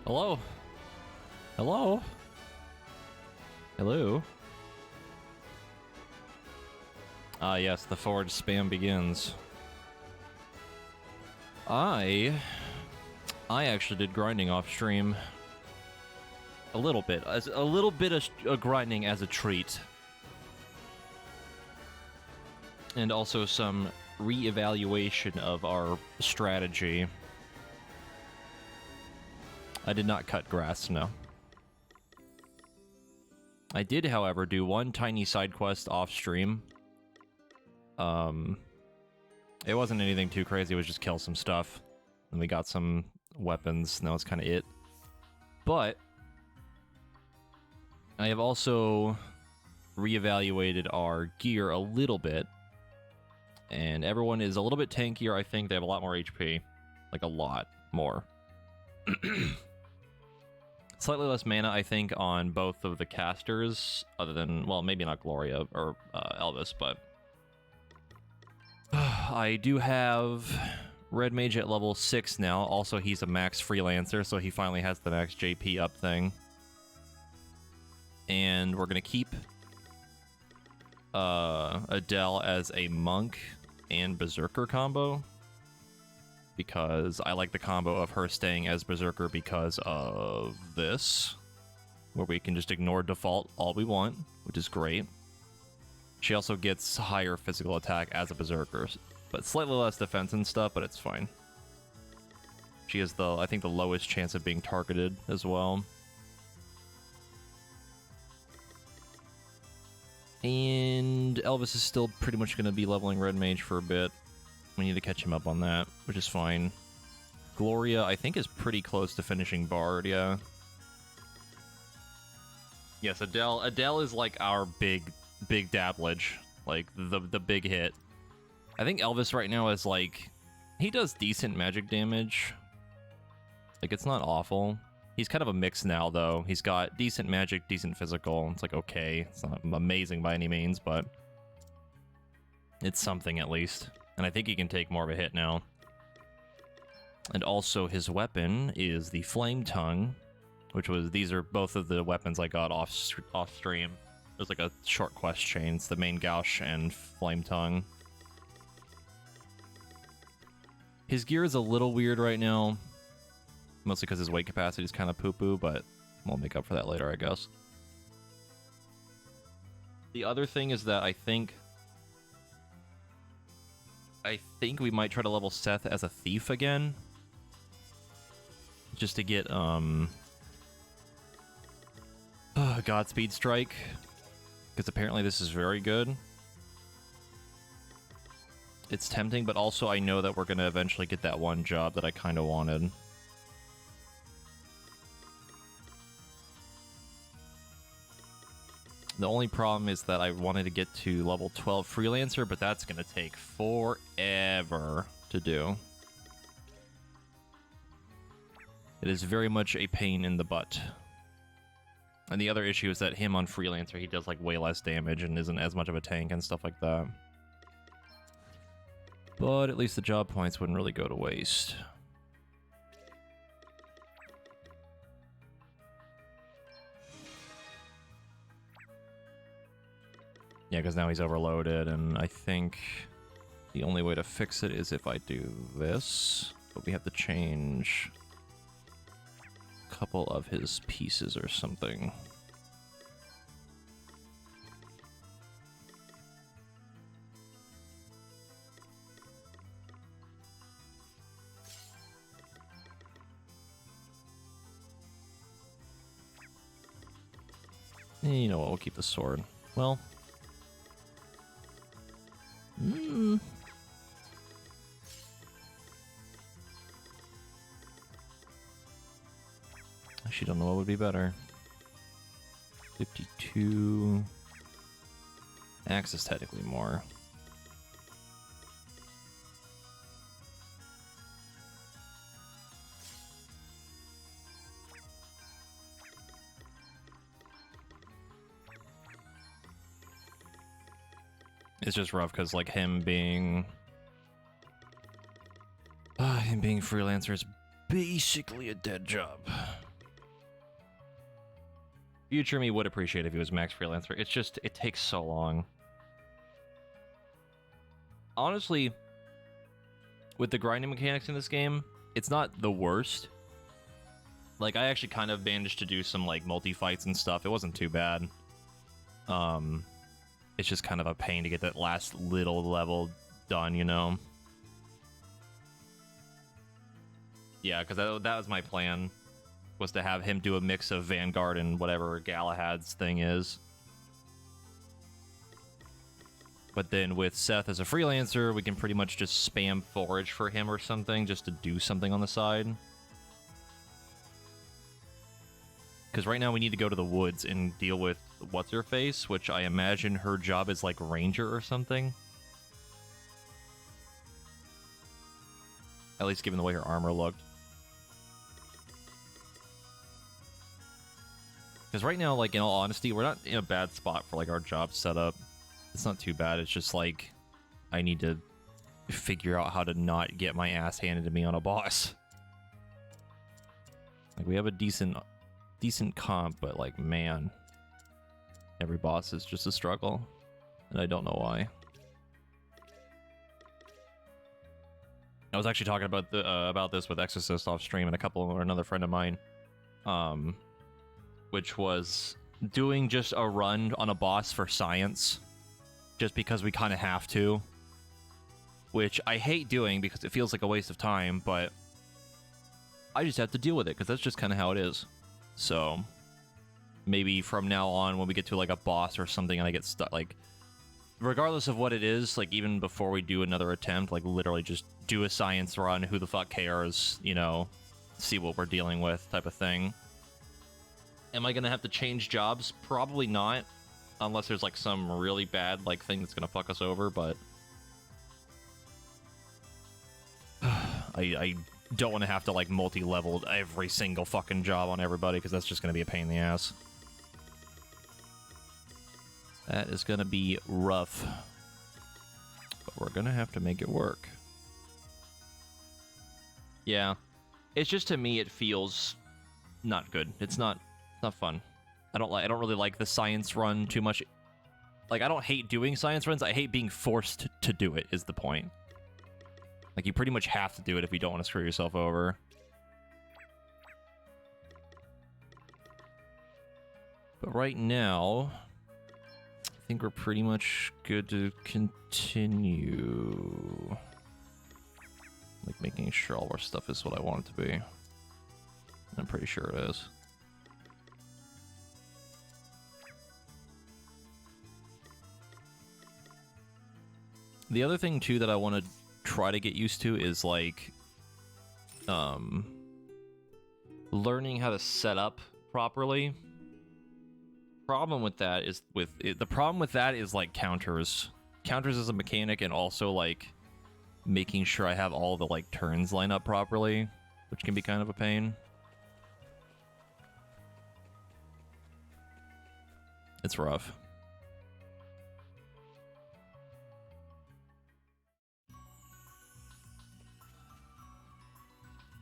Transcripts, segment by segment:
Hello? Hello? Hello? Ah, yes, the forward spam begins. I actually did grinding off stream. A little bit. A little bit of grinding as a treat. And also some re-evaluation of our strategy. I did not cut grass, no. I did, however, do one tiny side quest off stream. It wasn't anything too crazy, it was just kill some stuff. And we got some weapons, and that was kind of it. But I have also reevaluated our gear a little bit. And everyone is a little bit tankier, I think. They have a lot more HP. Like, a lot more. Slightly less mana, I think, on both of the casters, other than, well, maybe not Gloria or Elvis, but I do have Red Mage at level 6 now. Also, he's a max freelancer, so he finally has the max JP up thing. And we're going to keep Adele as a monk and berserker combo, because I like the combo of her staying as berserker because of this, where we can just ignore default all we want, which is great. She also gets higher physical attack as a berserker, but slightly less defense and stuff, but it's fine. She has I think the lowest chance of being targeted as well. And Elvis is still pretty much going to be leveling Red Mage for a bit. We need to catch him up on that, which is fine. Gloria, I think, is pretty close to finishing Bard, yeah. Yes, Adele is like our big dabblage, like the big hit. I think Elvis right now is like, he does decent magic damage. Like, it's not awful. He's kind of a mix now, though. He's got decent magic, decent physical. It's like, okay, it's not amazing by any means, but it's something at least. And I think he can take more of a hit now. And also his weapon is the Flame Tongue, which was, these are both of the weapons I got off stream. There's like a short quest chain. It's the main Gauche and Flame Tongue. His gear is a little weird right now, mostly because his weight capacity is kind of poo-poo, but we'll make up for that later, I guess. The other thing is that I think we might try to level Seth as a thief again, just to get Godspeed Strike, because apparently this is very good. It's tempting, but also I know that we're going to eventually get that one job that I kind of wanted. The only problem is that I wanted to get to level 12 Freelancer, but that's going to take forever to do. It is very much a pain in the butt. And the other issue is that him on Freelancer, he does like way less damage and isn't as much of a tank and stuff like that. But at least the job points wouldn't really go to waste. Yeah, because now he's overloaded, and I think the only way to fix it is if I do this. But we have to change a couple of his pieces or something. You know what, we'll keep the sword. Well... I actually don't know what would be better. 52... Axe is technically more. It's just rough because, like, him being Freelancer is basically a dead job. Future me would appreciate if he was max freelancer. It's just, it takes so long. Honestly, with the grinding mechanics in this game, it's not the worst. Like, I actually kind of managed to do some, like, multi-fights and stuff. It wasn't too bad. It's just kind of a pain to get that last little level done, you know? Yeah, because that was my plan, was to have him do a mix of Vanguard and whatever Galahad's thing is. But then with Seth as a freelancer, we can pretty much just spam forage for him or something, just to do something on the side. Because right now we need to go to the woods and deal with What's-Her-Face, which I imagine her job is like Ranger or something. At least given the way her armor looked. Because right now, like, in all honesty, we're not in a bad spot for, like, our job setup. It's not too bad. It's just, like, I need to figure out how to not get my ass handed to me on a boss. Like, we have a decent comp, but, like, man, every boss is just a struggle, and I don't know why. I was actually talking about this with Exorcist off stream and another friend of mine, which was doing just a run on a boss for science, just because we kind of have to, which I hate doing because it feels like a waste of time, but I just have to deal with it because that's just kind of how it is. So maybe from now on, when we get to like a boss or something and I get stuck, like, regardless of what it is, like, even before we do another attempt, like, literally just do a science run, who the fuck cares, you know, see what we're dealing with type of thing. Am I gonna have to change jobs? Probably not, unless there's, like, some really bad, like, thing that's gonna fuck us over, but I don't want to have to, like, multi-level every single fucking job on everybody, because that's just gonna be a pain in the ass. That is gonna be rough, but we're gonna have to make it work. Yeah, it's just, to me, it feels not good. It's not fun. I don't really like the science run too much. Like, I don't hate doing science runs. I hate being forced to do it, is the point. Like, you pretty much have to do it if you don't want to screw yourself over. But right now, I think we're pretty much good to continue. Like, making sure all our stuff is what I want it to be. I'm pretty sure it is. The other thing, too, that I want to try to get used to is, like, learning how to set up properly. Problem with that is like counters as a mechanic, and also, like, making sure I have all the, like, turns line up properly, which can be kind of a pain. It's rough.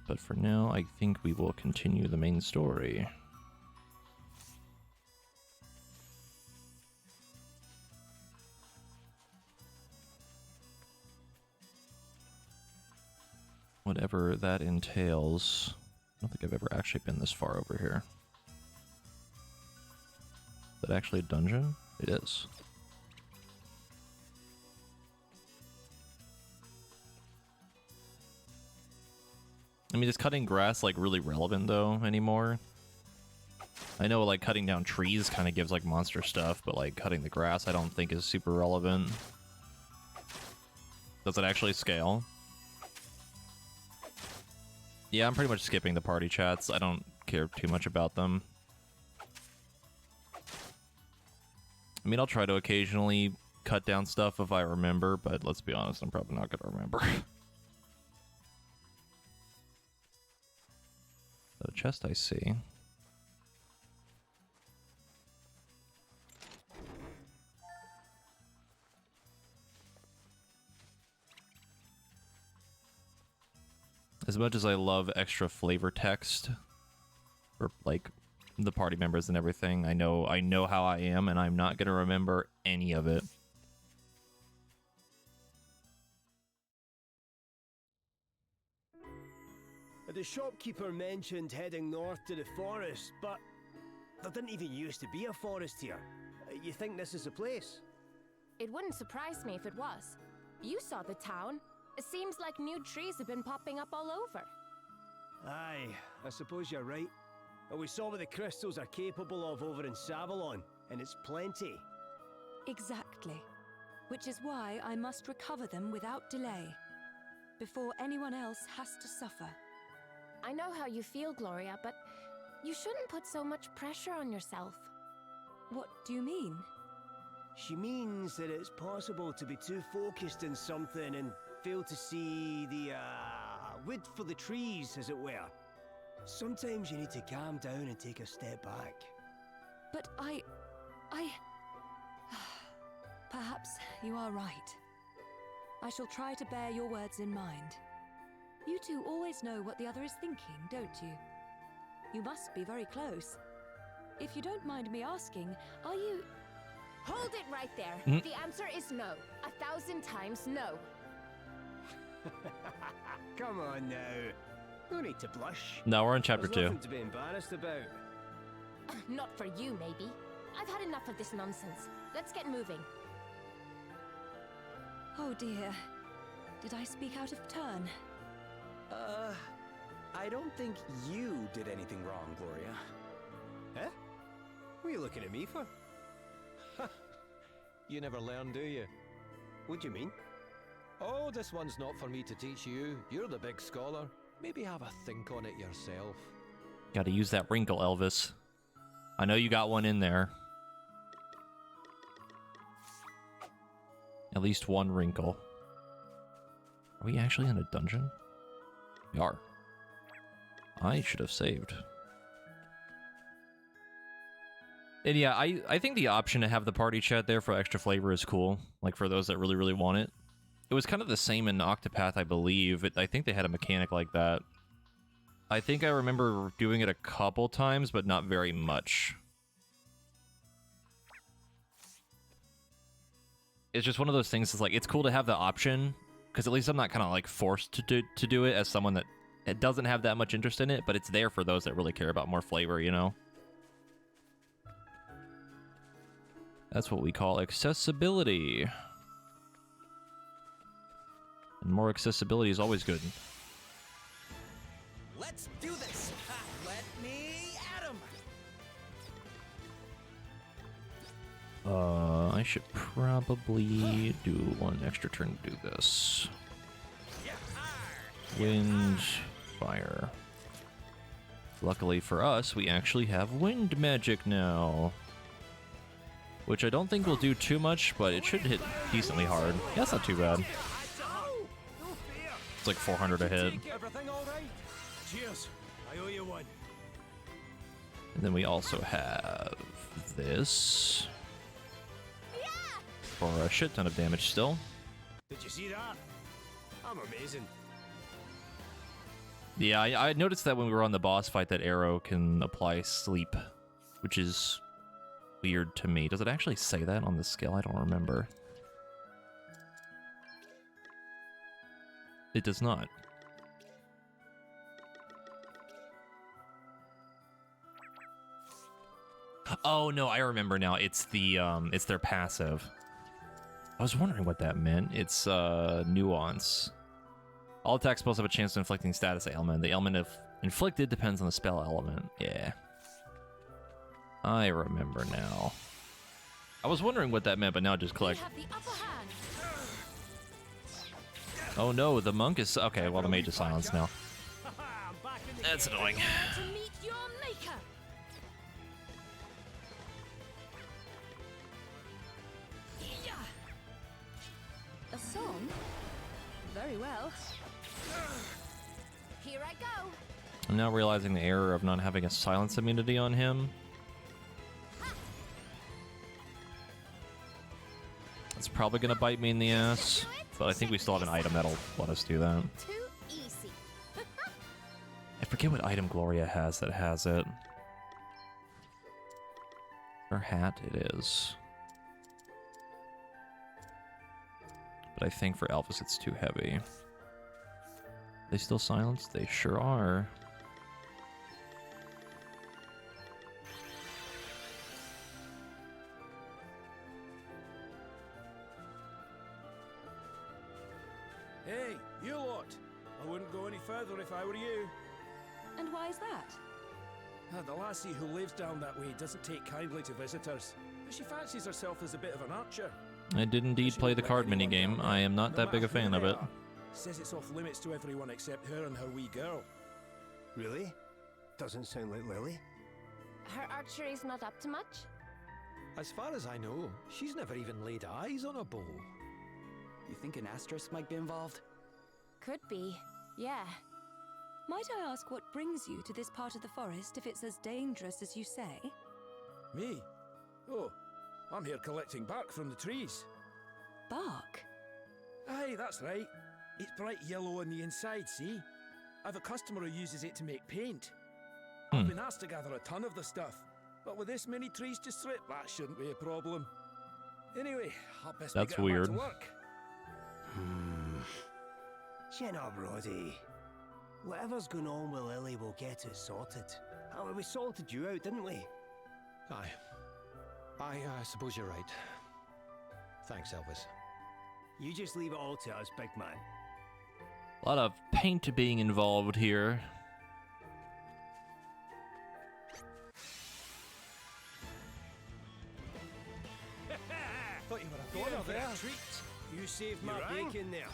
But for now, I think we will continue the main story. Whatever that entails. I don't think I've ever actually been this far over here. Is that actually a dungeon? It is. I mean, is cutting grass, like, really relevant, though, anymore? I know, like, cutting down trees kind of gives, like, monster stuff, but, like, cutting the grass I don't think is super relevant. Does it actually scale? Yeah, I'm pretty much skipping the party chats. I don't care too much about them. I mean, I'll try to occasionally cut down stuff if I remember, but let's be honest, I'm probably not gonna remember. The chest I see. As much as I love extra flavor text, or, like, the party members and everything. I know how I am, and I'm not gonna remember any of it. The shopkeeper mentioned heading north to the forest, but there didn't even used to be a forest here. You think this is the place? It wouldn't surprise me if it was. You saw the town. It seems like new trees have been popping up all over. Aye, I suppose you're right. And we saw what the crystals are capable of over in Savalon, and it's plenty. Exactly. Which is why I must recover them without delay, before anyone else has to suffer. I know how you feel, Gloria, but you shouldn't put so much pressure on yourself. What do you mean? She means that it's possible to be too focused in something and fail to see the, wood for the trees, as it were. Sometimes you need to calm down and take a step back. But I... Perhaps you are right. I shall try to bear your words in mind. You two always know what the other is thinking, don't you? You must be very close. If you don't mind me asking, are you... Hold it right there. The answer is no. 1,000 times no. Come on now. No need to blush. No, we're in chapter There's 2. nothing to be embarrassed about. Not for you, maybe. I've had enough of this nonsense. Let's get moving. Oh dear. Did I speak out of turn? I don't think you did anything wrong, Gloria. Huh? What are you looking at me for? You never learn, do you? What do you mean? Oh, this one's not for me to teach you. You're the big scholar. Maybe have a think on it yourself. Gotta use that wrinkle, Elvis. I know you got one in there. At least one wrinkle. Are we actually in a dungeon? We are. I should have saved. And yeah, I think the option to have the party chat there for extra flavor is cool. Like, for those that really, really want it. It was kind of the same in Octopath, I believe. I think they had a mechanic like that. I think I remember doing it a couple times, but not very much. It's just one of those things, it's like, it's cool to have the option, because at least I'm not kind of like forced to do it as someone that it doesn't have that much interest in it, but it's there for those that really care about more flavor, you know? That's what we call accessibility. And more accessibility is always good. Let's do this! Let me at him! I should probably do one extra turn to do this. Wind, fire. Luckily for us, we actually have wind magic now. Which I don't think will do too much, but it should hit decently hard. Yeah, that's not too bad. It's like 400 a hit. Everything all right? Cheers. I owe you one. And then we also have this. For a shit ton of damage still. Did you see that? I'm amazing. Yeah, I noticed that when we were on the boss fight that arrow can apply sleep, which is weird to me. Does it actually say that on the skill? I don't remember. It does not. Oh no, I remember now. It's their passive. I was wondering what that meant. It's nuance. All attack spells have a chance of inflicting status ailment. The ailment of inflicted depends on the spell element. Yeah. I remember now. I was wondering what that meant, but now it just clicked. We have the upper hand. Oh no, the monk is... Okay, well the mage is silenced now. I'm back in the That's game. annoying. To meet your maker. A song? Very well. Here I go. I'm now realizing the error of not having a silence immunity on him. It's probably gonna bite me in the ass, but I think we still have an item that'll let us do that. Too easy. I forget what item Gloria has that has it. Her hat, it is. But I think for Elvis it's too heavy. They still silenced? They sure are. Hey, you lot! I wouldn't go any further if I were you. And why is that? The lassie who lives down that way doesn't take kindly to visitors. But she fancies herself as a bit of an archer. I did indeed She play won't the let card anyone minigame. down there, I am not no that big a matter who fan of they it. are. Says it's off limits to everyone except her and her wee girl. Really? Doesn't sound like Lily. Her archery's not up to much? As far as I know, she's never even laid eyes on a bow. You think an asterisk might be involved? Could be. Yeah. Might I ask what brings you to this part of the forest if it's as dangerous as you say? Me? Oh, I'm here collecting bark from the trees. Bark? Aye, that's right. It's bright yellow on the inside, see? I've a customer who uses it to make paint. I've been asked to gather a ton of the stuff, but with this many trees to strip, that shouldn't be a problem. Anyway, I'll best be That's getting weird. back to work. Chin up, Roddy. Whatever's going on with Lily, we'll get it sorted. Oh, we sorted you out, didn't we? Aye. I suppose you're right. Thanks, Elvis. You just leave it all to us, big man. A lot of paint being involved here. Thought you were a goner there. Treat. You saved my rang? bacon there.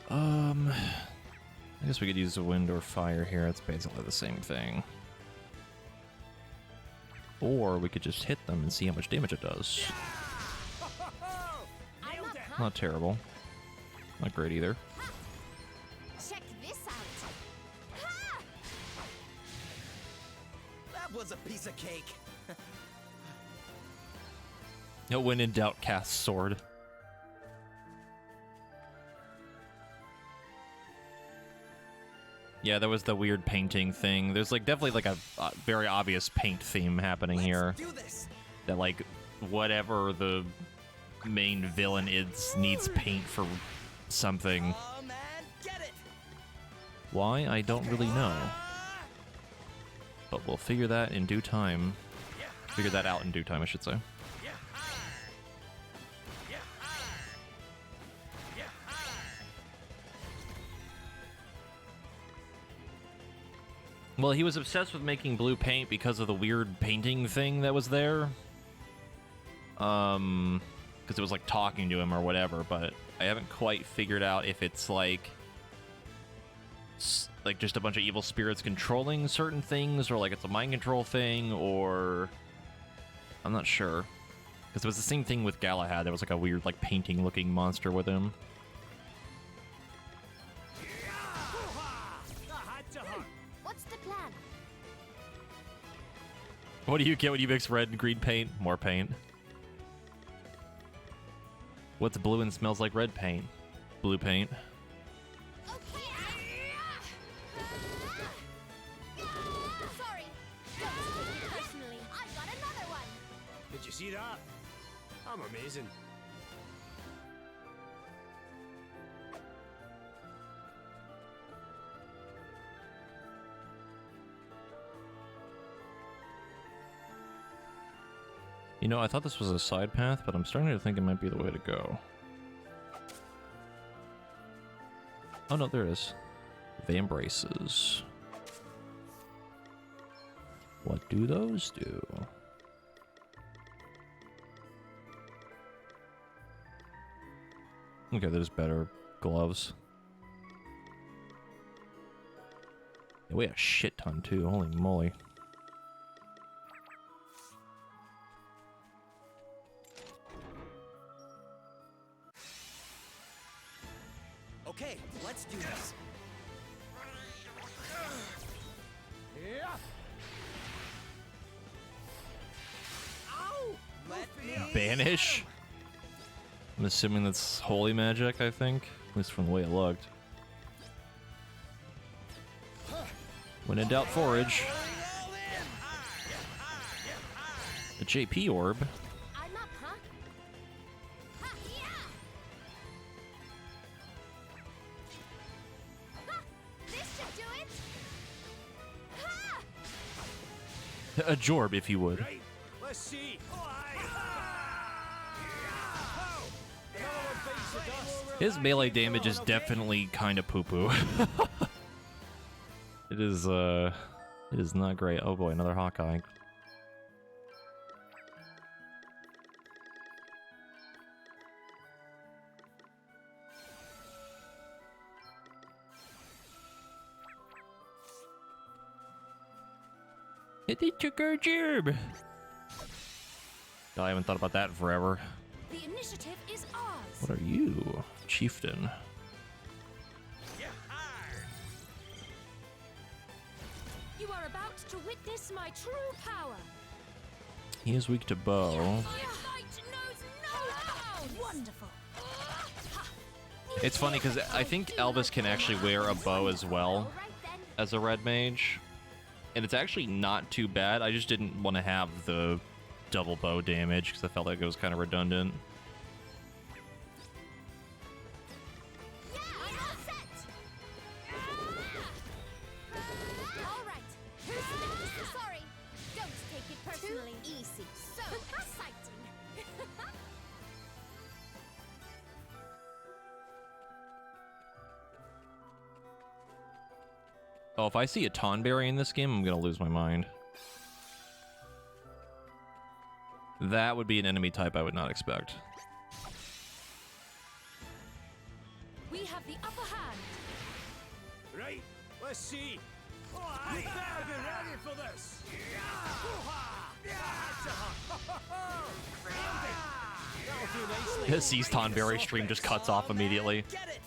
I guess we could use the wind or fire here. It's basically the same thing. Or we could just hit them and see how much damage it does. I'm not Not terrible. Not great either. Check this out. Ha! That was a piece of cake. No, when in doubt, cast sword. Yeah, that was the weird painting thing. There's like definitely like a very obvious paint theme happening here. Do this. That like whatever the main villain is needs paint for something. Oh man, get it. Why? I don't really know. But we'll figure that in due time. Figure that out in due time, I should say. Well, he was obsessed with making blue paint because of the weird painting thing that was there. Because it was like talking to him or whatever, but I haven't quite figured out if it's like just a bunch of evil spirits controlling certain things, or like it's a mind control thing, or I'm not sure. Because it was the same thing with Galahad. There was like a weird like painting looking monster with him. What's the plan? What do you get when you mix red and green paint? More paint. What's blue and smells like red paint? Blue paint. Okay. Sorry. Don't take it personally. I've got another one. Did you see that? I'm amazing. You know, I thought this was a side path, but I'm starting to think it might be the way to go. Oh no, there is. The embraces. What do those do? Okay, there's better gloves. They weigh a shit ton too, holy moly. Okay, let's do this. Ow! Let me. Banish? I'm assuming that's holy magic, I think. At least from the way it looked. When in doubt, forage. All The JP orb. I'm up, huh? Ha, yeah! Ha, this should do it! Ha! A Jorb, if you would. Right, let's see. His melee damage is definitely kind of poo-poo. It is not great. Oh boy, another Hawkeye. It took our job. I haven't thought about that in forever. The initiative is ours. What are you, Chieftain? You are about to witness my true power. He is weak to bow. My fight knows no bounds. Wonderful. It's funny because I think Elvis can actually wear a bow as well as a red mage. And it's actually not too bad. I just didn't want to have the double bow damage because I felt like it was kind of redundant. Yeah, I'm all set! All right. Who's next? Sorry. Don't take it personally. Too easy. So exciting. Oh, if I see a Tonberry in this game, I'm going to lose my mind. That would be an enemy type I would not expect. We have the upper hand. Right, let's see. You better be ready for this. Sees Tonberry stream just cuts off immediately. Get it!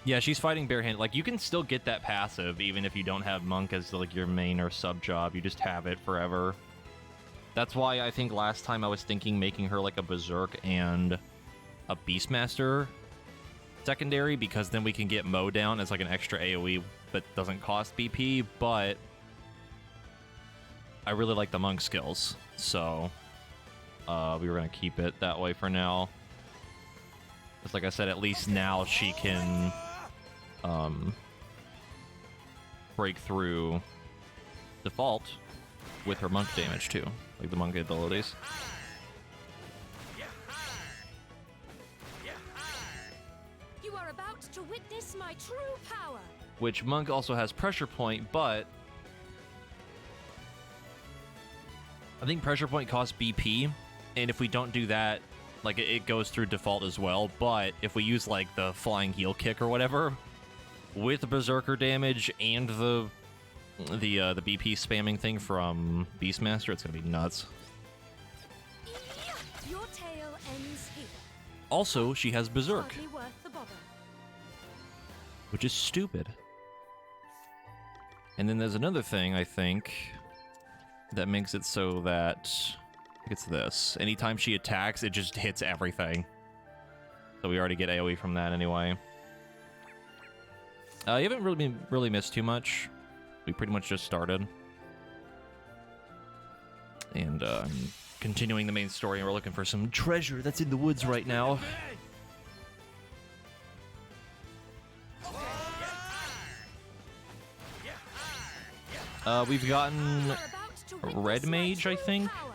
Yeah, she's fighting barehanded. Like, you can still get that passive even if you don't have Monk as like your main or sub job. You just have it forever. That's why I think last time I was thinking making her like a Berserk and a Beastmaster secondary, because then we can get Mo down as like an extra AoE but doesn't cost BP. But I really like the Monk skills, so we were gonna keep it that way for now. Just like I said, at least now she can break through default with her Monk damage too, like the Monk abilities. You are about to witness my true power. Which Monk also has Pressure Point, but I think Pressure Point costs BP, and if we don't do that, like it goes through default as well. But if we use like the Flying Heel Kick or whatever with the Berserker damage and the BP spamming thing from Beastmaster, it's gonna be nuts. Your tale ends here. Also, she has Berserk, Hardly worth the bother. which is stupid. And then there's another thing, I think, that makes it so that it's this. Anytime she attacks, it just hits everything. So we already get AoE from that anyway. You haven't really missed too much. We pretty much just started. And I'm continuing the main story, and we're looking for some treasure that's in the woods right now. We've gotten You are about to witness Red my Mage, I true think. power.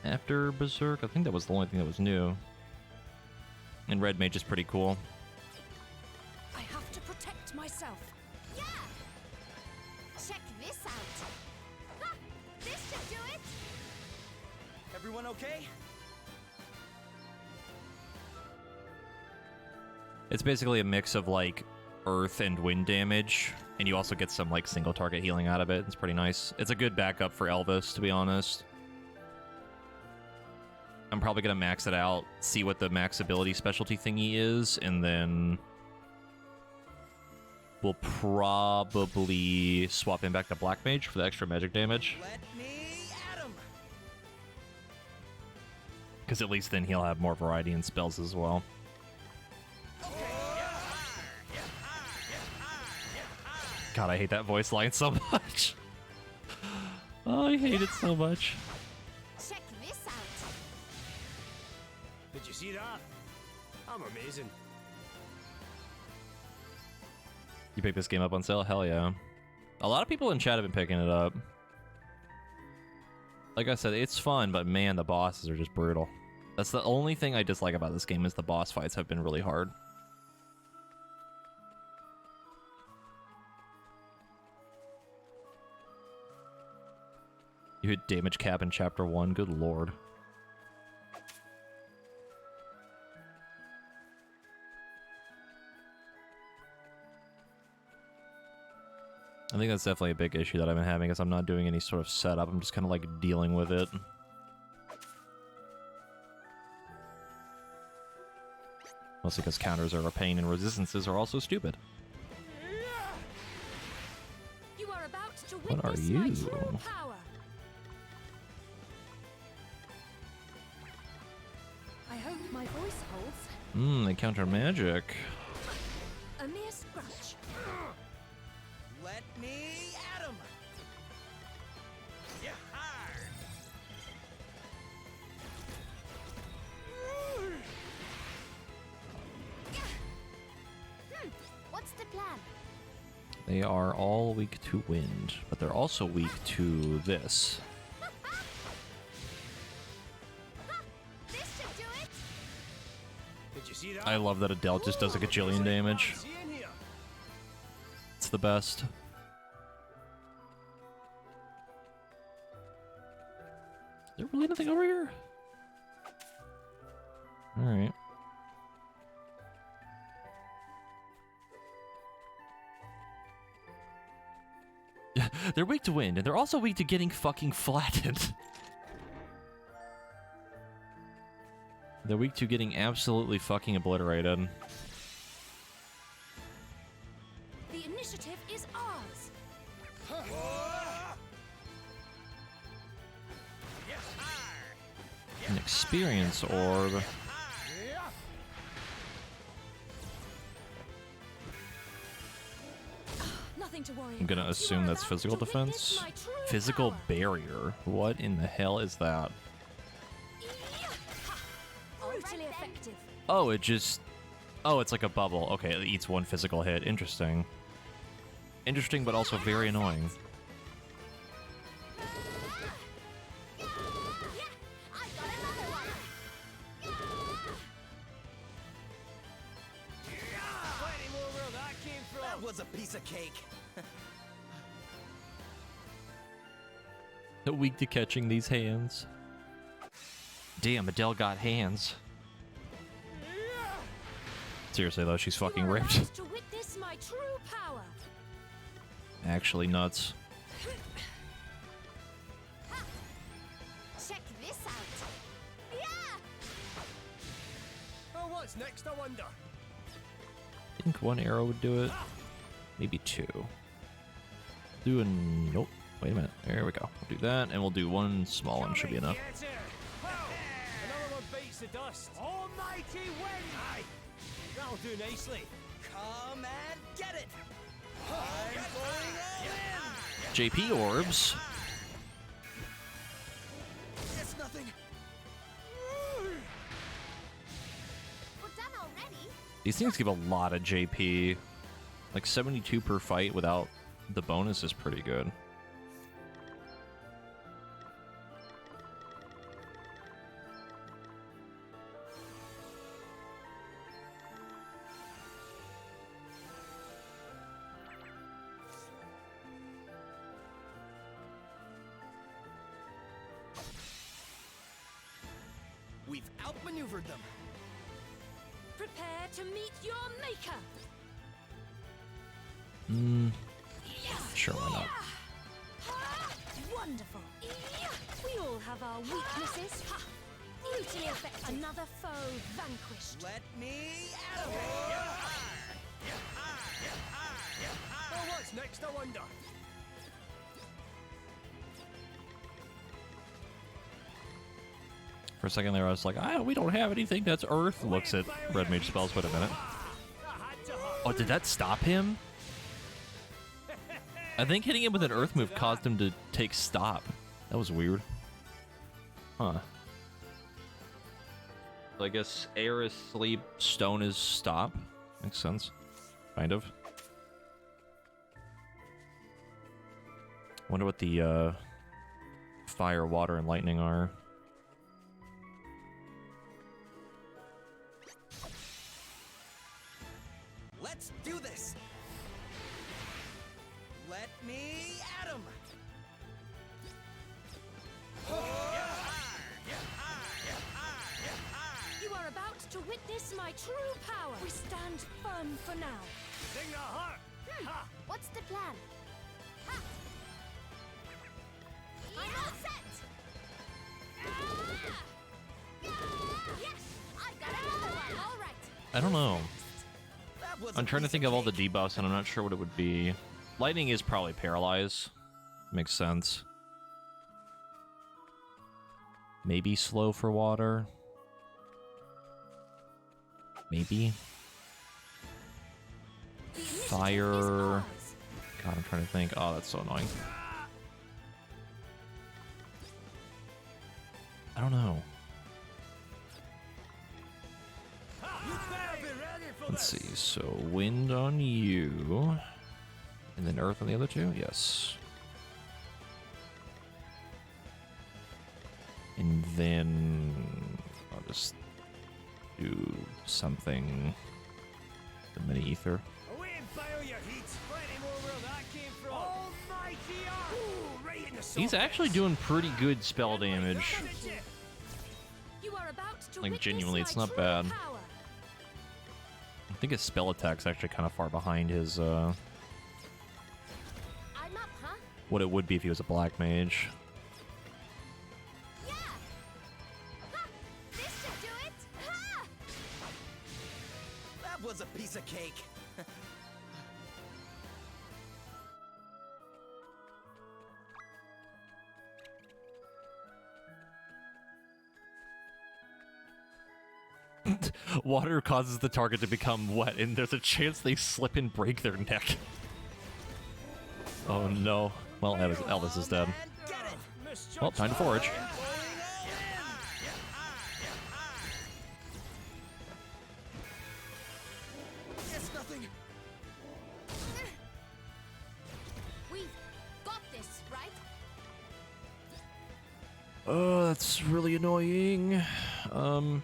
After Berserk, I think that was the only thing that was new. And Red Mage is pretty cool. I have to protect myself. Yeah! Check this out. Ha! This should do it! Everyone okay? It's basically a mix of like earth and wind damage, and you also get some like single target healing out of it. It's pretty nice. It's a good backup for Elvis, to be honest. I'm probably gonna max it out, see what the max ability specialty thingy is, and then we'll probably swap him back to Black Mage for the extra magic damage, Let me at 'em! because at least then he'll have more variety in spells as well. God, I hate that voice line so much. Oh, I hate it so much. Check this out. Did you see that? I'm amazing. You picked this game up on sale? Hell yeah. A lot of people in chat have been picking it up. Like I said, it's fun, but man, the bosses are just brutal. That's the only thing I dislike about this game is the boss fights have been really hard. You hit damage cap in chapter 1, good lord. I think that's definitely a big issue that I've been having, is I'm not doing any sort of setup, I'm just kind of like dealing with it. Mostly because counters are a pain and resistances are also stupid. You are about to What are witness my you? true power. I hope my voice holds. They counter magic. A mere scratch. Let me at 'em. What's the plan? They are all weak to wind, but they're also weak to this. This should do it. Did you see that? I love that Adele just does a gajillion damage. See in here? It's the best. Is there really nothing over here? Alright. They're weak to wind, and they're also weak to getting fucking flattened. They're weak to getting absolutely fucking obliterated. The initiative is ours. An experience orb. Nothing to worry I'm gonna about. assume that's physical to witness defense. my true Physical power. barrier. What in the hell is that? Brutally effective. Oh, it just... Oh, it's like a bubble. Okay, it eats one physical hit. Interesting. Interesting, but also very annoying. Yeah, I got another one. Plenty more where that came from. That was a piece of cake. Weak to catching these hands. Damn, Adele got hands. Seriously though, she's fucking You are ripped. about to witness my true power. Actually nuts. Check this out. Yeah. Oh, what's next, I wonder? I think one arrow would do it. Maybe two. Nope. Wait a minute. There we go. We'll do that, and we'll do one small one. Should be enough. Get it. Pow! Another one bites the dust. Almighty wind! Aye. That'll do nicely. Come and get it. I'm going all in. JP orbs. It's nothing. We're done already. These things give a lot of JP. Like 72 per fight without the bonus is pretty good. We've outmaneuvered them. Prepare to meet your maker. Sure, why not? Wonderful. We all have our weaknesses. Brutally effective. Another foe vanquished. Let me at 'em. Oh, what's next, I wonder? For a second there, I was like, we don't have anything that's Earth. Looks at Red Mage spells. Wait a minute. That had to hurt. Oh, did that stop him? I think hitting him with an Earth move caused him to take stop. That was weird. Huh. So I guess air is sleep, stone is stop. Makes sense. Kind of. Wonder what the fire, water, and lightning are. Let's do this. Let me at 'em. You are about to witness my true power. We stand firm for now. Sing the heart. Ha! What's the plan? Ha! I'm all set! Yes! I got another one! All right! I don't know. That was I'm a trying to piece think of all the cake. debuffs, and I'm not sure what it would be. Lightning is probably paralyze. Makes sense. Maybe slow for water. Maybe. The initiative is Fire. ours. God, I'm trying to think. Oh, that's so annoying. I don't know. You better be ready for Let's this. see. So wind on you, and then earth on the other two. Yes. And then I'll just do something. The mini ether. Away and bow your heat. Plenty more where that came from. Almighty Ark. Ooh, right in the He's socket. actually doing pretty good spell damage. You are about to Like, witness genuinely, my it's not true bad. power. I think his spell attack's actually kind of far behind his I'm up, huh? what it would be if he was a black mage. Yeah! Ha! This should do it! Ha! That was a piece of cake. Water causes the target to become wet, and there's a chance they slip and break their neck. Oh no. Well, Elvis is dead. Man, get it. Well, time to forage. It's nothing. We've got this, right? Oh, that's really annoying. I'm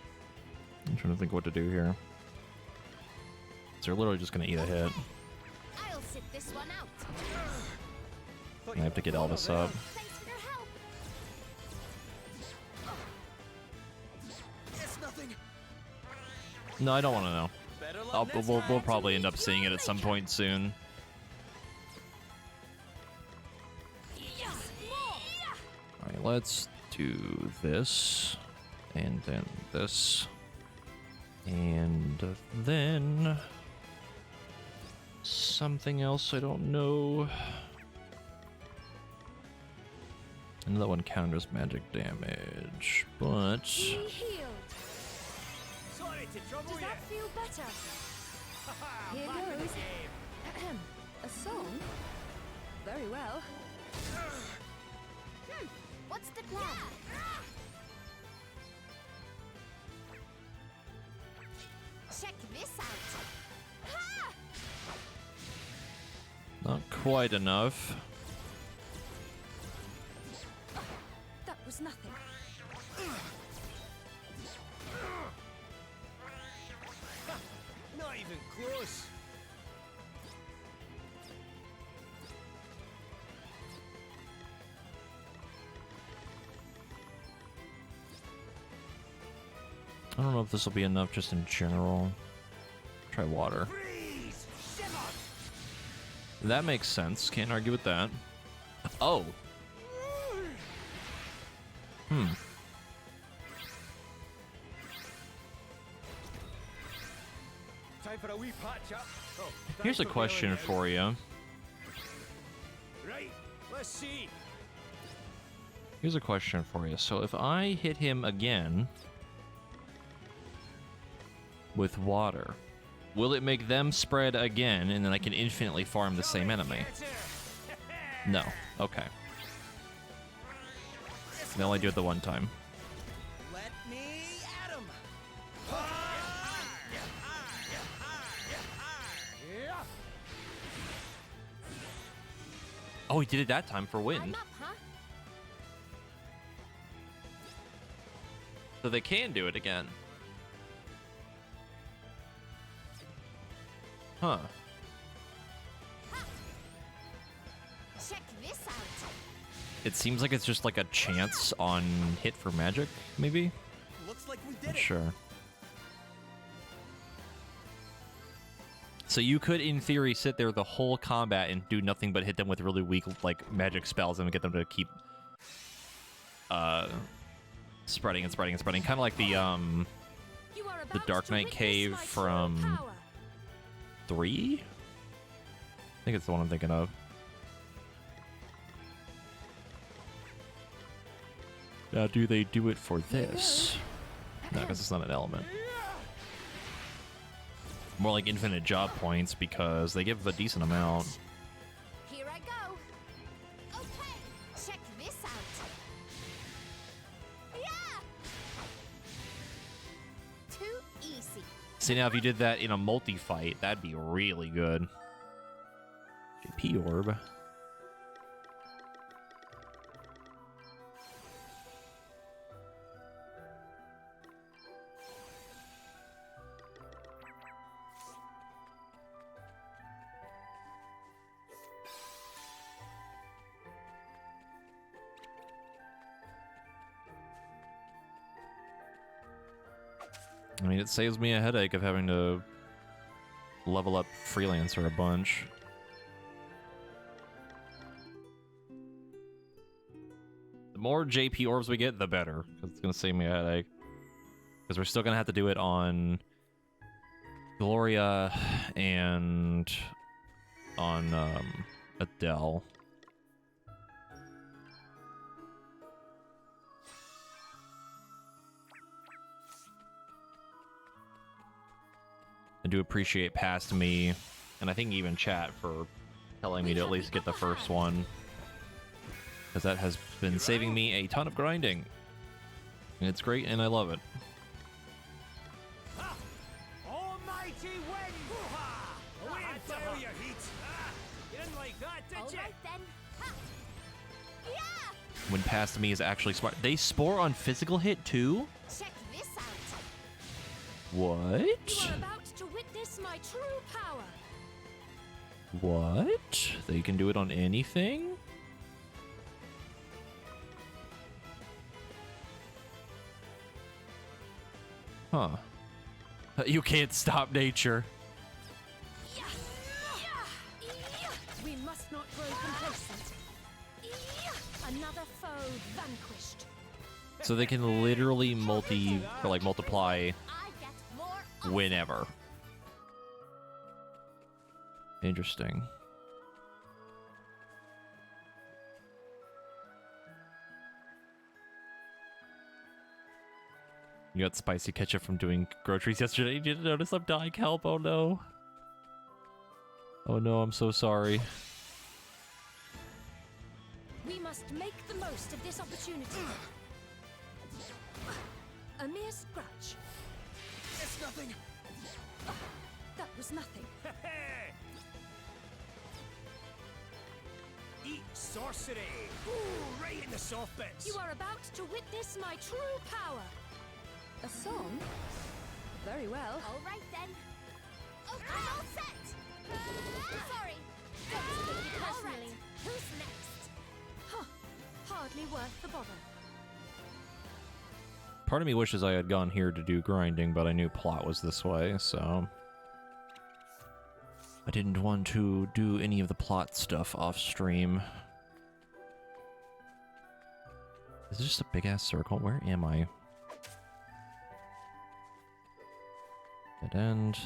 trying to think what to do here. So they're literally just gonna eat a hit. I'll sit this one out. I have to get Elvis up. Thanks for your help. It's nothing. No, I don't want to know. Better luck next We'll time. probably end up seeing it at some point soon. Alright, let's do this. And then this. And then something else I don't know. Another one counters magic damage, but Be healed. Sorry to trouble Does you. that feel better? Here Back in the goes. game. A song? Very well. What's the plan? Check this out. Ha! not quite enough. That was nothing. Not even close. I don't know if this will be enough just in general. Try water. Freeze! Shiver! That makes sense. Can't argue with that. Oh. Time for a wee patch up. Oh, Here's a thanks for question bailing for you. out. Right, let's see. Here's a question for you. So if I hit him again with water, will it make them spread again and then I can infinitely farm the same enemy? No. Okay. They only do it the one time. Let me at 'em. Oh, he did it that time for I'm wind. up, huh? So they can do it again. Huh. Check this out. It seems like it's just like a chance on hit for magic, maybe? Looks like we did Not it. sure. So you could, in theory, sit there the whole combat and do nothing but hit them with really weak, like, magic spells and get them to keep, spreading and spreading and spreading. Kind of like the, You are the about Dark to Knight witness Cave my true from power. 3? I think it's the one I'm thinking of. Now, do they do it for this? No, because it's not an element. More like infinite job points because they give a decent amount. Here I go. Okay, check this out. Yeah. Too easy. See, now if you did that in a multi-fight, that'd be really good. JP Orb. I mean, it saves me a headache of having to level up Freelancer a bunch. The more JP orbs we get, the better. 'Cause it's going to save me a headache. Because we're still going to have to do it on Gloria and on Adele. I do appreciate Past Me, and I think even chat for telling me to at least get the first one. Because that has been saving me a ton of grinding. And it's great, and I love it. Almighty wind! Away and fire your heat! You didn't like that, did All you? right then. Ha. Yeah. When Past Me is actually smart. They spore on physical hit too? Check this out. What? You are about to witness my true power. What? They can do it on anything? Huh. You can't stop nature. Yeah. Yeah. Yeah. We must not grow complacent. Yeah. Another foe vanquished. So they can literally multiply I get more. whenever. Interesting. You got spicy ketchup from doing groceries yesterday. You didn't notice I'm dying. Help. Oh no. Oh no, I'm so sorry. We must make the most of this opportunity. A mere scratch. It's nothing. That was nothing. Eat sorcery! Ooh, right in the soft bits! You are about to witness my true power. A song? Very well. All right then. Okay, I'm all set. Sorry. Don't take it personally. Who's next? Huh. Hardly worth the bother. Part of me wishes I had gone here to do grinding, but I knew plot was this way, so I didn't want to do any of the plot stuff off stream. Is this just a big ass circle? Where am I? Dead end.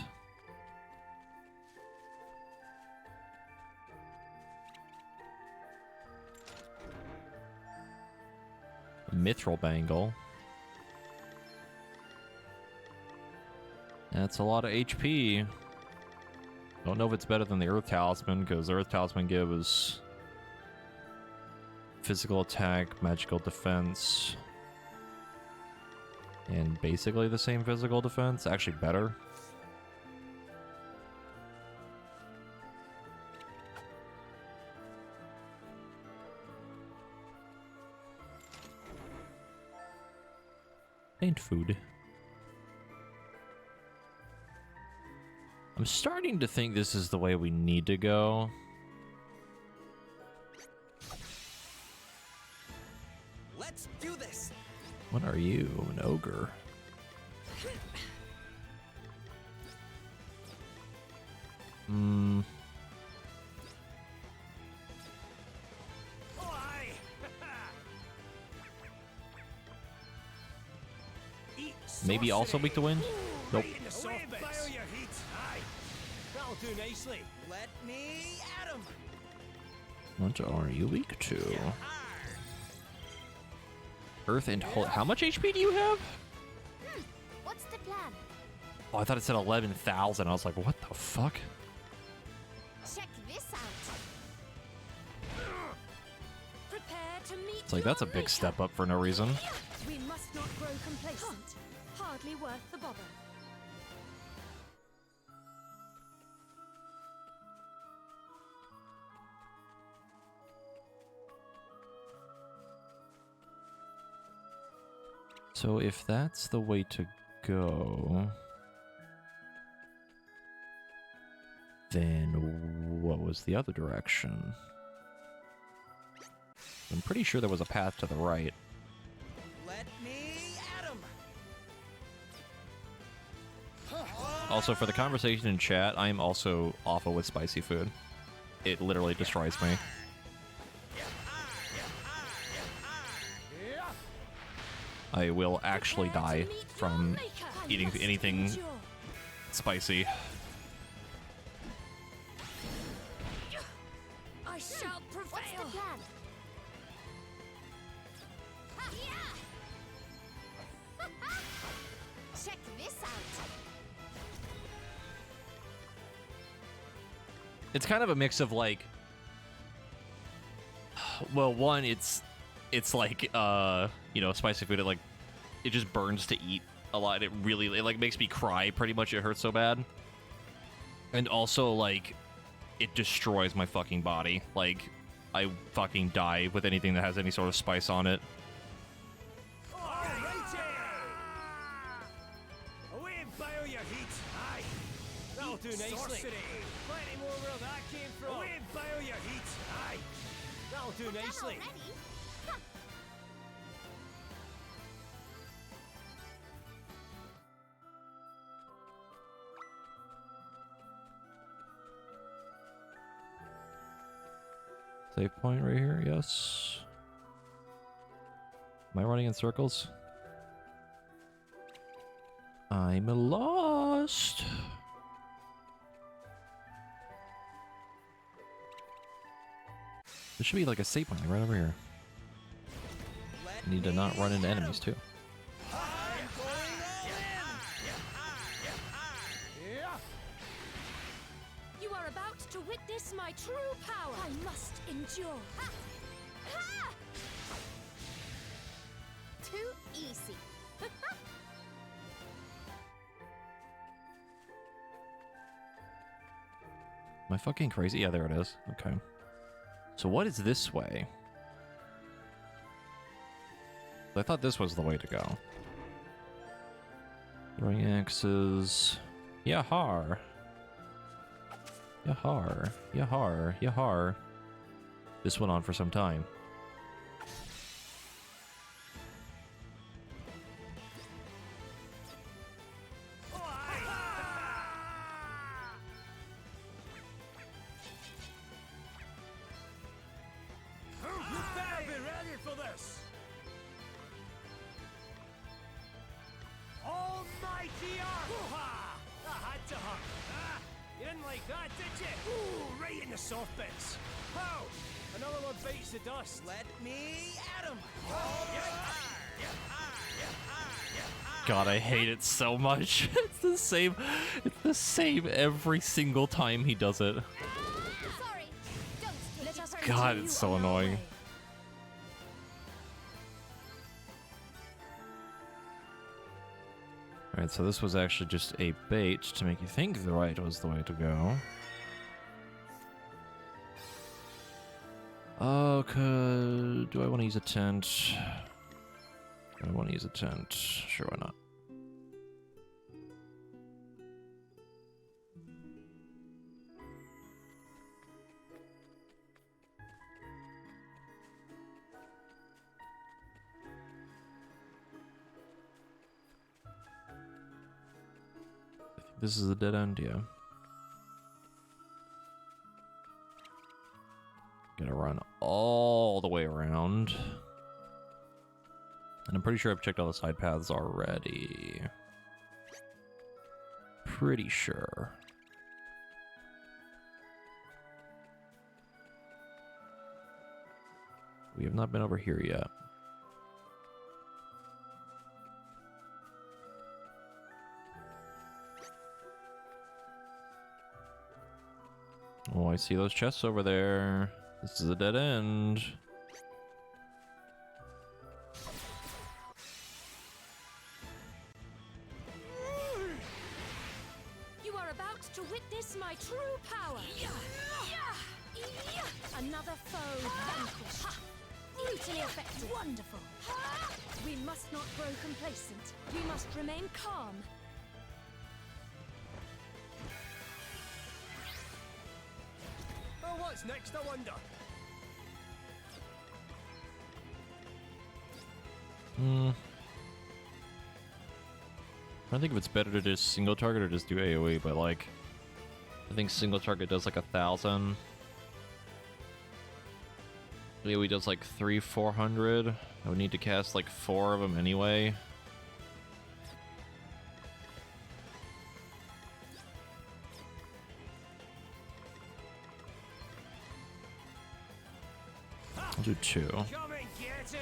Mithril Bangle. That's a lot of HP. Don't know if it's better than the Earth Talisman, because the Earth Talisman gives physical attack, magical defense, and basically the same physical defense. Actually, better. Ain't food. I'm starting to think this is the way we need to go. Let's do this. What are you, an ogre? Hmm. Oh, aye. Eat Maybe also weak to wind? Nope. right in the soft bits. Fire your heat. Aye. That'll do nicely. Let me at 'em. What are you weak to? Earth and how much HP do you have? What's the plan? Oh, I thought it said 11,000. I was like, what the fuck? Check this out. Prepare to meet It's like, that's a big step up for no reason. We must not grow complacent. Hardly worth the bother. So if that's the way to go, then what was the other direction? I'm pretty sure there was a path to the right. Let me at 'em. Also, for the conversation in chat, I am also awful with spicy food. It literally destroys me. I will actually die from eating anything spicy. I shall What's prevail. the plan? Ha! Yeah! Check this out. It's kind of a mix of like, well, one, it's like you know, spicy food. It just burns to eat a lot. It like makes me cry. Pretty much, it hurts so bad. And also, like, it destroys my fucking body. Like, I fucking die with anything that has any sort of spice on it. Alrighty. Away and fire your heat. Aye. That'll do nicely. Sorcery. Plenty more where that came from. Away and fire your heat. Aye. That'll do Done nicely. already? Save point right here, yes. Am I running in circles? I'm lost. There should be like a save point right over here. Let I need to not run into enemies too. I'm going all in. You are about to witness my true power. I must endure. Ha! Too easy. Am I fucking crazy? Yeah, there it is. Okay. So what is this way? I thought this was the way to go. Throwing axes. Yahar. Yahar. Yahar. Yahar. This went on for some time. You better be ready for this. Almighty Arha! That had to hurt. Ah, you didn't like that, did you? Ooh, right in the soft bits. Pow! Another one bites the dust. Let me at 'em. God, I hate it so much. It's the same. It's the same every single time he does it. Sorry. Don't take Let it us personally. God, continue it's so on our annoying. way. Alright, so this was actually just a bait to make you think the right was the way to go. Okay, do I want to use a tent? I want to use a tent. Sure, why not? This is a dead end, yeah. Gonna run all the way around. And I'm pretty sure I've checked all the side paths already. Pretty sure. We have not been over here yet. Oh, I see those chests over there. This is a dead end. You are about to witness my true power. Another foe vanquished. Brutally effective. Wonderful. We must not grow complacent. We must remain calm. Oh, what's next, I wonder? I think if it's better to just single target or just do AoE, but like, I think single target does like 1,000. AoE does like 300-400. I would need to cast like 4 of them anyway. I'll do 2. Come and get her!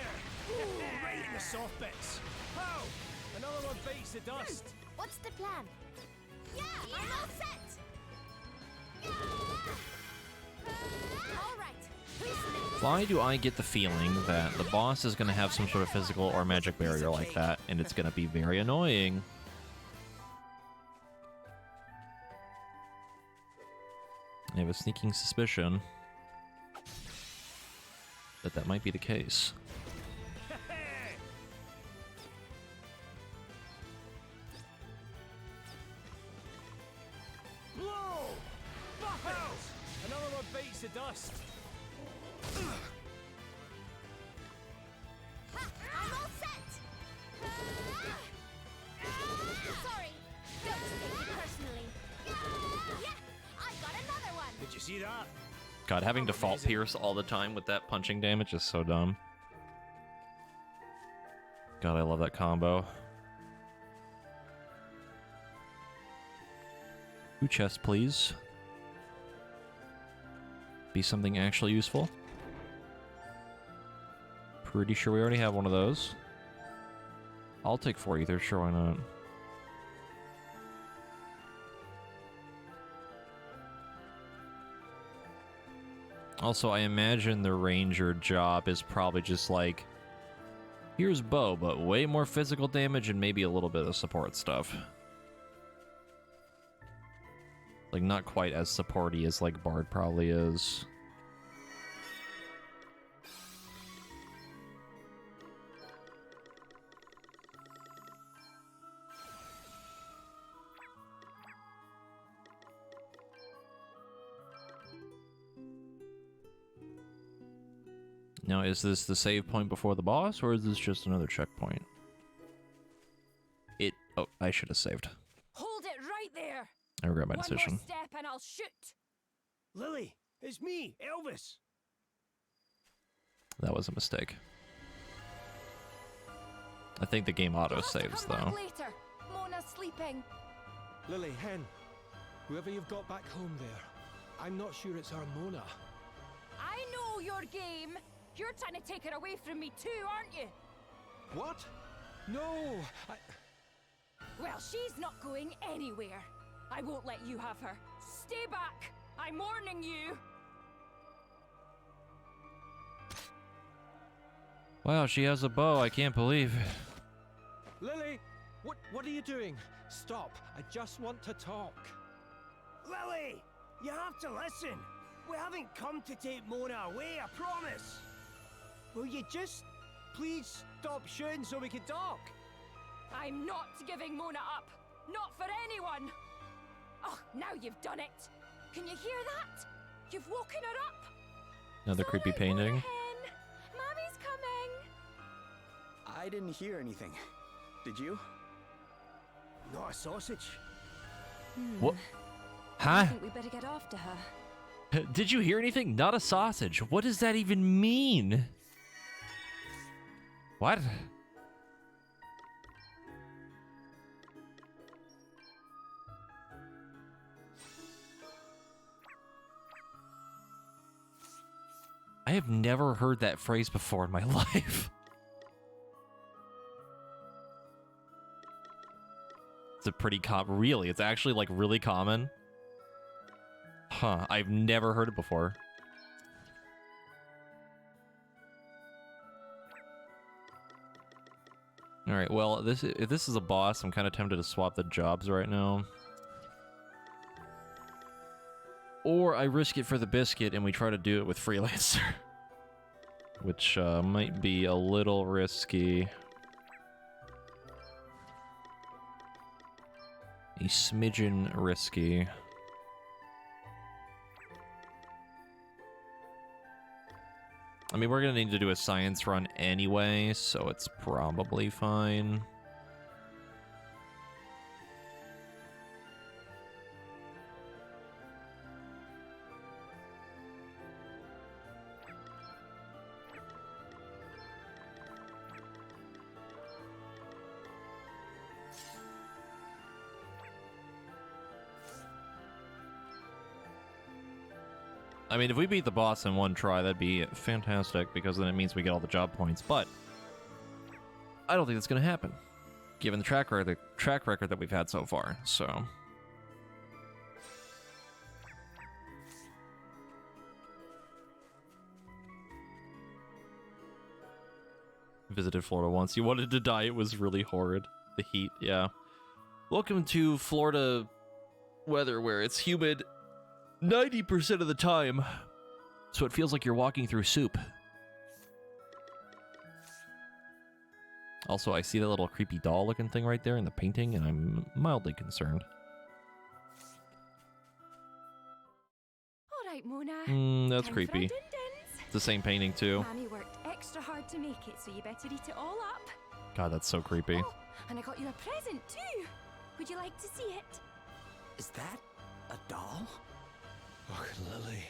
Ooh, right in the soft bits. Pow! Another one bites the dust. What's the plan? Yeah, I'm all set. All right. Who's next? Why do I get the feeling that the boss is going to have some sort of physical or magic barrier like that, and it's going to be very annoying? I have a sneaking suspicion that that might be the case. Blow! Buffers! Another one bites the dust. Ha, I'm all set. Sorry. Don't take it personally. Yeah, I got another one. Did you see that? God, having default pierce all the time with that punching damage is so dumb. God, I love that combo. 2 chests, please. Be something actually useful. Pretty sure we already have one of those. I'll take 4 ether, sure, why not? Also, I imagine the ranger job is probably just like, here's bow, but way more physical damage and maybe a little bit of support stuff. Like, not quite as supporty as, like, Bard probably is. Now, is this the save point before the boss, or is this just another checkpoint? Oh, I should have saved. Hold it right there. I regret my One decision. more step and I'll shoot. Lily, it's me, Elvis. That was a mistake. I think the game auto You'll have to saves, come back though. later. Mona's sleeping. Lily, Hen, whoever you've got back home there, I'm not sure it's our Mona. I know your game. You're trying to take her away from me too, aren't you? What? No, Well, she's not going anywhere. I won't let you have her. Stay back. I'm warning you. Wow, she has a bow. I can't believe it. Lily, What are you doing? Stop. I just want to talk. Lily, you have to listen. We haven't come to take Mona away, I promise. Will you just please stop shooting so we can talk? I'm not giving Mona up. Not for anyone. Oh, now you've done it. Can you hear that? You've woken her up. Another creepy painting. Mommy's coming. I didn't hear anything. Did you? Not a sausage. What? I Huh? think we better get after her. Did you hear anything? Not a sausage. What does that even mean? What? I have never heard that phrase before in my life. It's a pretty really, it's actually like really common. Huh, I've never heard it before. Alright, well, if this is a boss, I'm kind of tempted to swap the jobs right now. Or I risk it for the biscuit and we try to do it with Freelancer. Which might be a little risky. A smidgen risky. I mean, we're gonna need to do a science run anyway, so it's probably fine. I mean, if we beat the boss in one try, that'd be fantastic, because then it means we get all the job points, but I don't think that's going to happen, given the track record that we've had so far, so... Visited Florida once. You wanted to die, it was really horrid. The heat, yeah. Welcome to Florida weather, where it's humid 90% of the time, so it feels like you're walking through soup. Also, I see that little creepy doll looking thing right there in the painting, and I'm mildly concerned. All right, Mona. That's Time for creepy. our din-dins. It's the same painting too. Mommy worked extra hard to make it, so you better eat it all up. God, that's so creepy. Oh, and I got you a present too. Would you like to see it? Is that a doll? Oh, Lily.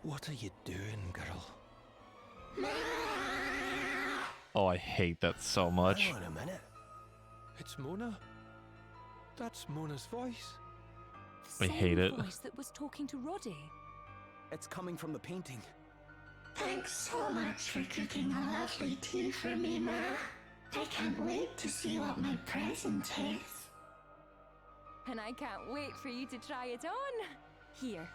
What are you doing, girl? Oh, I hate that so much. Hang on a minute. It's Mona. That's Mona's voice. The I hate same it. voice that was talking to Roddy. It's coming from the painting. Thanks so much for cooking a lovely tea for me, Ma. I can't wait to see what my present is. And I can't wait for you to try it on. Here,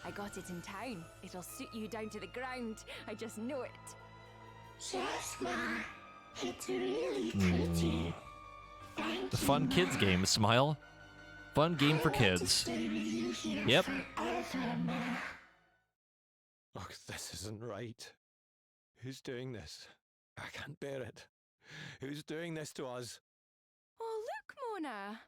I got it in town. It'll suit you down to the ground. I just know it. Yes, Ma. It's really pretty. Thank The you, fun kids Ma. game, Smile. Fun game for I want to kids. stay with you here Yep. forever, Ma. Oh, this isn't right. Who's doing this? I can't bear it. Who's doing this to us? Oh, look, Mona.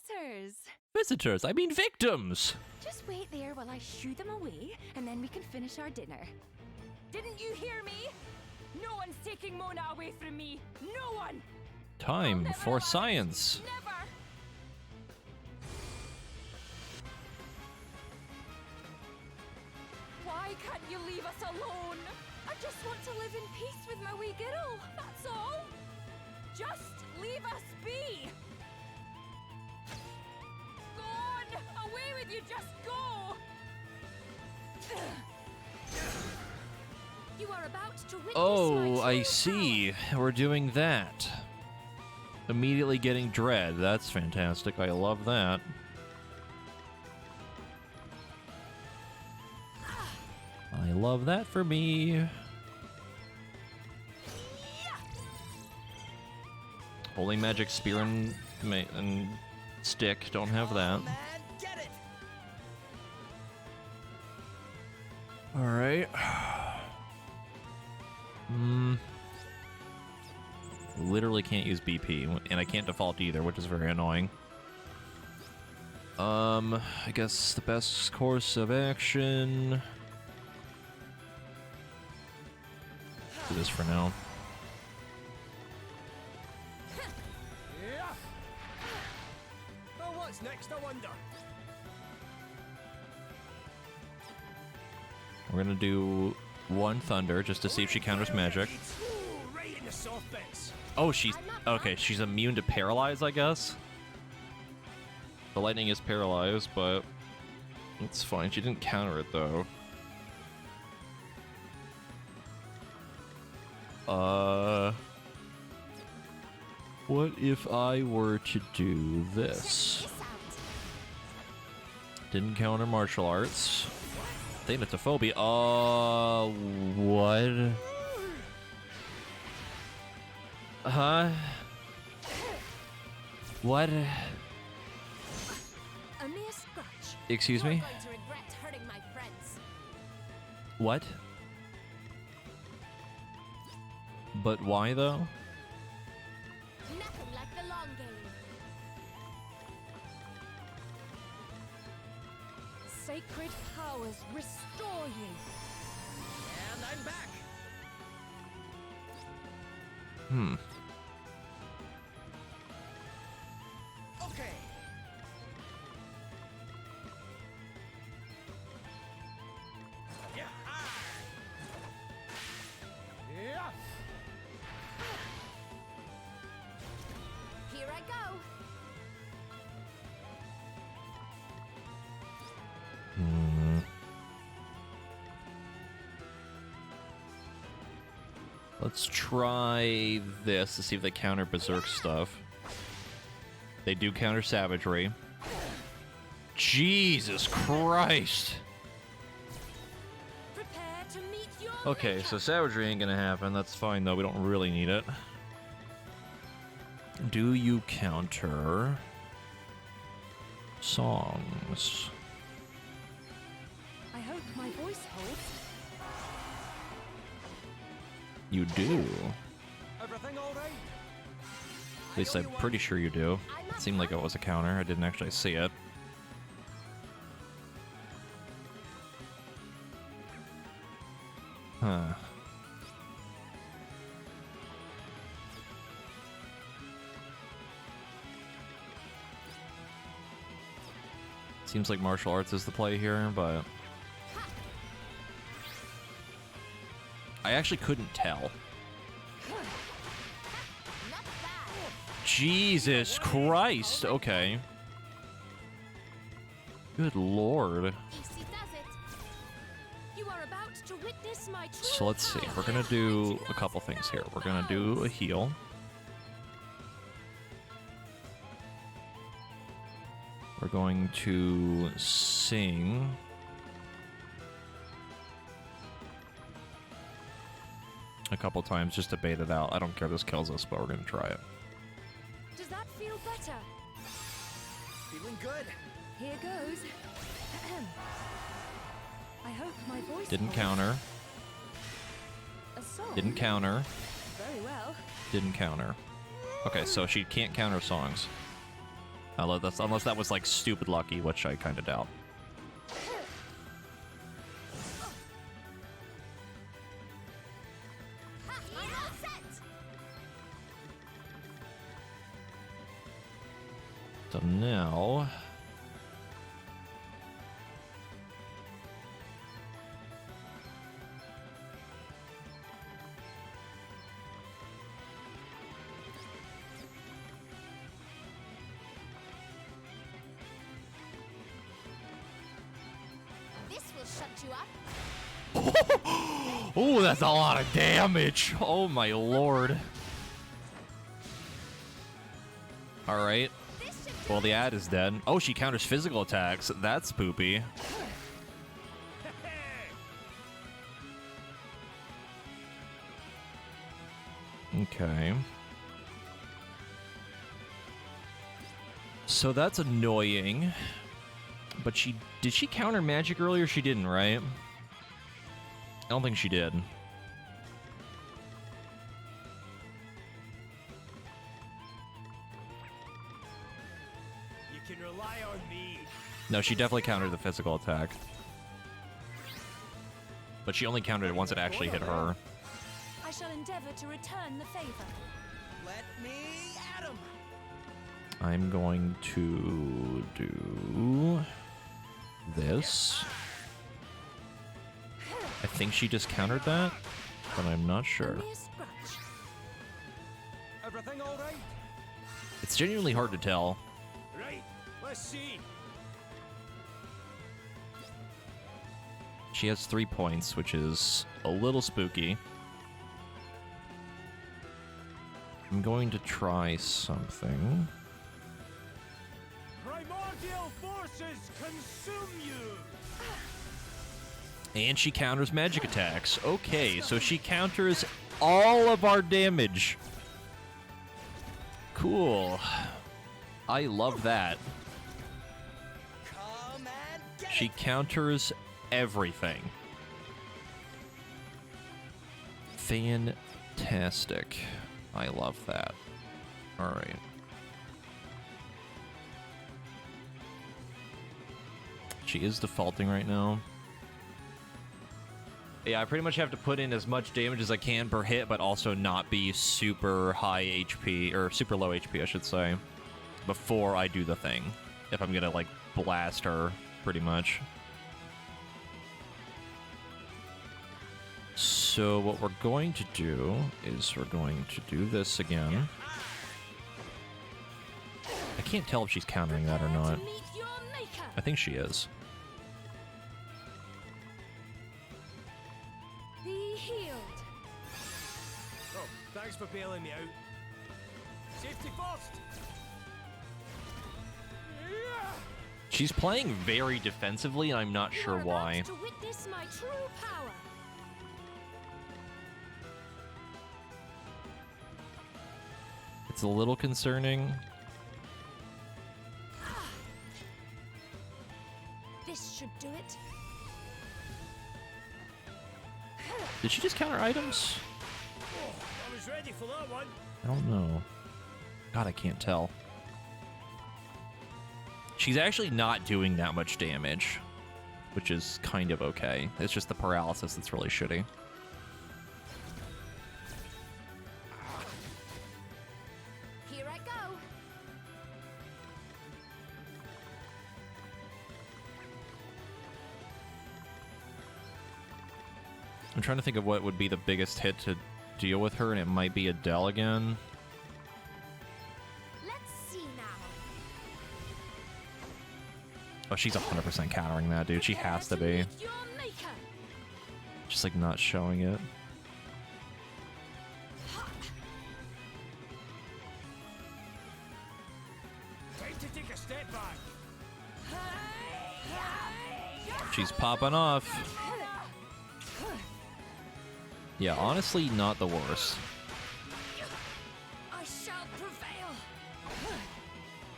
Visitors. Visitors, I mean victims! Just wait there while I shoo them away, and then we can finish our dinner. Didn't you hear me? No one's taking Mona away from me. No one. I'll Time never for allow it. science. Never. Why can't you leave us alone? I just want to live in peace with my wee girl. That's all. Just leave us be. Go on. Away with you. Just go. You are about to witness Oh, my I true see. We're doing that. Immediately getting dread. That's fantastic. I love that. I love that for me. Holy Magic Spear and Stick don't have that. Man, get it! Alright. Literally can't use BP, and I can't default either, which is very annoying. I guess the best course of action... do this for now. Yeah. Well, what's next, I wonder? We're gonna do one Thunder, just to see if she counters magic. Ooh, right in the soft bits. Oh, she's... okay, she's immune to Paralyze, I guess? The lightning is paralyzed, but... it's fine. She didn't counter it, though. What if I were to do this? Didn't counter martial arts. Thanatophobia. What? Huh? What? A mere scratch. Excuse You're me? going to regret hurting my friends. What? But why, though? Nothing like the long game. Sacred powers restore you. And I'm back. Okay. Yeah. Yeah. Here I go. Let's try this to see if they counter Berserk stuff. They do counter Savagery. Jesus Christ! Prepare to meet your Okay, so Savagery ain't gonna happen. That's fine, though. We don't really need it. Do you counter songs? I hope my voice holds. You do. Everything all right? At least I'm pretty sure you do. It seemed like it was a counter. I didn't actually see it. Huh. Seems like martial arts is the play here, but... I actually couldn't tell. Not bad. Jesus Christ! Okay. Good lord. Easy does it. You are about to witness my true So let's see. power. We're gonna do a couple things here. We're gonna do a heal. We're going to sing. A couple times just to bait it out. I don't care if this kills us, but we're gonna try it. Does that feel better? Feeling good. Here goes. I hope my voice Didn't holds. counter. A song? Didn't counter. Very well. Didn't counter. Okay, so she can't counter songs. Unless that was like stupid lucky, which I kind of doubt. You're all set. So now... This will shut you up. Oh, that's a lot of damage! Oh my lord. Alright. This should do Well, the ad is dead. Oh, she counters physical attacks. That's poopy. Okay. So that's annoying. But did she counter magic earlier? She didn't, right? I don't think she did. You can rely on me. No, she definitely countered the physical attack. But she only countered it once it actually hit her. I shall endeavor to return the favor. Let me at 'em. I'm going to do this. I think she just countered that, but I'm not sure. Only a scratch. Everything all right? It's genuinely hard to tell. Right, let's see. She has 3 points, which is a little spooky. I'm going to try something. Primordial forces consume you. And she counters magic attacks. Okay, so she counters all of our damage. Cool. I love that. Come and get She it. counters everything. Fantastic. I love that. All right. She is defaulting right now. Yeah, I pretty much have to put in as much damage as I can per hit, but also not be super high HP, or super low HP, I should say, before I do the thing. If I'm gonna, like, blast her, pretty much. So what we're going to do is we're going to do this again. I can't tell if she's countering that or Prepare not. to meet your maker. I think she is. Be healed. Oh, thanks for bailing me out. Safety first. She's playing very defensively, and I'm not You sure are why. about to witness my true power. It's a little concerning. This should do it. Did she just counter items? I was ready for that one. I don't know. God, I can't tell. She's actually not doing that much damage, which is kind of okay. It's just the paralysis that's really shitty. Here I go. I'm trying to think of what would be the biggest hit to deal with her, and it might be Adele again. Let's see now. Oh, she's 100% countering that, dude. She has to be. Meet your maker. Just, like, not showing it. Time to take a step back. She's popping off. Yeah, honestly, not the worst. I shall prevail.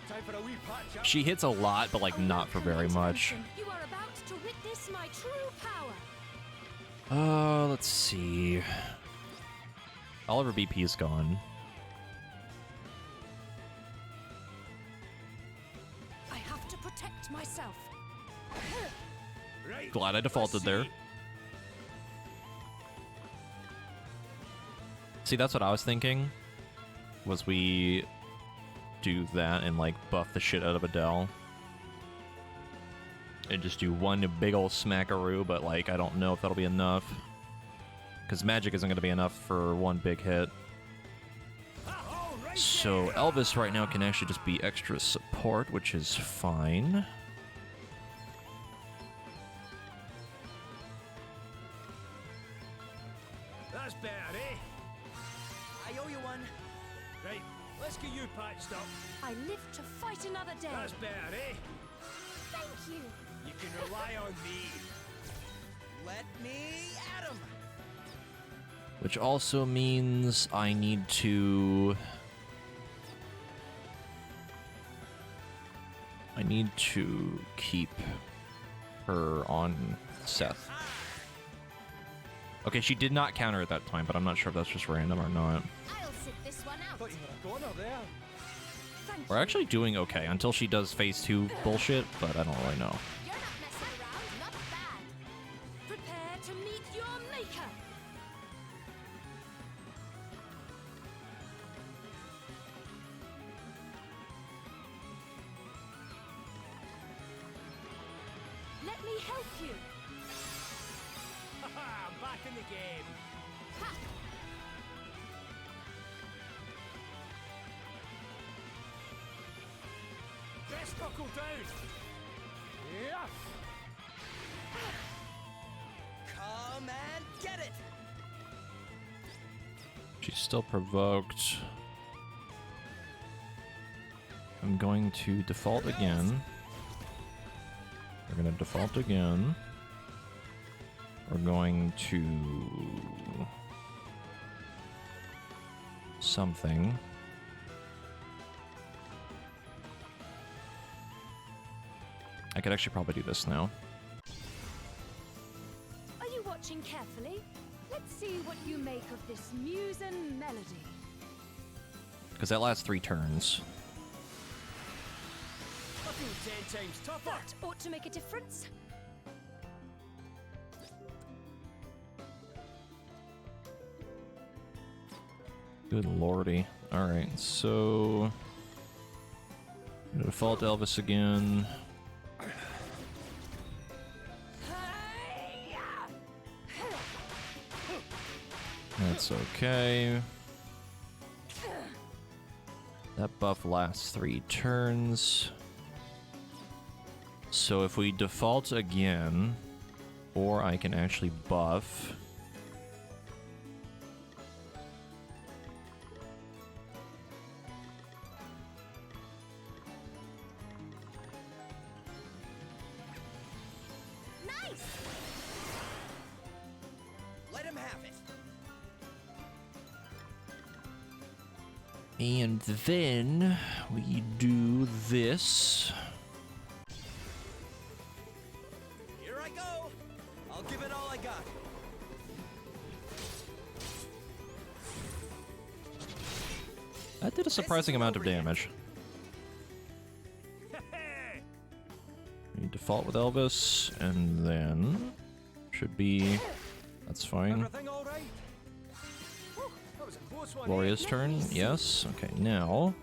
Time for a wee patch up. She hits a lot, but, like, not for very much. You are about to witness my true power. Let's see. All of her BP is gone. I have to protect myself. Right. Glad I defaulted let's there. see. See, that's what I was thinking. Was we do that and, like, buff the shit out of Adele. And just do one big ol' smackaroo, but, like, I don't know if that'll be enough. Because magic isn't going to be enough for one big hit. All right So there. Elvis right now can actually just be extra support, which is fine. That's better, eh? I owe you one. Right, let's get you patched up. I live to fight another day. That's better, eh? Thank you. You can rely on me. Let me at 'em. Which also means I need to I need to keep her on Seth. Okay, she did not counter at that time, but I'm not sure if that's just random or not. I'll sit this one out. Thought you were a goner there. Thank We're you. actually doing okay until she does phase 2 bullshit, but I don't really know. You're not messing around. Not bad. Prepare to meet your maker. Let me help you. I'm back in the game. Ha! Best buckle down. Yeah. Come and get it. She's still provoked. I'm going to default again. We're going to default again. We're going to... something. I could actually probably do this now. Are you watching carefully? Let's see what you make of this muse and melody. Because that lasts 3 turns. I feel 10 times tougher. That ought to make a difference. Good lordy. Alright, so... default Elvis again. That's okay. That buff lasts 3 turns. So if we default again, or I can actually buff. Nice! Let him have it. And then we do this. Here I go. I'll give it all I got. That did a surprising amount of damage. We default with Elvis, and then should be... that's fine. Everything all right? Whew, that was a close one. Gloria's turn, yes. Okay, now...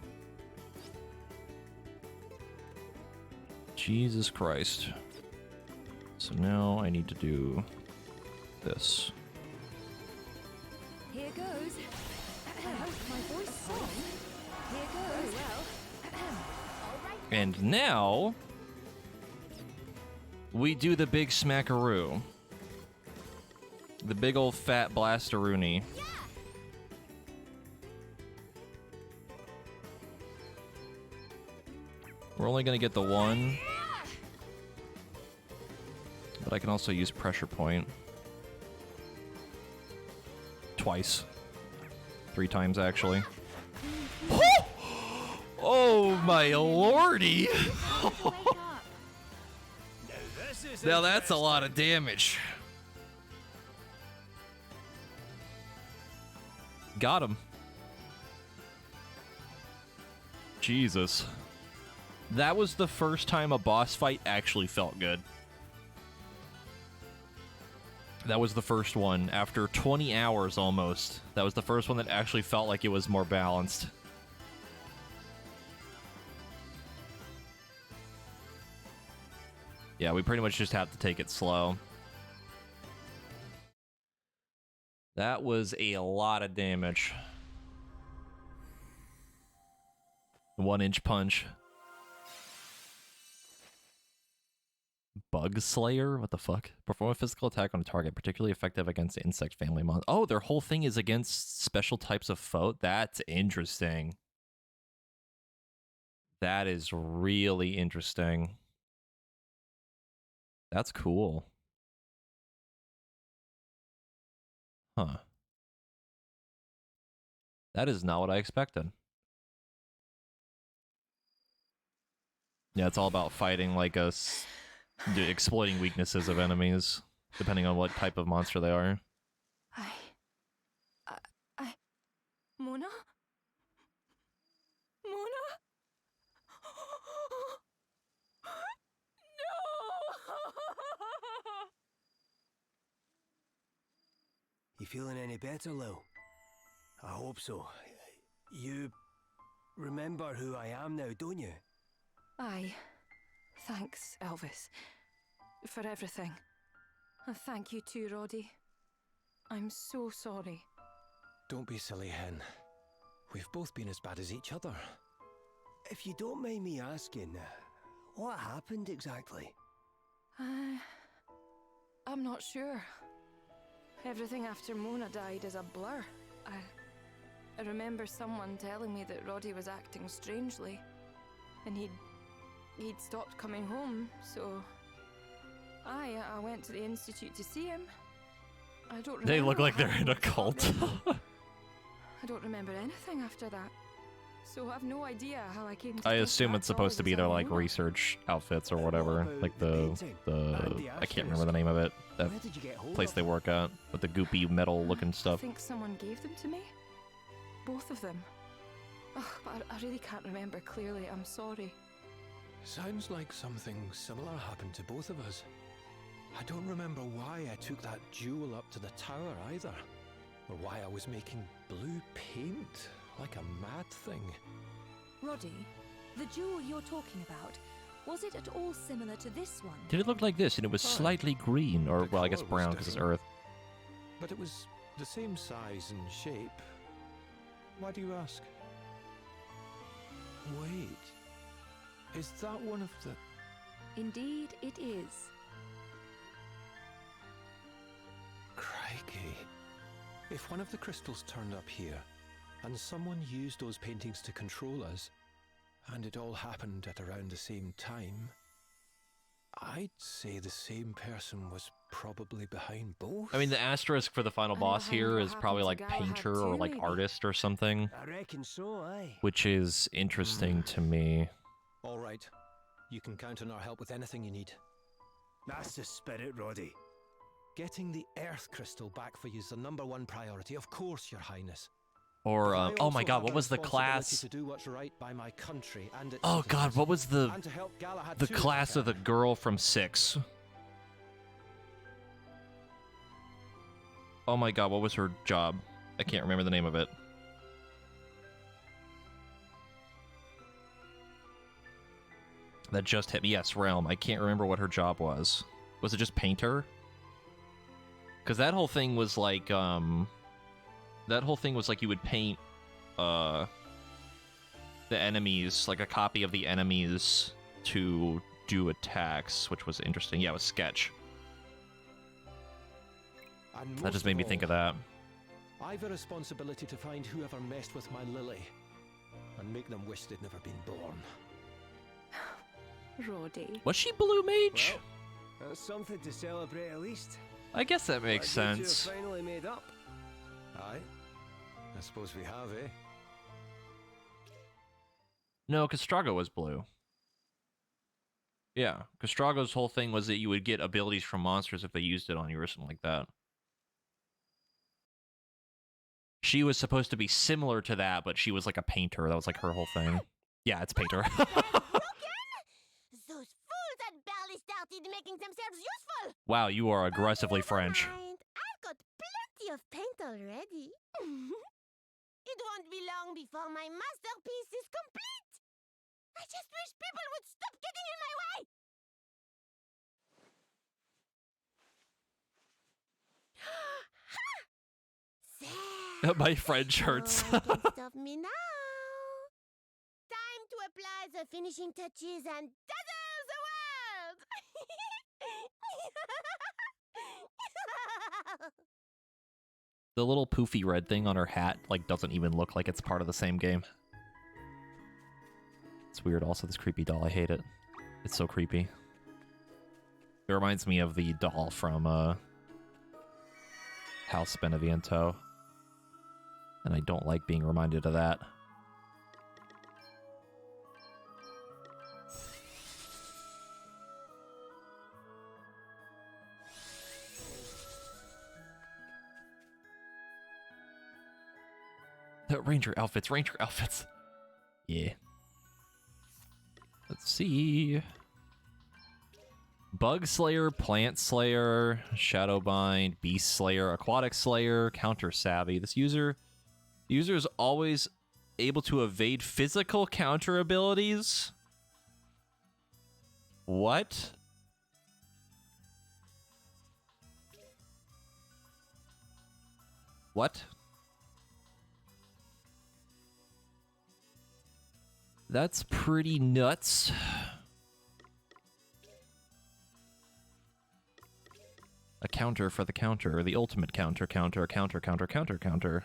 Jesus Christ. So now I need to do this. Here goes. I hope my voice song. Here goes. Well. And now... we do the big smackaroo. The big old fat blasteroony. Yeah! We're only gonna get the one. But I can also use pressure point. Twice. 3 times, actually. Oh my lordy! Now that's a lot of damage. Got him. Jesus. That was the first time a boss fight actually felt good. That was the first one. After 20 hours almost. That was the first one that actually felt like it was more balanced. Yeah, we pretty much just have to take it slow. That was a lot of damage. 1-inch punch. Bug Slayer? What the fuck? Perform a physical attack on a target, particularly effective against insect family monsters. Oh, their whole thing is against special types of foe? That's interesting. That is really interesting. That's cool. Huh. That is not what I expected. Yeah, it's all about fighting like exploiting weaknesses of enemies, depending on what type of monster they are. Mona? Mona? No! You feeling any better, Lil? I hope so. You remember who I am now, don't you? Aye. Thanks, Elvis. For everything. And thank you too, Roddy. I'm so sorry. Don't be silly, Hen. We've both been as bad as each other. If you don't mind me asking, what happened exactly? I'm not sure. Everything after Mona died is a blur. I remember someone telling me that Roddy was acting strangely. And he'd stopped coming home, so... I went to the Institute to see him. I don't remember. They look what like they're in a happened cult. I don't remember anything after that. So I've no idea how I came to I think assume that it's supposed to doll be was their a like Mona. research outfits or whatever, about like the the painting and the I can't remember the name of it. That Where did you get hold place of they them? work at with the goopy metal looking I stuff. think someone gave them to me. Both of them. Ugh, but I really can't remember clearly. I'm sorry. Sounds like something similar happened to both of us. I don't remember why I took that jewel up to the tower either, or why I was making blue paint like a mad thing. Roddy, the jewel you're talking about, was it at all similar to this one? Did it look like this? And it was Oh. slightly green, or The well, I guess colour was brown because it's different. earth. But it was the same size and shape. Why do you ask? Wait, is that one of the... Indeed, it is. Crikey. If one of the crystals turned up here, and someone used those paintings to control us, and it all happened at around the same time, I'd say the same person was probably behind both. I mean, the asterisk for the final And boss behind here what is probably like happened to Galahad painter or too, like maybe? artist or something, I reckon so, aye. which is interesting to me. All right. You can count on our help with anything you need. That's the spirit, Roddy. Getting the Earth Crystal back for you is the #1 priority, of course, Your Highness. Or, But I oh my also god, have what a was the responsibility class? to do what's right by my country and its Oh god, citizens, what was the and to help Galahad the too, if I class of the can. girl from 6? Oh my god, what was her job? I can't remember the name of it. That just hit me. Yes, Realm. I can't remember what her job was. Was it just painter? Because that whole thing was like, that whole thing was like you would paint, the enemies, like a copy of the enemies to do attacks, which was interesting. Yeah, it was sketch. And That most just made me think of that. I've a responsibility to find whoever messed with my Lily, and make them wish they'd never been born. Roddy. Was she Blue Mage? Well, that's something to celebrate at least. I guess that makes Glad you two sense. have finally made up. Aye. I suppose we have, eh? No, because Strago was blue. Yeah, because Strago's whole thing was that you would get abilities from monsters if they used it on you or something like that. She was supposed to be similar to that, but she was like a painter. That was like her whole thing. Yeah, it's painter. Those fools had barely started making themselves useful. Wow, you are aggressively Never French. mind. I've got plenty of paint already. It won't be long before my masterpiece is complete. I just wish people would stop getting in my way. There. My French hurts. No one can stop me now. Time to apply the finishing touches and dazzle the world. The little poofy red thing on her hat like doesn't even look like it's part of the same game. It's weird. Also, this creepy doll. I hate it. It's so creepy. It reminds me of the doll from House Beneviento. And I don't like being reminded of that. Ranger outfits, Ranger outfits. Yeah. Let's see. Bug Slayer, Plant Slayer, Shadowbind, Beast Slayer, Aquatic Slayer, Counter Savvy. This user is always able to evade physical counter abilities. What? What? That's pretty nuts. A counter for the counter, the ultimate counter, counter, counter, counter, counter, counter.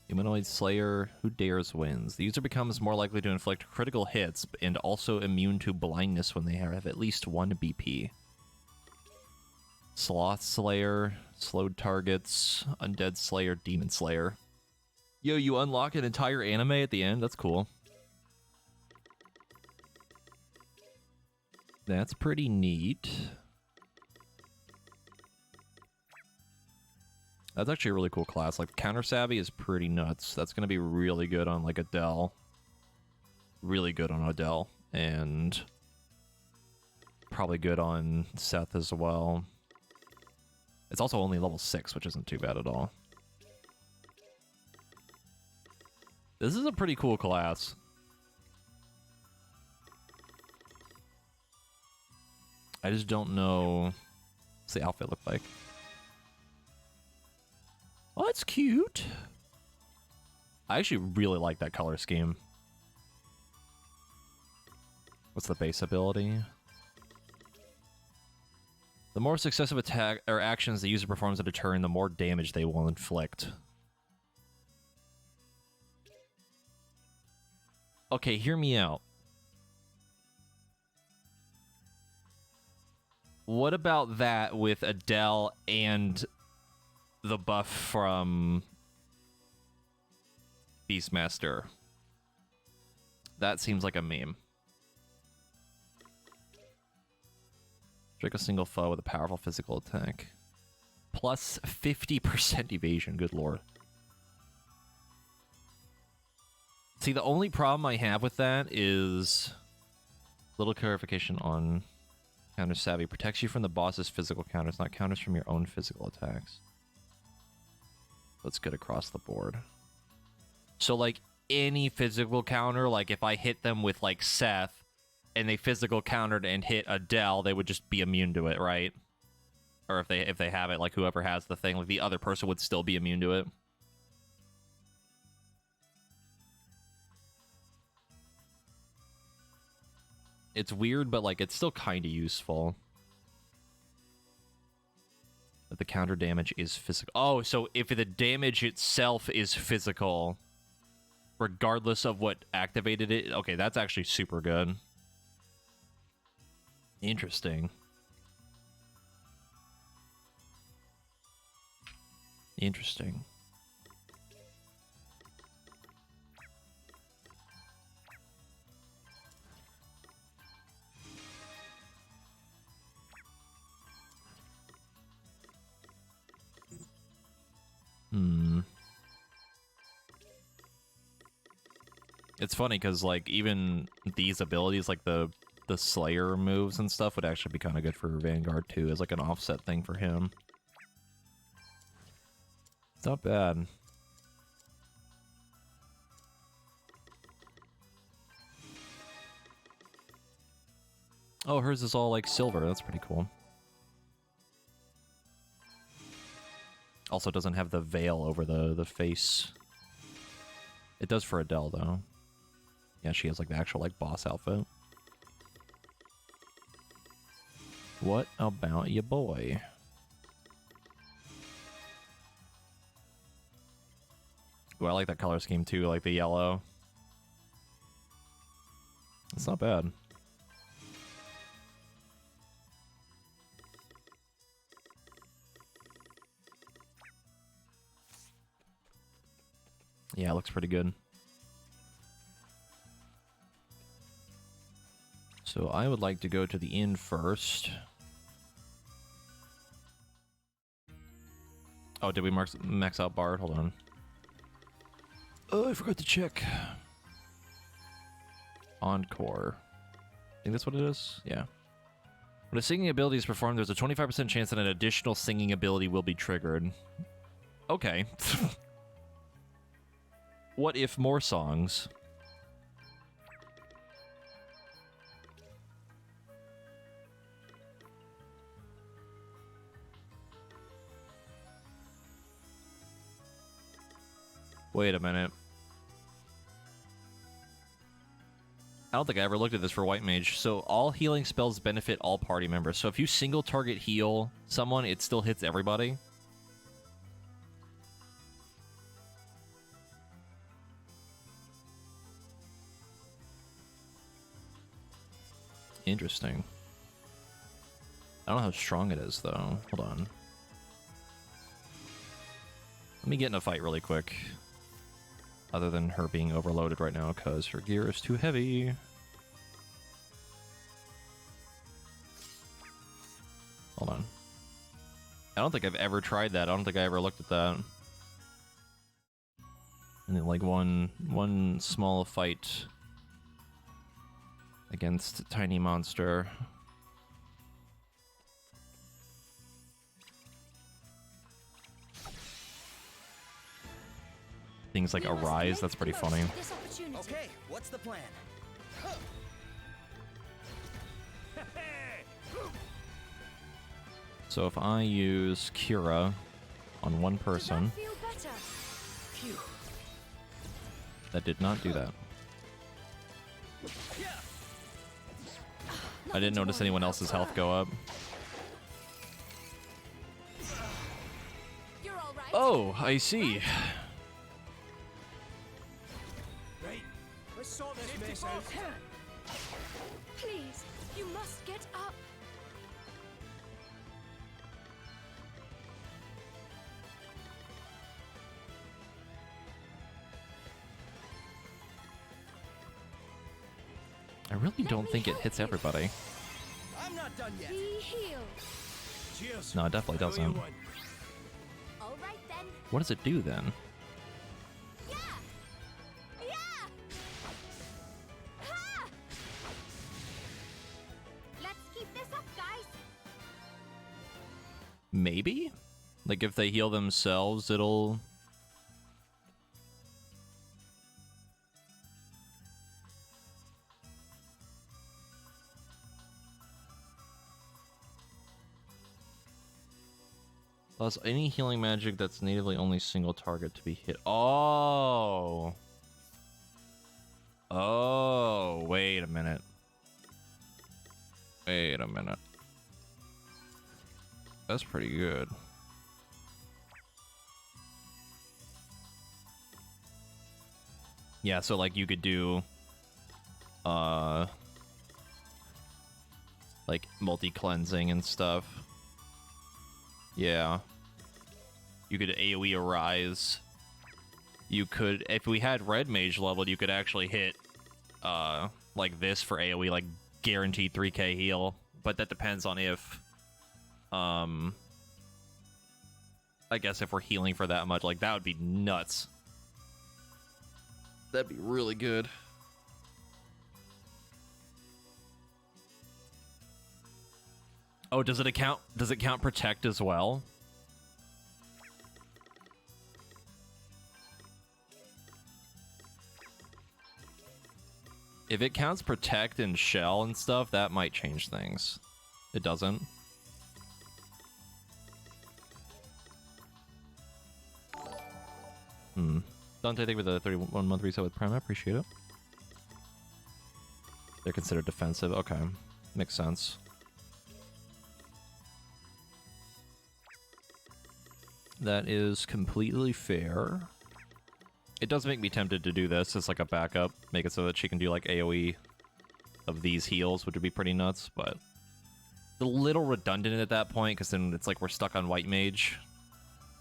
Humanoid Slayer, who dares wins. The user becomes more likely to inflict critical hits and also immune to blindness when they have at least 1 BP. Sloth Slayer, slowed targets, Undead Slayer, Demon Slayer. Yo, you unlock an entire anime at the end? That's cool. That's pretty neat. That's actually a really cool class. Like, Counter Savvy is pretty nuts. That's going to be really good on, like, Adele. Really good on Adele. And probably good on Seth as well. It's also only level 6, which isn't too bad at all. This is a pretty cool class. I just don't know what's the outfit look like. Oh, it's cute. I actually really like that color scheme. What's the base ability? The more successive attack or actions the user performs at a turn, the more damage they will inflict. Okay, hear me out. What about that with Adele and the buff from Beastmaster? That seems like a meme. Strike a single foe with a powerful physical attack. Plus 50% evasion, good lord. See, the only problem I have with that is little clarification on Counter Savvy. Protects you from the boss's physical counters, not counters from your own physical attacks. That's good across the board. So, like, any physical counter, like, if I hit them with, like, Seth, and they physical countered and hit Adele, they would just be immune to it, right? Or if they have it, like, whoever has the thing, like, the other person would still be immune to it. It's weird, but, like, it's still kind of useful. But the counter damage is physical. Oh, so if the damage itself is physical, regardless of what activated it, okay, that's actually super good. Interesting. Interesting. It's funny because, like, even these abilities, like the Slayer moves and stuff, would actually be kind of good for Vanguard too, as like an offset thing for him. It's not bad. Oh, hers is all like silver. That's pretty cool. Also doesn't have the veil over the face. It does for Adele, though. Yeah, she has like the actual like boss outfit. What about ya boy? Ooh, I like that color scheme too, like the yellow. It's not bad. Yeah, it looks pretty good. So I would like to go to the inn first. Oh, did we max out Bard? Hold on. Oh, I forgot to check. Encore. I think that's what it is? Yeah. When a singing ability is performed, there's a 25% chance that an additional singing ability will be triggered. Okay. What if more songs? Wait a minute. I don't think I ever looked at this for White Mage. So all healing spells benefit all party members. So if you single target heal someone, it still hits everybody. Interesting. I don't know how strong it is, though. Hold on. Let me get in a fight really quick. Other than her being overloaded right now, because her gear is too heavy. Hold on. I don't think I've ever tried that. I don't think I ever looked at that. And then, like, one small fight against a tiny monster. Things like Arise, that's pretty funny. Okay, what's the plan? So if I use Kira on one person, that did not do that. I didn't notice anyone else's health go up. Oh, I see. Let's sort this mess out. Please, you must get up. I really don't think it hits everybody. I'm not done yet. Be healed. Cheers. No, it definitely doesn't. All right then. What does it do then? Yeah. Yeah. Ha! Let's keep this up, guys. Maybe? Like if they heal themselves, it'll... Plus, any healing magic that's natively only single target to be hit. Oh! Oh, wait a minute. Wait a minute. That's pretty good. Yeah, so like you could do like multi-cleansing and stuff. Yeah. You could AoE Arise. You could, if we had Red Mage leveled, you could actually hit like this for AoE, like guaranteed 3k heal. But that depends on if I guess if we're healing for that much, like that would be nuts. That'd be really good. Oh, does it count protect as well? If it counts protect and shell and stuff, that might change things. It doesn't. Dante, thank you for the 31-month reset with Prime. I appreciate it. They're considered defensive. Okay. Makes sense. That is completely fair. It does make me tempted to do this as like a backup. Make it so that she can do like AoE of these heals, which would be pretty nuts, but a little redundant at that point, because then it's like we're stuck on White Mage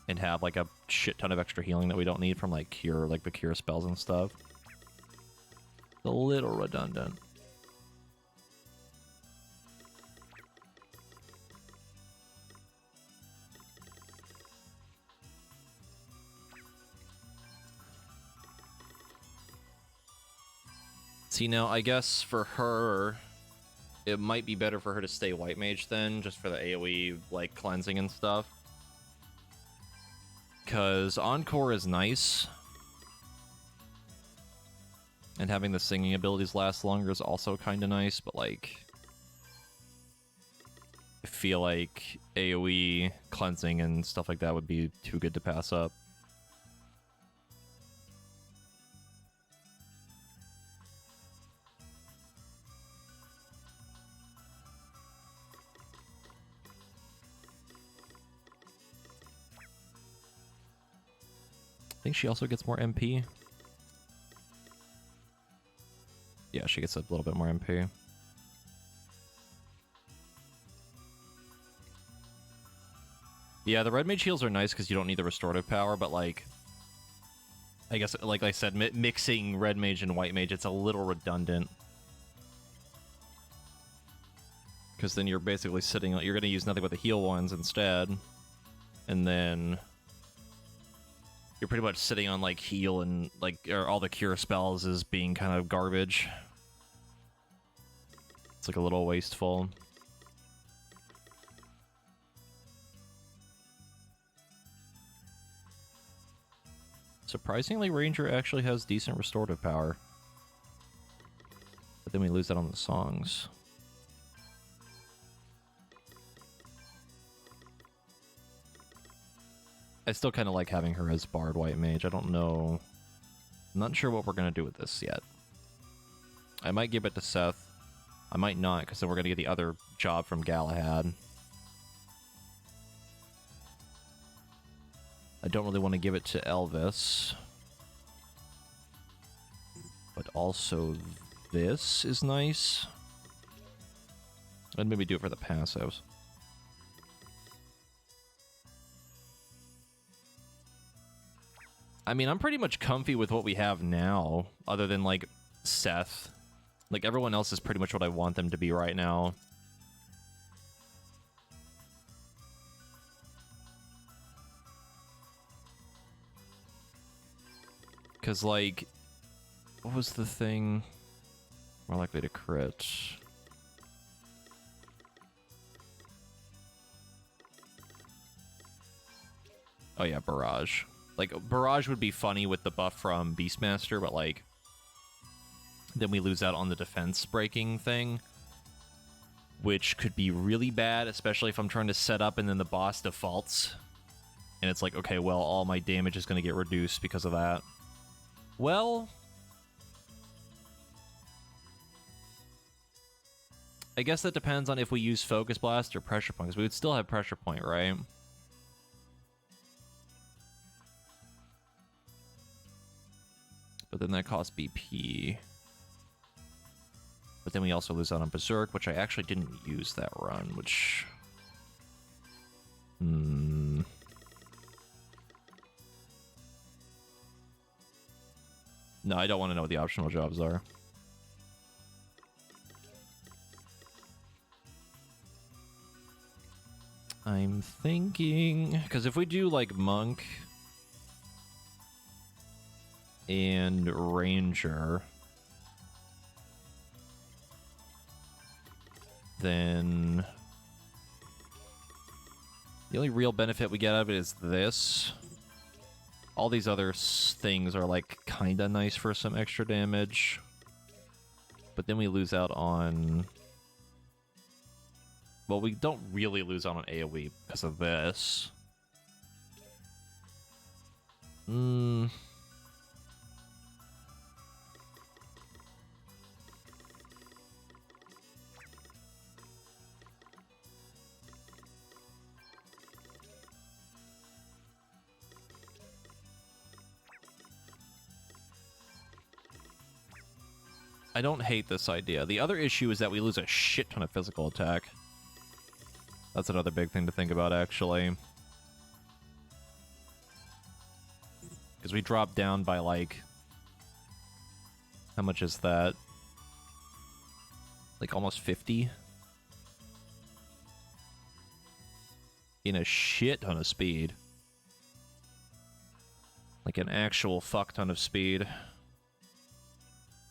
and have like a shit ton of extra healing that we don't need from like cure, like the cure spells and stuff. A little redundant. See, now, I guess for her, it might be better for her to stay White Mage then, just for the AoE, like, cleansing and stuff. Because Encore is nice. And having the singing abilities last longer is also kind of nice, but, like... I feel like AoE, cleansing, and stuff like that would be too good to pass up. I think she also gets more MP. Yeah, she gets a little bit more MP. Yeah, the red mage heals are nice because you don't need the restorative power, but like... I guess, like I said, mixing red mage and white mage, it's a little redundant. Because then you're basically sitting... You're going to use nothing but the heal ones instead. And then... You're pretty much sitting on, like, heal and, like, or all the cure spells is being kind of garbage. It's, like, a little wasteful. Surprisingly, Ranger actually has decent restorative power. But then we lose that on the songs. I still kind of like having her as Bard White Mage. I don't know. I'm not sure what we're going to do with this yet. I might give it to Seth. I might not, because then we're going to get the other job from Galahad. I don't really want to give it to Elvis. But also, this is nice. I'd maybe do it for the passives. I mean, I'm pretty much comfy with what we have now, other than, like, Seth. Like, everyone else is pretty much what I want them to be right now. Because, like, what was the thing? More likely to crit. Oh yeah, Barrage. Like, Barrage would be funny with the buff from Beastmaster, but, like, then we lose out on the defense breaking thing, which could be really bad, especially if I'm trying to set up and then the boss defaults. And it's like, okay, well, all my damage is going to get reduced because of that. Well, I guess that depends on if we use Focus Blast or Pressure Point, because we would still have Pressure Point, right? But then that costs BP. But then we also lose out on Berserk, which I actually didn't use that run, which... No, I don't want to know what the optional jobs are. I'm thinking... Because if we do, like, Monk... and Ranger, then the only real benefit we get out of it is this. All these other things are like kinda nice for some extra damage, but then we lose out on... Well, we don't really lose out on AoE because of this. I don't hate this idea. The other issue is that we lose a shit ton of physical attack. That's another big thing to think about, actually. Because we drop down by, like... How much is that? Like, almost 50? In a shit ton of speed. Like, an actual fuck ton of speed.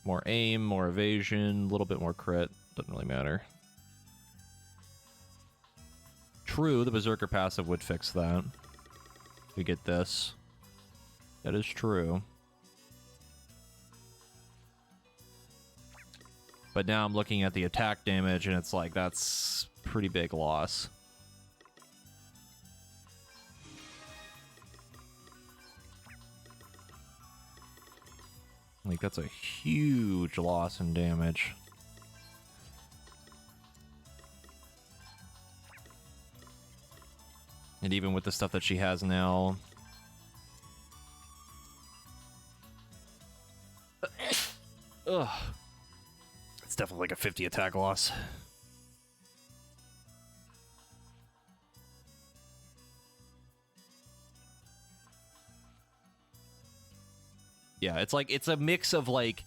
More aim, more evasion, a little bit more crit. Doesn't really matter. True, the Berserker passive would fix that. We get this. That is true. But now I'm looking at the attack damage, and it's like, that's pretty big loss. Like, that's a huge loss in damage. And even with the stuff that she has now... Ugh. It's definitely like a 50 attack loss. Yeah, it's like, it's a mix of like,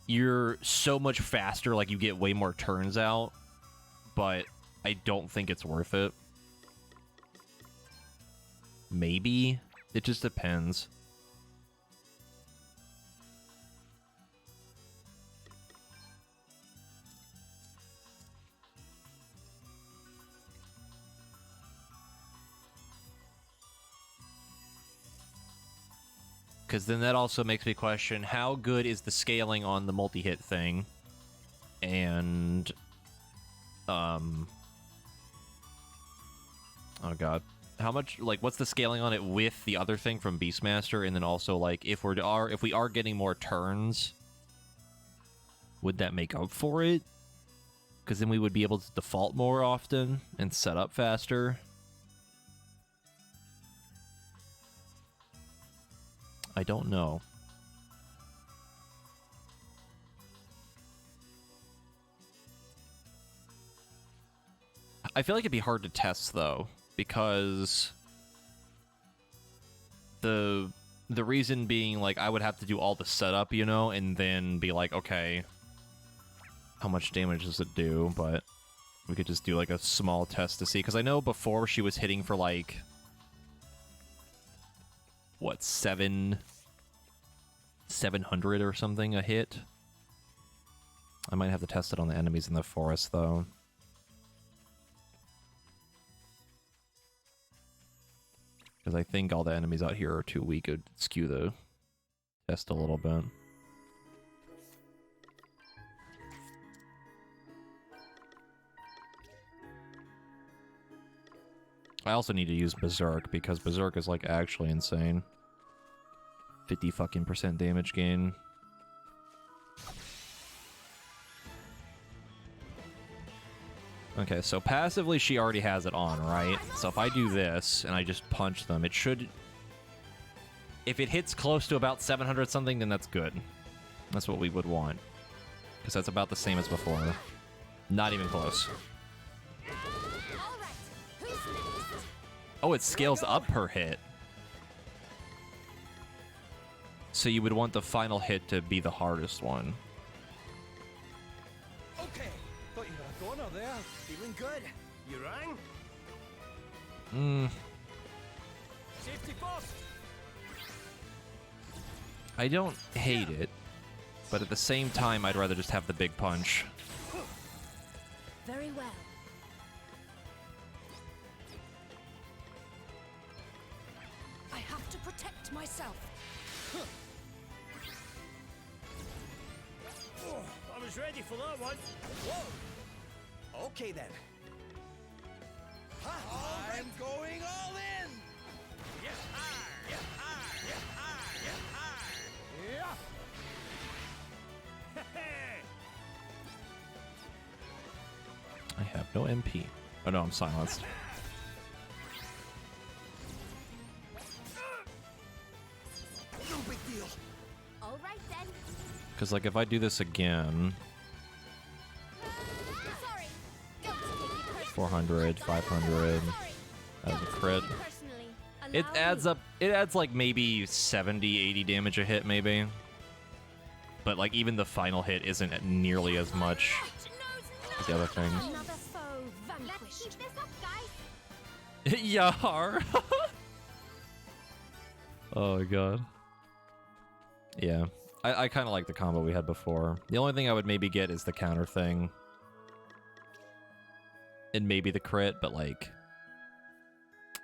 you're so much faster, like you get way more turns out, but I don't think it's worth it. Maybe. It just depends. Because then that also makes me question, how good is the scaling on the multi-hit thing? And... oh god. How much, like, what's the scaling on it with the other thing from Beastmaster? And then also, like, if we are getting more turns, would that make up for it? Because then we would be able to default more often and set up faster. I don't know. I feel like it'd be hard to test, though, because the reason being, like, I would have to do all the setup, you know, and then be like, okay, how much damage does it do? But we could just do, like, a small test to see, because I know before she was hitting for, like, what, 700 or something a hit? I might have to test it on the enemies in the forest, though. Because I think all the enemies out here are too weak. It would skew the test a little bit. I also need to use Berserk, because Berserk is, like, actually insane. 50 fucking % damage gain. Okay, so passively she already has it on, right? So if I do this, and I just punch them, it should... If it hits close to about 700 something, then that's good. That's what we would want. Because that's about the same as before. Not even close. Oh, it scales up per hit. So you would want the final hit to be the hardest one. Okay, thought you were a goner there. Feeling good. You rang? Safety first. I don't hate it, but at the same time, I'd rather just have the big punch. Very well. I have to protect myself. Oh, I was ready for that one. Whoa. Okay then. I'm going all in! Yes, yes, yes, yes, yeah. I have no MP. Oh no, I'm silenced. No big deal. All right then. Because, like, if I do this again... Sorry. Don't take it personally. 400, 500... As a crit. Personally. It adds up, it adds like maybe 70, 80 damage a hit, maybe. But like even the final hit isn't nearly as much as the other things. Another foe vanquished. Let's keep this up, guys. Yar! Oh my god. Yeah. I kind of like the combo we had before. The only thing I would maybe get is the counter thing. And maybe the crit, but like...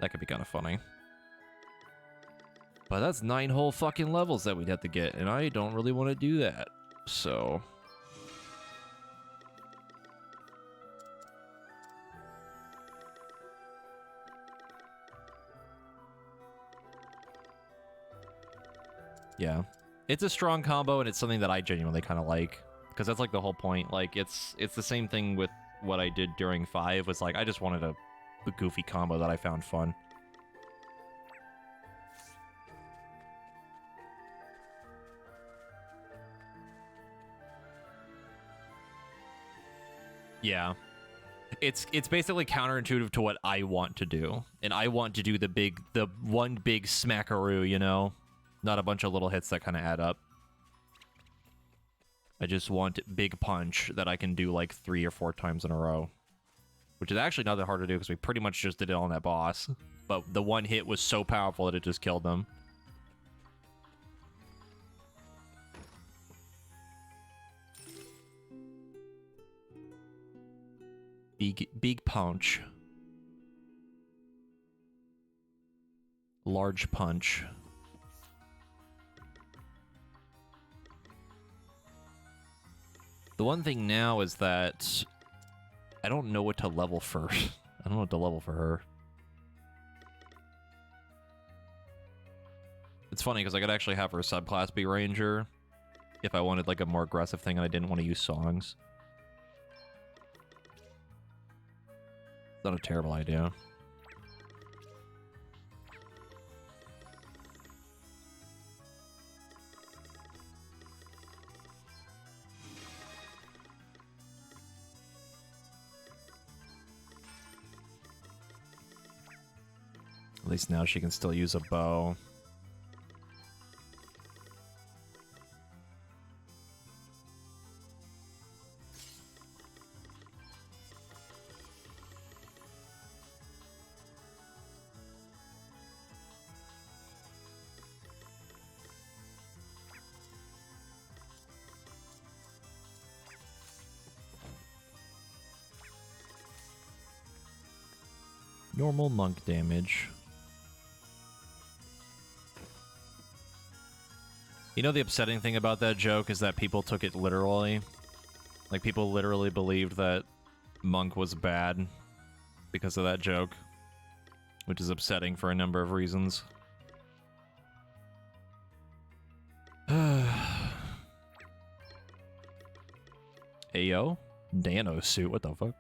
that could be kind of funny. But that's 9 whole fucking levels that we'd have to get, and I don't really want to do that. So... yeah. It's a strong combo, and it's something that I genuinely kind of like. Because that's like the whole point. Like, it's the same thing with what I did during 5, was like, I just wanted a goofy combo that I found fun. Yeah. It's basically counterintuitive to what I want to do. And I want to do the one big smackaroo, you know? Not a bunch of little hits that kind of add up. I just want big punch that I can do like 3 or 4 times in a row. Which is actually not that hard to do because we pretty much just did it on that boss. But the one hit was so powerful that it just killed them. Big punch. Large punch. The one thing now is that I don't know what to level first. I don't know what to level for her. It's funny because I could actually have her subclass be Ranger if I wanted like a more aggressive thing and I didn't want to use songs. Not a terrible idea. At least now she can still use a bow. Normal monk damage. You know the upsetting thing about that joke is that people took it literally. Like, people literally believed that monk was bad because of that joke. Which is upsetting for a number of reasons. Ayo? Dano suit, what the fuck?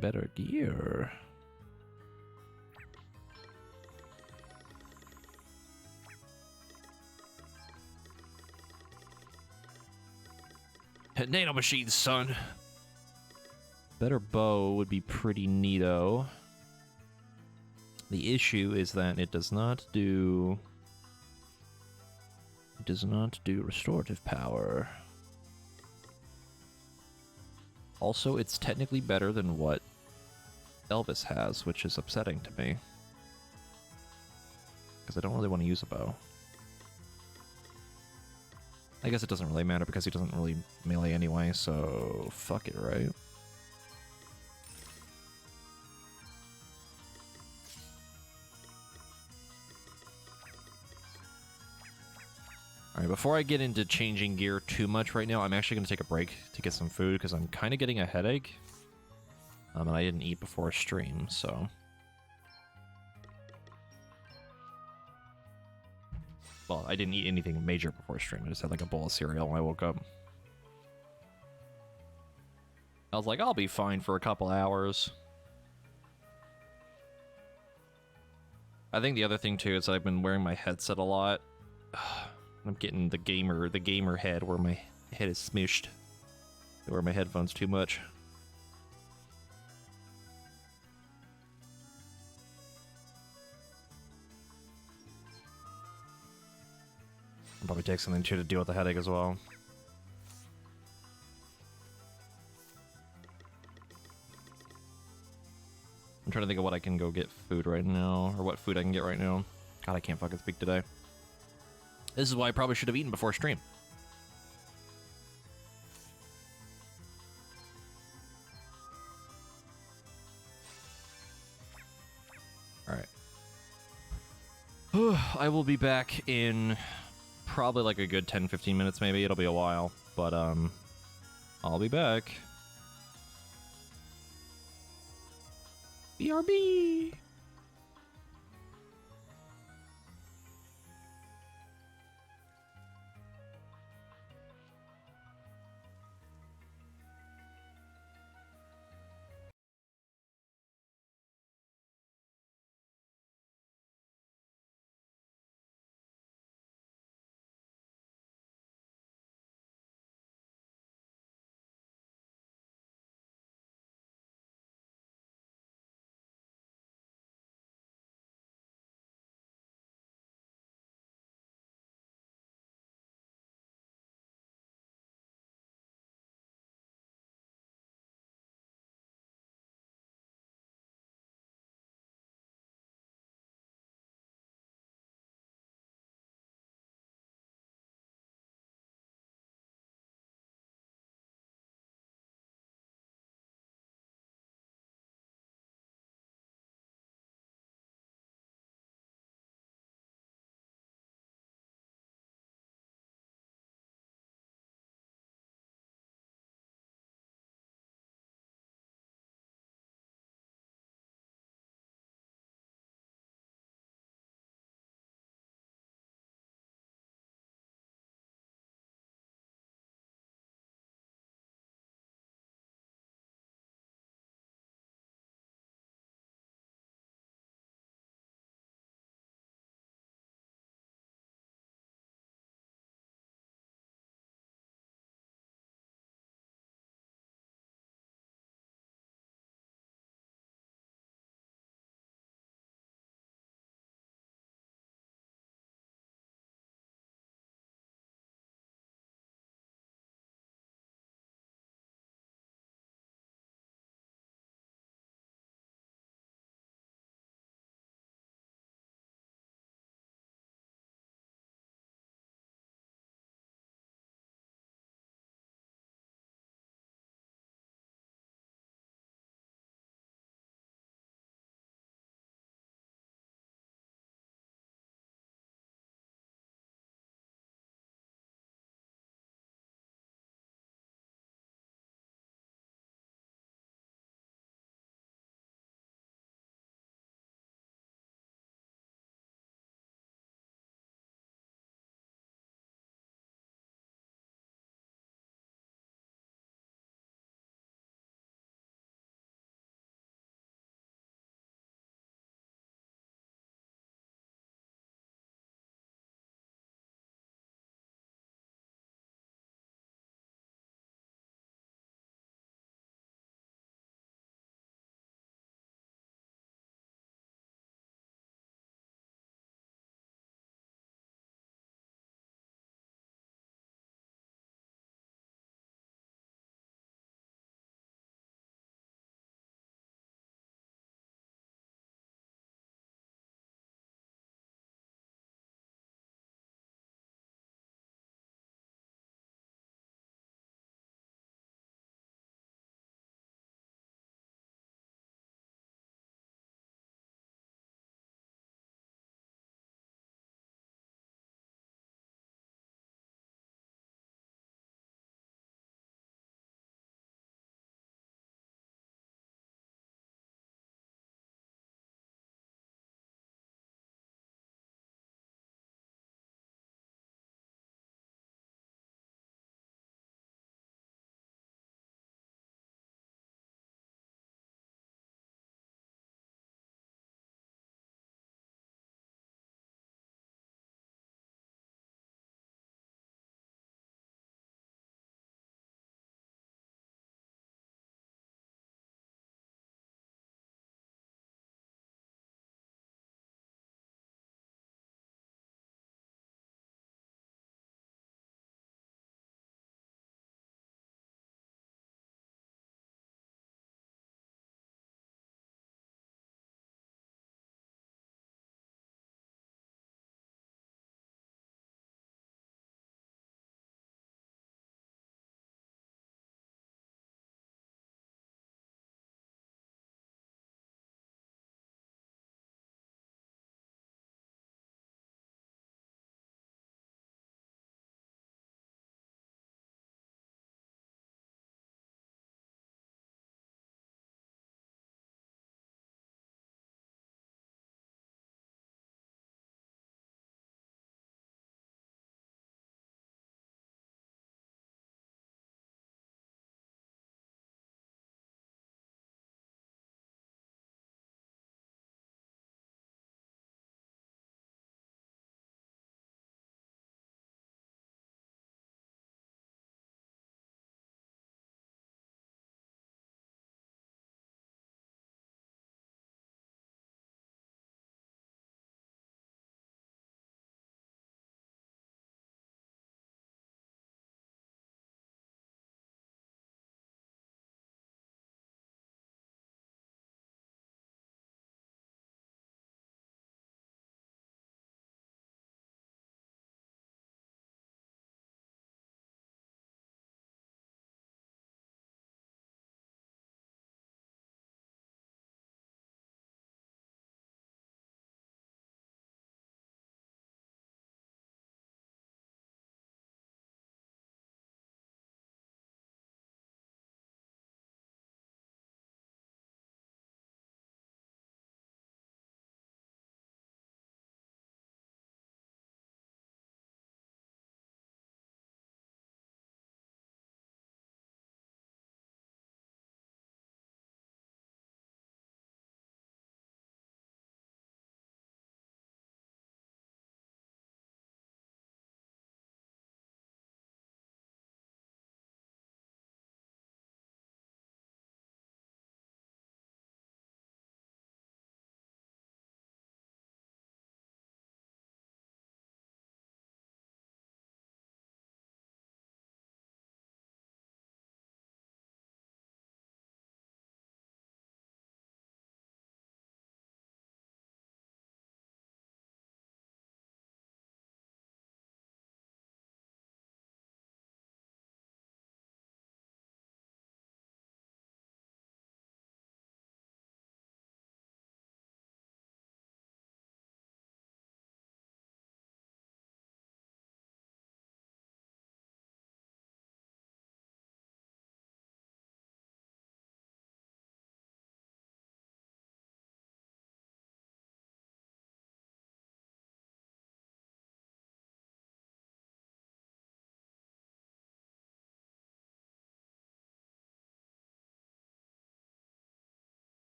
Better gear. Nano machines, son. Better bow would be pretty neato. The issue is that it does not do... it does not do restorative power. Also, it's technically better than what Elvis has, which is upsetting to me. Because I don't really want to use a bow. I guess it doesn't really matter because he doesn't really melee anyway, so fuck it, right? Alright, before I get into changing gear too much right now, I'm actually going to take a break to get some food because I'm kind of getting a headache. And I didn't eat before stream, so... well, I didn't eat anything major before stream. I just had like a bowl of cereal when I woke up. I was like, I'll be fine for a couple hours. I think the other thing too is I've been wearing my headset a lot. I'm getting the gamer head where my head is smushed. I wear my headphones too much. I'll probably take something too to deal with the headache as well. I'm trying to think of what I can go get food right now, or what food I can get right now. God, I can't fucking speak today. This is why I probably should have eaten before stream. Alright. I will be back in probably like a good 10-15 minutes maybe. It'll be a while, but I'll be back. BRB!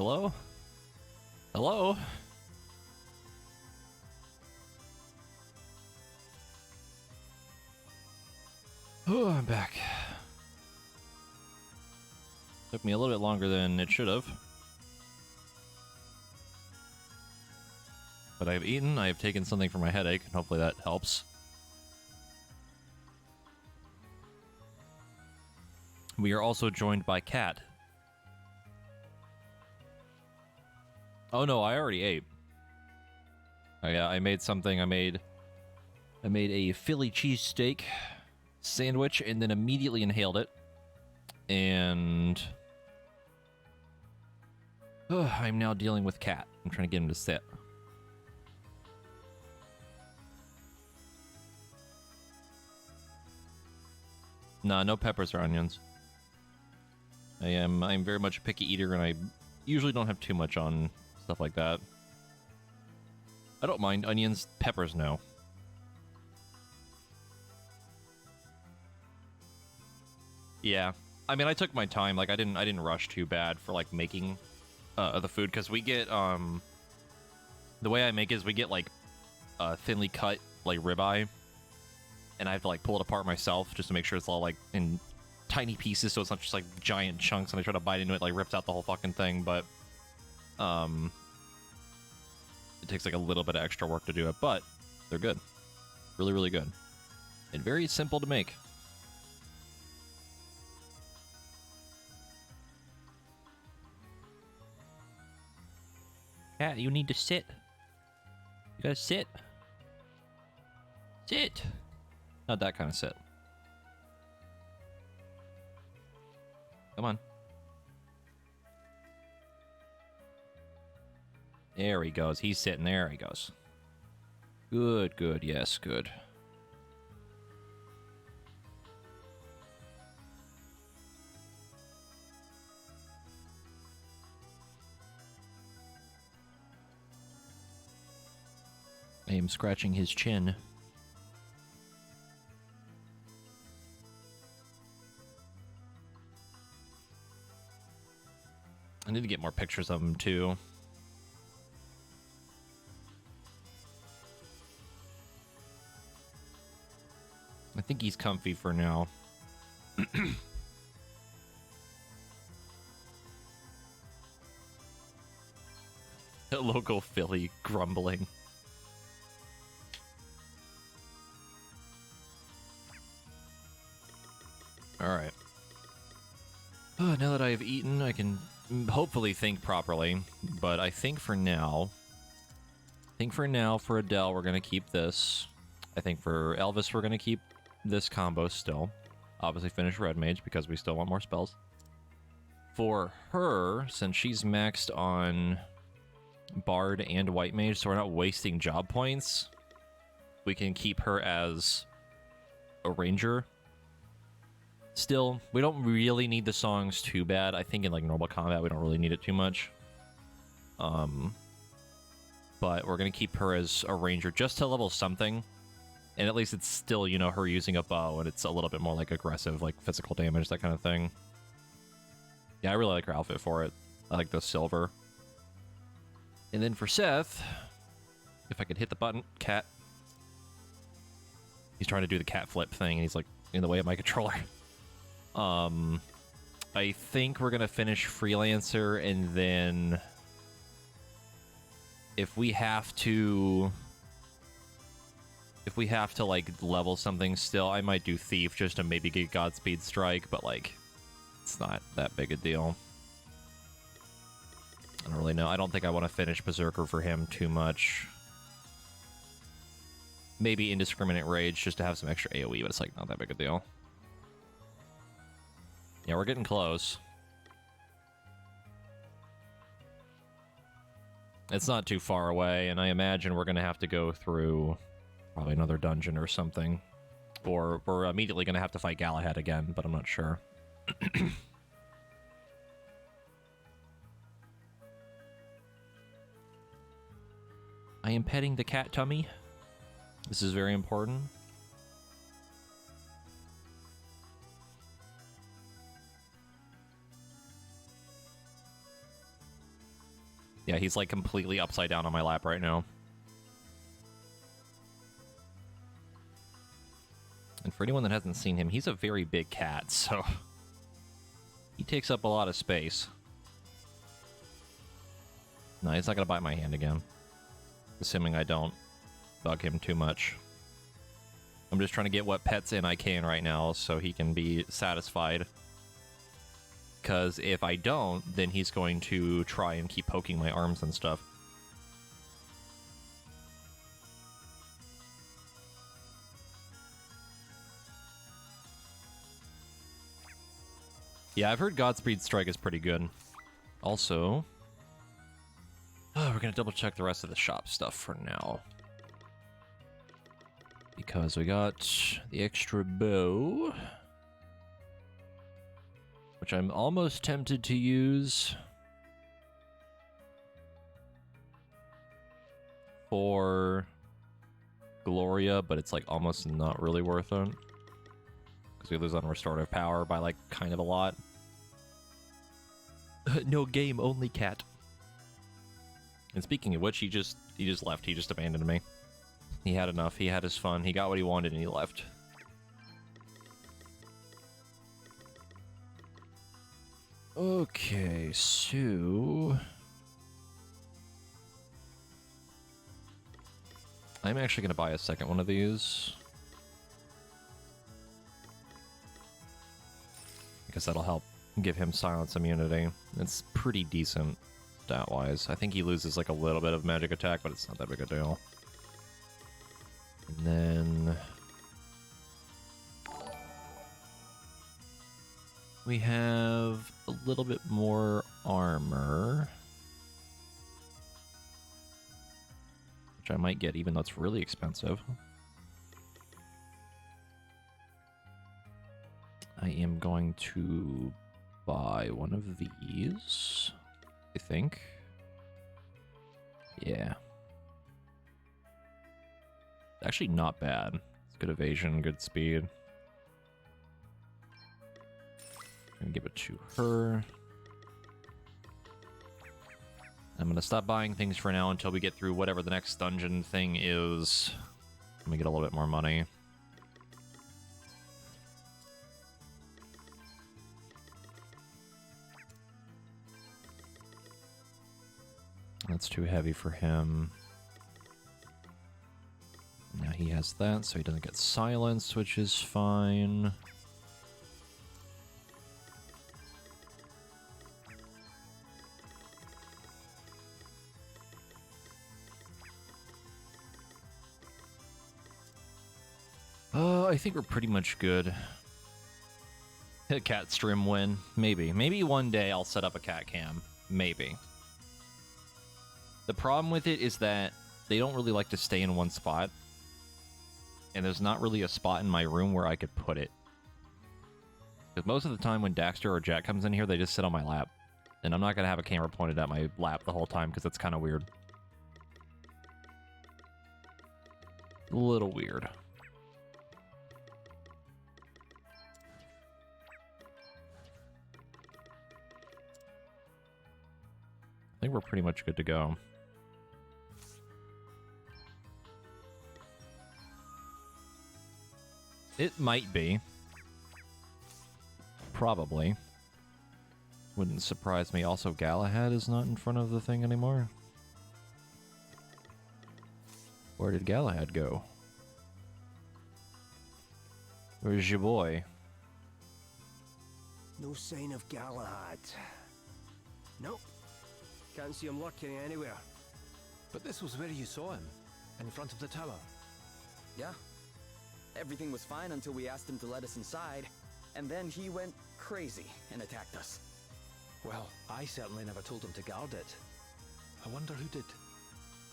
Hello? Hello? Oh, I'm back. Took me a little bit longer than it should have. But I've eaten, I have taken something for my headache, and hopefully that helps. We are also joined by Kat. Oh no, I already ate. Oh yeah, I made something. I made a Philly cheesesteak sandwich and then immediately inhaled it. And I'm now dealing with Kat. I'm trying to get him to sit. Nah, no peppers or onions. I'm very much a picky eater, and I usually don't have too much on stuff like that. I don't mind onions, peppers no. Yeah, I mean, I took my time. Like, I didn't rush too bad for like making the food, because we get the way I make it is we get like thinly cut like ribeye, and I have to like pull it apart myself just to make sure it's all like in tiny pieces, so it's not just like giant chunks, and I try to bite into it, like rips out the whole fucking thing. But it takes like a little bit of extra work to do it, but they're good, really, really good, and very simple to make. Cat, you need to sit. You gotta sit. Sit. Not that kind of sit. Come on. There he goes. He's sitting there. He goes. Good, good. Yes, good. I am scratching his chin. I need to get more pictures of him, too. I think he's comfy for now. Local Philly grumbling. Alright. Now that I have eaten, I can hopefully think properly. But I think for now... for Adele, we're going to keep this. I think for Elvis, we're going to keep this combo still. Obviously finish Red Mage, because we still want more spells. For her, since she's maxed on Bard and White Mage, so we're not wasting job points, we can keep her as a Ranger. Still, we don't really need the songs too bad. I think in like normal combat, we don't really need it too much. But we're gonna keep her as a Ranger just to level something, and at least it's still, you know, her using a bow, and it's a little bit more like aggressive, like physical damage, that kind of thing. Yeah, I really like her outfit for it. I like the silver. And then for Seth, if I could hit the button, cat. He's trying to do the cat flip thing, and he's like in the way of my controller. I think we're gonna finish Freelancer, and then if we have to like level something still, I might do Thief just to maybe get Godspeed Strike, but like it's not that big a deal. I don't really know. I don't think I want to finish Berserker for him too much. Maybe Indiscriminate Rage just to have some extra AoE, but it's like not that big a deal. Yeah, we're getting close. It's not too far away, and I imagine we're going to have to go through probably another dungeon or something. Or we're immediately going to have to fight Galahad again, but I'm not sure. I am petting the cat tummy. This is very important. Yeah, he's like completely upside down on my lap right now. And for anyone that hasn't seen him, he's a very big cat, so he takes up a lot of space. No, he's not gonna bite my hand again. Assuming I don't bug him too much. I'm just trying to get what pets in I can right now so he can be satisfied. Because if I don't, then he's going to try and keep poking my arms and stuff. Yeah, I've heard Godspeed Strike is pretty good. Also, we're gonna double check the rest of the shop stuff for now. Because we got the extra bow, which I'm almost tempted to use for Gloria, but it's like almost not really worth it. Because we lose on restorative power by like kind of a lot. No game, only cat. And speaking of which, he just left. He just abandoned me. He had enough. He had his fun. He got what he wanted and he left. Okay, so I'm actually going to buy a second one of these. Because that'll help give him silence immunity. It's pretty decent stat-wise. I think he loses like a little bit of magic attack, but it's not that big a deal. And then we have a little bit more armor, which I might get even though it's really expensive. I am going to buy one of these, I think. Yeah. Actually not bad. It's good evasion, good speed. I'm gonna give it to her. I'm gonna stop buying things for now until we get through whatever the next dungeon thing is. Let me get a little bit more money. That's too heavy for him. Now he has that, so he doesn't get silenced, which is fine. I think we're pretty much good. A cat stream win. Maybe. Maybe one day I'll set up a cat cam. Maybe. The problem with it is that they don't really like to stay in one spot. And there's not really a spot in my room where I could put it. Because most of the time when Daxter or Jack comes in here, they just sit on my lap. And I'm not going to have a camera pointed at my lap the whole time because that's kind of weird. A little weird. I think we're pretty much good to go. It might be. Probably. Wouldn't surprise me. Also, Galahad is not in front of the thing anymore. Where did Galahad go? Where's your boy? No sign of Galahad. Nope. Can't see him lurking anywhere. But this was where you saw him, in front of the tower. Yeah. Everything was fine until we asked him to let us inside, and then he went crazy and attacked us. Well, I certainly never told him to guard it. I wonder who did.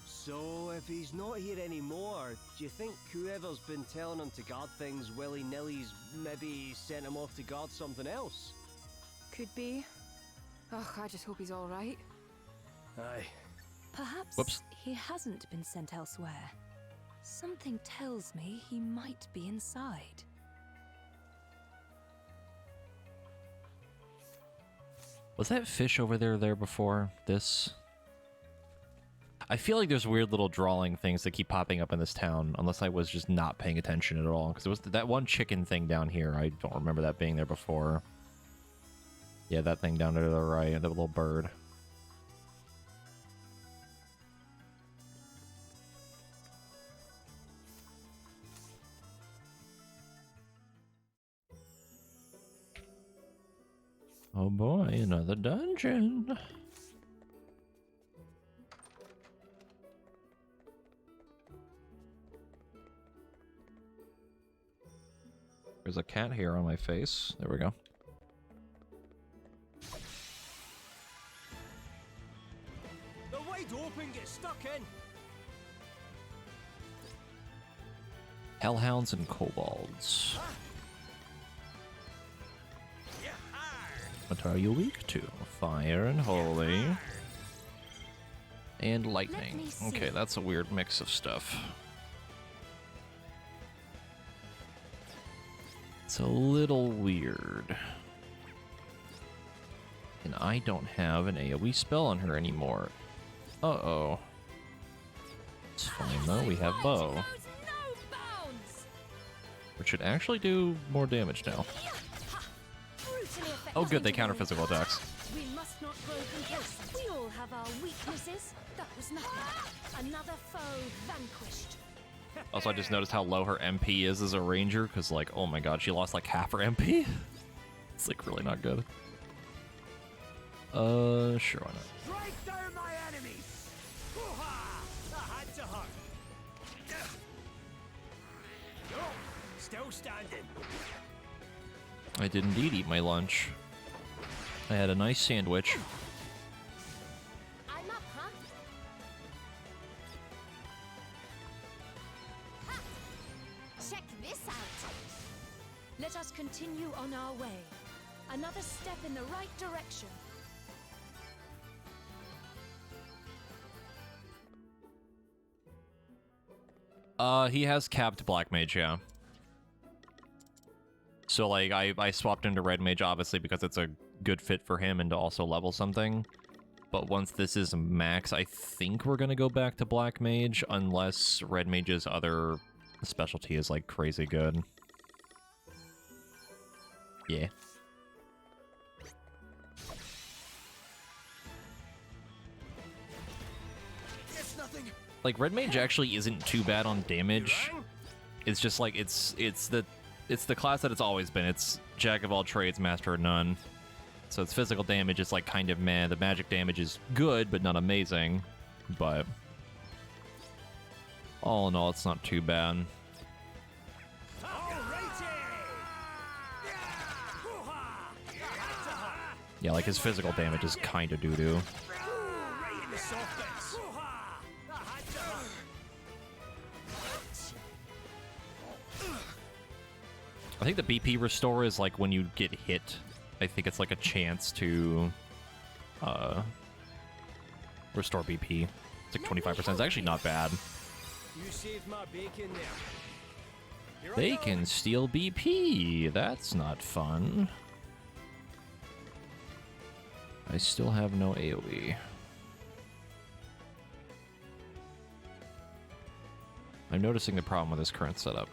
So, if he's not here anymore, do you think whoever's been telling him to guard things willy-nilly's maybe sent him off to guard something else? Could be. Ugh, I just hope he's all right. Aye. Perhaps Whoops. he hasn't been sent elsewhere. Something tells me he might be inside. Was that fish over there before this? I feel like there's weird little drawing things that keep popping up in this town, unless I was just not paying attention at all. Because there was that one chicken thing down here. I don't remember that being there before. Yeah, that thing down there to the right, the little bird. Oh boy, another dungeon. There's a cat hair on my face. There we go. The wide open, get stuck in. Hellhounds and kobolds. What are you weak to? Fire and holy. And lightning. Okay, that's a weird mix of stuff. It's a little weird. And I don't have an AoE spell on her anymore. Uh-oh. It's fine though, we have bow. Which should actually do more damage now. Oh good, they counter physical attacks. We must not grow complacent. We all have our weaknesses. That was nothing. Another foe vanquished. Also, I just noticed how low her MP is as a ranger, because, like, oh my god, she lost, like, half her MP? It's, like, really not good. Sure, why not? Strike down my enemies! Hoo-ha! I had to hurt. No, still standing. I did indeed eat my lunch. I had a nice sandwich. I'm up, huh? Ha! Check this out. Let us continue on our way. Another step in the right direction. He has capped Black Mage, yeah. So, like, I swapped into Red Mage, obviously, because it's a good fit for him and to also level something. But once this is max, I think we're gonna go back to Black Mage, unless Red Mage's other specialty is, like, crazy good. Yeah. Like, Red Mage actually isn't too bad on damage. It's just like it's the class that it's always been. It's Jack of all trades, master of none. So its physical damage is like kind of meh. The magic damage is good, but not amazing. But all in all, it's not too bad. Yeah, like his physical damage is kind of doo-doo. I think the BP restore is like when you get hit. I think it's like a chance to restore BP. It's like 25%. It's actually not bad. You saved my bacon there. Here I They go. can steal BP. That's not fun. I still have no AoE. I'm noticing the problem with this current setup.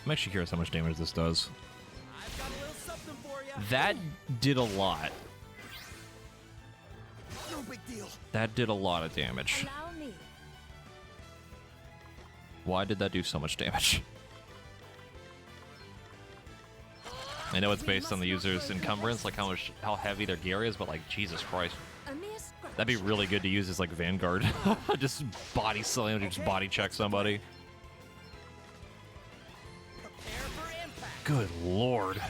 I'm actually curious how much damage this does. I've got a little something for you. That did a lot. No big deal. That did a lot of damage. Allow me. Why did that do so much damage? I know it's based on the user's encumbrance, like how heavy their gear is, but like, Jesus Christ. A mere scratch. That'd be really good to use as like Vanguard. Just body slam, just body check somebody. Prepare for impact. Good lord.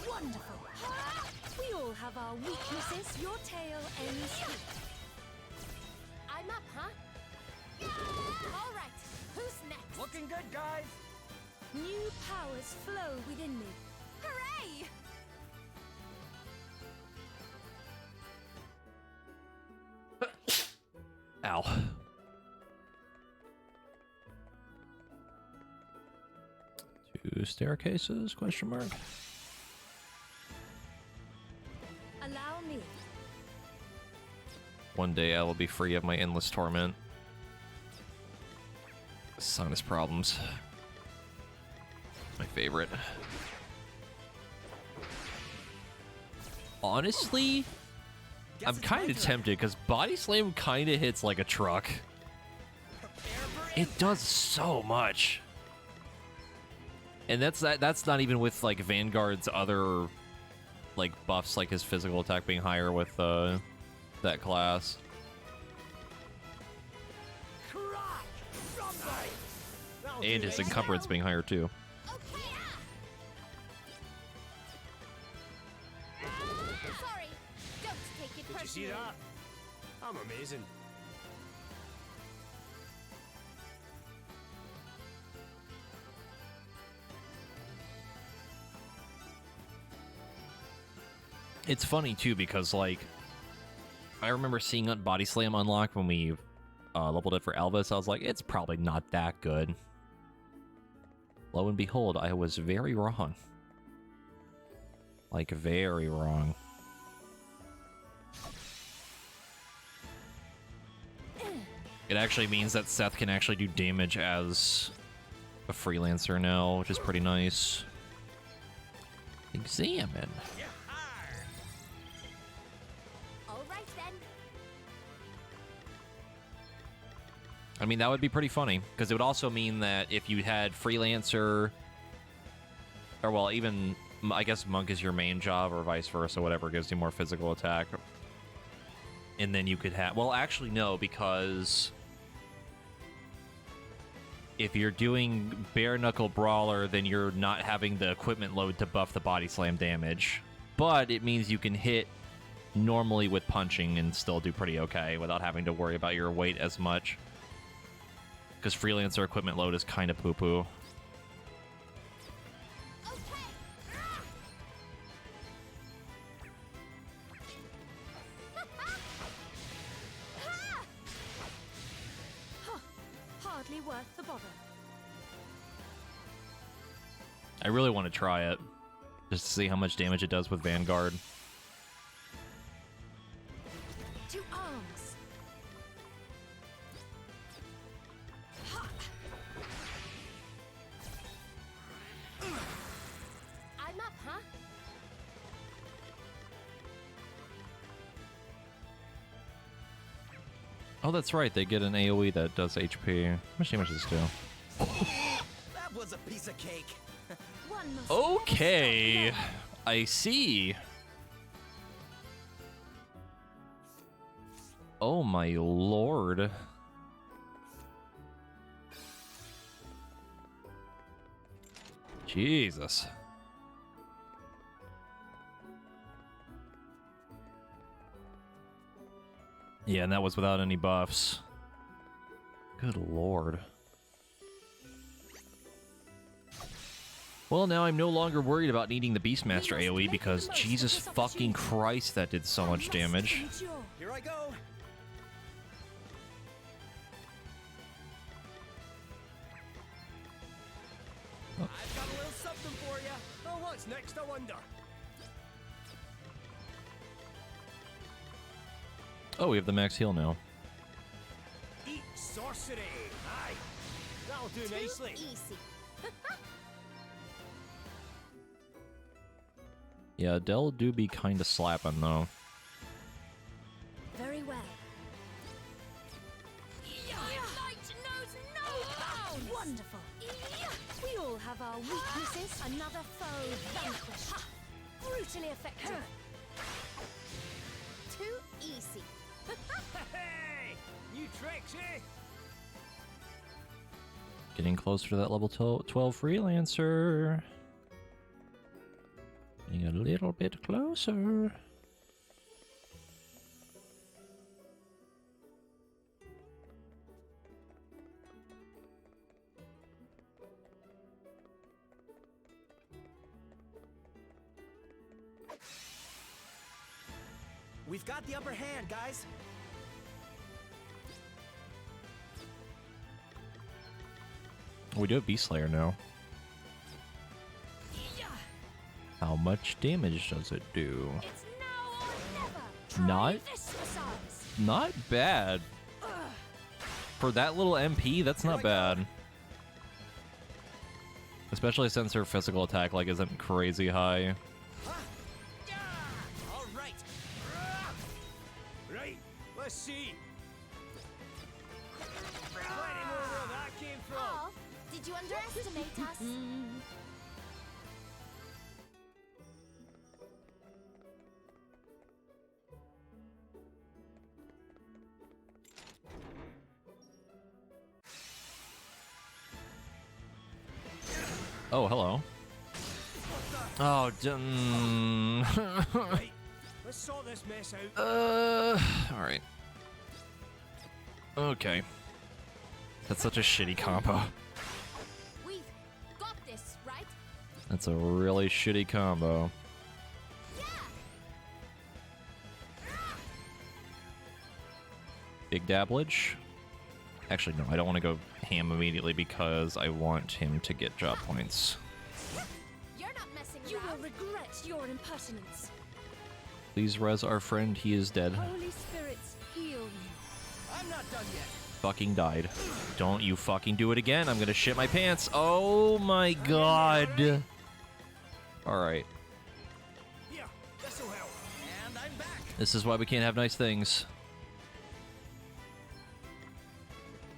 Wonderful. We all have our weaknesses. Your tale ends here. I'm up, huh? All right, who's next? Looking good, guys. New powers flow within me. Hooray! Ow. Two staircases? Question mark. Allow me. One day I will be free of my endless torment. Sinus problems. My favorite. Honestly, I'm kind of tempted because Body Slam kind of hits like a truck. It does so much. And that's not even with like Vanguard's other like buffs, like his physical attack being higher with that class. And his encumbrance being higher too. Sorry, don't take it Did you see that? I'm amazing. It's funny too because like I remember seeing Body Slam unlock when we leveled it for Elvis. I was like, it's probably not that good. Lo and behold, I was very wrong. Like, very wrong. It actually means that Seth can actually do damage as a freelancer now, which is pretty nice. Examine. All right then. I mean, that would be pretty funny, because it would also mean that if you had freelancer, or well, even, I guess Monk is your main job, or vice versa, whatever, gives you more physical attack. And then you could have, well, actually no, because if you're doing Bare Knuckle Brawler, then you're not having the equipment load to buff the Body Slam damage. But it means you can hit normally with punching and still do pretty okay without having to worry about your weight as much. Because Freelancer equipment load is kind of poo-poo. Hardly worth the bother. I really want to try it, just to see how much damage it does with Vanguard. To arms. I'm up, huh? Oh, that's right, they get an AoE that does HP. How much damage does this do? That was a piece of cake. One must Okay, I see. Oh my lord. Jesus. Yeah, and that was without any buffs. Good lord. Well, now I'm no longer worried about needing the Beastmaster AoE because Jesus fucking Christ, that did so much damage. Here I go. I've got a little something for you. Oh, what's next, I wonder? Oh, we have the max heal now. Eat sorcery. Aye. That'll do nicely. Easy. Yeah, Adele do be kinda slapping though. Very well. Wonderful. We all have our weaknesses. Another foe vanquished. Brutally effective. Too easy. Hey! New tricks, eh? Getting closer to that level 12 freelancer. Getting a little bit closer. We've got the upper hand, guys. We do have Beast Slayer now. How much damage does it do? It's now or never. Not, This for size. not bad. For that little MP, that's not bad. Especially since her physical attack like isn't crazy high. All right. Right. Let's see. Plenty more where that came from. Oh, did you underestimate us? Oh, hello. Oh, Right. Let's sort this mess out. alright. Okay. That's such a shitty combo. We've got this, right? That's a really shitty combo. Big Dabblage? Actually, no, I don't want to go ham immediately because I want him to get job points. You're not messing You will around. regret your impertinence. Please res our friend, he is dead. Holy spirits, heal you. I'm not done yet. Fucking died. Don't you fucking do it again. I'm gonna shit my pants. Oh my god. Alright. Here, this'll help. And I'm back. This is why we can't have nice things.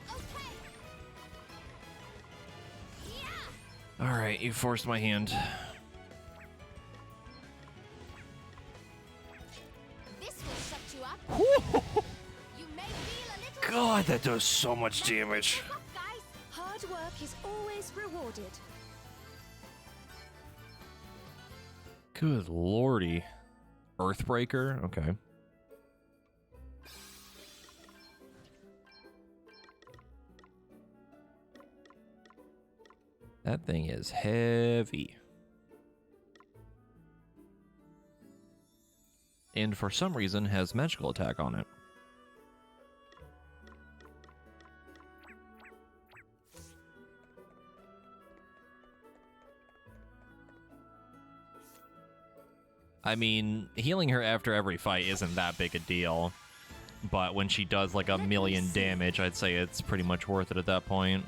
Okay. Alright, you forced my hand. This will shut you up. You may feel a little. God, that does so much damage. Look, guys. Hard work is always rewarded. Good lordy. Earthbreaker? Okay. That thing is heavy. And for some reason has magical attack on it. I mean, healing her after every fight isn't that big a deal. But when she does like a million damage, I'd say it's pretty much worth it at that point.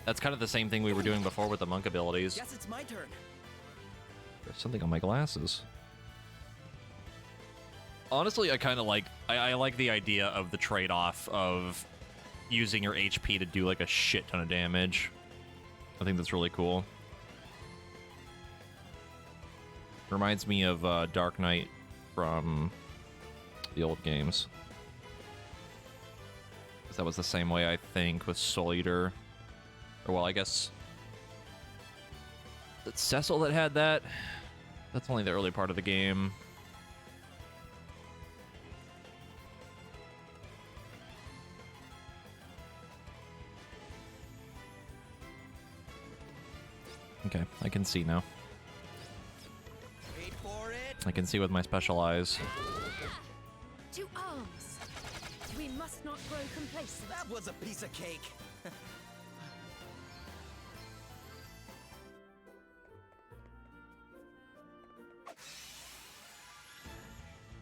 That's kind of the same thing we were doing before with the monk abilities. Guess it's my turn. There's something on my glasses. Honestly, I kind of like... I like the idea of the trade-off of using your HP to do like a shit ton of damage. I think that's really cool. Reminds me of Dark Knight from the old games. 'Cause that was the same way, I think, with Soul Eater. Or, well, I guess... It's Cecil that had that. That's only the early part of the game. Okay, I can see now. Wait for it. I can see with my special eyes. To arms. We must not grow complacent. That was a piece of cake.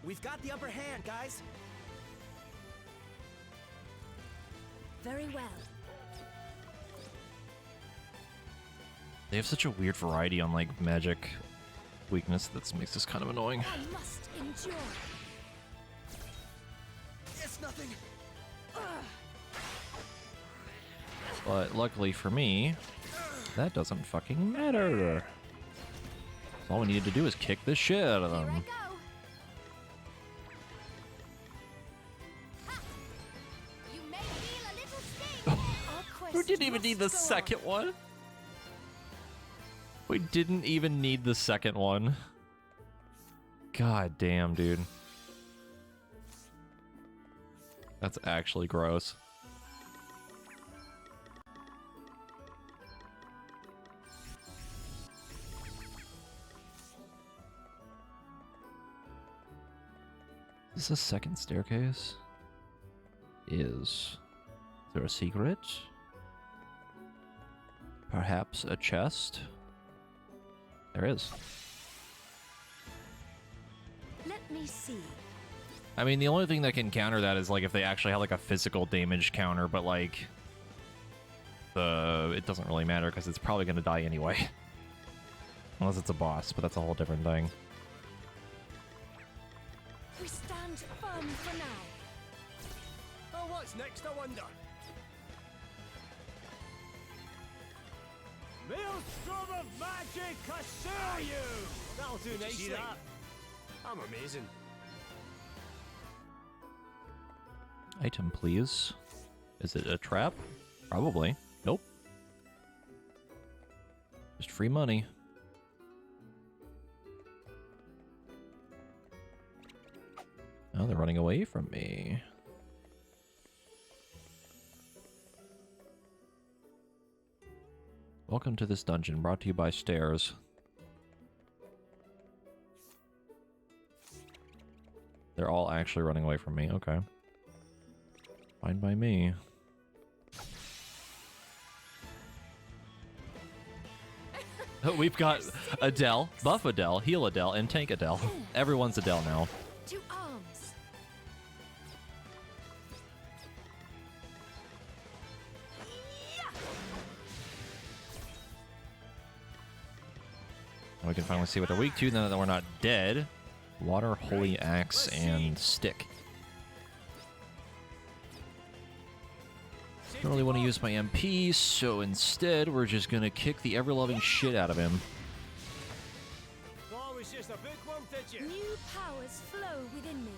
We've got the upper hand, guys. Very well. They have such a weird variety on like magic weakness that makes this kind of annoying. I must endure. It's nothing. But luckily for me, that doesn't fucking matter. All we needed to do is kick the shit out of Here I them. go. Ha! You may feel a little sting. Our quest We didn't even must need the go on. second one. We didn't even need the second one. God damn, dude. That's actually gross. Is this a second staircase? Is there a secret? Perhaps a chest? There is. Let me see. I mean, the only thing that can counter that is like if they actually have like a physical damage counter, but like it doesn't really matter because it's probably going to die anyway. Unless it's a boss, but that's a whole different thing. We stand firm for now. Oh, what's next, I wonder? Maelstrom of magic, assure you! That'll do nicely. That? I'm amazing. Item, please. Is it a trap? Probably. Nope. Just free money. Oh, they're running away from me. Welcome to this dungeon, brought to you by Stairs. They're all actually running away from me, okay. Fine by me. We've got Adele, buff Adele, heal Adele, and tank Adele. Everyone's Adele now. To arms. And we can finally see what they're weak to now that we're not dead. Water, Holy Axe, and Stick. Don't really want to use my MP, so instead we're just gonna kick the ever-loving shit out of him. Oh, it's just a bookworm, did you? New powers flow within me.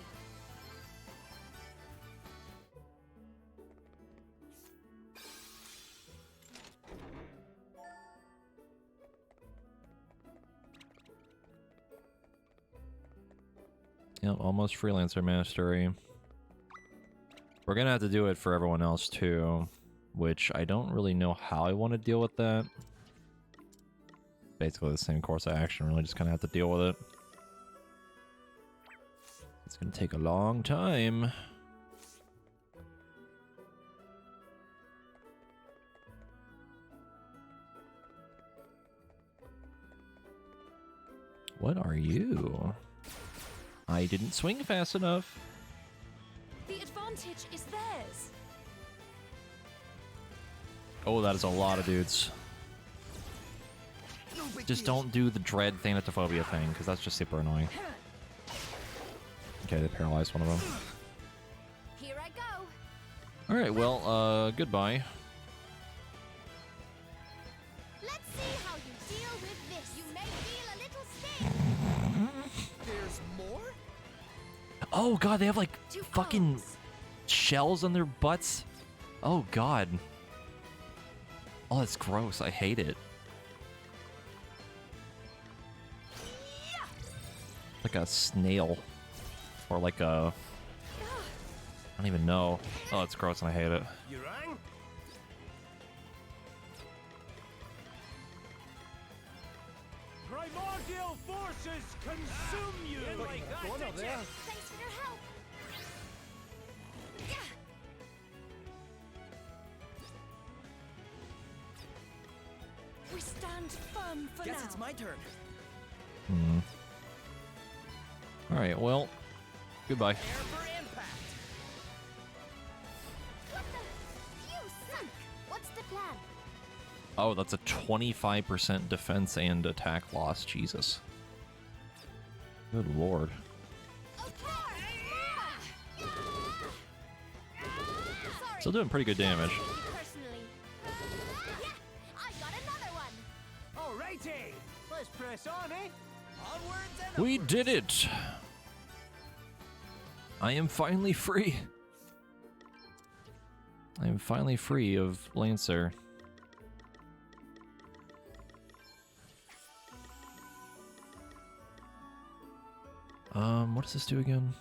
Yep, almost Freelancer Mastery. We're gonna have to do it for everyone else too, which I don't really know how I want to deal with that. Basically the same course of action, really just kind of have to deal with it. It's gonna take a long time. What are you? I didn't swing fast enough. The advantage is theirs. Oh, that is a lot of dudes. Just don't do the dread Thanatophobia thing, because that's just super annoying. Okay, they paralyzed one of them. Here I go. Alright, well, goodbye. Let's see how you deal with this. You may feel a little sting. There's more? Oh god, they have like To fucking arms. shells on their butts. Oh god. Oh, that's gross. I hate it. Like a snail. Or like a... I don't even know. Oh, it's gross and I hate it. You rang? Primordial forces consume you! You like that, did you? Thanks for your help. We stand firm for Guess now. it's my turn. Hmm. Alright, well, goodbye. Prepare for impact. What the? You sunk. What's the plan? Oh, that's a 25% defense and attack loss. Jesus. Good lord. Of course. Sorry. Still doing pretty good damage. Take it personally. Yeah, I got another one. Alrighty! Let's press on, eh? Onwards and We upwards. did it! I am finally free. I am finally free of Lancer. What does this do again?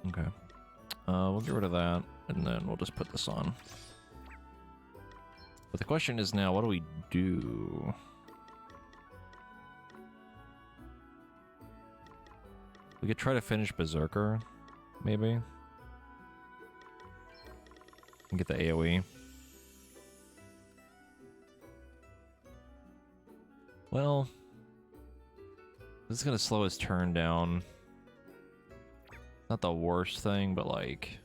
Okay. We'll get rid of that, and then we'll just put this on. But the question is now, what do we do? We could try to finish Berserker, maybe. And get the AoE. Well, this is gonna slow his turn down. Not the worst thing, but like...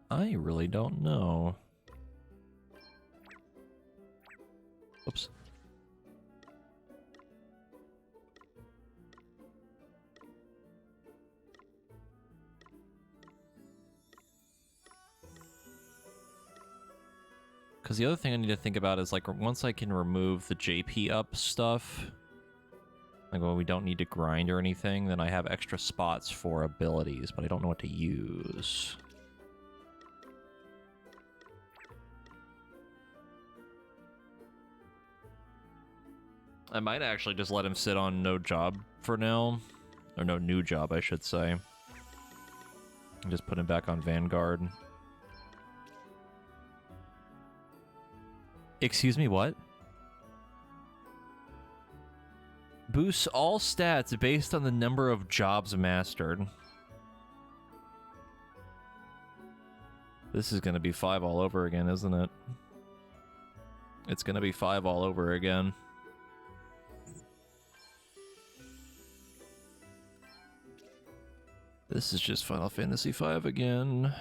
I really don't know. Oops. Because the other thing I need to think about is, like, once I can remove the JP up stuff, like, well, we don't need to grind or anything, then I have extra spots for abilities, but I don't know what to use. I might actually just let him sit on no job for now. Or no new job, I should say. And just put him back on Vanguard. Excuse me, what? Boosts all stats based on the number of jobs mastered. This is gonna be 5 all over again, isn't it? It's gonna be 5 all over again. This is just Final Fantasy V again.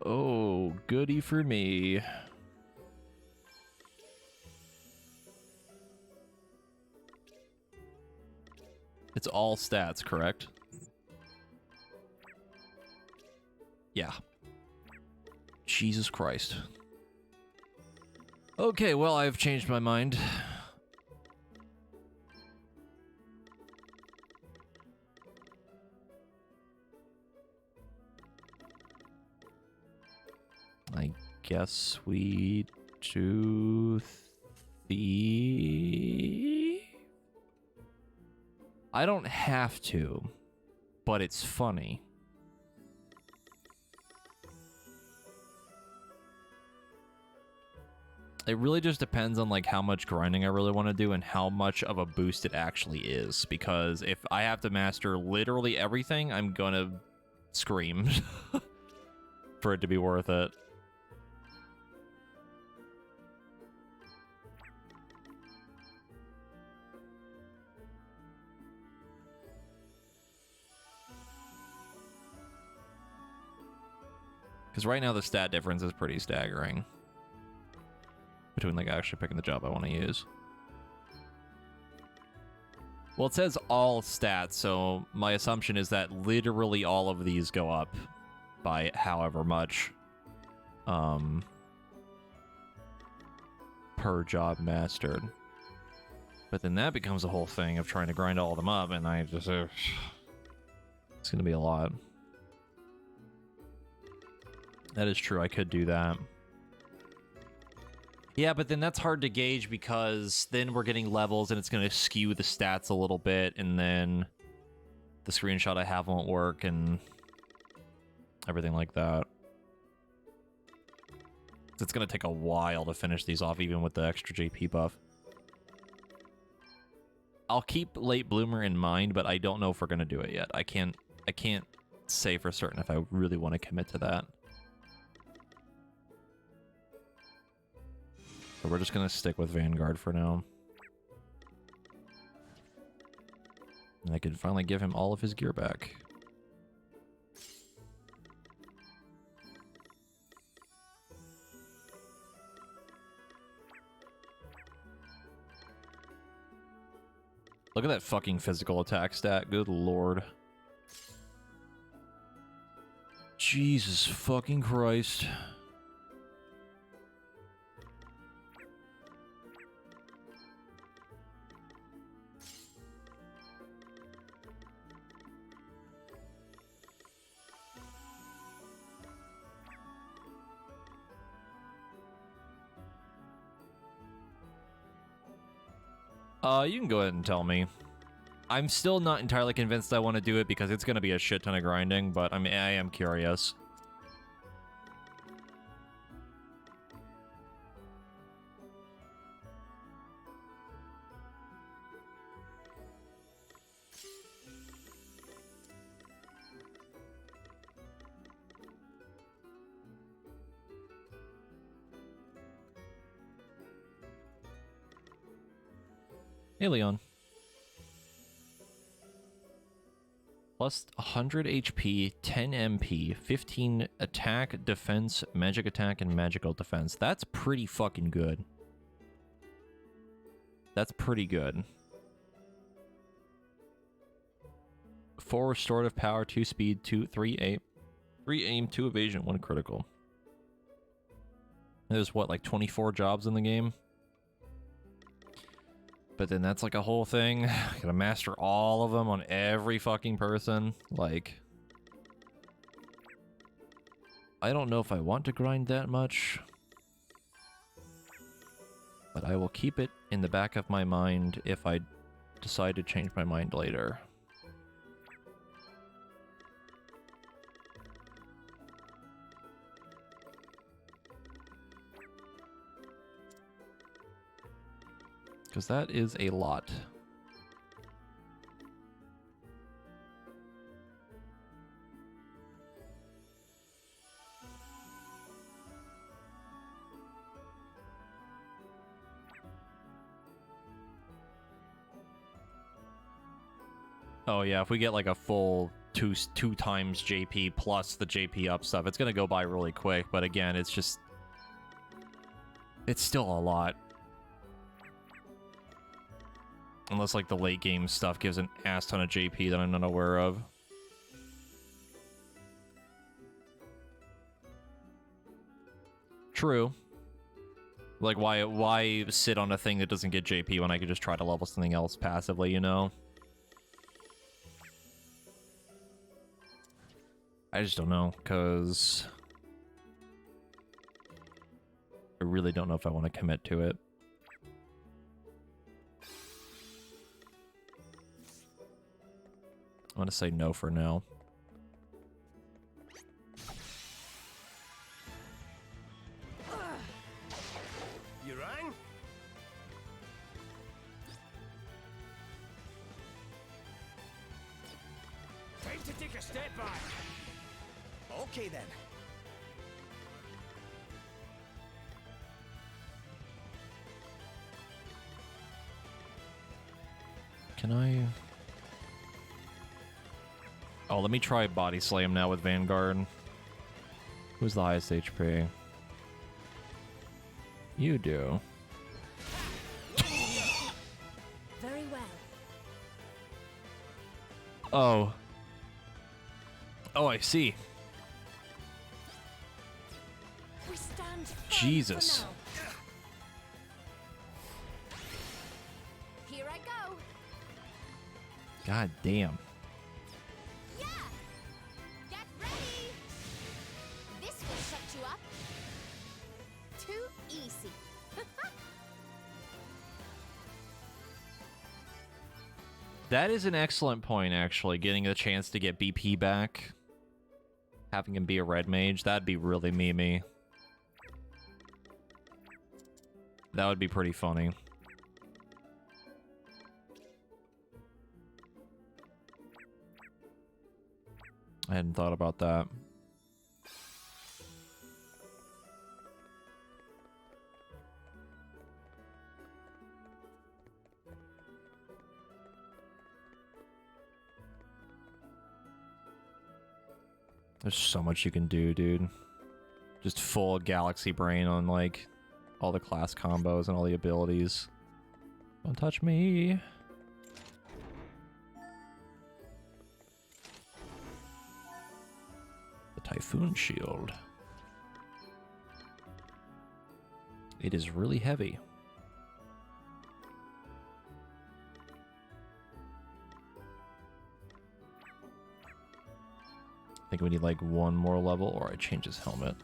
Oh, goody for me. It's all stats, correct? Yeah. Jesus Christ. Okay, well, I've changed my mind. I guess we do the... I don't have to, but it's funny. It really just depends on like how much grinding I really want to do and how much of a boost it actually is. Because if I have to master literally everything, I'm gonna scream for it to be worth it. Because right now the stat difference is pretty staggering between like actually picking the job I want to use. Well, it says all stats, so my assumption is that literally all of these go up by however much per job mastered. But then that becomes a whole thing of trying to grind all of them up, and I just... it's gonna be a lot. That is true, I could do that. Yeah, but then that's hard to gauge because then we're getting levels and it's going to skew the stats a little bit, and then the screenshot I have won't work and everything like that. It's going to take a while to finish these off even with the extra JP buff. I'll keep Late Bloomer in mind, but I don't know if we're going to do it yet. I can't say for certain if I really want to commit to that. So we're just gonna stick with Vanguard for now. And I could finally give him all of his gear back. Look at that fucking physical attack stat, good lord. Jesus fucking Christ. You can go ahead and tell me. I'm still not entirely convinced I want to do it because it's going to be a shit ton of grinding, but I mean, I am curious. Hey, Leon. Plus 100 HP, 10 MP, 15 attack, defense, magic attack, and magical defense. That's pretty fucking good. That's pretty good. 4 restorative power, 2 speed, 3 aim, 3 aim, 2 evasion, 1 critical. There's what, like 24 jobs in the game? But then that's like a whole thing. Gotta master all of them on every fucking person. Like, I don't know if I want to grind that much, but I will keep it in the back of my mind if I decide to change my mind later. Because that is a lot. Oh yeah, if we get like a full two times JP plus the JP up stuff, it's gonna go by really quick. But again, it's just, it's still a lot. Unless, like, the late game stuff gives an ass ton of JP that I'm not aware of. True. Like, why sit on a thing that doesn't get JP when I could just try to level something else passively, you know? I just don't know, because I really don't know if I want to commit to it. I'm gonna say no for now. You rang? Time to take a step back. Okay then. Can I? Oh, let me try Body Slam now with Vanguard. Who's the highest HP? You do. Very well. Oh. Oh, I see. We stand firm Jesus. for now. Here I go. God damn. Yeah. Get ready. This will shut you up. Too easy. That is an excellent point, actually. Getting the chance to get BP back. Having him be a red mage, that'd be really memey. That would be pretty funny. I hadn't thought about that. There's so much you can do, dude. Just full galaxy brain on, like, all the class combos and all the abilities. Don't touch me. The Typhoon Shield. It is really heavy. I think we need like one more level, or I change his helmet.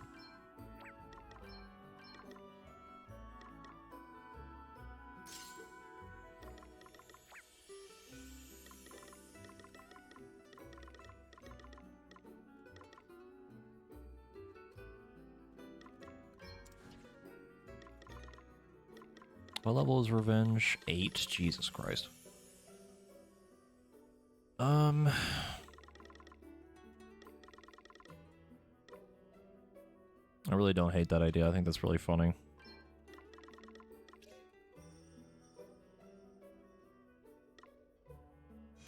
What level is Revenge? 8. Jesus Christ. I really don't hate that idea. I think that's really funny.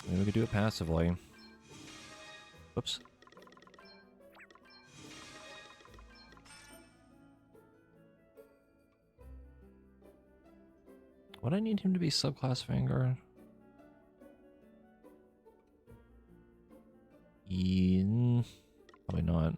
Maybe we could do it passively. Whoops. Would I need him to be subclass Vanguard? Probably not.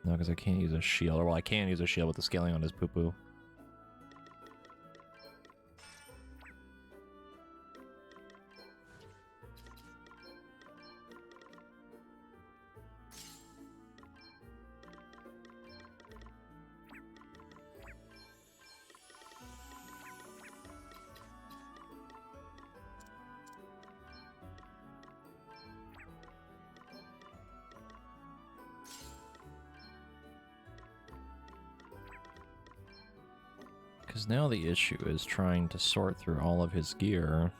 No, because I can't use a shield. Or, well, I can use a shield with the scaling on his poo-poo. Because now the issue is trying to sort through all of his gear.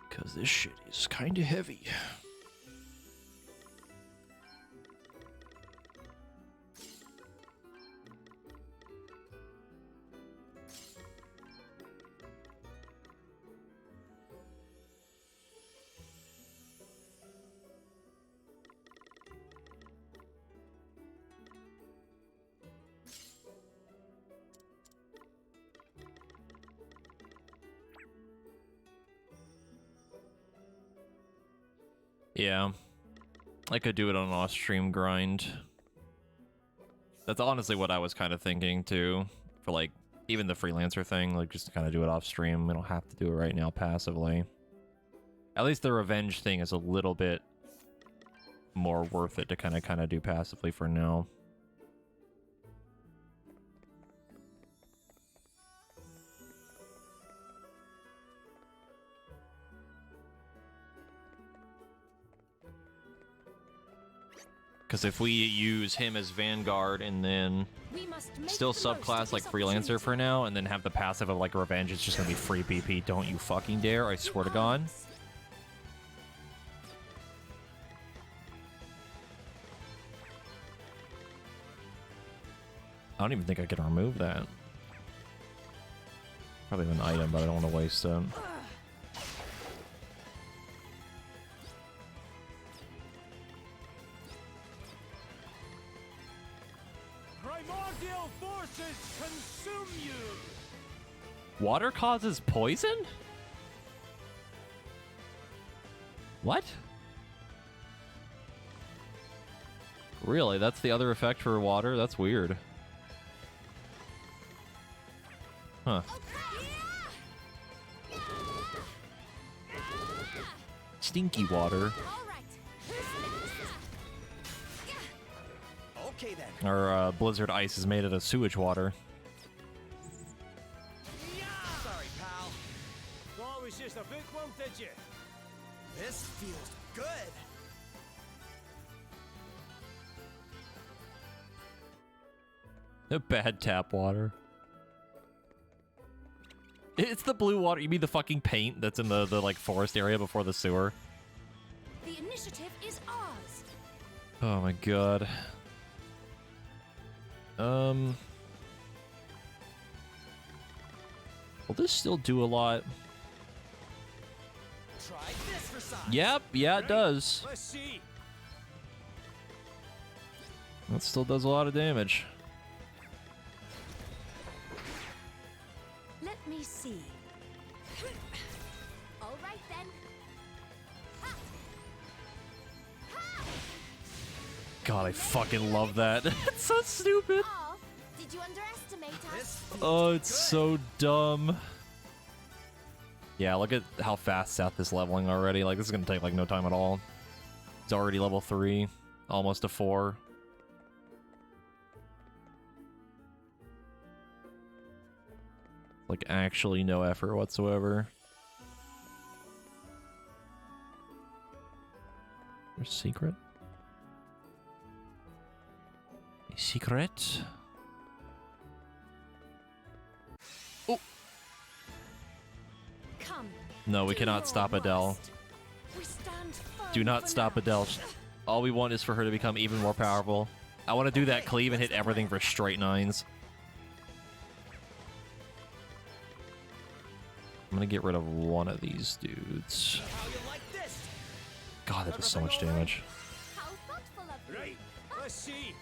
Because this shit is kind of heavy. Yeah, I could do it on an off-stream grind. That's honestly what I was kind of thinking too, for like even the freelancer thing, like just kind of do it off-stream. We don't have to do it right now passively. At least the revenge thing is a little bit more worth it to kind of do passively for now. Because if we use him as Vanguard and then still subclass like Freelancer for now, and then have the passive of like Revenge, it's just gonna be free BP. Don't you fucking dare, I swear to God. I don't even think I can remove that. Probably an item, but I don't want to waste it. Primordial forces consume you! Water causes poison? What? Really? That's the other effect for water? That's weird. Huh. Stinky water. Okay then. Our blizzard ice is made out of sewage water. Sorry, pal. Thought it was just a bookworm, did you? This feels good. The bad tap water. It's the blue water. You mean the fucking paint that's in the like forest area before the sewer? The initiative is ours. Oh my god. Will this still do a lot? Try this for size. Yep, yeah, it does. Let's see. That still does a lot of damage. Let me see. All right then. God, I fucking love that. It's so stupid. Oh, did you underestimate us? This feels Oh, it's good. so dumb. Yeah, look at how fast Seth is leveling already. Like, this is gonna take, like, no time at all. It's already level 3. Almost a 4. Like, actually no effort whatsoever. There's a secret? A secret? Oh! Come. No, we Do cannot your stop Adele. worst. We stand firm Do not for stop now. Adele. All we want is for her to become even more powerful. I want to do that cleave and hit everything for straight 9s. I'm gonna get rid of one of these dudes. How you like this? God, that does so much damage. How thoughtful of you. Right, let's see.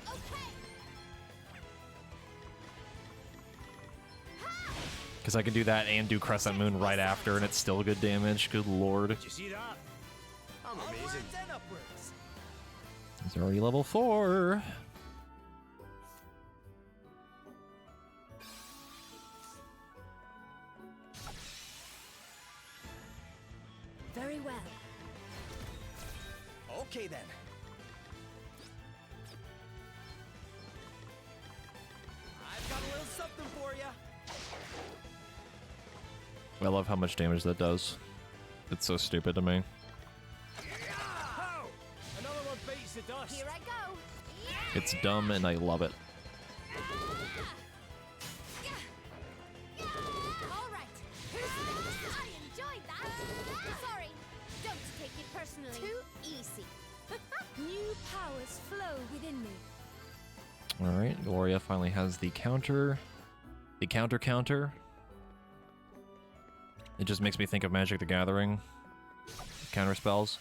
Okay. Because I can do that and do Crescent Moon right after, and it's still good damage. Good lord. Did you see that? I'm amazing. He's already level 4. Very well. Okay then. I've got a little something for you. I love how much damage that does. It's so stupid to me. How? Another one bites the dust. Here I go. It's dumb and I love it. All right. I enjoyed that. Sorry. Don't take it personally. Too easy. New powers flow within me. Alright, Gloria finally has the counter. The counter. It just makes me think of Magic the Gathering. Counter spells.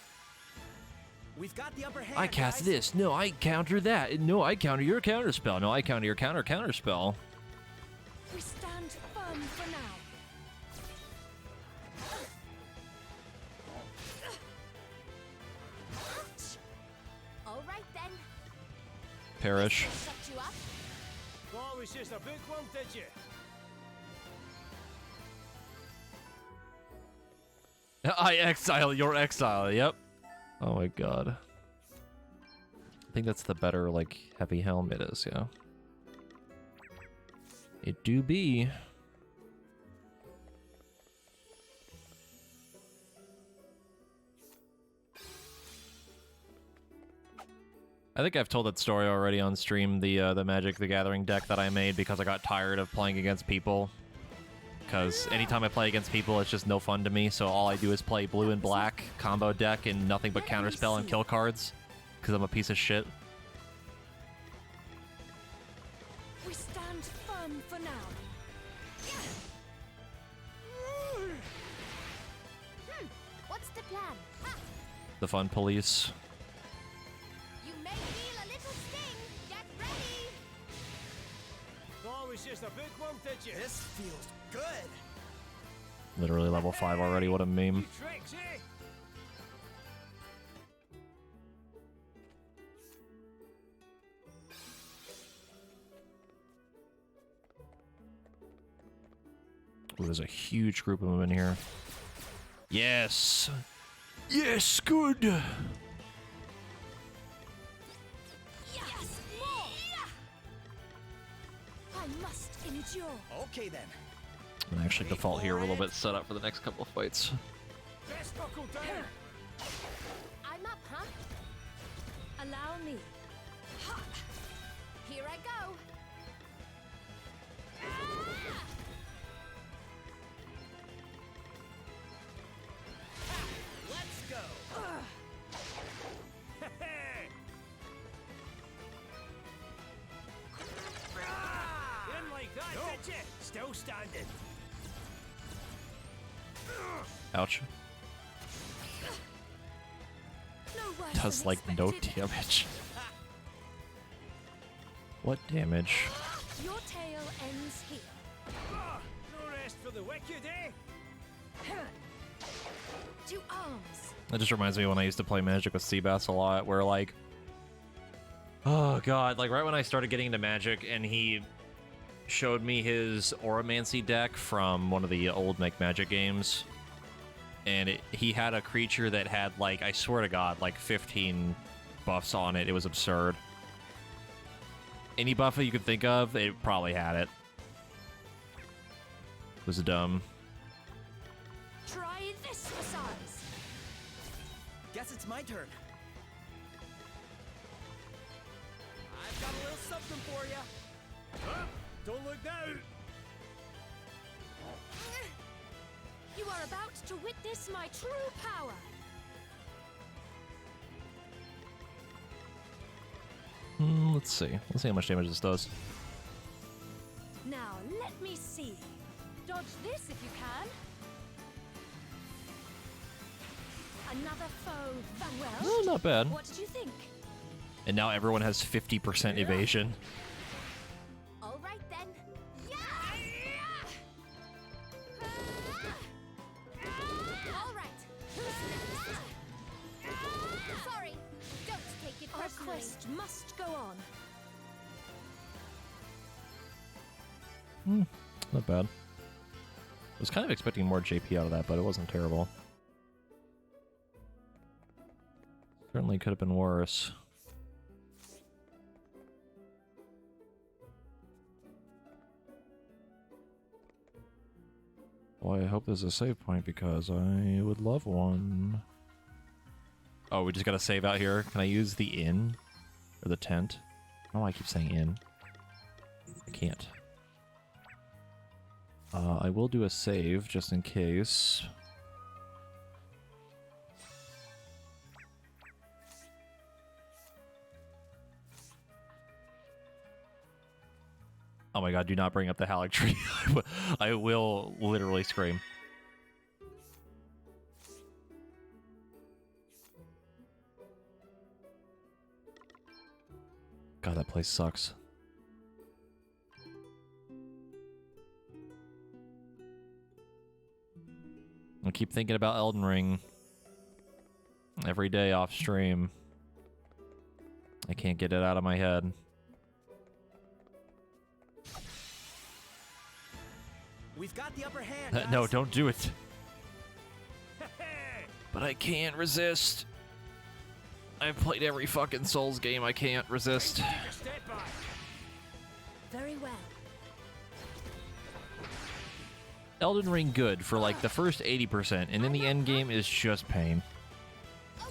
We've got the upper hand. I cast guys. this. No, I counter that. No, I counter your counter spell. No, I counter your counter spell. We stand firm for now. All right then. Perish. Shut you up. Thought it was just a bookworm, did you? I exile your exile. Yep. Oh my god. I think that's the better, like, heavy helm. It is, yeah. It do be. I think I've told that story already on stream, the Magic the Gathering deck that I made because I got tired of playing against people. Because anytime I play against people, it's just no fun to me, so all I do is play blue and black combo deck and nothing but counterspell and kill cards. Because I'm a piece of shit. We stand firm for now. What's the plan? Ha! The fun police. You may feel a little sting. Get ready. Thought it was just a bookworm, did you? This feels good. Literally level 5 already, what a meme. You tricks, eh? Ooh, there's a huge group of them in here. Yes! Yes, good! Yes, more. I must endure. Okay then. I'm gonna actually default here a little bit, set up for the next couple of fights. Best knuckle down. I'm up, huh? Allow me. Here I go. Let's go. Didn't like that, did you? Still standing. Ouch. No worse Does than like no expected. damage. What damage? Your tale ends here. Ah, no rest for the wicked, eh? To arms. That just reminds me of when I used to play Magic with Seabass a lot, where like, oh god, like right when I started getting into Magic and he showed me his Auramancy deck from one of the old Make Magic games, and he had a creature that had like, I swear to god, like 15 buffs on it. It was absurd. Any buff you could think of, it probably had it. It was dumb. Try this for size. Guess it's my turn. I've got a little something for you. Huh? Don't look now! You are about to witness my true power. Let's see. Let's see how much damage this does. Now, let me see. Dodge this if you can. Another foe. Well, Oh, not bad. what did you think? And now everyone has 50% evasion. All right then. All right. Sorry. Don't take it Our personally. quest must go on. Not bad. I was kind of expecting more JP out of that, but it wasn't terrible. Certainly could have been worse. Well, I hope there's a save point because I would love one. Oh, we just gotta save out here. Can I use the inn? Or the tent? I don't know why I keep saying inn. I can't. I will do a save just in case. Oh my god, do not bring up the Halleck tree. I will literally scream. God, that place sucks. I keep thinking about Elden Ring every day off stream. I can't get it out of my head. We've got the upper hand. No, guys. don't do it. But I can't resist. I've played every fucking Souls game. I can't resist. Step back! Very well. Elden Ring good for like the first 80%, and then the end game is just pain. Okay.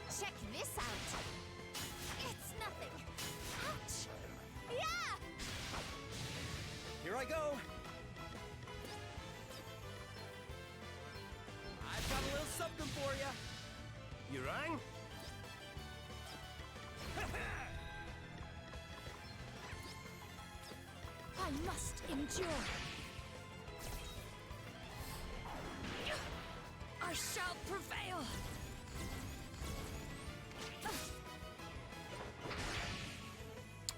Check this out. It's nothing. Ouch. Yeah. Here I go. I've got a little something for you. You rang? I must endure. I shall prevail.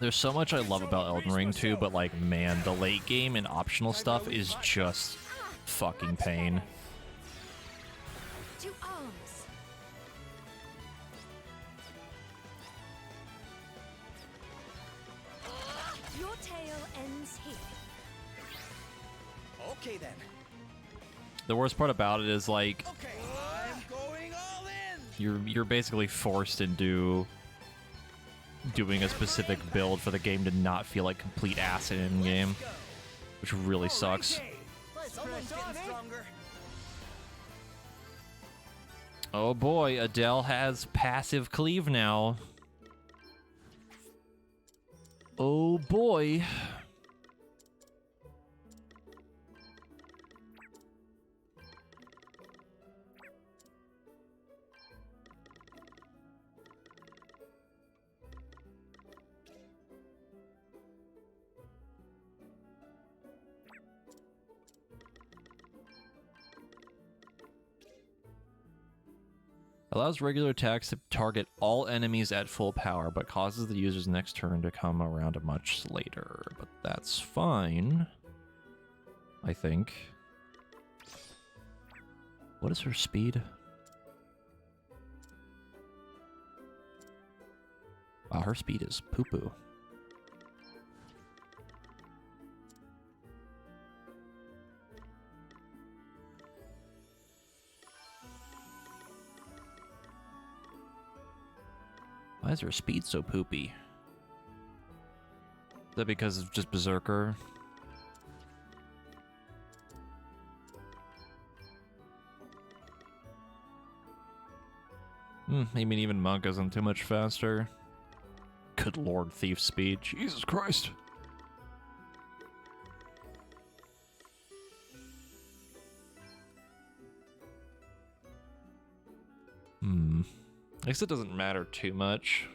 There's so much I love about Elden Ring too, but like, man, the late game and optional stuff is just fucking pain. To arms. Your tale ends here. Okay then. The worst part about it is like, Okay, I'm going all in. you're basically forced into doing a specific build for the game to not feel like complete ass in game, which really sucks. Someone's getting stronger. Oh boy, Adele has passive cleave now. Oh boy. Allows regular attacks to target all enemies at full power, but causes the user's next turn to come around much later. But that's fine, I think. What is her speed? Wow, her speed is poo-poo. Why is her speed so poopy? Is that because of just Berserker? I mean, even Monk isn't too much faster. Good lord, Thief speed. Jesus Christ. I guess it doesn't matter too much.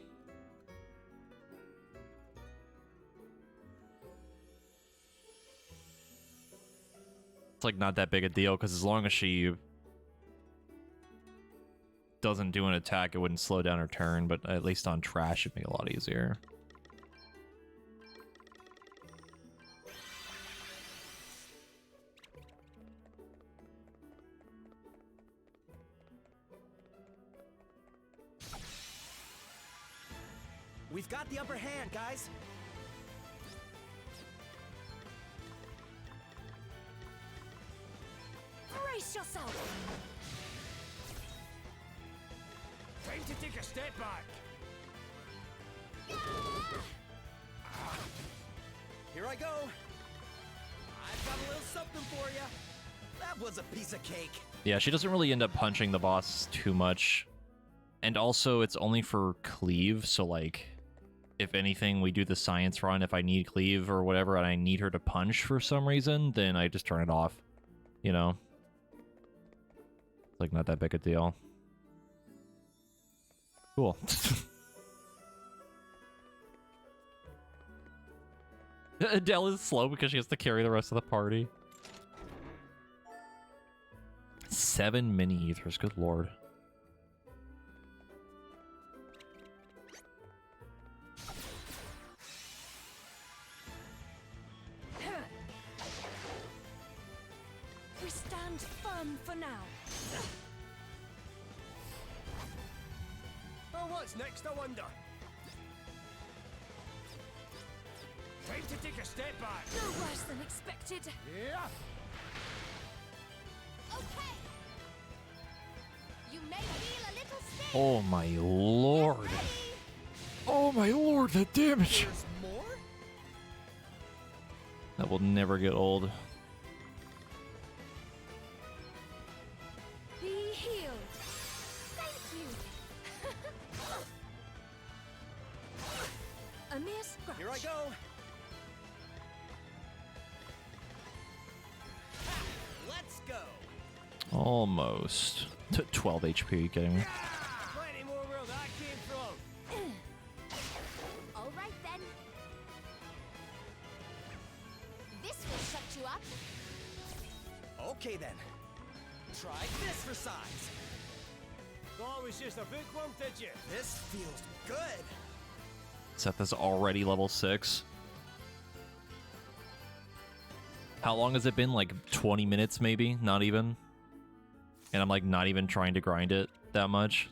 It's like not that big a deal because as long as she doesn't do an attack, it wouldn't slow down her turn, but at least on trash it'd make it a lot easier. We've got the upper hand, guys. Brace yourself! Time to take a step back. Here I go. I've got a little something for you. That was a piece of cake. Yeah, she doesn't really end up punching the boss too much. And also, it's only for cleave, so like, if anything, we do the science run, if I need cleave or whatever, and I need her to punch for some reason, then I just turn it off. You know? It's like not that big a deal. Cool. Adele is slow because she has to carry the rest of the party. 7 mini ethers, good lord. We stand firm for now. Oh, what's next, I wonder? Time to take a step back. No worse than expected. Yeah. Okay. You may feel a little stiff. Oh my lord. Oh my lord, that damage. There's more? That will never get old. Be healed. Thank you. A mere scratch. Here I go. Ha, let's go. Almost. 12 HP, kidding me? Plenty more where that came from. All right then. This will shut you up. Okay then. Try this for size. Thought it was just a bookworm, did you? This feels good. Seth is already level 6. How long has it been? Like 20 minutes maybe? Not even? And I'm like not even trying to grind it that much.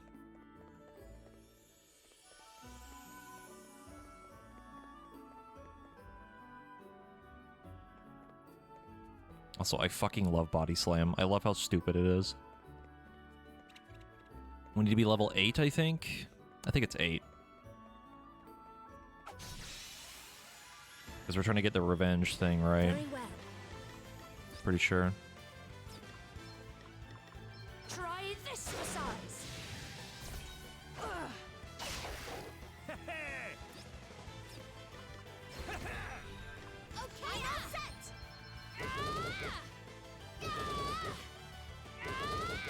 Also, I fucking love Body Slam. I love how stupid it is. We need to be level 8, I think? I think it's 8. Because we're trying to get the revenge thing, right? Very well. Pretty sure. Try this for size. Okay, all set.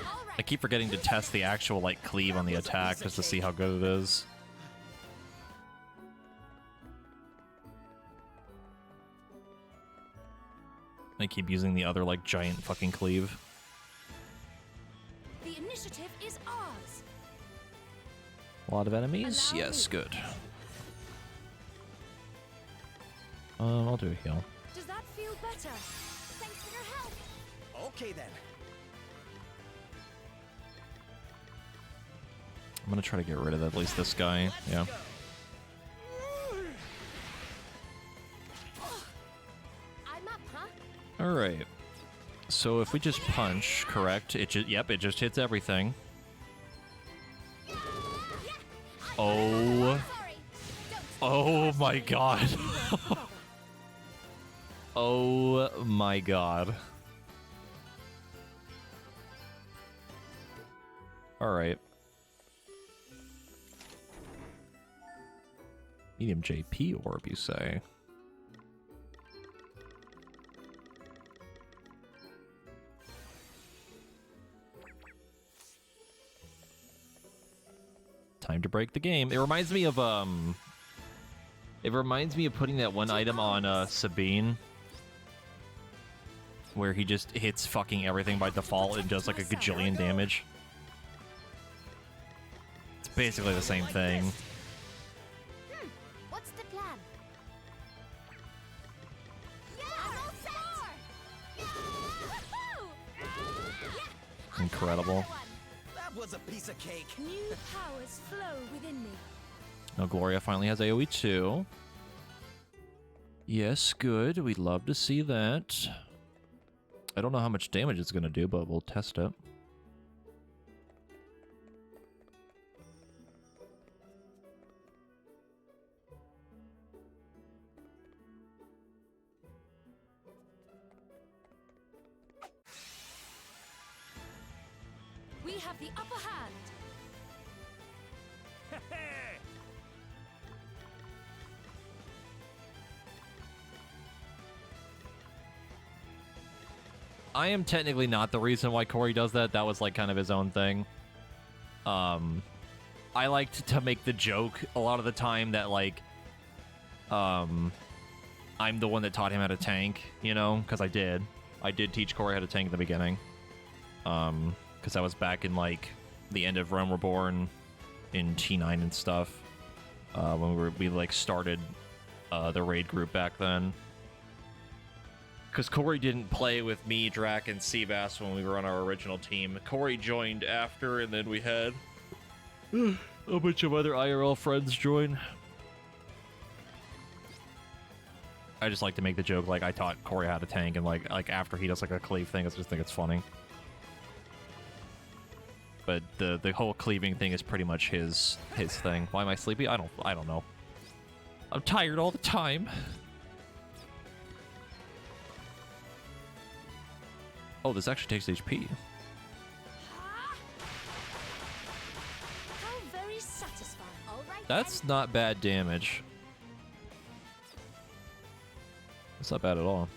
All right. I keep forgetting to test the actual, like, cleave on the attack just to see how good it is. I keep using the other, like, giant fucking cleave. The initiative is ours. A lot of enemies? Allow Yes, me. good. I'll do a heal. Does that feel better? Thanks for your help. Okay then. I'm gonna try to get rid of at least this guy. Let's Yeah. go. I'm up, huh? Alright. So if we just punch, correct? It just, yep, it just hits everything. Oh. Oh my god. Oh my god. Alright. Medium JP orb, you say? Time to break the game. It reminds me of putting that one item on Sabine, where he just hits fucking everything by default and does like a gajillion damage. It's basically the same thing. What's the plan? Incredible. That was a piece of cake. New powers flow within me. Now Gloria finally has AoE 2. Yes, good. We'd love to see that. I don't know how much damage it's going to do, but we'll test it. We have the upper hand. I am technically not the reason why Corey does that. That was like kind of his own thing. I liked to make the joke a lot of the time that like, I'm the one that taught him how to tank, you know, because I did teach Corey how to tank in the beginning. Because I was back in like the end of Realm Reborn in T9 and stuff. When we like started the raid group back then. Because Corey didn't play with me, Drac, and Seabass when we were on our original team. Corey joined after, and then we had a bunch of other IRL friends join. I just like to make the joke, like, I taught Corey how to tank, and like after he does like a cleave thing, I just think it's funny. But the whole cleaving thing is pretty much his thing. Why am I sleepy? I don't know. I'm tired all the time. Oh, this actually takes HP. How very satisfying. All right, That's not bad damage. That's not bad at all.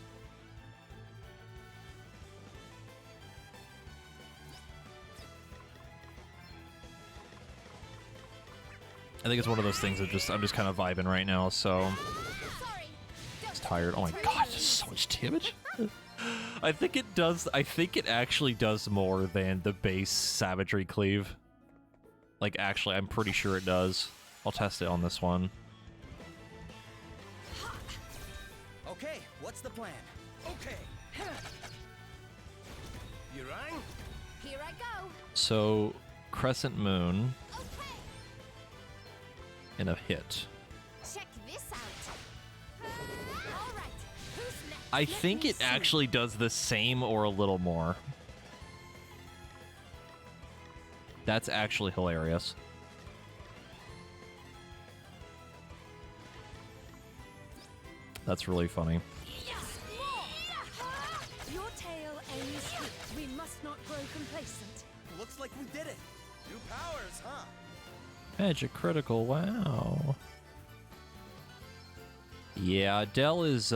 I think it's one of those things that I'm just kind of vibing right now, so it's tired. Oh my god, there's so much damage. I think it actually does more than the base Savagery Cleave. Like, actually, I'm pretty sure it does. I'll test it on this one. Okay, what's the plan? Okay. You rang? Here I go. So, Crescent Moon Okay, and a hit. check this out. All right, who's next? I think it actually does the same or a little more. That's actually hilarious. That's really funny. Yes, more. Your tail aims here. We must not grow complacent. Looks like we did it. New powers, huh? Magic critical, wow. Yeah, Adele is,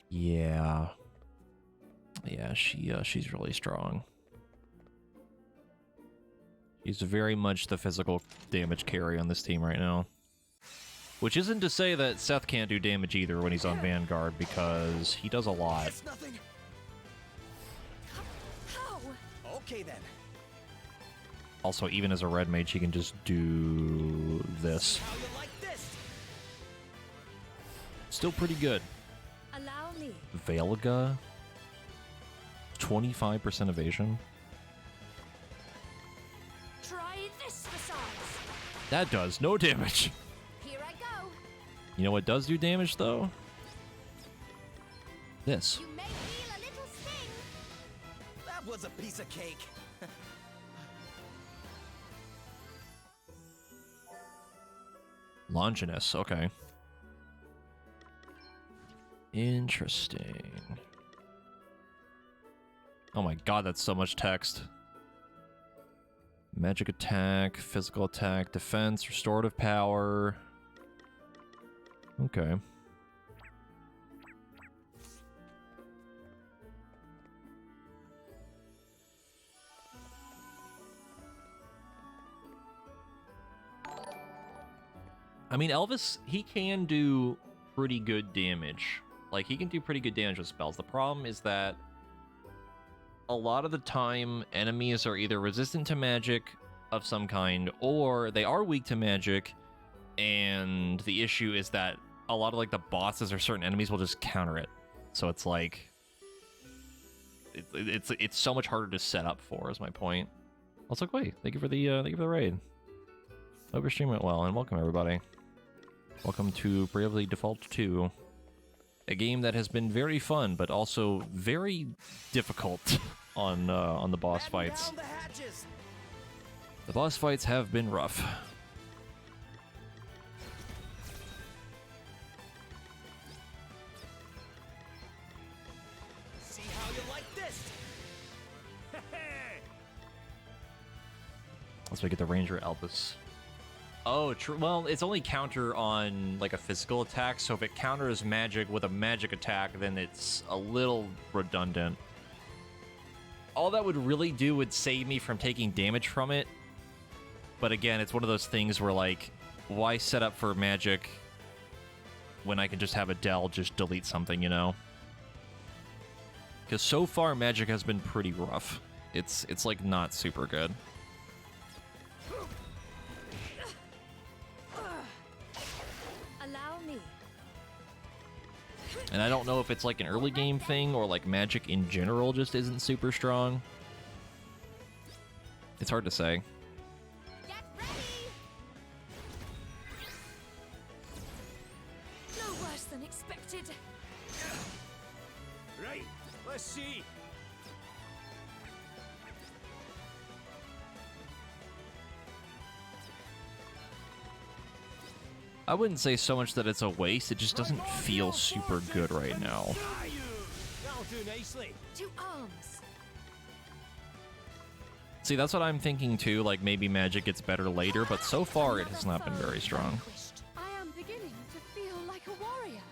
yeah. Yeah, she's really strong. She's very much the physical damage carry on this team right now. Which isn't to say that Seth can't do damage either when he's on Vanguard, because he does a lot. It's nothing. How? Okay then. Also, even as a red mage, he can just do this. How you like this? Still pretty good. Allow me. Velga? 25% evasion? Try this for size. That does no damage. Here I go. You know what does do damage, though? This. You may feel a little sting. That was a piece of cake. Longinus, okay. Interesting. Oh my god, that's so much text. Magic attack, physical attack, defense, restorative power. Okay. I mean, Elvis, he can do pretty good damage. Like, he can do pretty good damage with spells. The problem is that a lot of the time, enemies are either resistant to magic of some kind, or they are weak to magic, and the issue is that a lot of, like, the bosses or certain enemies will just counter it. So it's like... It's so much harder to set up for, is my point. Also, wait, thank you for the raid. Hope your stream went well, and welcome, everybody. Welcome to Bravely Default 2. A game that has been very fun, but also very difficult on the boss fights. The boss fights have been rough. See how you like this? Let's make it the Ranger Elvis. Oh, true. Well, it's only counter on, like, a physical attack, so if it counters magic with a magic attack, then it's a little redundant. All that would really do would save me from taking damage from it. But again, it's one of those things where, like, why set up for magic when I can just have Adele just delete something, you know? Because so far, magic has been pretty rough. It's like, not super good. And I don't know if it's like an early game thing or like magic in general just isn't super strong. It's hard to say. Get ready! No worse than expected. Right, let's see. I wouldn't say so much that it's a waste, it just doesn't feel super good right now. That'll do nicely. To arms. See, that's what I'm thinking too, like maybe magic gets better later, but so far it has not been very strong. I am beginning to feel like a warrior.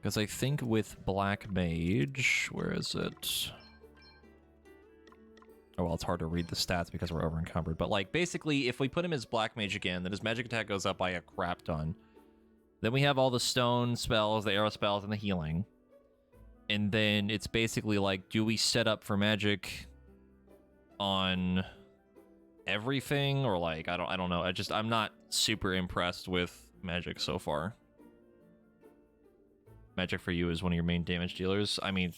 Because I think with Black Mage, where is it? Oh, well, it's hard to read the stats because we're over encumbered. But, like, basically, if we put him as Black Mage again, then his magic attack goes up by a crap ton. Then we have all the stone spells, the arrow spells, and the healing. And then it's basically like, do we set up for magic on everything? Or, like, I don't know. I'm not super impressed with magic so far. Magic for you is one of your main damage dealers. I mean,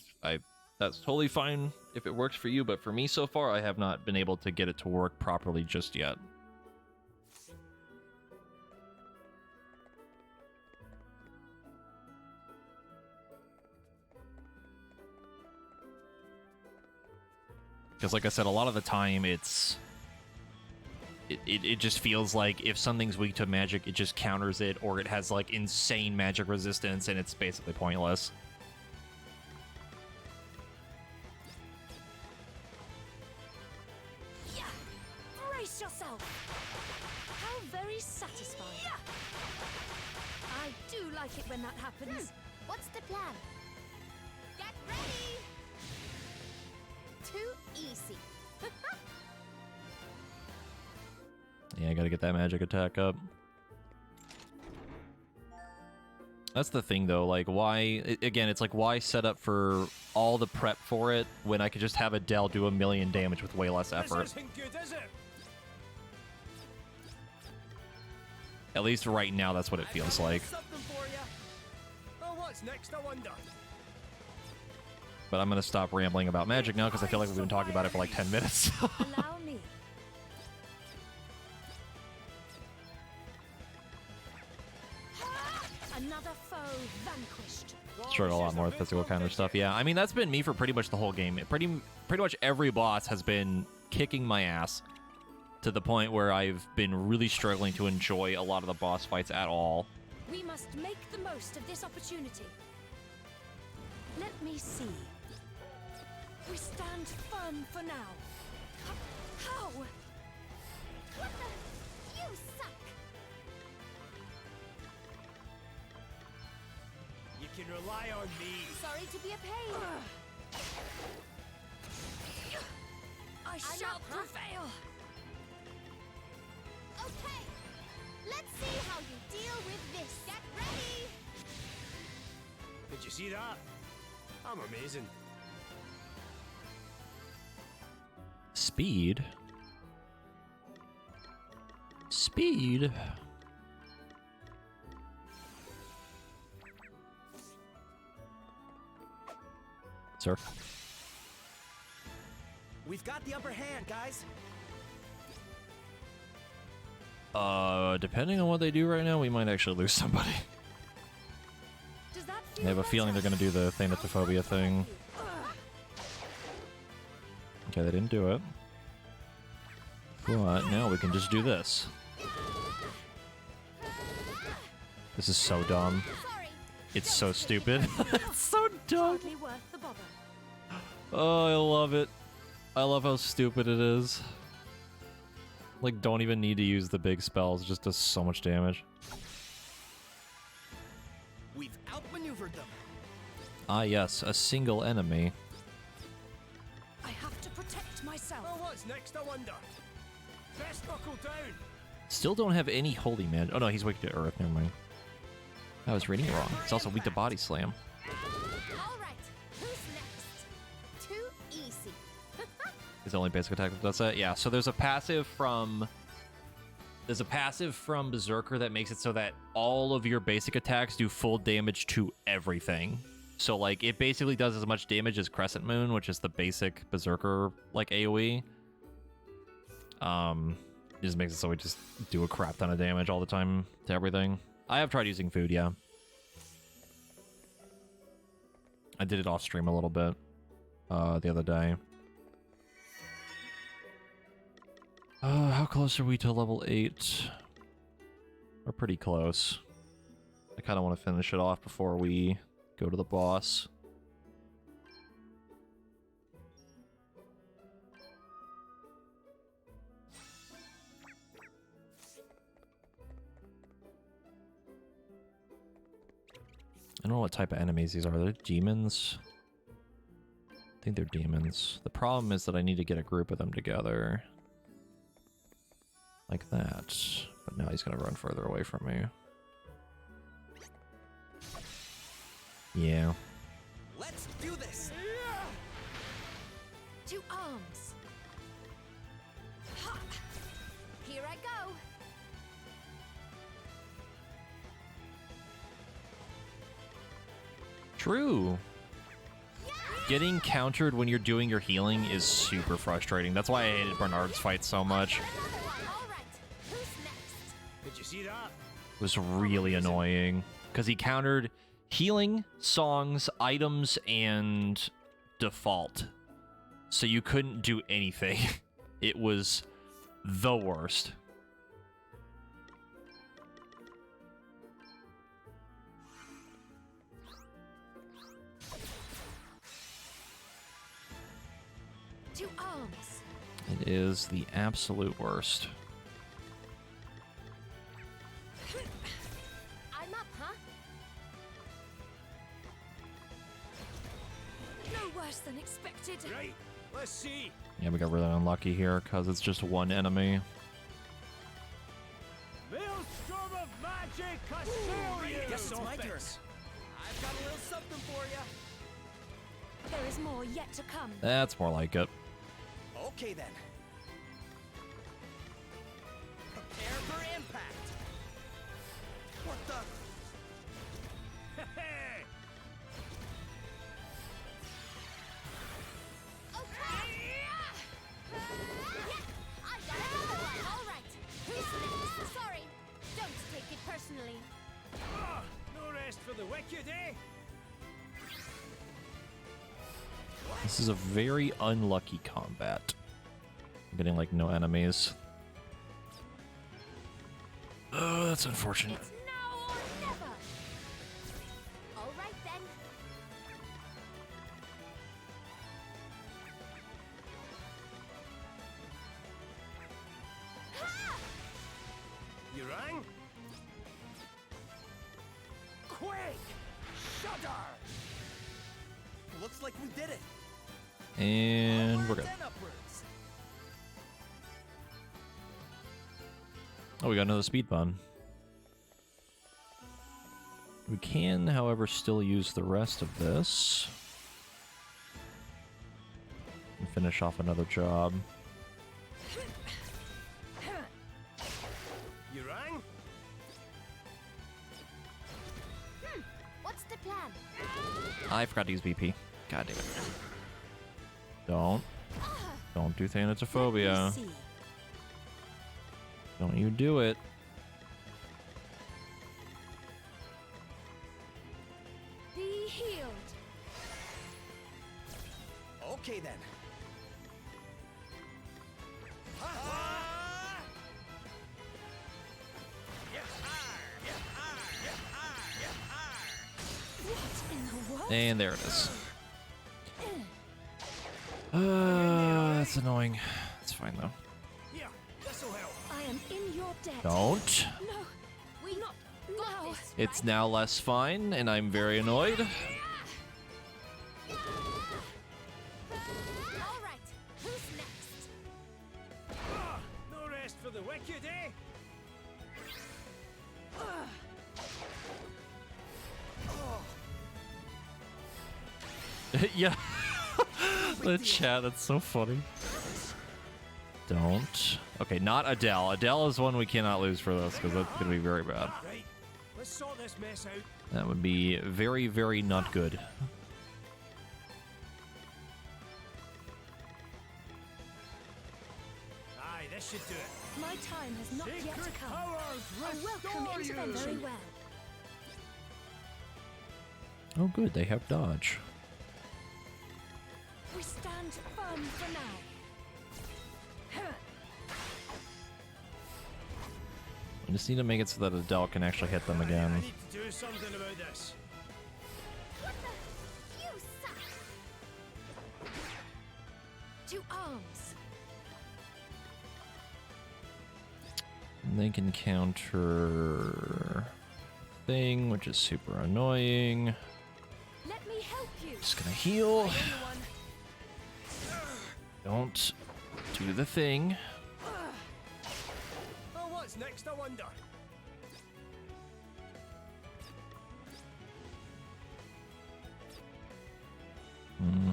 that's totally fine if it works for you, but for me so far, I have not been able to get it to work properly just yet. Because like I said, a lot of the time it just feels like if something's weak to magic, it just counters it, or it has like insane magic resistance, and it's basically pointless. Brace yourself. How very satisfying. I do like it when that happens. What's the plan? Get ready! Too easy. Yeah, I gotta get that magic attack up. That's the thing, though. Like, why... Again, it's like, why set up for all the prep for it when I could just have Adele do 1,000,000 damage with way less effort? This isn't good, is it? At least right now, that's what it feels like. Something for you. Oh, what's next, I wonder? But I'm gonna stop rambling about magic now, because I feel like we've been talking about it for like 10 minutes. Allow me. Another foe vanquished. Struggle a lot more with physical counter stuff. Yeah, I mean, that's been me for pretty much the whole game. Pretty much every boss has been kicking my ass to the point where I've been really struggling to enjoy a lot of the boss fights at all. We must make the most of this opportunity. Let me see. We stand firm for now. How? What the? You suck! You can rely on me. Sorry to be a pain. I shall prevail. Okay, let's see how you deal with this. Get ready! Did you see that? I'm amazing. Speed? Speed? Sir? We've got the upper hand, guys. Depending on what they do right now, we might actually lose somebody. Does that I feel have a feeling they're gonna do the Thanatophobia thing. Okay, they didn't do it. But now we can just do this. This is so dumb. Sorry. It's so stupid. It's so dumb. hardly worth the bother? Oh, I love it. I love how stupid it is. Like, don't even need to use the big spells, it just does so much damage. We've outmaneuvered them. Ah yes, a single enemy. I have to protect myself. Oh, what's next, I wonder? Best buckle down. Still don't have any holy man. Oh no, he's weak to earth, never mind. I was reading it wrong. He's also weak to body slam. All right, who's next? Too easy. His only basic attack that does that. Yeah, so there's a passive from Berserker that makes it so that all of your basic attacks do full damage to everything. So like it basically does as much damage as Crescent Moon, which is the basic Berserker like AoE. It just makes it so we just do a crap ton of damage all the time to everything. I have tried using food, yeah. I did it off stream a little bit the other day. How close are we to level 8? We're pretty close. I kind of want to finish it off before we go to the boss. I don't know what type of enemies these are. They're demons? I think they're demons. The problem is that I need to get a group of them together. Like that. But now he's gonna run further away from me. Yeah. Let's do this. To arms. Ha! Here I go. True. Getting countered when you're doing your healing is super frustrating. That's why I hated Bernard's fight so much. All right, who's next? Did you see that? It was really annoying. Because he countered healing, songs, items, and default. So you couldn't do anything. It was the worst. To arms. It is the absolute worst. I'm up, huh? No worse than expected. Right, let's see. Yeah, we got really unlucky here because it's just one enemy. Maelstrom of magic, I sail you! Guess it's my turn. I've got a little something for you. There is more yet to come. That's more like it. Okay then. Prepare for impact. What the? I got another one. All right, who's next? Sorry, don't take it personally. Ah, no rest for the wicked, eh? This is a very unlucky combat. Getting like no enemies. Oh, that's unfortunate. It's now or never. All right then. You rang? Quick! Shudder! Looks like we did it. And we're good. Oh, we got another speed bun. We can, however, still use the rest of this. And finish off another job. You rang? What's the plan? I forgot to use BP. God damn it. Don't do Thanatophobia. See. Don't you do it. Be healed. Okay then. What in the world? And there it is. That's annoying. It's fine though. Here, this'll help. I am in your debt. Don't. No, we not now. It's now less fine, and I'm very annoyed. All right, who's next? No rest for the wicked, eh? Yeah. The chat, that's so funny. Don't. Okay, not Adele. Adele is one we cannot lose for this, because that's going to be very bad. Right, let's sort this mess out. That would be very, very not good. Aye, this should do it. My time has not yet Secret come. powers A welcome restore you. intervention. Very well. Oh, good. They have dodge. We stand firm for now. We just need to make it so that Adele can actually hit them I again. need to do something about this. What the? You suck. To arms. And they can counter thing, which is super annoying. Let me help you. Just gonna heal. Anyone. Don't do the thing. Oh, what's next, I wonder? Hmm.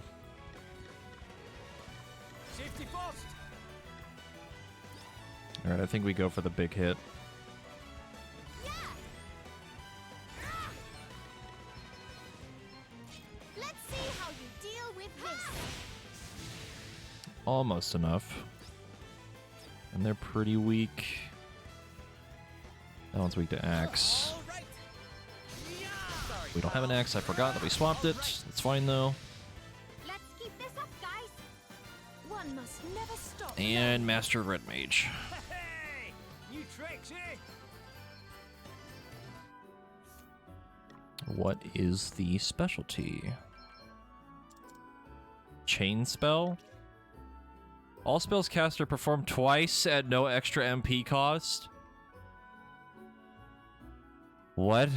Safety first. Alright, I think we go for the big hit. Let's see how you deal with this. Almost enough. And they're pretty weak. That one's weak to axe. We don't have an axe. I forgot that we swapped it. It's fine though. Let's keep this up, guys. One must never stop. And Master Red Mage. Hey, new tricks, eh? What is the specialty? Chain spell? All spells cast are performed twice at no extra MP cost? What?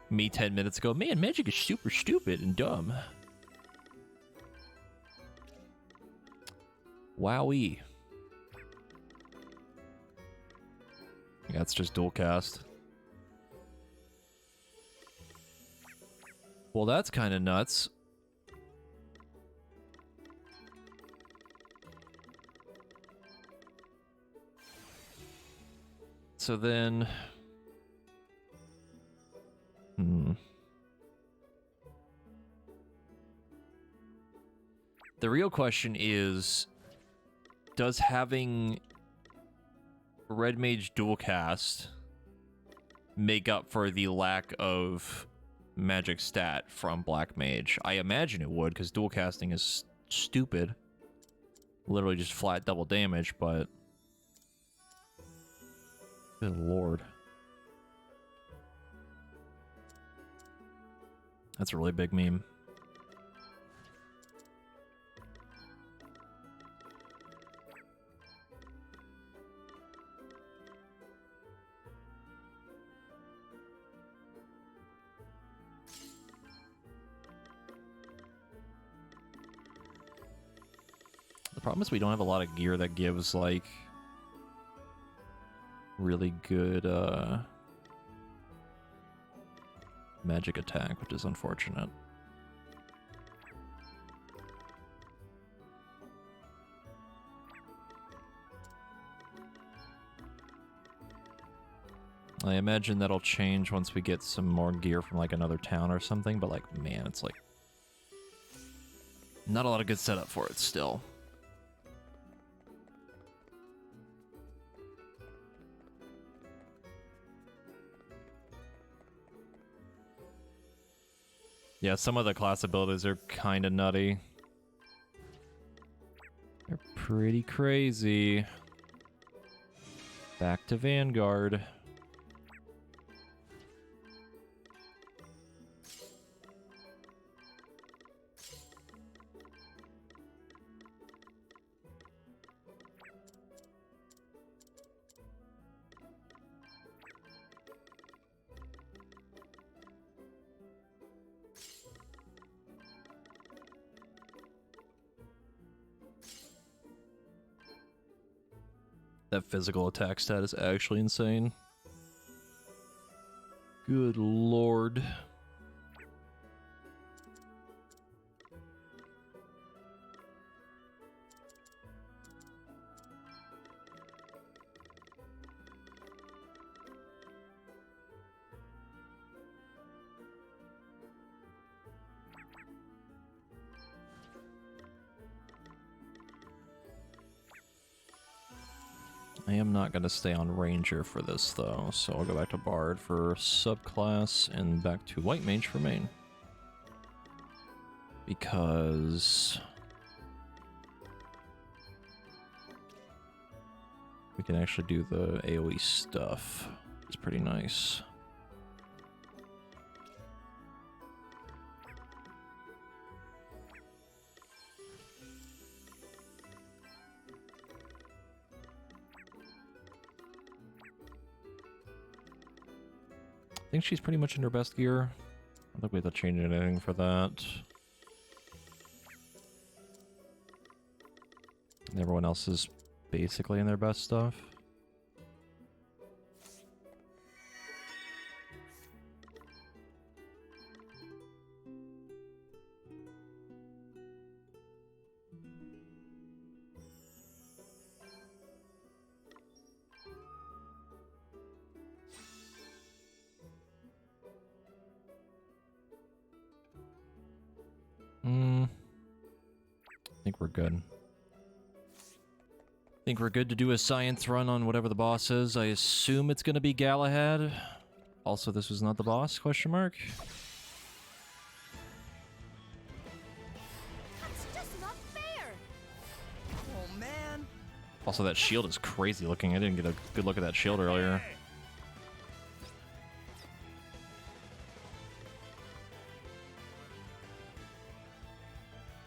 Me 10 minutes ago. Man, magic is super stupid and dumb. Wowee. Yeah, it's just dual cast. Well, that's kind of nuts. So then... The real question is, does having Red Mage dual cast make up for the lack of magic stat from Black Mage. I imagine it would, because dual casting is stupid. Literally just flat double damage, but... Good lord. That's a really big meme. The problem is we don't have a lot of gear that gives, like, really good, magic attack, which is unfortunate. I imagine that'll change once we get some more gear from, like, another town or something, but, like, man, it's, like, not a lot of good setup for it still. Yeah, some of the class abilities are kind of nutty. They're pretty crazy. Back to Vanguard. That physical attack stat is actually insane. Good lord. I am not going to stay on Ranger for this, though, so I'll go back to Bard for subclass and back to White Mage for main. Because... we can actually do the AoE stuff. It's pretty nice. I think she's pretty much in her best gear. I don't think we have to change anything for that. And everyone else is basically in their best stuff. I think we're good. I think we're good to do a science run on whatever the boss is. I assume it's going to be Galahad. Also, this was not the boss, question mark. That's just not fair. Oh man! Also, that shield is crazy looking. I didn't get a good look at that shield earlier.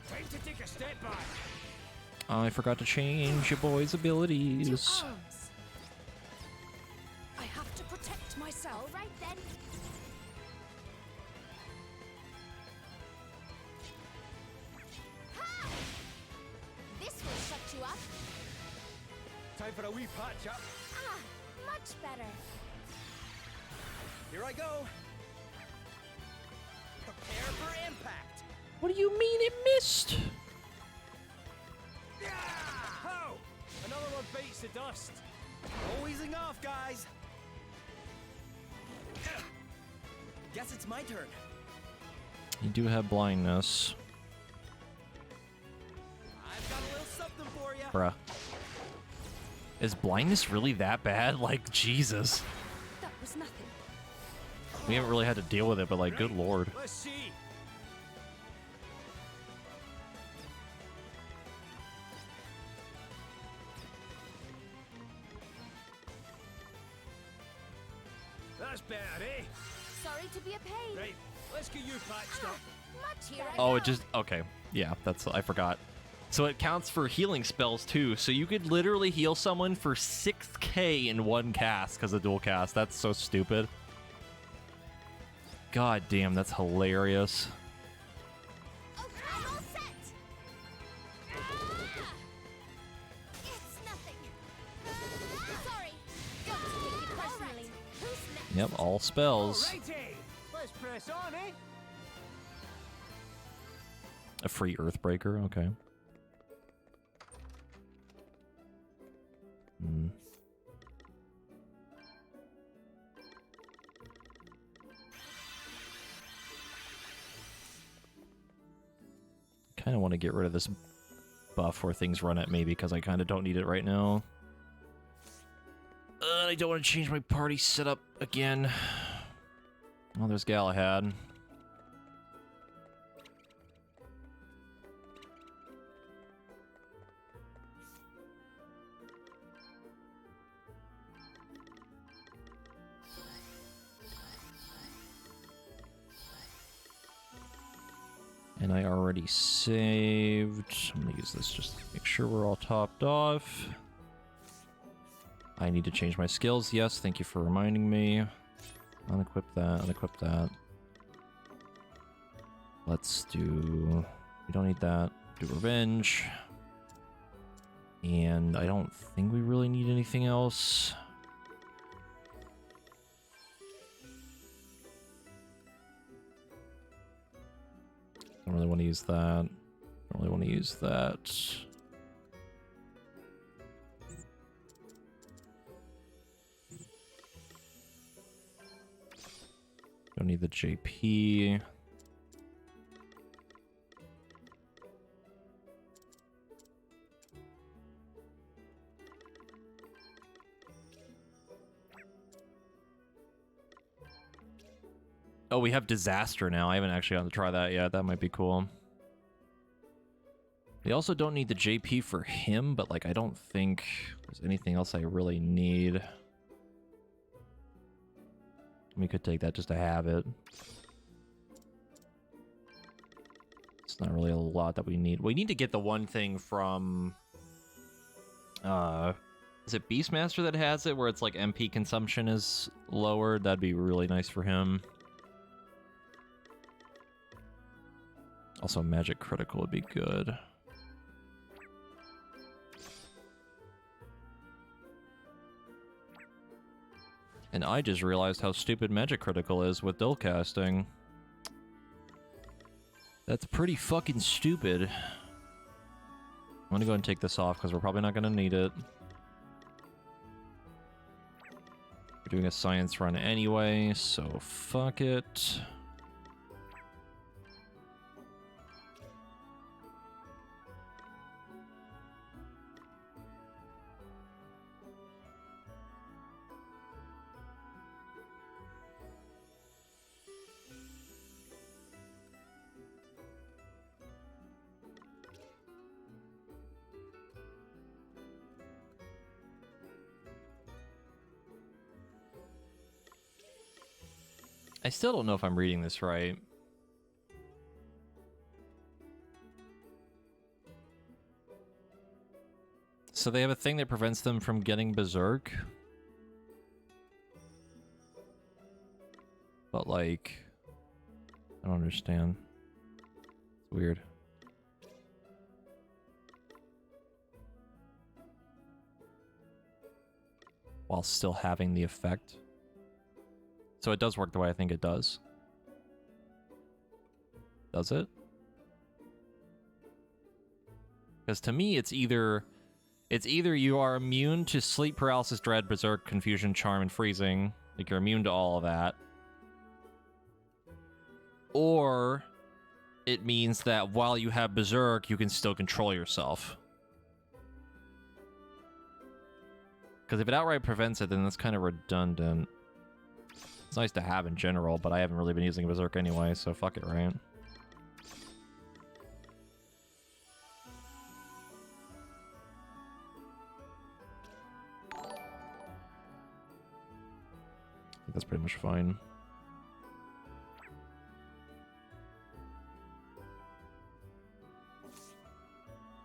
Time to take a step back. I forgot to change your boy's abilities. To arms. I have to protect myself. All right then. Ha! This will shut you up. Time for a wee patch up. Ah, much better. Here I go. Prepare for impact. What do you mean it missed? Yeah! Ho! Another one bites the dust. No easing off, guys. Guess it's my turn. You do have blindness. I've got a little something for you. Bruh. Is blindness really that bad? Like, Jesus. That was nothing. We haven't really had to deal with it, but like, good lord. Let's see. That's better, eh? Sorry to be a pain. Right, let's get you patched up. Much here. Oh, it just okay. Yeah, that's I forgot. So it counts for healing spells too. So you could literally heal someone for 6k in one cast because of dual cast. That's so stupid. God damn, that's hilarious. Okay, I'm all set. Ah! It's nothing. Sorry. Don't take it personally. Who's next? Yep, all spells. Alrighty, let's press on, eh? A free Earthbreaker, okay. Hmm. Kind of want to get rid of this buff where things run at me because I kind of don't need it right now. I don't want to change my party setup again. Oh, there's Galahad. And I already saved. I'm gonna use this just to make sure we're all topped off. I need to change my skills. Yes, thank you for reminding me. Unequip that, unequip that. Let's do... We don't need that. Do Revenge. And I don't think we really need anything else. Don't really want to use that. Don't really want to use that. Don't need the JP. Oh, we have Disaster now. I haven't actually gotten to try that yet. That might be cool. We also don't need the JP for him, but like I don't think there's anything else I really need. We could take that just to have it. It's not really a lot that we need. We need to get the one thing from... is it Beastmaster that has it, where it's like MP consumption is lowered? That'd be really nice for him. Also, Magic Critical would be good. And I just realized how stupid Magic Critical is with dual casting. That's pretty fucking stupid. I'm gonna go ahead and take this off because we're probably not gonna need it. We're doing a science run anyway, so fuck it. I still don't know if I'm reading this right. So they have a thing that prevents them from getting Berserk. But like, I don't understand. It's weird. While still having the effect. So it does work the way I think it does. Does it? Because to me, it's either you are immune to sleep paralysis, dread, berserk, confusion, charm, and freezing. Like you're immune to all of that. Or it means that while you have berserk, you can still control yourself. Because if it outright prevents it, then that's kind of redundant. It's nice to have in general, but I haven't really been using Berserk anyway, so fuck it, right? I think that's pretty much fine.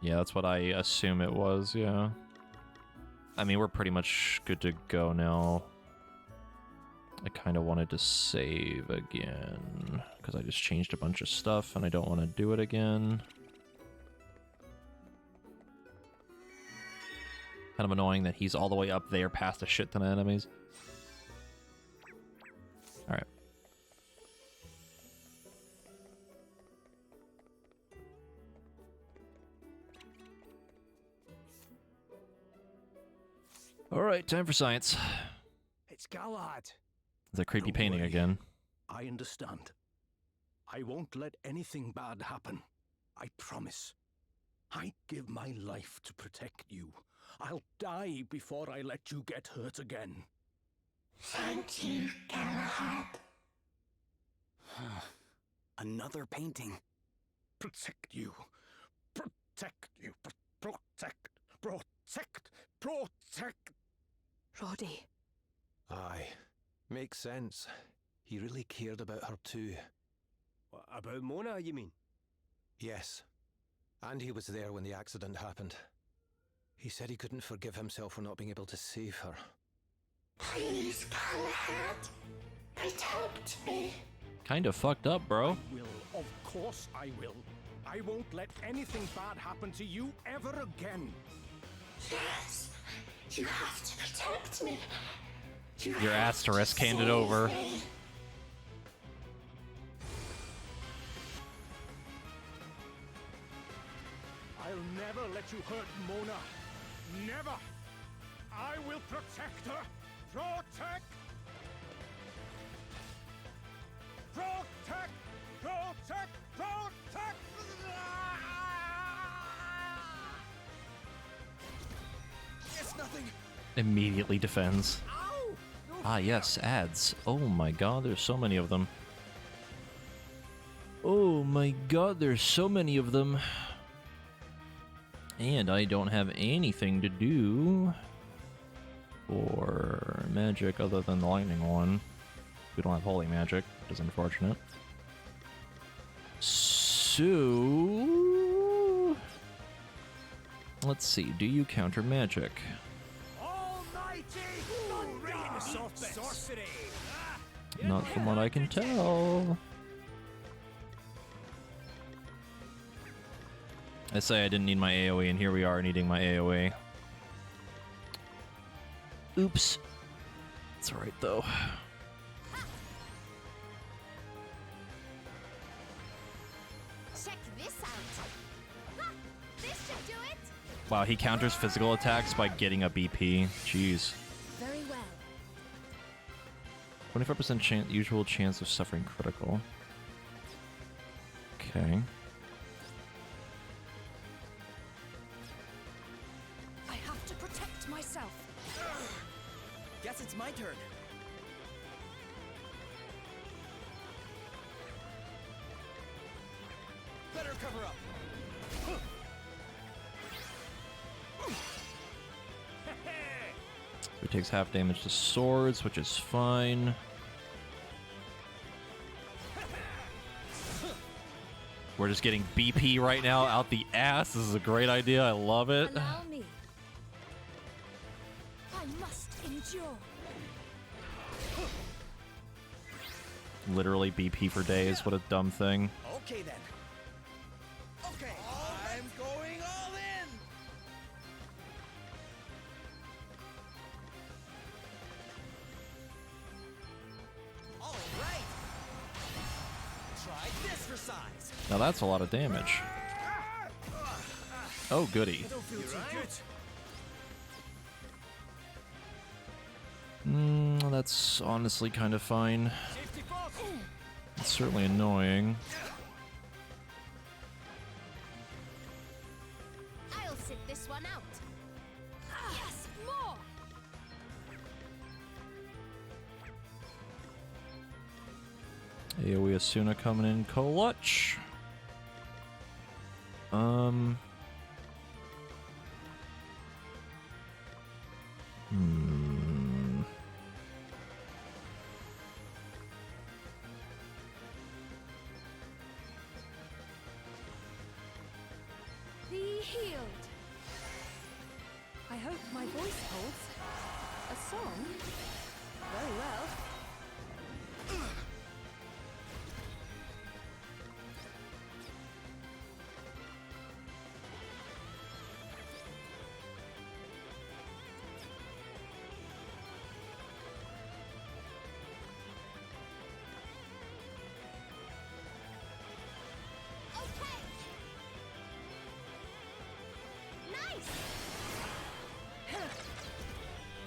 Yeah, that's what I assume it was, yeah. I mean, we're pretty much good to go now. I kind of wanted to save again, because I just changed a bunch of stuff, and I don't want to do it again. Kind of annoying that he's all the way up there past a shit ton of enemies. Alright. Alright, time for science. It's Galahad. It's a creepy Don't painting worry. again. I understand. I won't let anything bad happen. I promise. I'd give my life to protect you. I'll die before I let you get hurt again. Thank you, Galahad. Another painting. Protect you. Protect you. Protect. Protect. Protect. Roddy. Aye. Makes sense. He really cared about her too. What, about Mona, you mean? Yes. And he was there when the accident happened. He said he couldn't forgive himself for not being able to save her. Please, Galahad. Protect me. Kind of fucked up, bro. Will. Of course I will. I won't let anything bad happen to you ever again. Yes. You have to protect me. You Your have asterisk to handed save over. me. I'll never let you hurt Mona. Never. I will protect her. Protect. Protect. Protect. Protect. It's nothing. Immediately defends. Ow! Ah, yes, ads. Oh my god, there's so many of them. Oh my god, there's so many of them. And I don't have anything to do for magic other than the lightning one. We don't have holy magic, which is unfortunate. So... let's see, do you counter magic? Almighty thunder! Sorcery! Not from what I can tell. I say I didn't need my AoE, and here we are needing my AoE. Oops. It's alright, though. Check this out. Ha! This should do it. Wow, he counters physical attacks by getting a BP. Jeez. Very well. 25% usual chance of suffering critical. Okay. I have to protect myself. Guess it's my turn. Better cover up. It takes half damage to swords, which is fine. We're just getting BP right now out the ass. This is a great idea. I love it. Allow me. I must endure. Literally BP for days. What a dumb thing. Okay then. Okay, I'm going all in. All right. Try this for size. Now that's a lot of damage. Oh, goody. Don't feel too good. That's honestly kind of fine. Safety first. It's certainly annoying. I'll sit this one out. Yes, more. AoE Asuna coming in clutch. Be healed. I hope my voice holds. A song? Very well.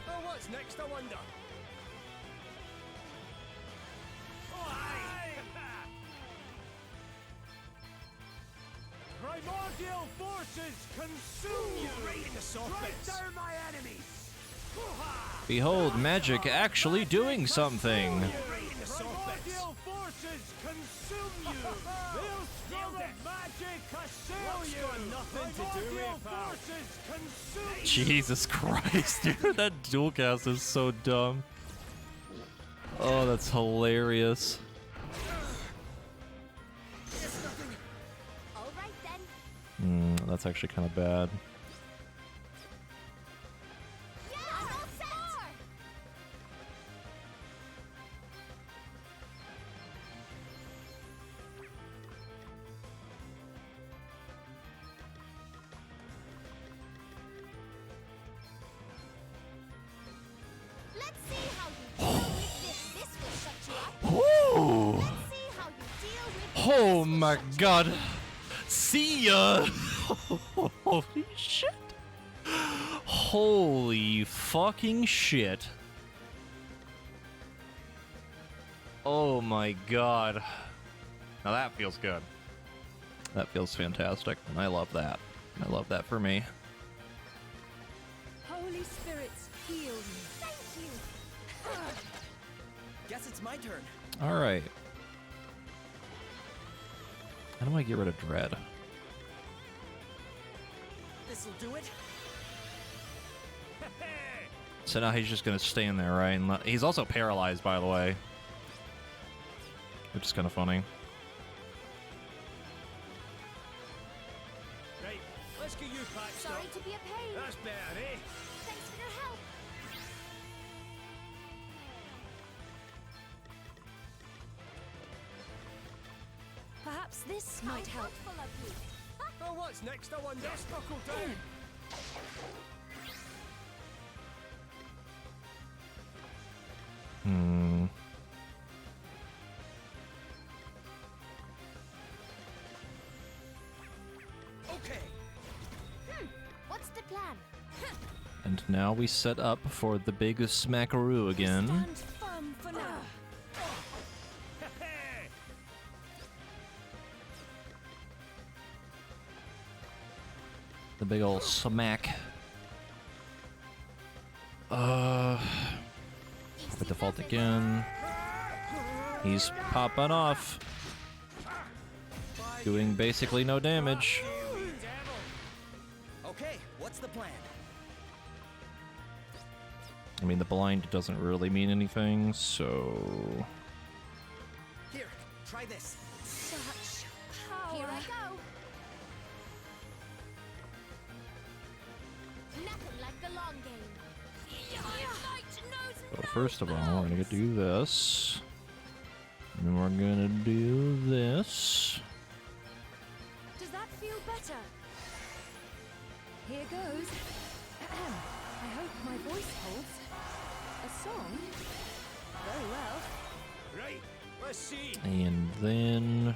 Oh, what's next, I wonder? Oh, aye! Primordial forces consume you! Right in the sockets! Strike down my enemies! Behold, magic actually doing something. Primordial forces consume you! Maelstrom of magic assail you! Nothing to do with forces consume you! Jesus Christ, dude, that dual cast is so dumb. Oh, that's hilarious. All right then. That's actually kind of bad. Yeah, I'm all set. Let's see how you deal with this. This will shut you up. Ooh. Let's see how you deal with this. Oh my god. See ya. Holy shit. Holy fucking shit. Oh my god. Now that feels good. That feels fantastic. And I love that. I love that for me. Holy spirits, heal me. Thank you. Guess it's my turn. Alright. How do I get rid of Dread? This'll do it. So now he's just gonna stand there, right? And he's also paralyzed, by the way. Which is kind of funny. Right, let's get you patched Sorry up. to be a pain. That's better, eh? Thanks for your help. Perhaps this might help. Thoughtful of you. Oh, what's next, I wonder? Let's buckle down. Okay. What's the plan? And now we set up for the big smackaroo again. Stand firm for now. The big ol' smack. The default again. He's popping off. Doing basically no damage. Okay, what's the plan? I mean, the blind doesn't really mean anything, so... Here, try this. Such power. Here I go. Nothing like the long game. So first of all, we're gonna do this. And then we're gonna do this. Does that feel better? Here goes. I hope my voice holds. A song? Very well. Right, let's see. And then...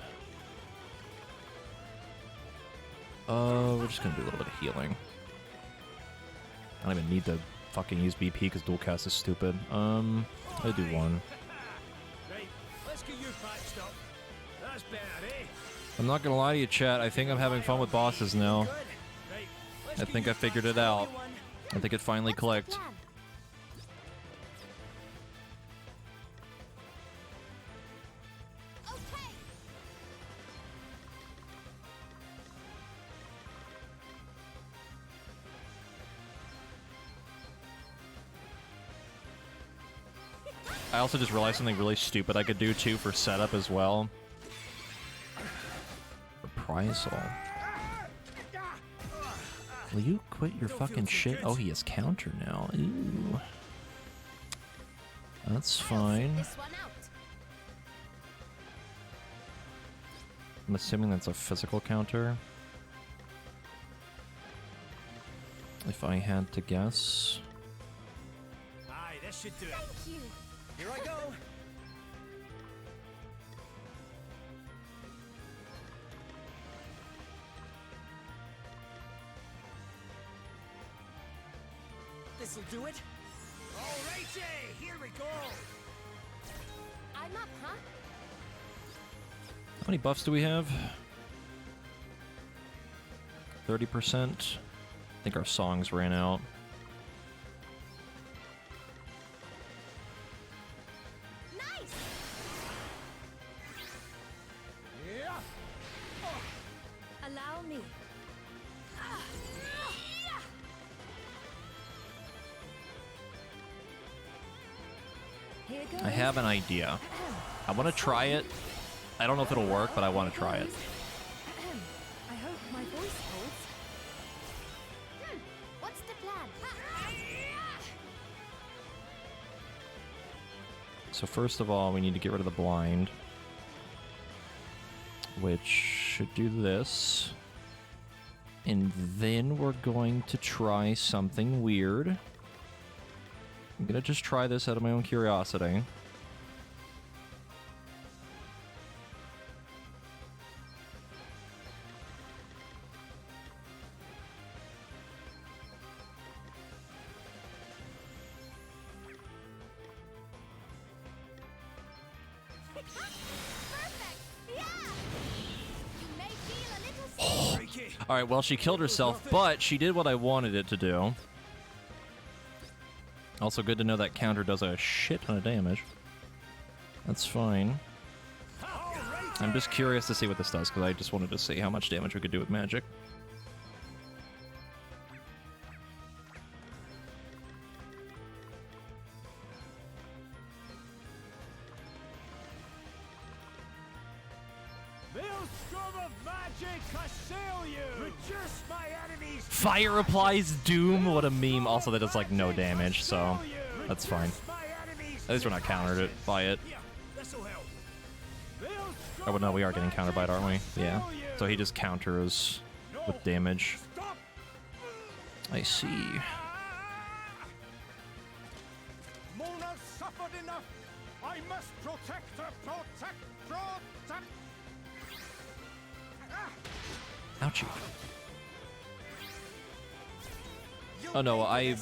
we're just gonna do a little bit of healing. I don't even need to fucking use BP because dual cast is stupid. I'll do one. Right, let's get you patched up. That's better, eh? I'm not gonna lie to you, chat. I think I'm having fun with bosses now. Right, let's I get think you I figured patched it up, out. everyone. I think it finally What's the clicked. plan? I also just realized something really stupid I could do too for setup as well. Reprisal. Will you quit your fucking shit? Oh, he has counter now. Ooh. That's fine. I'm assuming that's a physical counter. If I had to guess. Aye, this should do it. Thank you. Here I go. This'll do it. Alrighty, here we go. I'm up, huh? How many buffs do we have? 30%. I think our songs ran out. Nice. Yeah. Allow me. Here goes. I have an idea. I want to try it. I don't know if it'll work, but I want to try it. I hope my voice holds. What's the plan? So first of all, we need to get rid of the blind, which should do this. And then we're going to try something weird. I'm gonna just try this out of my own curiosity. Alright, well, she killed herself, but she did what I wanted it to do. Also good to know that counter does a shit ton of damage. That's fine. I'm just curious to see what this does, because I just wanted to see how much damage we could do with magic. Maelstrom of magic, assail you! Reduce my enemies! Fire applies doom. What a meme. Also, that does like no damage, so that's fine. At least we're not countered by it. Oh, but no, we are getting countered by it, aren't we? Yeah. So he just counters with damage. I see. Mona's suffered enough. I must protect her. Protect. Ouchie. Oh no, I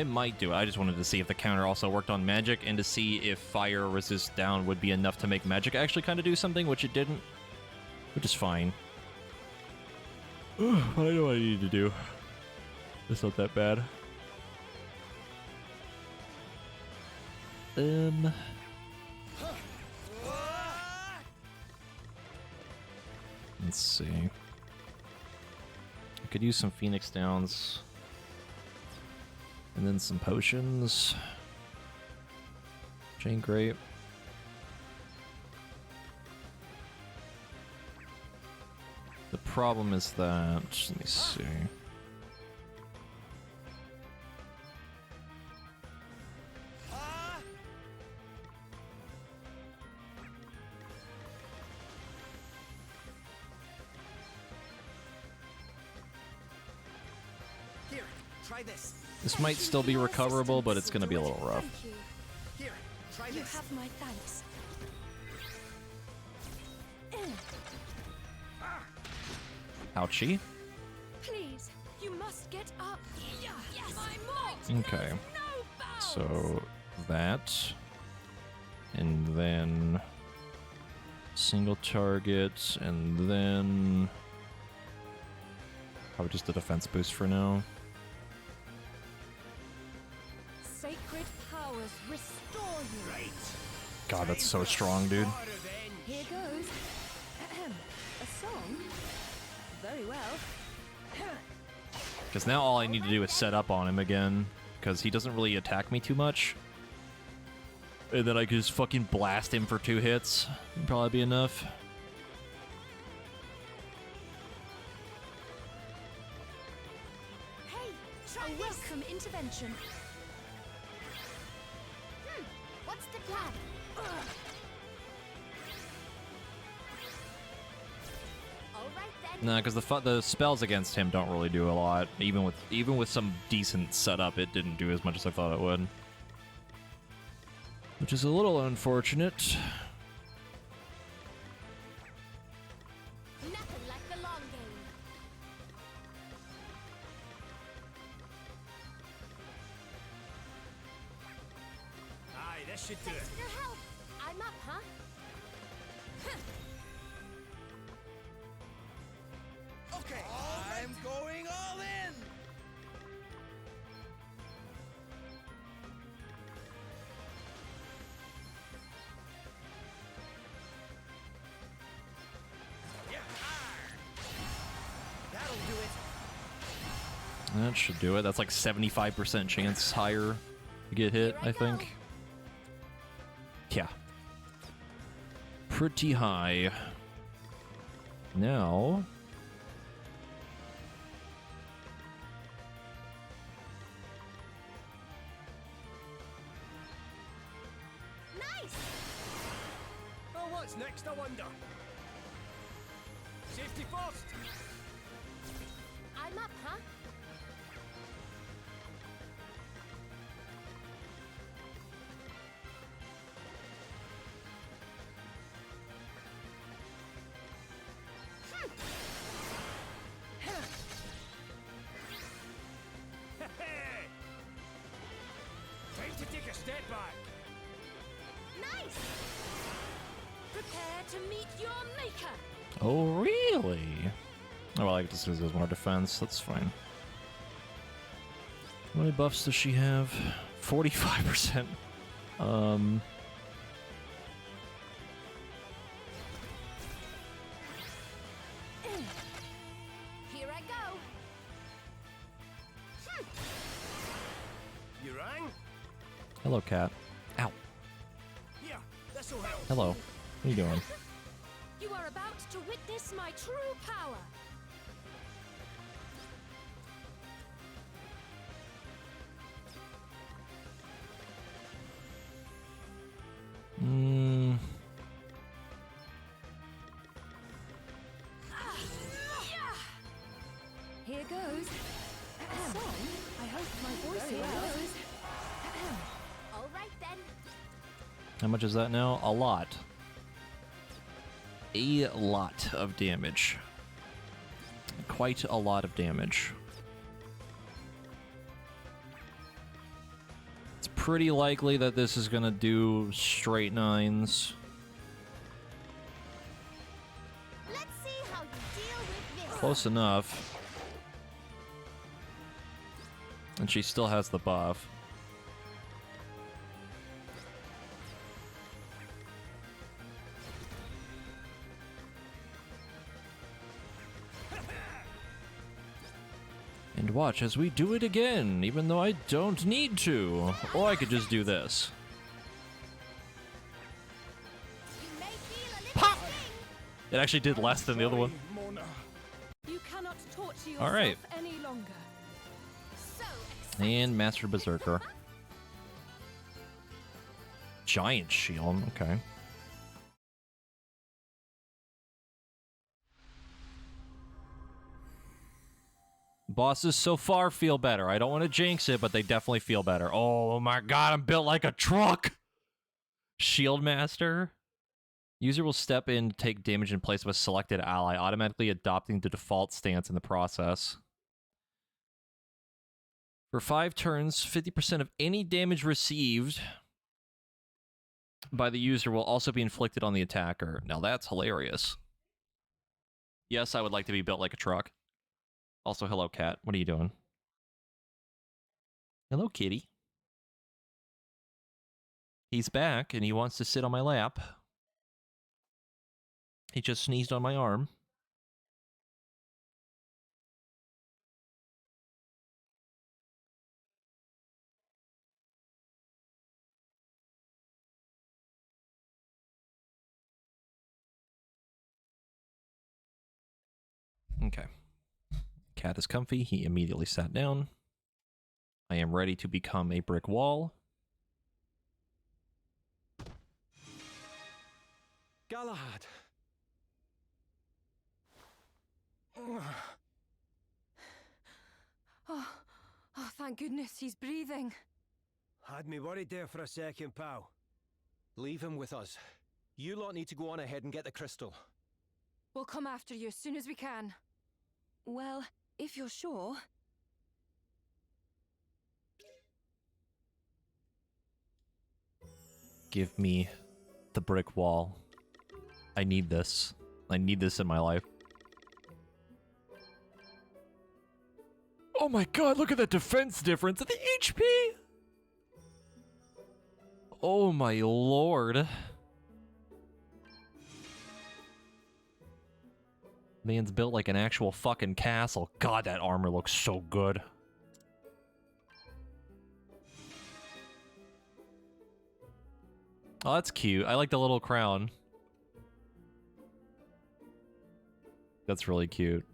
might do it. I just wanted to see if the counter also worked on magic and to see if fire resist down would be enough to make magic actually kind of do something, which it didn't. Which is fine. I know what I need to do. It's not that bad. Let's see. I could use some Phoenix Downs. And then some potions. Chain Grape. The problem is that, let me see. Here, try this. This might still be recoverable, but it's going to be a little rough. Thank you. Here, try You this. have my thanks. Ouchie. Please, you must get up. Yes, my might. Okay. No bounds. So that. And then single target, and then probably just a defense boost for now. Sacred powers restore you. Right. God, that's so strong, dude. Here goes. A song? Very well. Because now all I need to do is set up on him again, because he doesn't really attack me too much. And then I could just fucking blast him for 2 hits. It'd probably be enough. Hey, try A welcome intervention. What's the plan? All right then. Nah, because the spells against him don't really do a lot. Even with some decent setup, it didn't do as much as I thought it would. Which is a little unfortunate. Nothing like the long game. Aye, this should do it. Thanks for your help. I'm up, huh? Okay, I'm going all in. That'll do it. That should do it. That's like 75% chance higher to get hit, I think. Yeah. Pretty high. Now... Nice. Well, what's next, I wonder? Safety first. I'm up, huh? Time to take a step back. Nice. Prepare to meet your maker. Oh, really? Oh, well, I guess this is more defense. That's fine. How many buffs does she have? 45%. Here I go. You rang? Hello, cat. Ow. Here, this'll help. Hello. What are you doing? You are about to witness my true power. Hmm. Here goes. So, I hope my voice here goes. All right then. How much is that now? A lot. A lot of damage. Quite a lot of damage. It's pretty likely that this is gonna do straight 9s. Let's see how you deal with this. Close enough. And she still has the buff. And watch as we do it again, even though I don't need to. Or I could just do this. You may feel a little Pop! sting. It actually did less than the other one. Mona. You cannot torture yourself All right. any longer. So exciting. And Master Berserker. Giant shield, okay. Bosses so far feel better. I don't want to jinx it, but they definitely feel better. Oh my god, I'm built like a truck! Shield Master. User will step in to take damage in place of a selected ally, automatically adopting the default stance in the process. For 5 turns, 50% of any damage received by the user will also be inflicted on the attacker. Now that's hilarious. Yes, I would like to be built like a truck. Also, hello, cat. What are you doing? Hello, kitty. He's back, and he wants to sit on my lap. He just sneezed on my arm. Okay. Cat is comfy. He immediately sat down. I am ready to become a brick wall. Galahad! Oh, thank goodness he's breathing. Had me worried there for a second, pal. Leave him with us. You lot need to go on ahead and get the crystal. We'll come after you as soon as we can. Well, if you're sure. Give me the brick wall. I need this. I need this in my life. Oh my god, look at the defense difference at the HP! Oh my lord. Man's built like an actual fucking castle. God, that armor looks so good. Oh, that's cute. I like the little crown. That's really cute.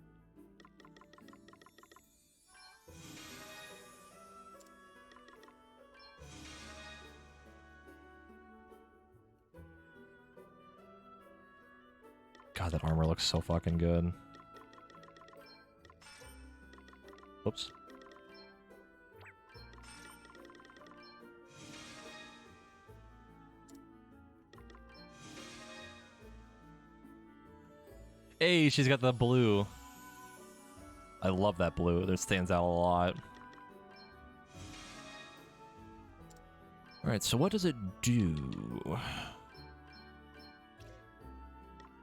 God, that armor looks so fucking good. Oops. Hey, she's got the blue. I love that blue. That stands out a lot. Alright, so what does it do?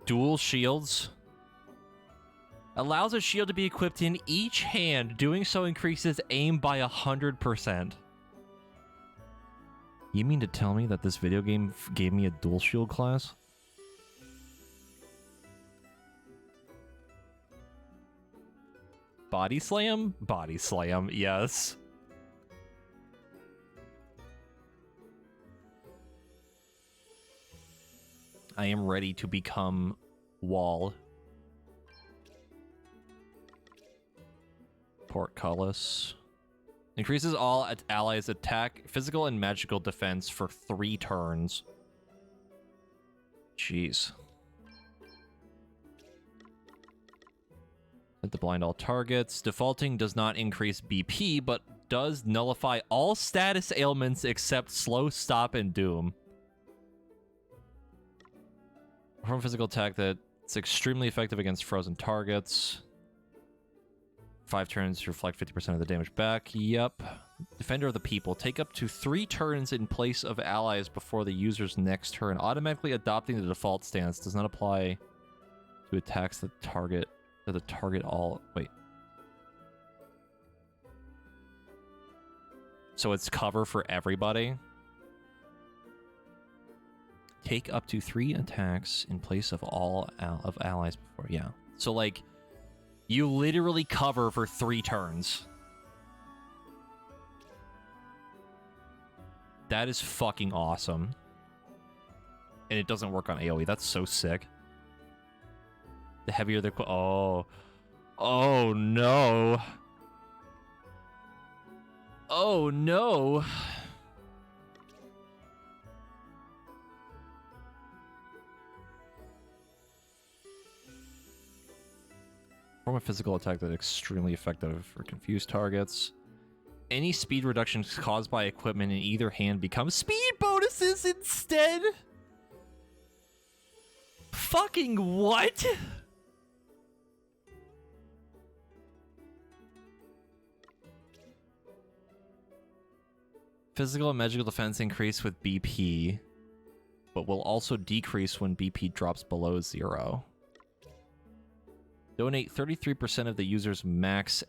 Dual shields. Allows a shield to be equipped in each hand. Doing so increases aim by 100%. You mean to tell me that this video game gave me a dual shield class? Body slam? Body slam, yes. I am ready to become wall. Portcullis. Increases all allies' attack, physical and magical defense for 3 turns. Jeez. Hit the blind all targets. Defaulting does not increase BP, but does nullify all status ailments except slow, stop, and doom. Perform physical attack that's extremely effective against frozen targets. 5 turns to reflect 50% of the damage back. Yep. Defender of the People. Take up to 3 turns in place of allies before the user's next turn. Automatically adopting the default stance. Does not apply to attacks that target all... Wait. So it's cover for everybody? Take up to 3 attacks in place of all allies before... Yeah. So, like... You literally cover for 3 turns. That is fucking awesome. And it doesn't work on AoE. That's so sick. The heavier the... Oh. Oh, no. Oh, no. Form a physical attack that is extremely effective for confused targets. Any speed reductions caused by equipment in either hand become speed bonuses instead? Fucking what? Physical and magical defense increase with BP, but will also decrease when BP drops below 0. Donate 33% of the user's max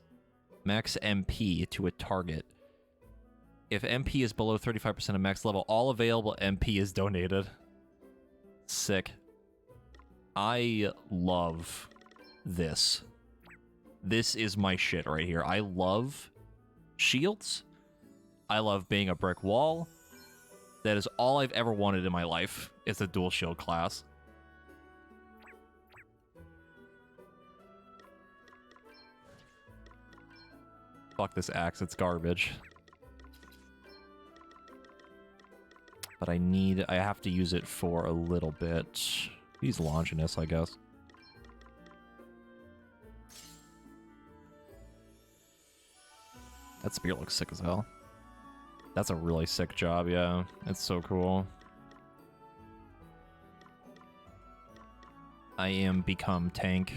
MP to a target. If MP is below 35% of max level, all available MP is donated. Sick. I love this. This is my shit right here. I love shields. I love being a brick wall. That is all I've ever wanted in my life, is a dual shield class. Fuck this axe, it's garbage. But I have to use it for a little bit. Use Longinus, I guess. That spear looks sick as hell. That's a really sick job, yeah. It's so cool. I am become tank.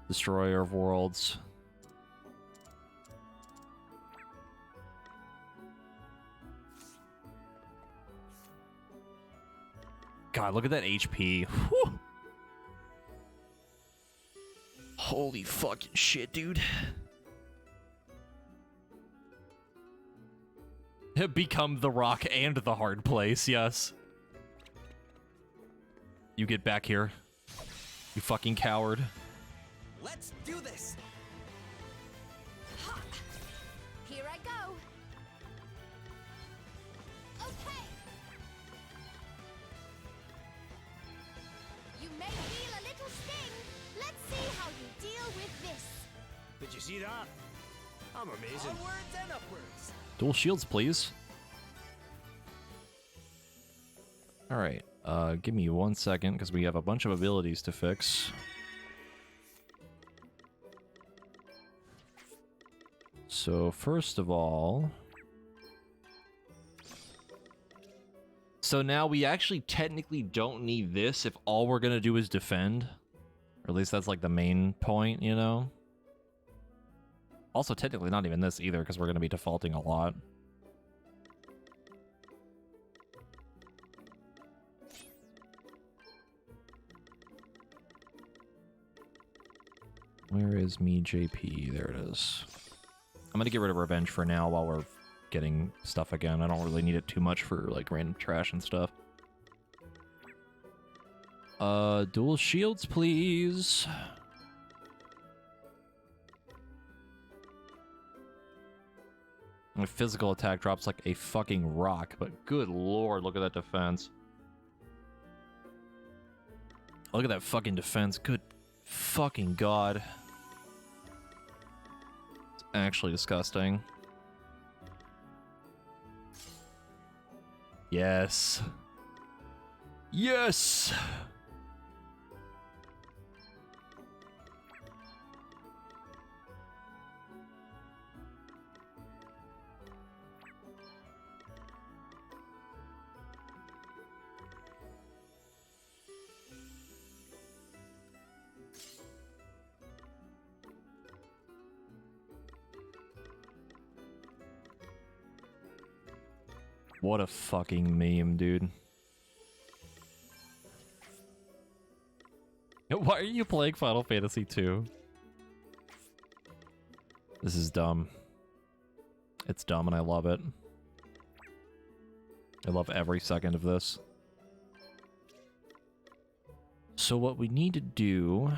Destroyer of worlds. God, look at that HP. Whew. Holy fucking shit, dude. Become the rock and the hard place, yes. You get back here. You fucking coward. Let's do this. Here I go. Okay. You may feel a little sting. Let's see how you deal with this. Did you see that? I'm amazing. Onwards and upwards. Dual shields, please. Alright, give me 1 second, because we have a bunch of abilities to fix. So, first of all... So now we actually technically don't need this if all we're gonna do is defend. Or at least that's like the main point, you know? Also, technically not even this either, because we're gonna be defaulting a lot. Where is me JP? There it is. I'm gonna get rid of Revenge for now while we're getting stuff again. I don't really need it too much for like random trash and stuff. Dual shields, please. My physical attack drops like a fucking rock, but good lord, look at that defense. Look at that fucking defense. Good fucking god. It's actually disgusting. Yes. Yes! What a fucking meme, dude. Why are you playing Final Fantasy 2? This is dumb. It's dumb and I love it. I love every second of this. So what we need to do...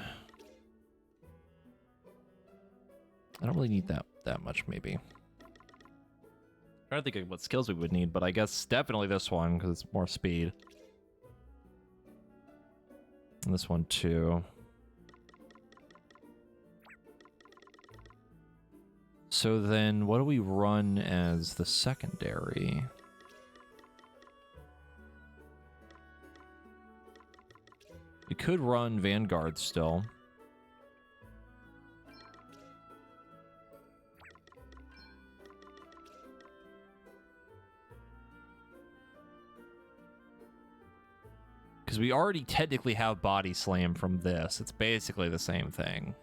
I don't really need that much, maybe. I'm trying to think of what skills we would need, but I guess definitely this one, because it's more speed. And this one, too. So then, what do we run as the secondary? We could run Vanguard still. Because we already technically have Body Slam from this. It's basically the same thing.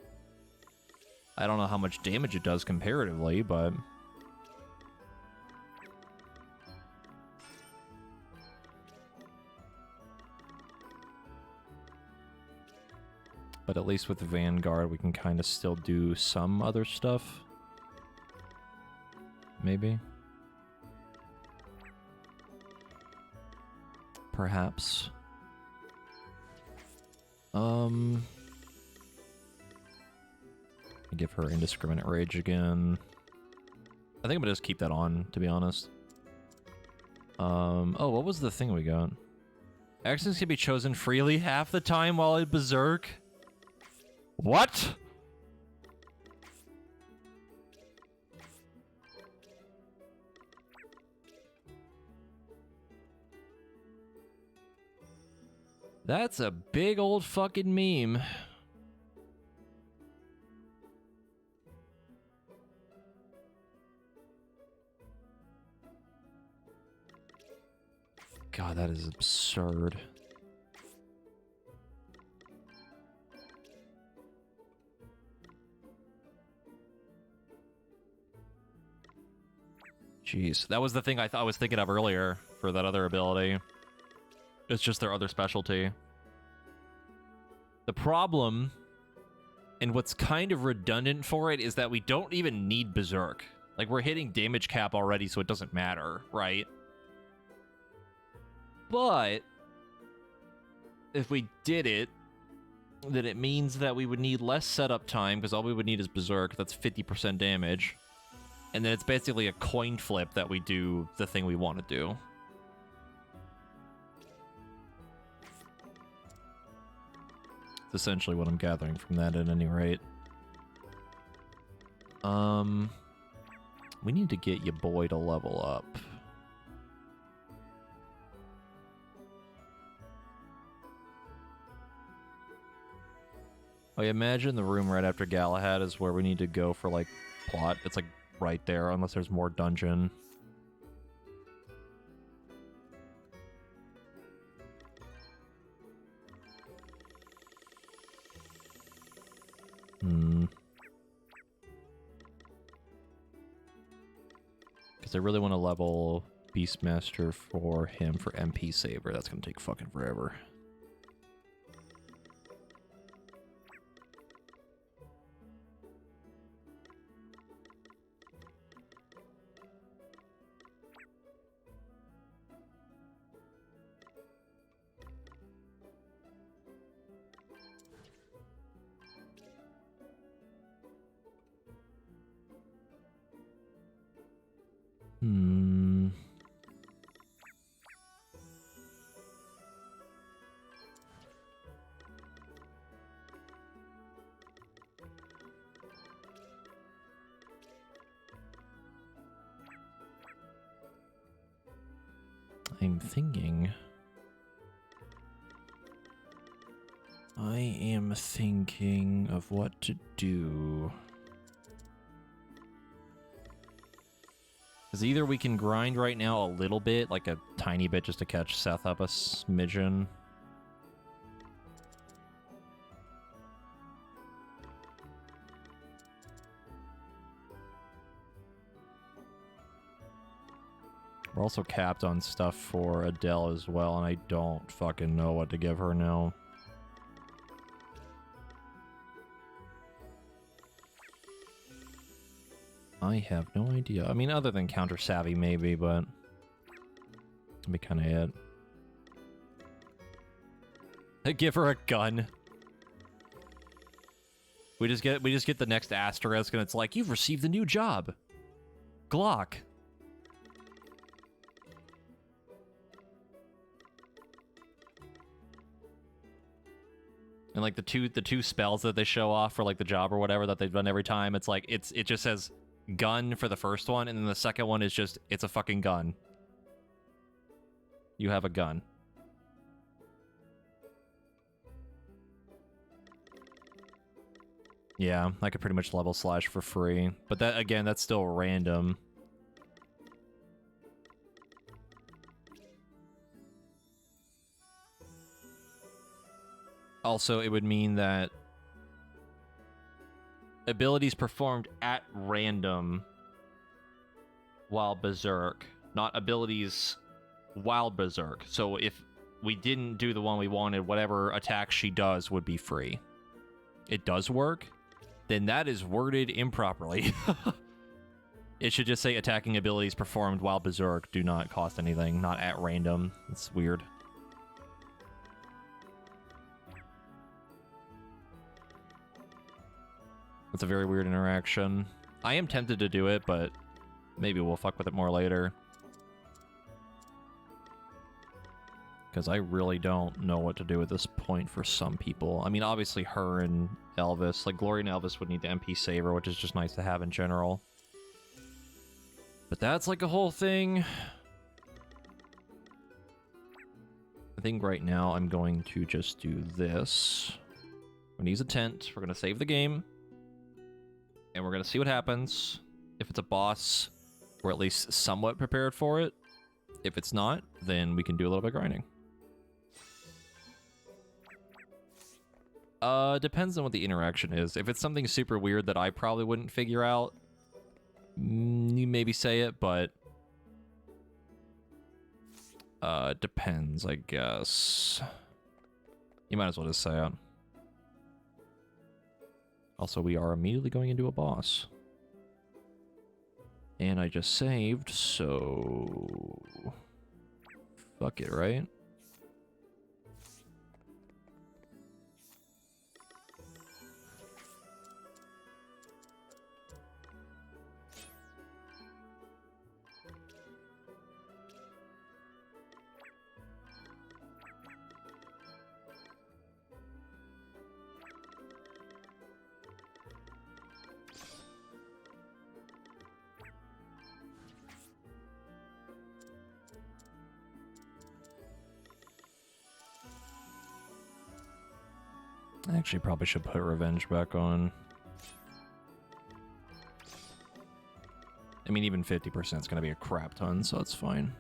I don't know how much damage it does comparatively, but... But at least with the Vanguard, we can kind of still do some other stuff. Maybe. Perhaps. Give her Indiscriminate Rage again. I think I'm gonna just keep that on, to be honest. Oh, what was the thing we got? Actions can be chosen freely half the time while in Berserk. What? That's a big old fucking meme. God, that is absurd. Jeez, that was the thing I was thinking of earlier for that other ability. It's just their other specialty. The problem, and what's kind of redundant for it, is that we don't even need Berserk. Like, we're hitting damage cap already, so it doesn't matter, right? But if we did it, then it means that we would need less setup time, because all we would need is Berserk. That's 50% damage. And then it's basically a coin flip that we do the thing we want to do. That's essentially what I'm gathering from that at any rate. We need to get your boy to level up. I imagine the room right after Galahad is where we need to go for, like, plot. It's, like, right there, unless there's more dungeon. Because I really want to level Beastmaster for him for MP Saber. That's going to take fucking forever. I'm thinking. I am thinking of what to do. Because either we can grind right now a little bit, like a tiny bit, just to catch Seth up a smidgen. We're also capped on stuff for Adele as well, and I don't fucking know what to give her now. I have no idea. I mean, other than Counter Savvy, maybe, but that'd be kind of it. Give her a gun. We just get the next asterisk, and it's like, you've received a new job, Glock. And like the two spells that they show off for like the job or whatever that they've done every time, it's like it just says gun for the first one, and then the second one is just, it's a fucking gun. You have a gun. Yeah, I could pretty much level slash for free, but that, again, that's still random. Also, it would mean that abilities performed at random while Berserk, not abilities while Berserk. So if we didn't do the one we wanted, whatever attack she does would be free. It does work? Then that is worded improperly. It should just say attacking abilities performed while Berserk do not cost anything, not at random. It's weird. It's a very weird interaction. I am tempted to do it, but maybe we'll fuck with it more later. Because I really don't know what to do at this point for some people. I mean, obviously her and Elvis. Like, Glory and Elvis would need the MP Saver, which is just nice to have in general. But that's like a whole thing. I think right now I'm going to just do this. I'm gonna use a tent. We're gonna save the game. And we're gonna see what happens. If it's a boss, we're at least somewhat prepared for it. If it's not, then we can do a little bit of grinding. Depends on what the interaction is. If it's something super weird that I probably wouldn't figure out, you maybe say it, but depends, I guess. You might as well just say it. Also, we are immediately going into a boss. And I just saved, so fuck it, right? I actually probably should put Revenge back on. I mean, even 50% is going to be a crap ton, so it's fine.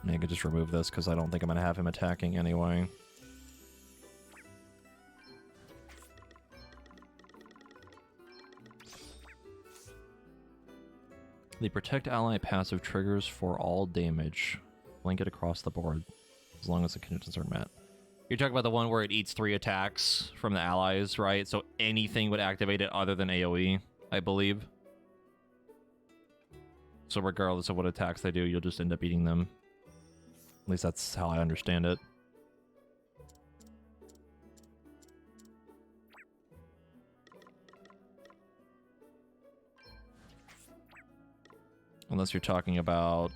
I could just remove this because I don't think I'm going to have him attacking anyway. The protect ally passive triggers for all damage. Blink it across the board, as long as the conditions are met. You're talking about the one where it eats 3 attacks from the allies, right? So anything would activate it other than AoE, I believe. So regardless of what attacks they do, you'll just end up eating them. At least that's how I understand it. Unless you're talking about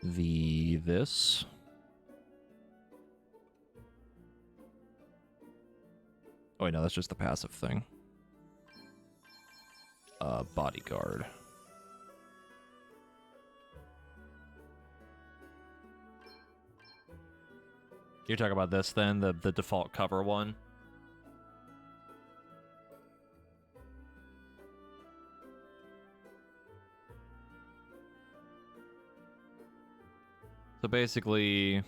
this. Oh wait, no, that's just the passive thing. Bodyguard. You're talking about this then, the default cover one? So basically,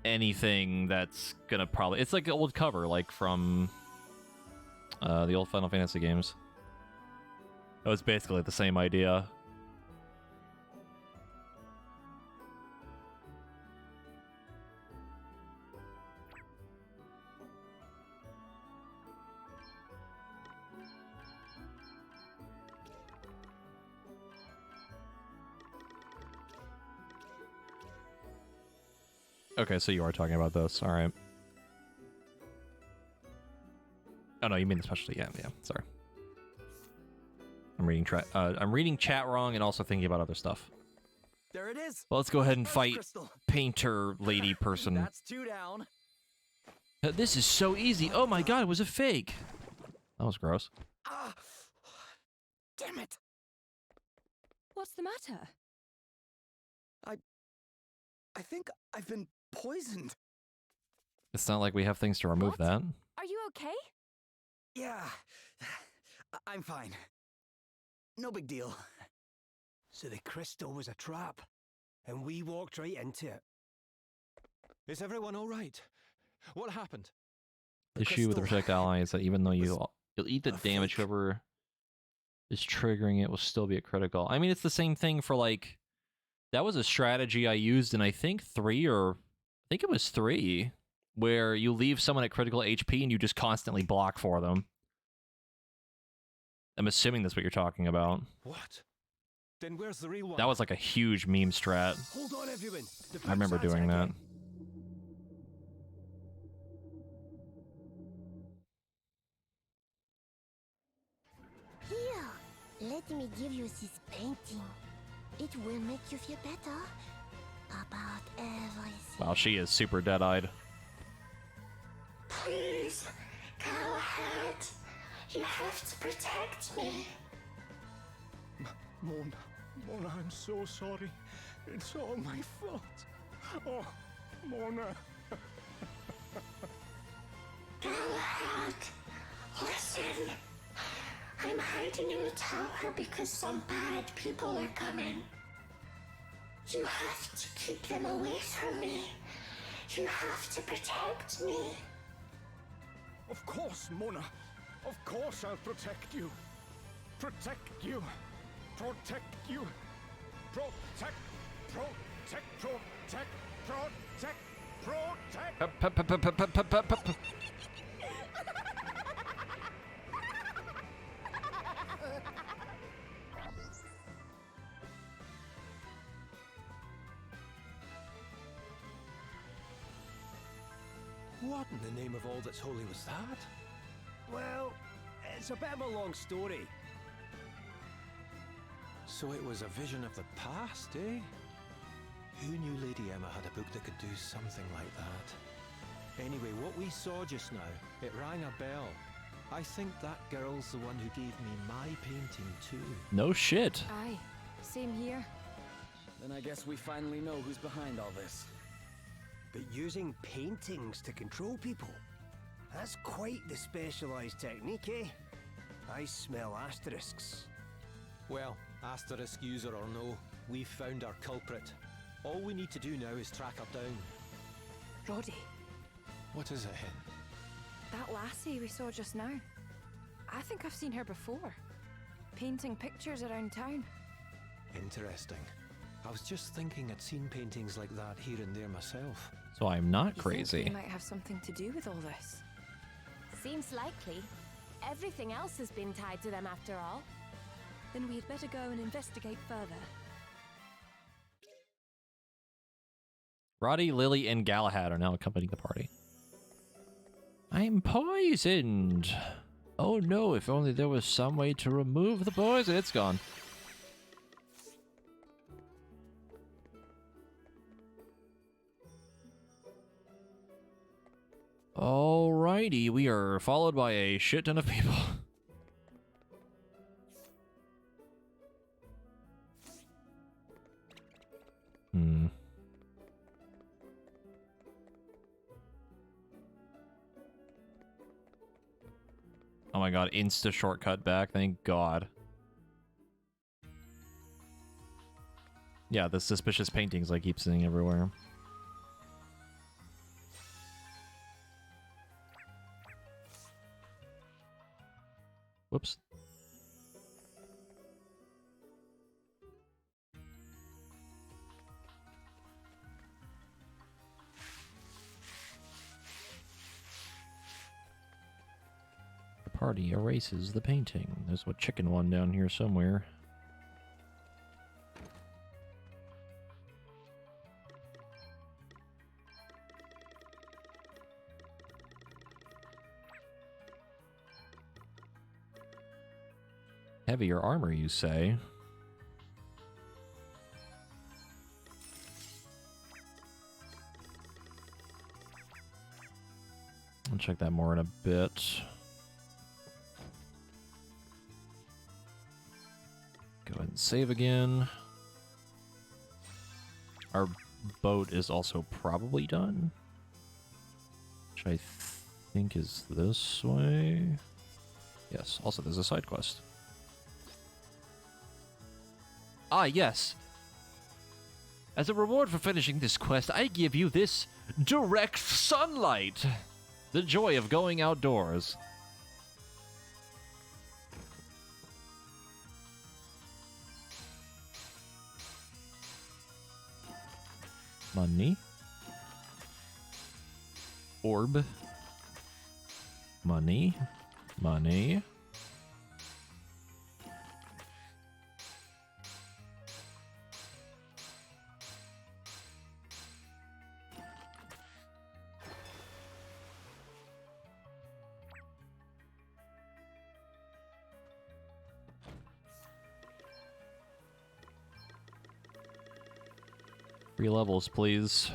anything that's gonna probably... It's like an old cover, like from the old Final Fantasy games. It was basically the same idea. Okay, so you are talking about this. All right. Oh no, you mean the specialty? Yeah, sorry. I'm reading chat wrong and also thinking about other stuff. There it is. Well, let's go ahead and fight Crystal. painter lady person. That's 2 down. This is so easy. Oh my god, it was a fake. That was gross. Ah, damn it. What's the matter? I think I've been poisoned. It's not like we have things to remove that. Are you okay? Yeah, I'm fine. No big deal. So the crystal was a trap, and we walked right into it. Is everyone all right? What happened? The issue with the protect ally is that even though you'll eat the damage, whoever is triggering it will still be a critical. I mean, it's the same thing for like... That was a strategy I used in, I think, 3, where you leave someone at critical HP and you just constantly block for them. I'm assuming that's what you're talking about. What? Then where's the real one? That was like a huge meme strat. Hold on, everyone. I remember doing that. Here, let me give you this painting. It will make you feel better about everything. Wow, she is super dead-eyed. Please, Galahad, you have to protect me. Mona, I'm so sorry. It's all my fault. Oh, Mona. Galahad, listen. I'm hiding in the tower because some bad people are coming. You have to keep them away from me. You have to protect me. Of course, Mona. Of course I'll protect you. Protect you. Protect you. Protect. What in the name of all that's holy was that? Well, it's a bit of a long story. So it was a vision of the past, eh? Who knew Lady Emma had a book that could do something like that? Anyway, what we saw just now, it rang a bell. I think that girl's the one who gave me my painting too. No shit. Aye, same here. Then I guess we finally know who's behind all this. But using paintings to control people, that's quite the specialised technique, eh? I smell asterisks. Well, asterisk user or no, we've found our culprit. All we need to do now is track her down. Roddy, What is it, Hen? that lassie we saw just now. I think I've seen her before. Painting pictures around town. Interesting. I was just thinking I'd seen paintings like that here and there myself. So I'm not You think crazy. they might have something to do with all this? Seems likely. Everything else has been tied to them after all. Then we had better go and investigate further. Roddy, Lily, and Galahad are now accompanying the party. I'm poisoned. Oh no, if only there was some way to remove the poison. It's gone. Alrighty, we are followed by a shit ton of people. Hmm. Oh my god, insta shortcut back, thank god. Yeah, the suspicious paintings I keep seeing everywhere. Whoops. The party erases the painting. There's a chicken one down here somewhere. Heavier armor, you say? I'll check that more in a bit. Go ahead and save again. Our boat is also probably done. Which I think is this way. Yes, also there's a side quest. Ah, yes. As a reward for finishing this quest, I give you this direct sunlight. The joy of going outdoors. Money. Orb. Money. Money. Three levels, please.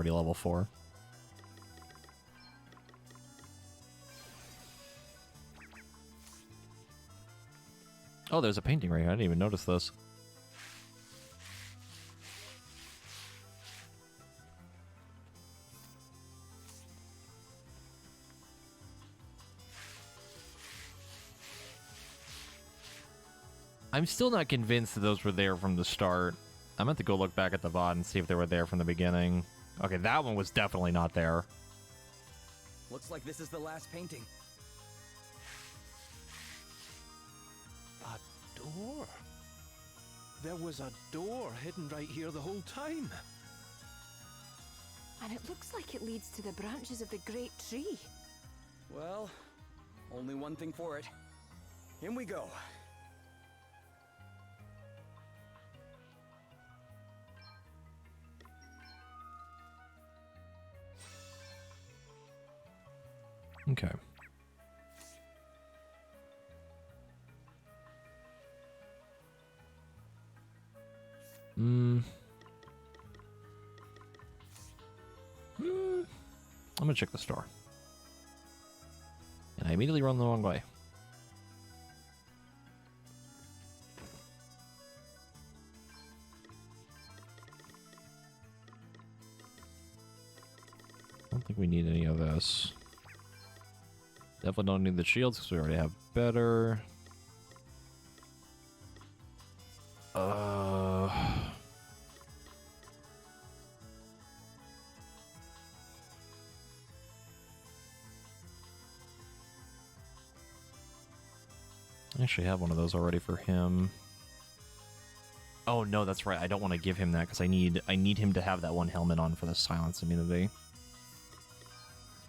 already level 4. Oh, there's a painting right here. I didn't even notice this. I'm still not convinced that those were there from the start. I meant to go look back at the VOD and see if they were there from the beginning. Okay, that one was definitely not there. Looks like this is the last painting. A door? There was a door hidden right here the whole time. And it looks like it leads to the branches of the great tree. Well, only one thing for it. In we go. Okay. I'm gonna check the store. And I immediately run the wrong way. I don't think we need any of this. Definitely don't need the shields because we already have better. I actually have one of those already for him. Oh no, that's right. I don't want to give him that because I need him to have that one helmet on for the silence immunity.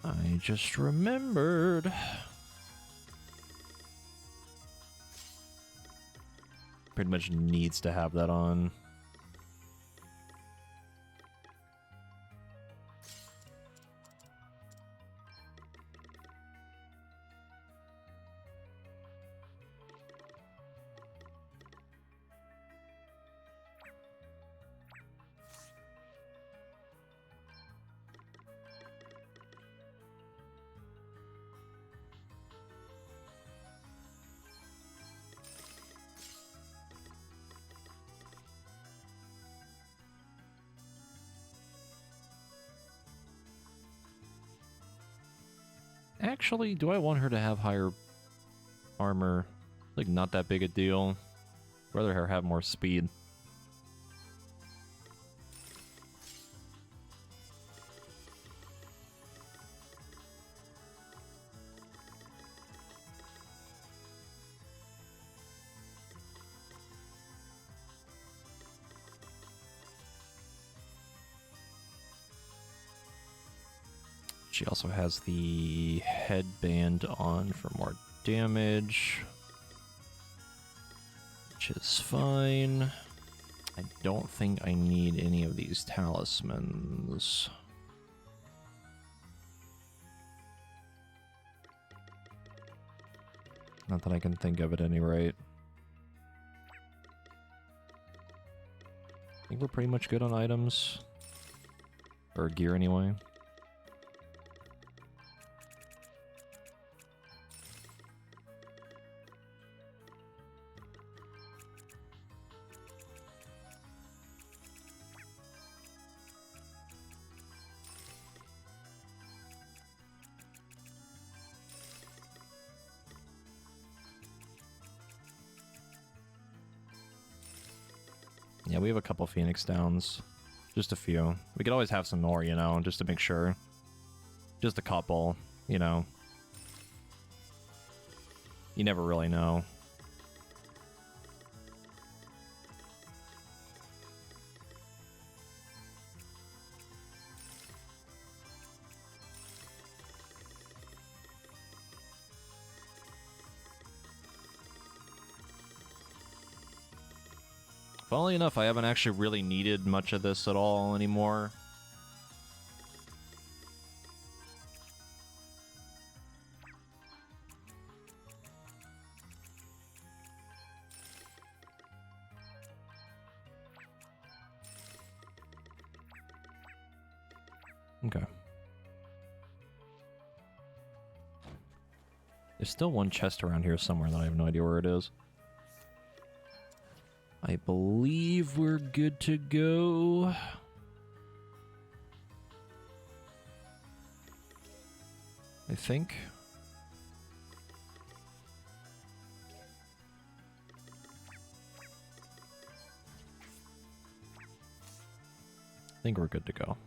I just remembered. Pretty much needs to have that on. Actually, do I want her to have higher armor? Like, not that big a deal. Rather her have more speed. She also has the headband on for more damage, which is fine. I don't think I need any of these talismans. Not that I can think of at any rate. I think we're pretty much good on items. Or gear anyway. Yeah, we have a couple Phoenix Downs. Just a few. We could always have some more, you know, just to make sure. Just a couple, you know. You never really know. Funnily enough, I haven't actually really needed much of this at all anymore. Okay. There's still one chest around here somewhere that I have no idea where it is. I believe we're good to go. I think. I think we're good to go.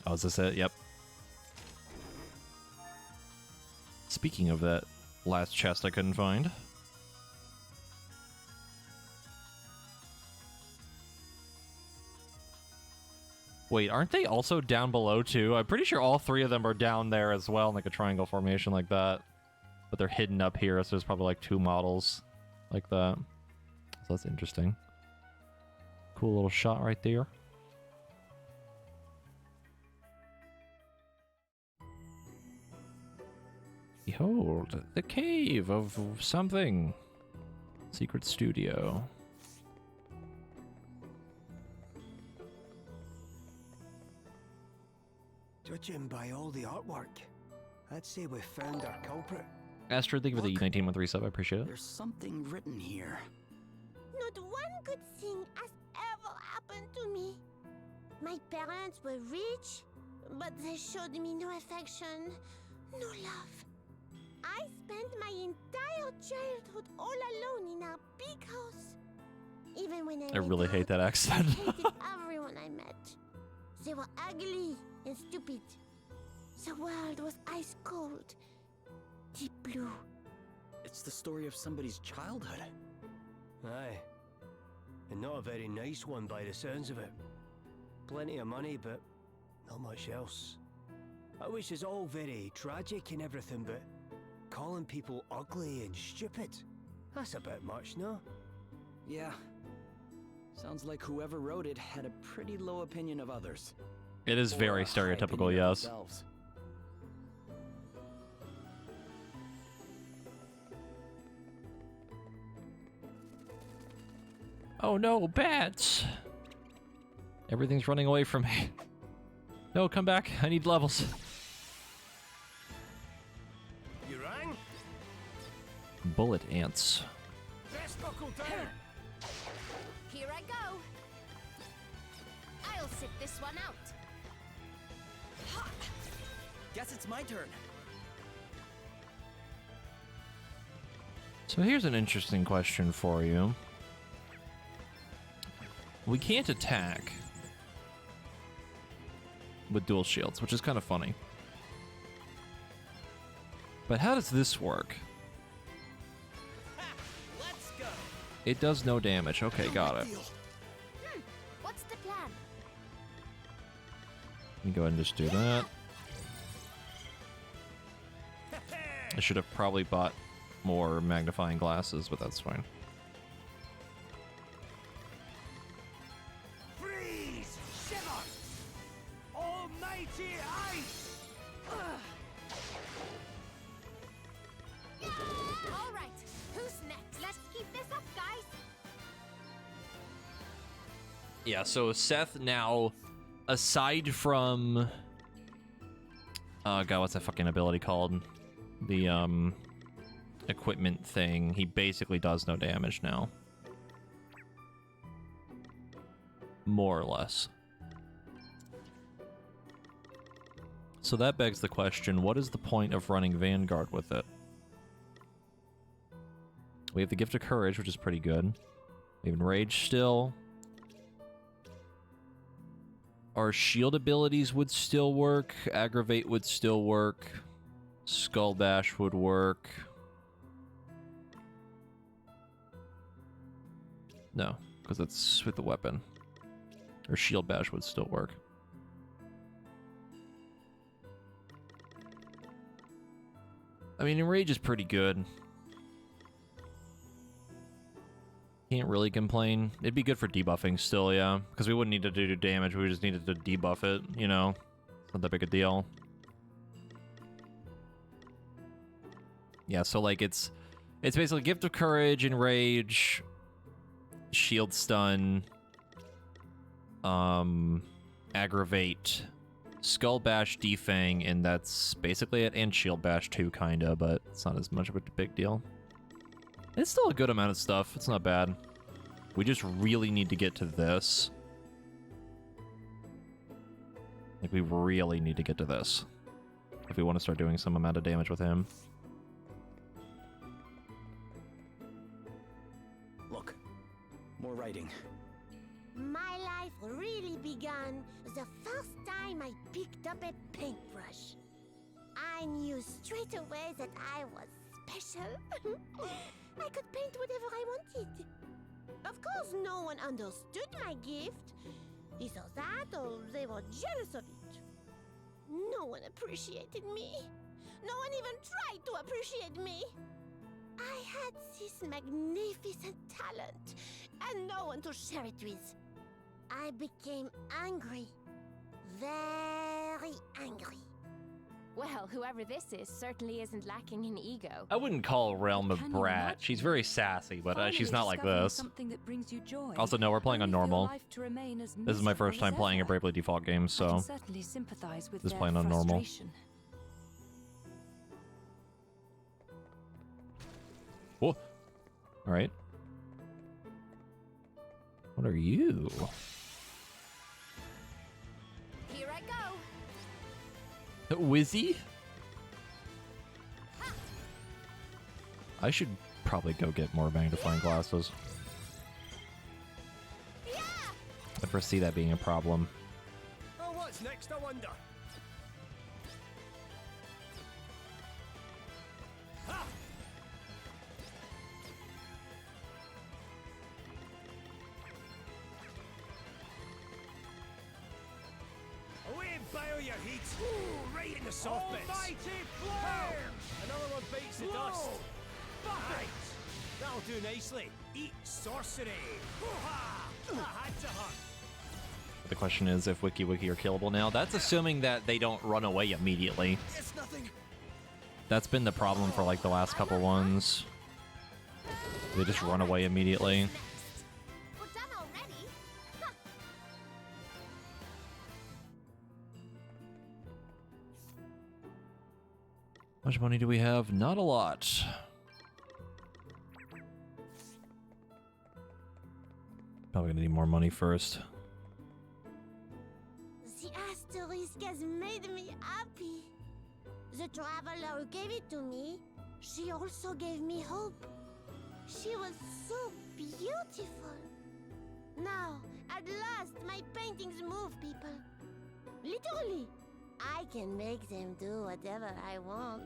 Oh, is this it? Yep. Speaking of that last chest I couldn't find. Wait, aren't they also down below too? I'm pretty sure all three of them are down there as well in like a triangle formation like that. But they're hidden up here, so there's probably like 2 models like that. So that's interesting. Cool little shot right there. Behold, the cave of something. Secret studio. Judging by all the artwork, I'd say we found our culprit. Astrid, thank you for the 1913 sub. I appreciate it. There's something written here. Not one good thing has ever happened to me. My parents were rich, but they showed me no affection, no love. I spent my entire childhood all alone in our big house. Even when I really went hate out, that accent. I hated everyone I met. They were ugly and stupid. The world was ice cold, deep blue. It's the story of somebody's childhood. Aye. And not a very nice one by the sounds of it. Plenty of money, but not much else. I wish it's all very tragic and everything, but calling people ugly and stupid, that's a bit much, no? Yeah. Sounds like whoever wrote it had a pretty low opinion of others. It is very Or a high stereotypical, opinion of yes. themselves. Oh no, bats! Everything's running away from me. No, come back. I need levels. You rang? Bullet ants. Best knuckle down! Here I go. I'll sit this one out. Guess it's my turn. So here's an interesting question for you. We can't attack with dual shields, which is kind of funny. But how does this work? Let's go. It does no damage. Okay, got it. What's the plan? Let me go ahead and just do that. I should have probably bought more magnifying glasses, but that's fine. Freeze! Shiver! Almighty ice! All right, who's next? Let's keep this up, guys. Yeah, so Seth now, aside from... Oh god, what's that fucking ability called? The, equipment thing, he basically does no damage now. More or less. So that begs the question, what is the point of running Vanguard with it? We have the Gift of Courage, which is pretty good. We have Enrage still. Our shield abilities would still work. Aggravate would still work. Skull Bash would work. No, because it's with the weapon. Or Shield Bash would still work. I mean, Enrage is pretty good. Can't really complain. It'd be good for debuffing still, yeah. Because we wouldn't need to do damage, we just needed to debuff it, you know? It's not that big a deal. Yeah, so like it's basically Gift of Courage, Enrage, Shield Stun, Aggravate, Skull Bash, Defang, and that's basically it, and Shield Bash too, kinda, but it's not as much of a big deal. It's still a good amount of stuff. It's not bad. We just really need to get to this. Like, we really need to get to this if we want to start doing some amount of damage with him. Look, more writing. My life really began the first time I picked up a paintbrush. I knew straight away that I was special. I could paint whatever I wanted. Of course, no one understood my gift. Either that or they were jealous of it. No one appreciated me. No one even tried to appreciate me. I had this magnificent talent and no one to share it with. I became angry. Very angry. Well, whoever this is certainly isn't lacking in ego. I wouldn't call Realm a brat. She's very sassy, but she's not like this. Something that brings you joy. Also, no, we're playing on normal. This is my first time playing a Bravely Default game, so I can certainly sympathize with just their playing on normal. frustration. Whoa. All right. What are you? Here I go. Wizzy? I should probably go get more magnifying glasses. I foresee that being a problem. Oh, what's next, I wonder? Ha! Away and bio your heat! Ooh, right in the soft bits! Almighty flame! Another one bites the dust! Right. That'll do nicely. Eat sorcery! Hoo-ha! I had to hunt! The question is if Wiki Wiki are killable now. That's assuming that they don't run away immediately. It's nothing. That's been the problem for like the last couple ones. They just run away immediately. We're done already. Ha! How much money do we have? Not a lot. Probably gonna need more money first. The asterisk has made me happy. The traveler who gave it to me, she also gave me hope. She was so beautiful. Now, at last, my paintings move people. Literally. I can make them do whatever I want.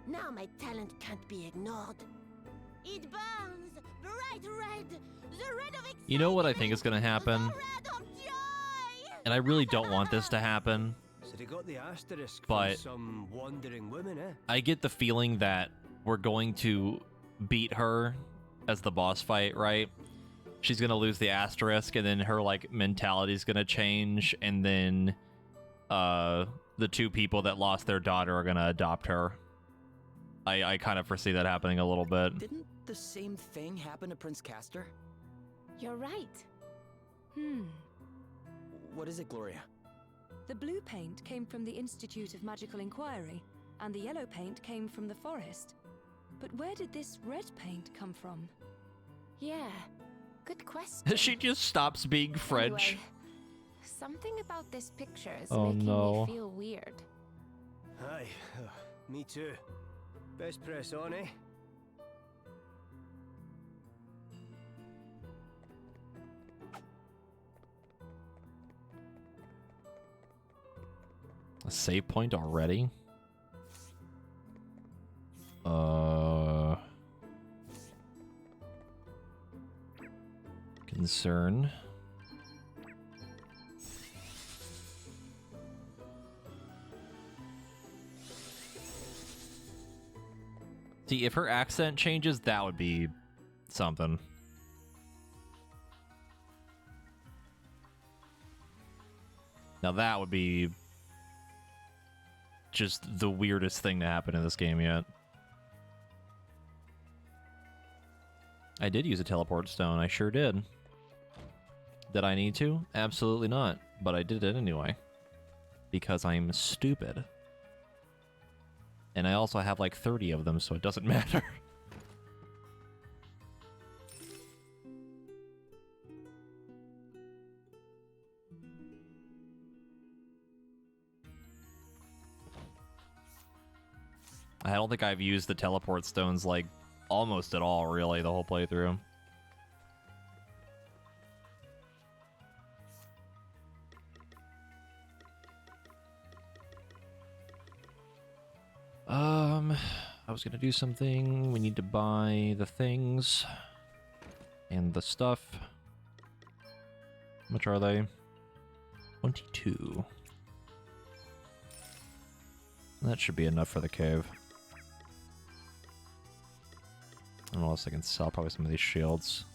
Now my talent can't be ignored. It burns bright red, the red of excitement. You know what I think is gonna happen? The red of joy. And I really don't want this to happen. So they got the asterisk But- from some wandering woman, eh? I get the feeling that we're going to beat her as the boss fight, right? She's gonna lose the asterisk, and then her like mentality's gonna change, and then the two people that lost their daughter are gonna adopt her. I kind of foresee that happening a little bit. Didn't the same thing happen to Prince Castor? You're right. What is it, Gloria? The blue paint came from the Institute of Magical Inquiry, and the yellow paint came from the forest. But where did this red paint come from? Yeah, good question. She just stops being French. Anyway, something about this picture is Oh, making no. me feel weird. Aye, me too. Best press on, eh? A save point already? Concern. See, if her accent changes, that would be something. Now that would be just the weirdest thing to happen in this game yet. I did use a teleport stone, I sure did. Did I need to? Absolutely not, but I did it anyway. Because I'm stupid. And I also have like 30 of them, so it doesn't matter. I don't think I've used the teleport stones like almost at all, really, the whole playthrough. I was gonna do something. We need to buy the things and the stuff. How much are they? 22. That should be enough for the cave. I don't know what else I can sell. Probably some of these shields.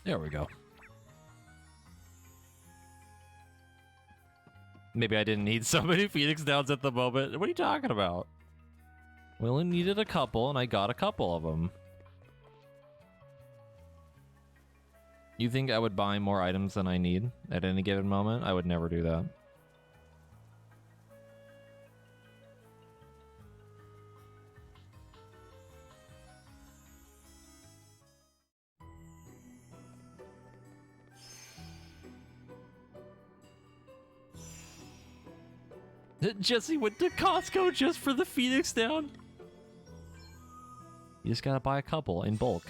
There we go. Maybe I didn't need so many Phoenix Downs at the moment. What are you talking about? We only needed a couple, and I got a couple of them. You think I would buy more items than I need at any given moment? I would never do that. Jesse went to Costco just for the Phoenix Down. You just gotta buy a couple in bulk.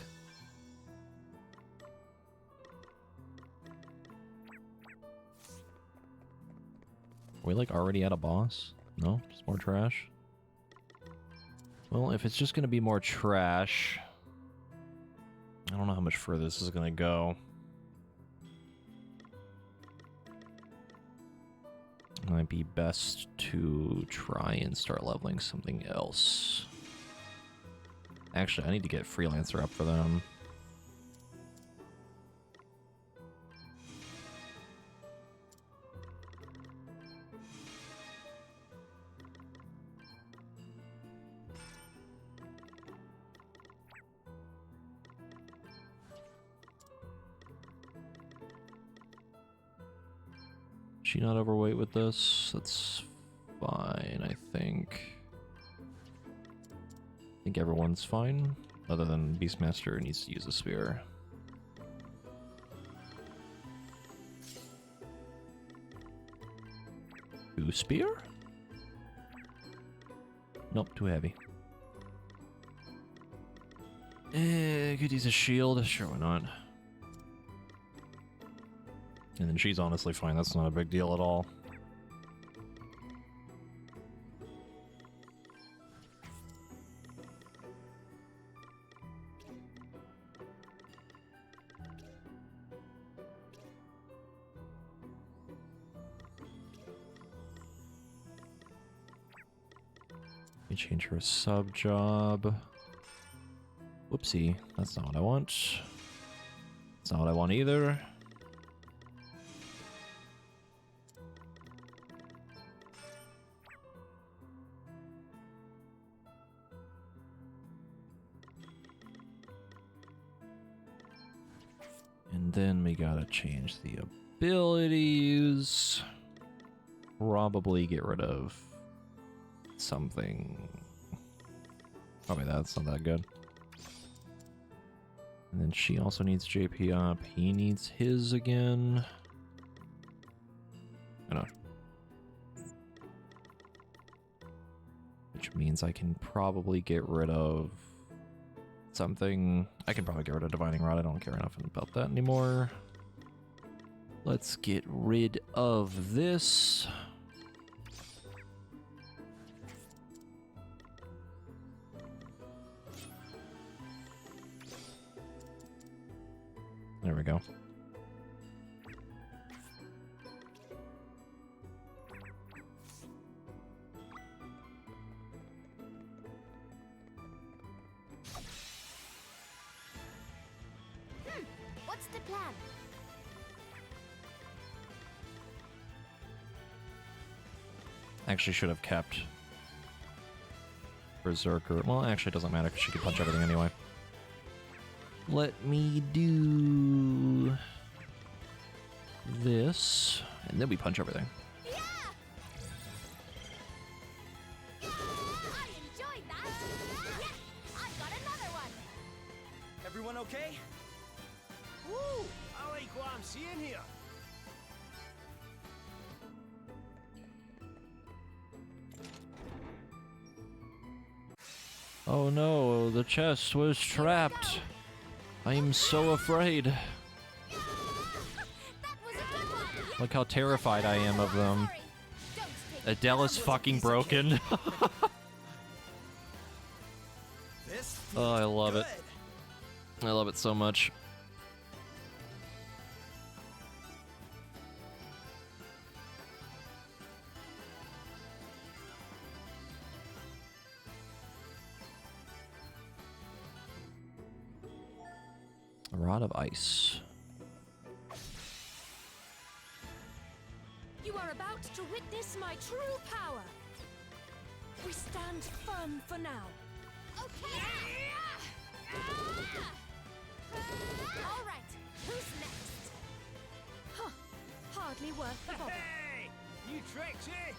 Are we like already at a boss? No? Just more trash? Well, if it's just gonna be more trash, I don't know how much further this is gonna go. It might be best to try and start leveling something else. Actually, I need to get Freelancer up for them. She not overweight with this? That's fine, I think. I think everyone's fine, other than Beastmaster needs to use a spear. Two spear? Nope, too heavy. Could use a shield, sure, why not? And then she's honestly fine, that's not a big deal at all. Let me change her sub job. Whoopsie, that's not what I want. That's not what I want either. And then we gotta change the abilities. Probably get rid of something. Probably that's not that good. And then she also needs JP up. He needs his again. I know. Which means I can probably get rid of something. I can probably get rid of Divining Rod. I don't care enough about that anymore. Let's get rid of this. There we go. What's the plan? Actually should have kept Berserker. Well, actually it doesn't matter because she can punch everything anyway. Let me do this, and then we punch everything. Yeah! I enjoyed that! Yes! I've got another one! Everyone okay? Woo! I like what I'm seeing here. Oh no, the chest was trapped. I'm so afraid. Look how terrified I am of them. Adele is fucking broken. Oh, I love it. I love it so much. A rod of ice. You are about to witness my true power. We stand firm for now. Okay! All right, who's next? Huh. Hardly worth the bother. Hey! New tricks, eh?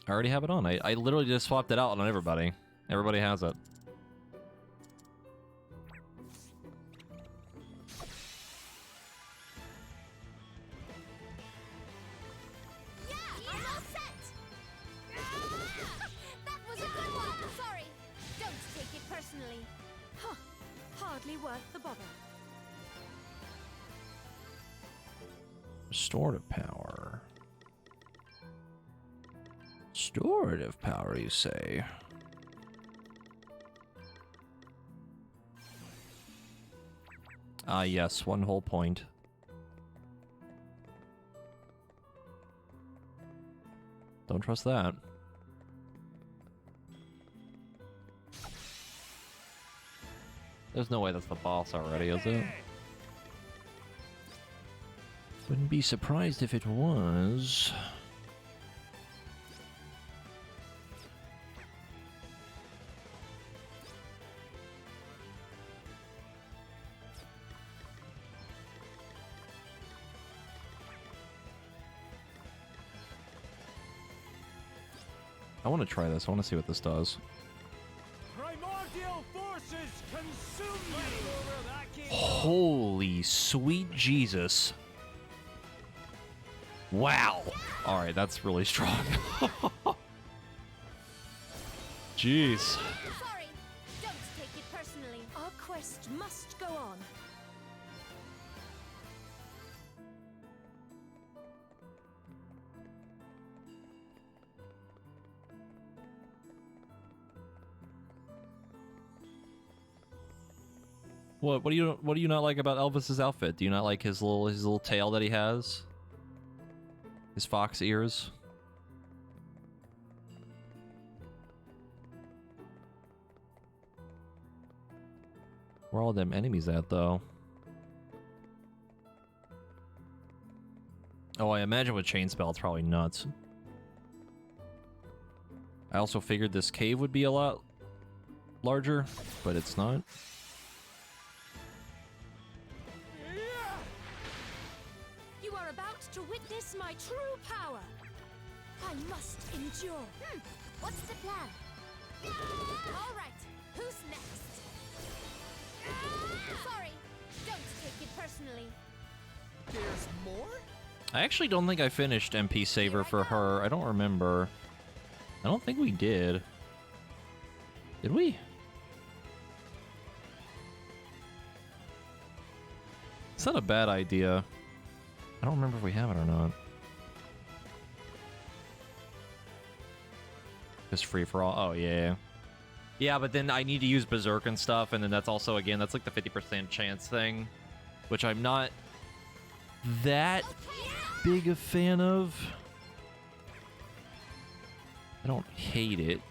I already have it on. I literally just swapped it out on everybody. Everybody has it. Hardly worth the bother. Restorative power. Restorative power, you say? Ah, yes, 1 whole point. Don't trust that. There's no way that's the boss already, is it? Wouldn't be surprised if it was. I want to try this. I want to see what this does. Primordial forces consume you! Holy sweet Jesus. Wow. Alright, that's really strong. Jeez. Sorry, don't take it personally. Our quest must go on. What do you not like about Elvis's outfit? Do you not like his little tail that he has? His fox ears? Where are all them enemies at, though? Oh, I imagine with Chainspell it's probably nuts. I also figured this cave would be a lot larger, but it's not. You are about to witness my true power. I must endure. What's the plan? All right, who's next? Sorry. Don't take it personally. There's more? I actually don't think I finished MP Saver for her. I don't remember. I don't think we did. Did we? It's not a bad idea. I don't remember if we have it or not. Just free for all. Oh, yeah. Yeah, but then I need to use Berserk and stuff, and then that's also, again, that's like the 50% chance thing, which I'm not that big a fan of. I don't hate it,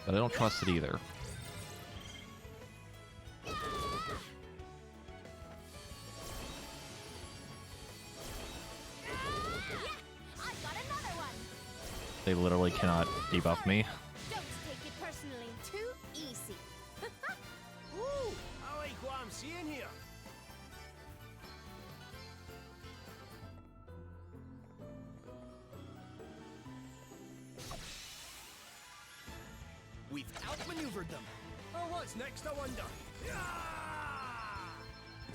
but I don't trust it either. They literally cannot debuff me. Don't take it personally. Too easy. Ooh, I like what I'm seeing here. We've outmaneuvered them. Oh, what's next, I wonder?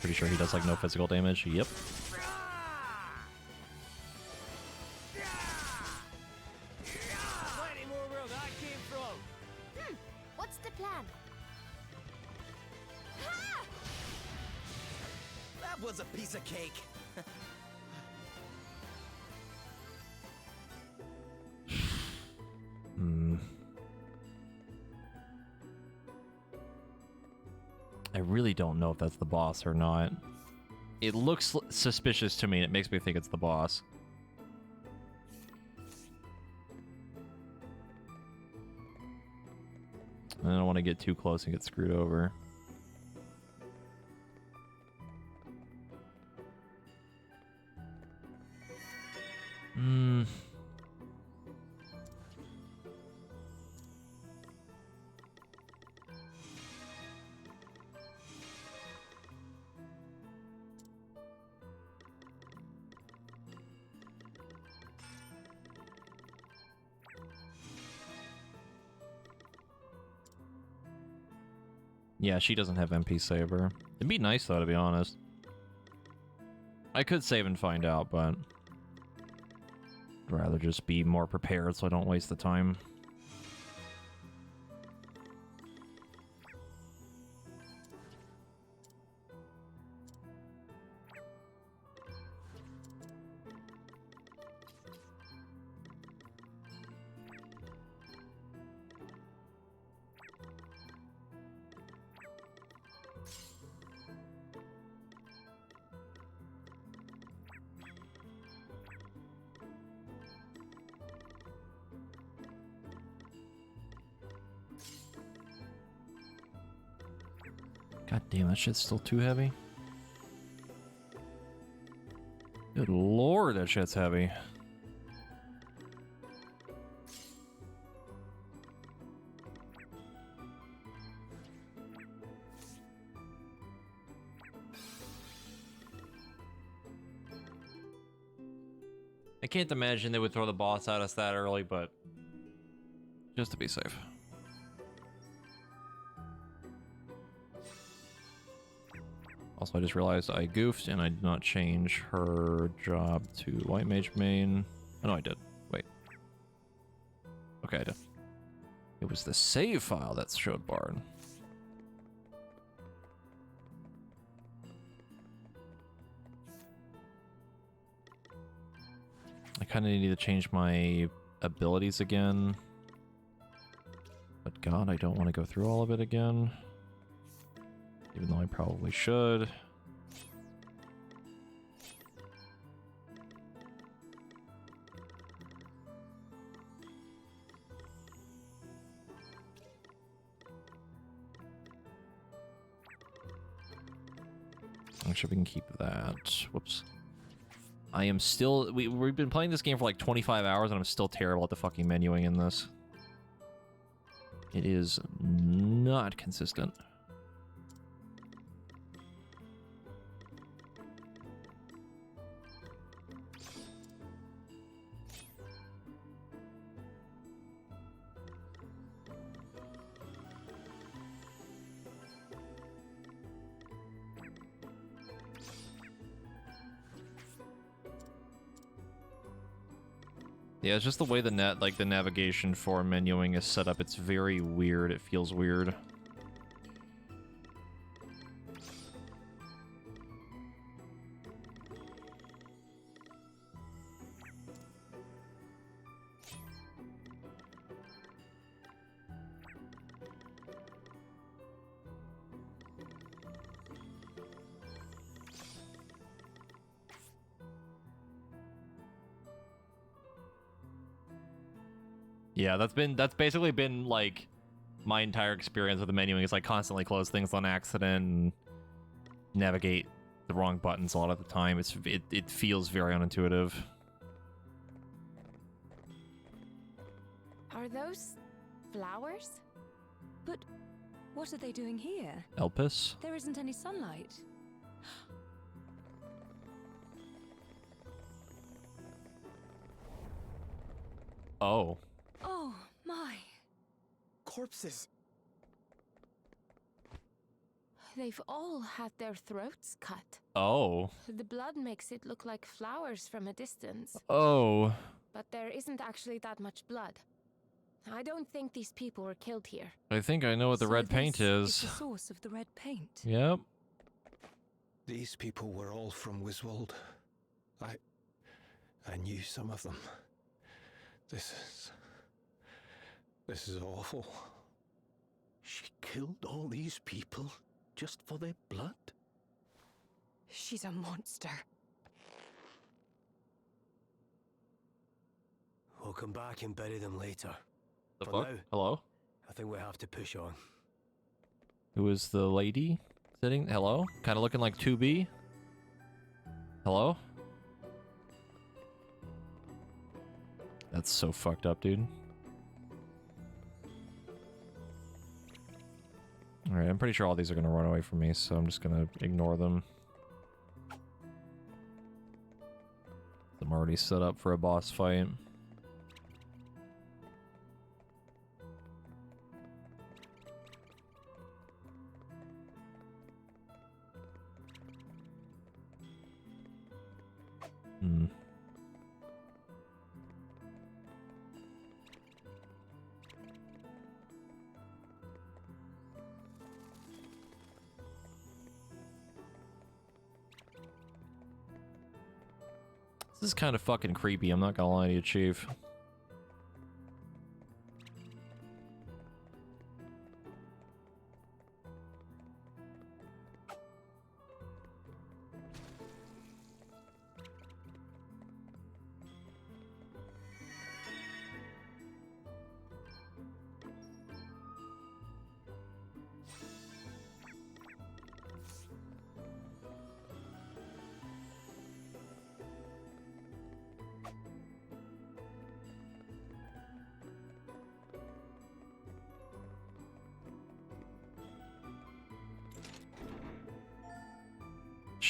Pretty sure he does like no physical damage. Yep. Plenty more where that came from. What's the plan? That was a piece of cake. I really don't know if that's the boss or not. It looks suspicious to me, and it makes me think it's the boss. I don't want to get too close and get screwed over. Yeah, she doesn't have MP Saver. It'd be nice, though, to be honest. I could save and find out, but I'd rather just be more prepared so I don't waste the time. God damn, that shit's still too heavy. Good lord, that shit's heavy. I can't imagine they would throw the boss at us that early, but just to be safe. Also, I just realized I goofed and I did not change her job to White Mage main. Oh, no, I did. Wait. Okay, I did. It was the save file that showed Bard. I kind of need to change my abilities again. But God, I don't want to go through all of it again. Even though I probably should. Actually, we can keep that. Whoops. I am still... We've been playing this game for like 25 hours and I'm still terrible at the fucking menuing in this. It is not consistent. Yeah, it's just the way the the navigation for menuing is set up. It's very weird. It feels weird. Yeah, that's basically been like my entire experience with the menuing is like constantly close things on accident and navigate the wrong buttons a lot of the time. It feels very unintuitive. Are those flowers? But what are they doing here? Elpis? There isn't any sunlight. Oh. Oh, my. Corpses. They've all had their throats cut. Oh. The blood makes it look like flowers from a distance. Oh. But there isn't actually that much blood. I don't think these people were killed here. I think I know what the So red paint this is. the source of the red paint. Yep. These people were all from Wiswold. I knew some of them. This is awful. She killed all these people just for their blood? She's a monster. We'll come back and bury them later. The For fuck? now, Hello? I think we have to push on. Who is the lady sitting? Hello? Kind of looking like 2B? Hello? That's so fucked up, dude. Alright, I'm pretty sure all these are gonna run away from me, so I'm just gonna ignore them. I'm already set up for a boss fight. Hmm. This is kind of fucking creepy, I'm not gonna lie to you, Chief.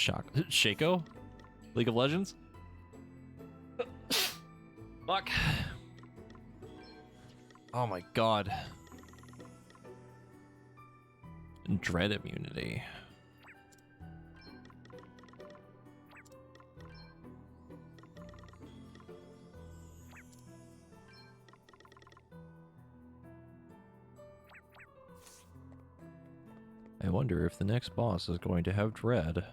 Shock. Shaco? League of Legends? Fuck. Oh my god. Dread immunity. I wonder if the next boss is going to have dread.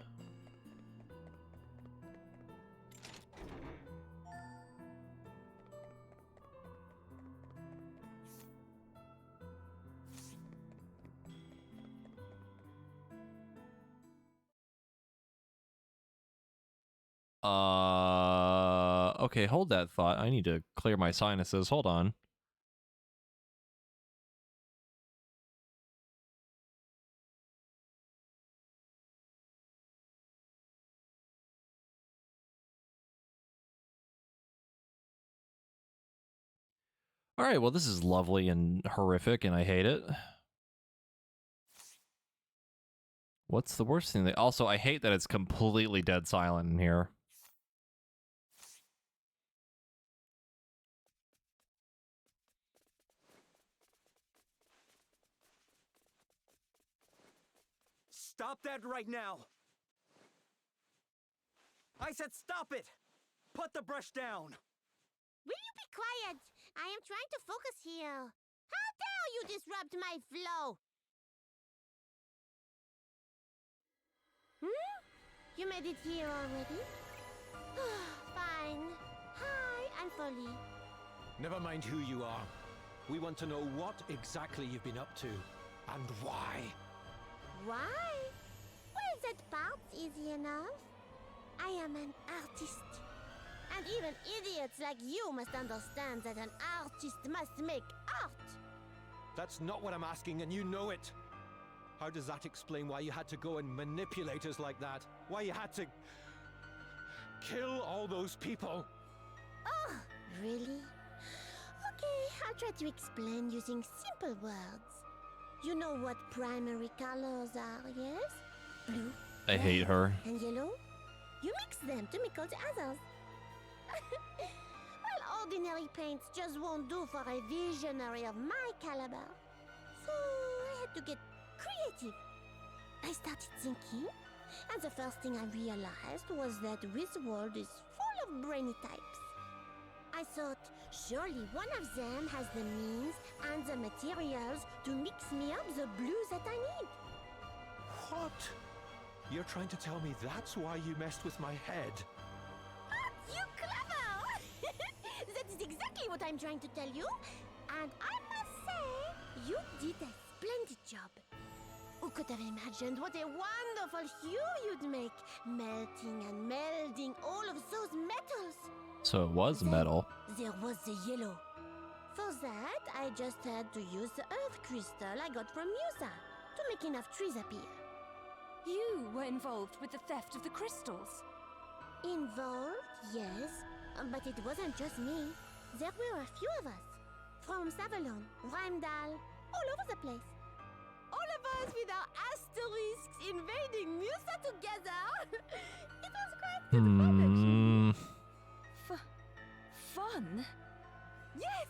Okay, hold that thought. I need to clear my sinuses. Hold on. Alright, well this is lovely and horrific and I hate it. What's the worst thing? Also, I hate that it's completely dead silent in here. Stop that right now! I said stop it! Put the brush down! Will you be quiet. I am trying to focus here. How dare you disrupt my flow? You made it here already? Fine. Hi, I'm Folly. Never mind who you are. We want to know what exactly you've been up to, and why. Why? Well, that part's easy enough. I am an artist. And even idiots like you must understand that an artist must make art. That's not what I'm asking, and you know it. How does that explain why you had to go and manipulate us like that? Why you had to kill all those people? Oh, really? Okay, I'll try to explain using simple words. You know what primary colors are, yes? Blue, I hate her. and yellow? You mix them to make all the others. Well, ordinary paints just won't do for a visionary of my caliber. So I had to get creative. I started thinking, and the first thing I realized was that this world is full of brainy types. I thought, surely one of them has the means and the materials to mix me up the blues that I need. What? You're trying to tell me that's why you messed with my head? You clever! That is exactly what I'm trying to tell you. And I must say, you did a splendid job. Who could have imagined what a wonderful hue you'd make, melting and melding all of those metals? So it was Then metal. There was the yellow. For that, I just had to use the earth crystal I got from Musa to make enough trees appear. You were involved with the theft of the crystals. Involved, yes, but it wasn't just me. There were a few of us. From Savalon, Rheimdall, all over the place. All of us with our asterisks invading Musa together. It was quite good fun, actually. Fun? Yes!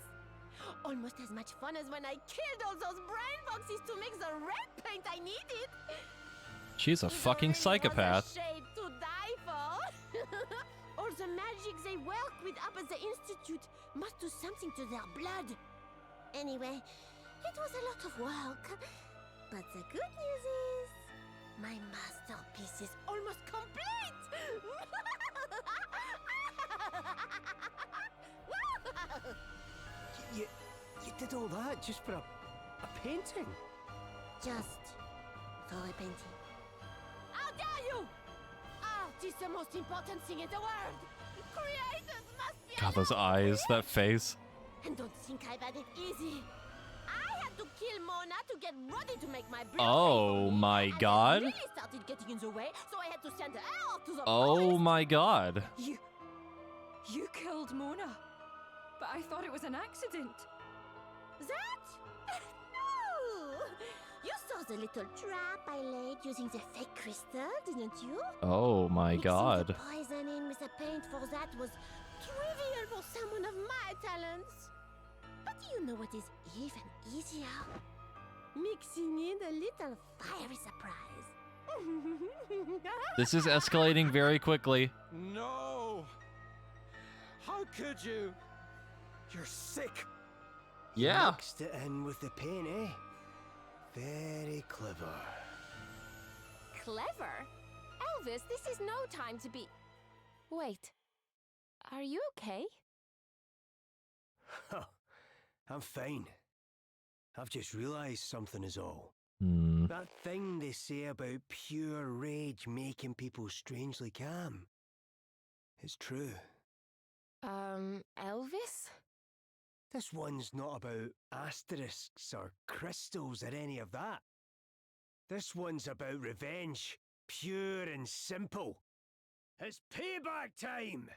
Almost as much fun as when I killed all those brain boxes to make the red paint I needed. She's a It fucking really was a psychopath. shade to die for. All the magic they work with up at the Institute must do something to their blood. Anyway, it was a lot of work. But the good news is, my masterpiece is almost complete! You did all that just for a painting? Just for a painting. How dare you! Art is the most important thing in the world! Creators must be God, those allowed to eyes, create. that face. And don't think I've had it easy. I had to kill Mona to get ready to make my blood Oh paint, my and god. That really started getting in the way, so I had to send her out to the Oh forest. my god. You killed Mona. But I thought it was an accident. That? No! You saw the little trap I laid using the fake crystal, didn't you? Oh my Mixing god. the poison in with the paint for that was trivial for someone of my talents. But do you know what is even easier? Mixing in a little fiery surprise. This is escalating very quickly. No! How could you? You're sick. Yeah. Mixed it in with the paint, eh? Very clever. Clever? Elvis, this is no time to be... Wait. Are you okay? I'm fine. I've just realised something is all. Hmm. That thing they say about pure rage making people strangely calm. It's true. Elvis? This one's not about asterisks or crystals or any of that. This one's about revenge, pure and simple. It's payback time!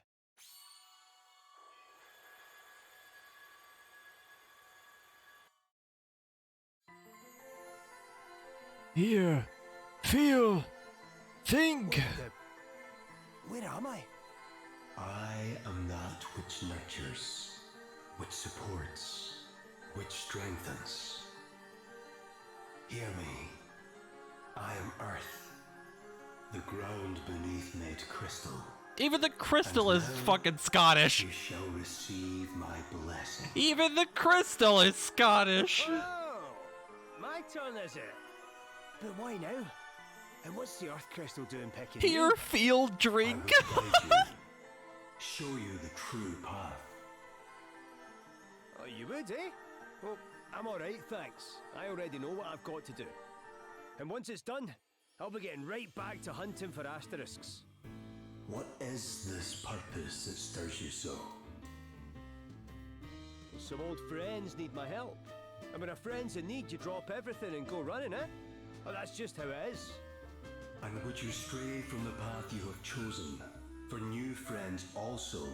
Here, feel, think. Where am I? I am that which nurtures, which supports, which strengthens. Hear me. I am Earth, the ground beneath made crystal, Even the crystal is fucking Scottish. You shall receive my blessing. Even the crystal is Scottish. Oh, my turn, is it? But why now? And what's the Earth Crystal doing picking Here, me? feel, drink. I will guide you, show you the true path. Oh, you would, eh? Well, I'm alright, thanks. I already know what I've got to do. And once it's done, I'll be getting right back to hunting for asterisks. What is this purpose that stirs you so? Some old friends need my help. And when a friend's in need, you drop everything and go running, eh? Well, that's just how it is. And would you stray from the path you have chosen for new friends also,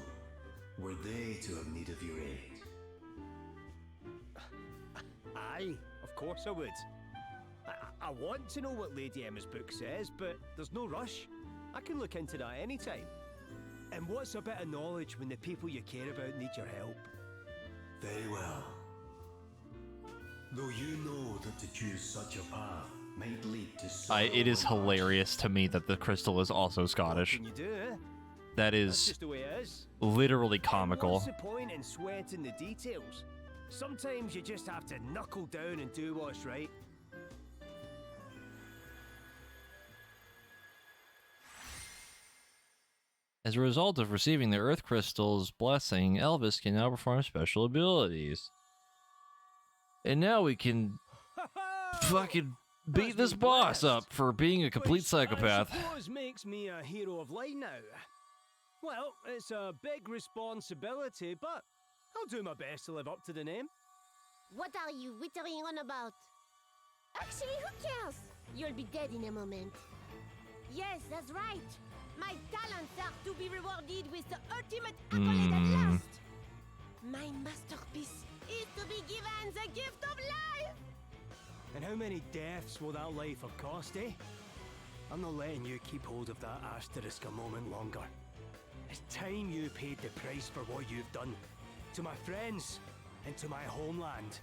were they to have need of your aid? Aye, of course I would. I want to know what Lady Emma's book says, but there's no rush. I can look into that anytime. And what's a bit of knowledge when the people you care about need your help? Very well. Though you know that to choose such a path might lead to sorrow It is and hardship. hilarious to me that the crystal is also Scottish. What can you do, eh? That That's is just the way it is. literally comical. What's the point in sweating the details? Sometimes you just have to knuckle down and do what's right. As a result of receiving the Earth Crystal's blessing, Elvis can now perform special abilities. And now we can fucking beat this boss up for being a complete Which psychopath. I suppose makes me a hero of light now. Well, it's a big responsibility, but I'll do my best to live up to the name. What are you wittering on about? Actually, who cares? You'll be dead in a moment. Yes, that's right. My talents are to be rewarded with the ultimate accolade at last. My masterpiece is to be given the gift of life. And how many deaths will that life have cost, eh? I'm not letting you keep hold of that asterisk a moment longer. It's time you paid the price for what you've done. To my friends, and to my homeland.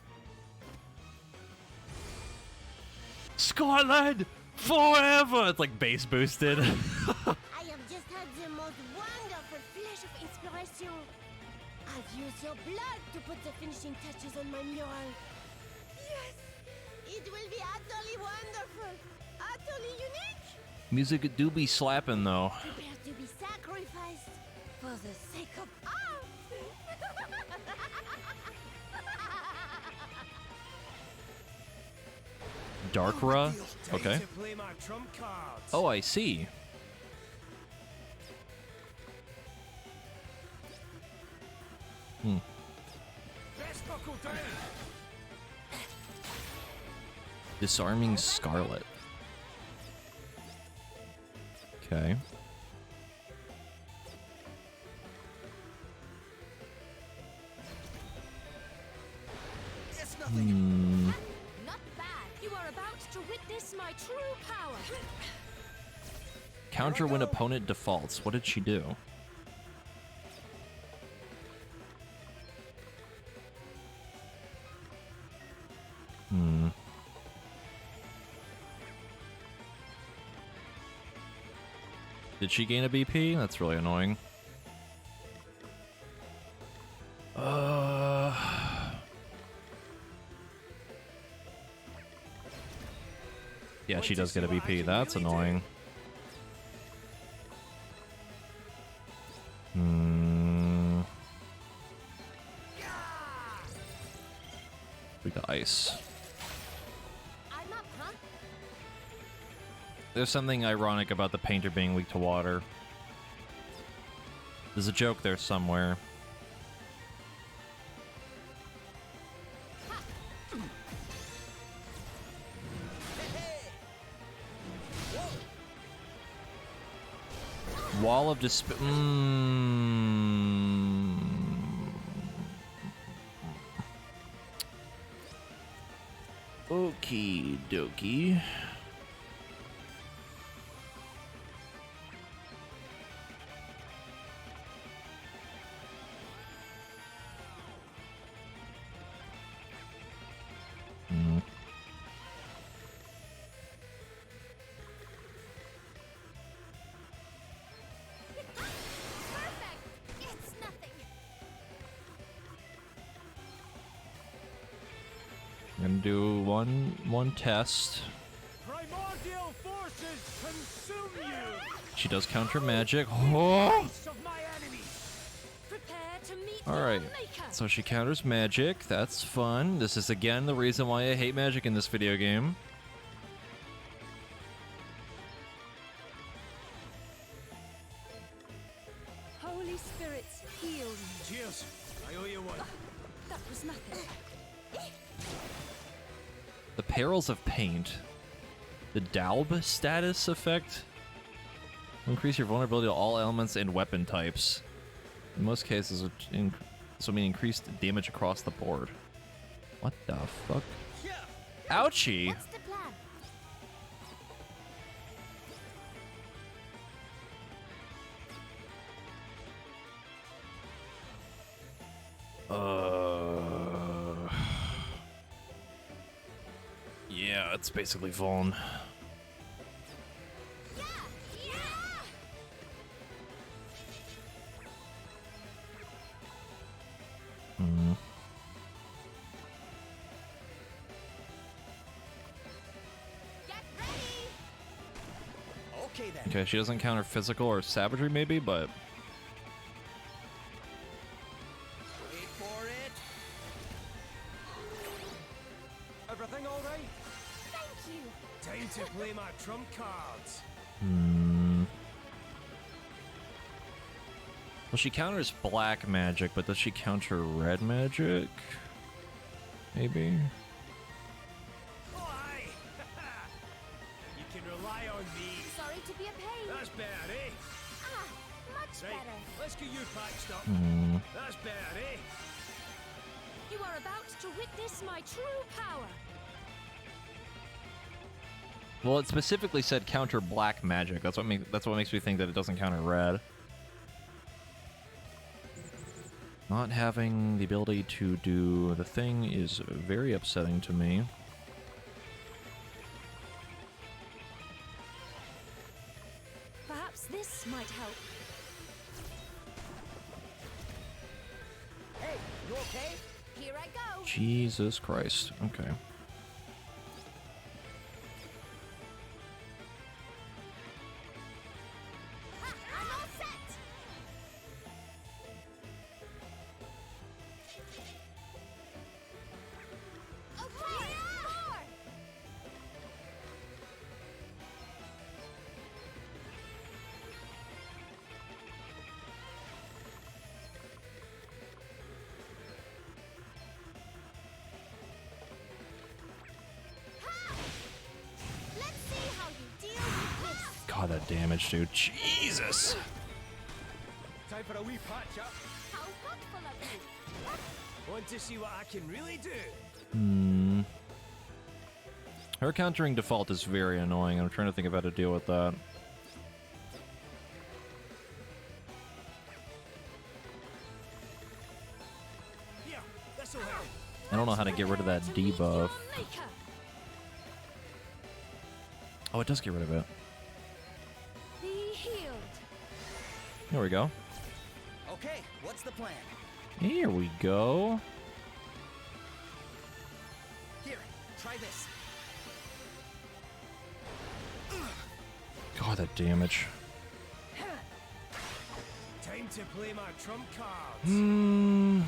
Scotland forever! It's like bass boosted. I have just had the most wonderful flash of inspiration. I've used your blood to put the finishing touches on my mural. Yes! It will be utterly wonderful. Utterly unique. Music do be slapping though. Prepare to be sacrificed for the sake of art. Darkra? Okay. To play my trump cards. Oh, I see. Best buckle down. Disarming Scarlet. Okay. Not bad. You are about to witness my true power. Counter when opponent defaults. What did she do? Did she gain a BP? That's really annoying. Yeah, she does get a BP. That's annoying. We got ice. I'm up, huh? There's something ironic about the painter being weak to water. There's a joke there somewhere. Wall of Despair. Okie dokie. gonna do one test. Primordial forces consume you! She does counter magic. Oh! Of my enemies! Prepare to meet Alright, your maker. so she counters magic. That's fun. This is again the reason why I hate magic in this video game. Holy spirits, heal me. Cheers! I owe you one. That was nothing. The perils of paint. The Daub status effect. Increase your vulnerability to all elements and weapon types. In most cases, this will mean increased damage across the board. What the fuck? Ouchie! What's the plan? Yeah, it's basically Vaughn. Hmm. Okay then. Okay, she doesn't counter physical or savagery maybe, but Wait for it. Everything all right? Thank you. Time to play my trump cards. Well, she counters black magic, but does she counter red magic? Maybe. Oh, aye! You can rely on me. Sorry to be a pain. That's better, eh? Ah, much Right, better. let's get you patched up. Hmm. That's better, eh? You are about to witness my true power. Well, it specifically said counter black magic. That's what makes me think that it doesn't counter red. Not having the ability to do the thing is very upsetting to me. Perhaps this might help. Hey, you okay? Here I go. Jesus Christ. Okay. Ha, I'm all set. Okay, more. Let's see how you deal with this. God, that damage, dude. Jesus. Time for a wee patch up. How thoughtful of you. Want to see what I can really do? Hmm. Her countering default is very annoying. I'm trying to think of how to deal with that. Here, this'll help. I don't know how to get rid of that debuff. Oh, it does get rid of it. Be healed. There we go. Okay, what's the plan? Here we go. Here, try this. God, that damage. Time to play my trump cards. Hmm.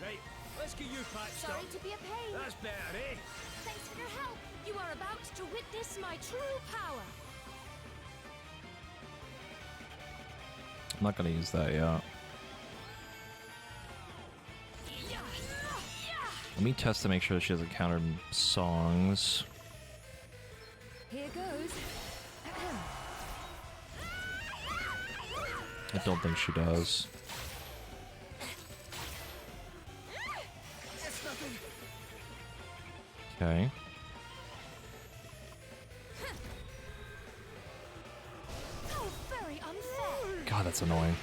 Right, let's get you patched Sorry up. to be a pain. That's better, eh? Thanks for your help. You are about to witness my true power. I'm not gonna use that yet. Let me test to make sure that she doesn't counter songs. Here goes. I don't think she does. Okay. Oh, very unfair. God, that's annoying.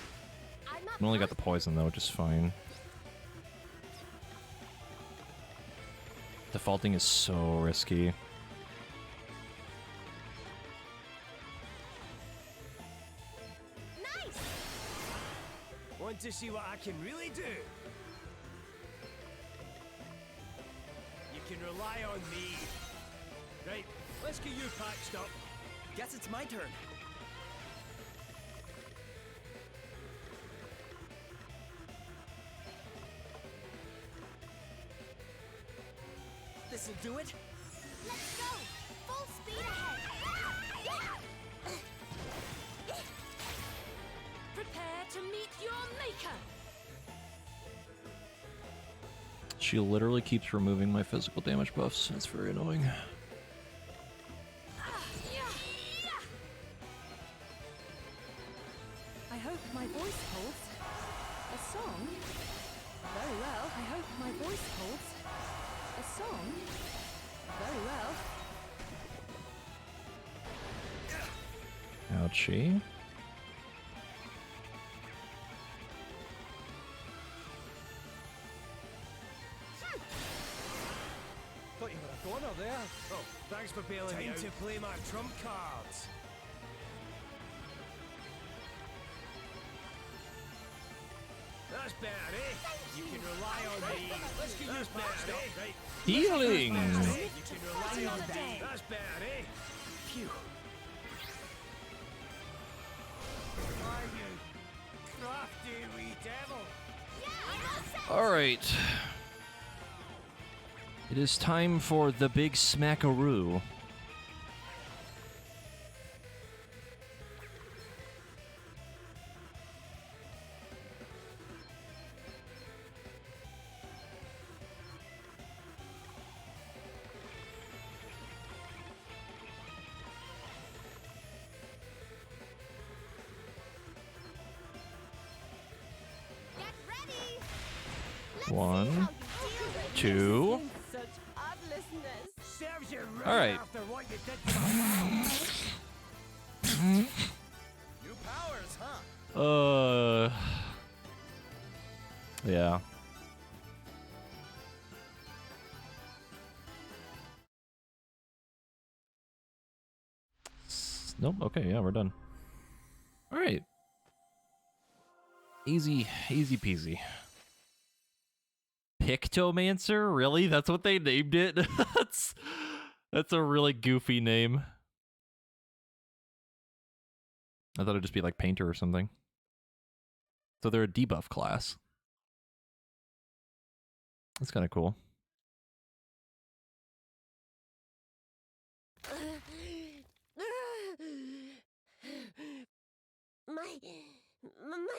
I only got the poison though, which is fine. Defaulting is so risky. Want Want to see what I can really do? You can rely on me. Right, let's get you patched up. Guess it's my turn. This'll do it. Let's go! Full speed ahead! Prepare to meet your maker! She literally keeps removing my physical damage buffs. That's very annoying. I hope my voice holds. A song? Very well. I hope my voice holds. A song? Very well. Ouchie. Thought you were a goner there. Oh, thanks for bailing me out. Time to play my trump cards. That's better, eh? You can rely on me. Let's get you patched up, right? Healing! You can rely on me. That's better, eh? Phew. Are you crafty wee devil? Alright. It is time for the big smackaroo. Get ready! 1, 2. Such odlessness. Serves you right All right. after what you did to my mom. New powers, huh? Yeah. Nope. Okay, yeah, we're done. All right. Easy peasy. Pictomancer? Really? That's what they named it? That's a really goofy name. I thought it'd just be like Painter or something. So they're a debuff class. That's kind of cool. My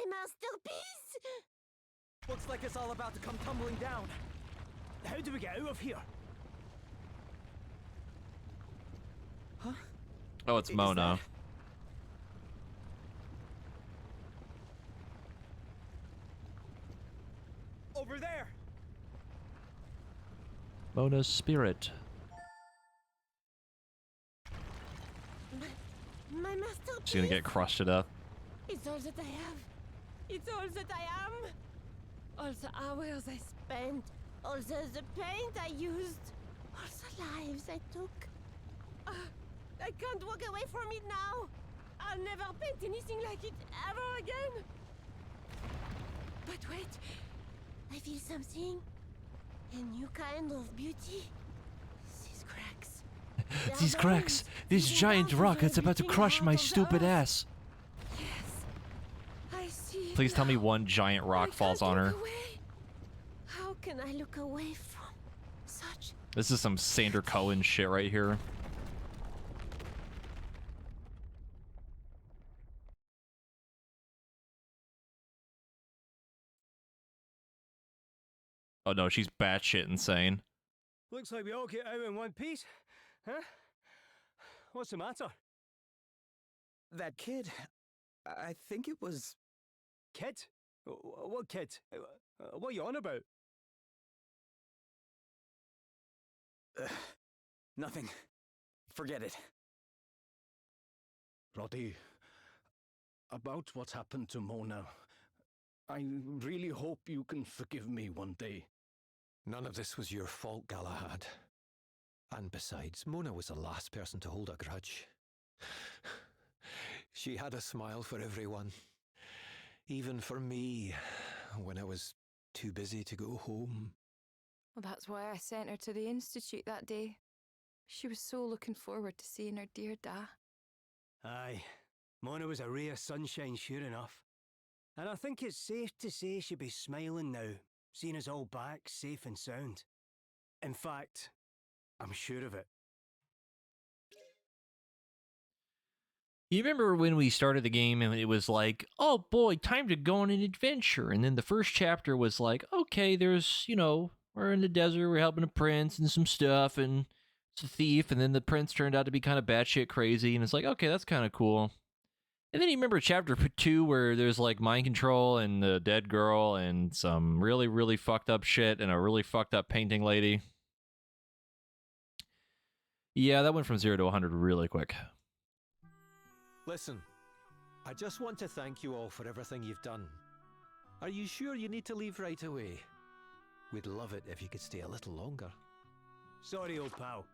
masterpiece! Looks like it's all about to come tumbling down. How do we get out of here? Huh? Oh, it's Is Mona. Over there. Mona's spirit. My masterpiece! She's gonna get crushed to death. It's all that I have. It's all that I am. All the hours I spent. All the paint I used. All the lives I took. I can't walk away from it now. I'll never paint anything like it ever again. But wait. I feel something. A new kind of beauty. These cracks. These cracks! This giant rock that's about to crush my stupid ass! I see. Please tell me one giant rock falls on her. How can I look away from such? This is some Sander Cohen shit right here. Oh no, she's batshit insane. Looks like we all get out in one piece. Huh? What's the matter? That kid, I think it was... Kid? What kid? What are you on about? Nothing. Forget it. Roddy, about what happened to Mona, I really hope you can forgive me one day. None of this was your fault, Galahad. And besides, Mona was the last person to hold a grudge. She had a smile for everyone. Even for me, when I was too busy to go home. Well, that's why I sent her to the Institute that day. She was so looking forward to seeing her dear Da. Aye, Mona was a ray of sunshine, sure enough. And I think it's safe to say she'd be smiling now, seeing us all back safe and sound. In fact, I'm sure of it. You remember when we started the game and it was like, oh boy, time to go on an adventure. And then the first chapter was like, okay, there's, we're in the desert, we're helping a prince and some stuff, and it's a thief. And then the prince turned out to be kind of batshit crazy. And it's like, okay, that's kind of cool. And then you remember chapter 2 where there's like mind control and the dead girl and some really, really fucked up shit and a really fucked up painting lady. Yeah, that went from 0 to 100 really quick. Listen, I just want to thank you all for everything you've done. Are you sure you need to leave right away? We'd love it if you could stay a little longer. Sorry, old pal.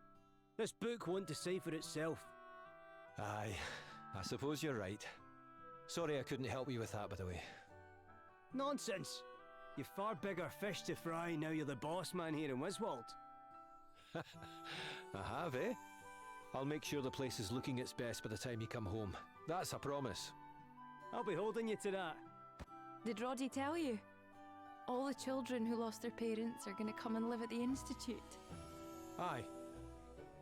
This book won't decipher itself. Aye, I suppose you're right. Sorry I couldn't help you with that, by the way. Nonsense! You've far bigger fish to fry now you're the boss man here in Wiswald. I have, eh? I'll make sure the place is looking its best by the time you come home. That's a promise. I'll be holding you to that. Did Roddy tell you? All the children who lost their parents are going to come and live at the Institute. Aye.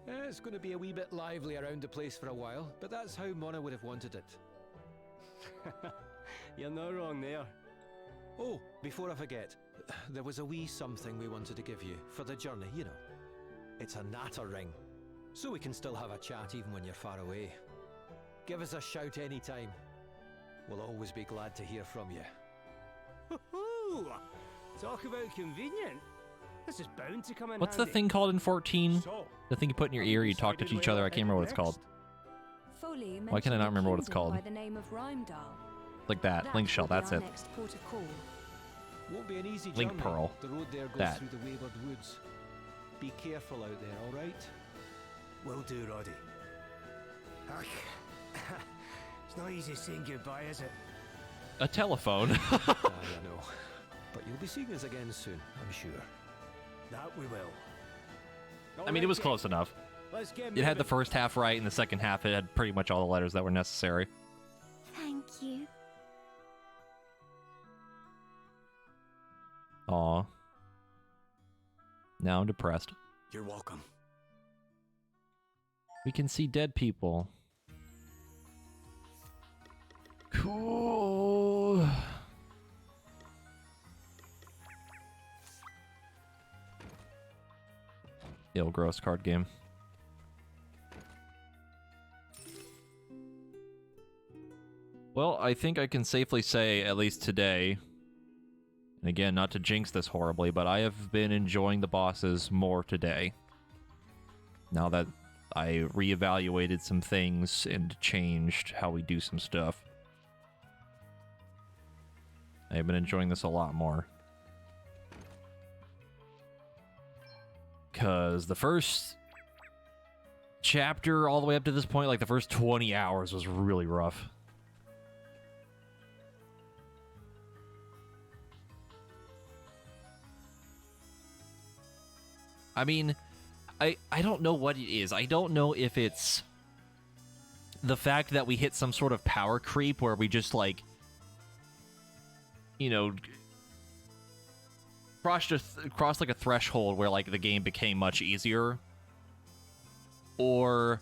It's going to be a wee bit lively around the place for a while, but that's how Mona would have wanted it. You're not wrong there. Oh, before I forget, there was a wee something we wanted to give you for the journey, It's a natter ring, so we can still have a chat even when you're far away. Give us a shout anytime. We'll always be glad to hear from you. Hoo-hoo! Talk about convenient. This is bound to come in What's handy. the thing called in 14? So, The thing you put in your ear, you talk to each other. I can't remember what it's called. Foley Why can I not remember what it's called? By the name of Rheimdall. Like that. Link shell, will be that's our it. next port of call. Won't be an easy Link journey. Pearl. The road there goes That. through the wayward woods. Be careful out there, all right? will do, Roddy. Ugh. It's not easy saying goodbye, is it? A telephone. I know. But you'll be seeing us again soon, I'm sure. That we will. I mean, it was close enough. Let's get It had the moving. first half right, and the second half it had pretty much all the letters that were necessary. Thank you. Aw. Now I'm depressed. You're welcome. We can see dead people. Cool. Ill gross card game. Well, I think I can safely say, at least today, and again, not to jinx this horribly, but I have been enjoying the bosses more today. Now that I reevaluated some things and changed how we do some stuff. I've been enjoying this a lot more. Because the first chapter all the way up to this point, like the first 20 hours was really rough. I mean, I don't know what it is. I don't know if it's the fact that we hit some sort of power creep where we just, like, you know, crossed like a threshold where, like, the game became much easier. Or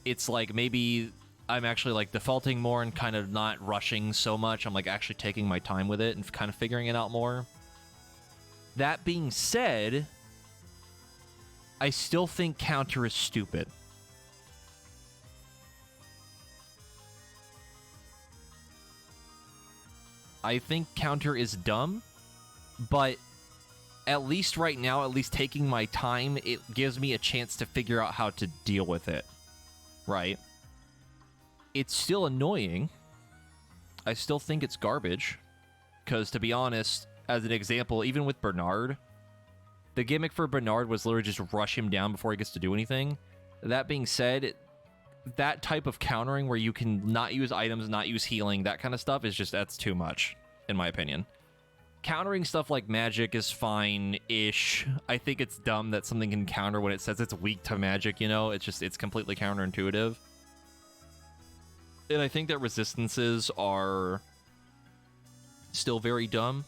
it's like maybe I'm actually, like, defaulting more and kind of not rushing so much. I'm, like, actually taking my time with it and kind of figuring it out more. That being said, I still think counter is stupid. I think counter is dumb, but at least right now, at least taking my time, it gives me a chance to figure out how to deal with it. Right? It's still annoying. I still think it's garbage. Because, to be honest, as an example, even with Bernard, the gimmick for Bernard was literally just rush him down before he gets to do anything. That being said, that type of countering where you can not use items, not use healing, that kind of stuff is just, that's too much, in my opinion. Countering stuff like magic is fine-ish. I think it's dumb that something can counter when it says it's weak to magic, you know? It's just, it's completely counterintuitive. And I think that resistances are still very dumb.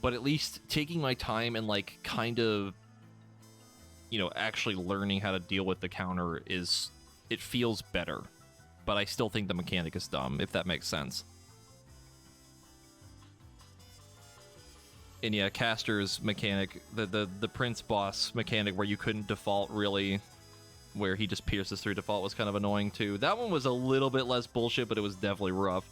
But at least taking my time and, like, kind of, you know, actually learning how to deal with the counter is, it feels better. But I still think the mechanic is dumb, if that makes sense. And yeah, Caster's mechanic, the Prince boss mechanic where you couldn't default really, where he just pierces through default was kind of annoying too. That one was a little bit less bullshit, but it was definitely rough.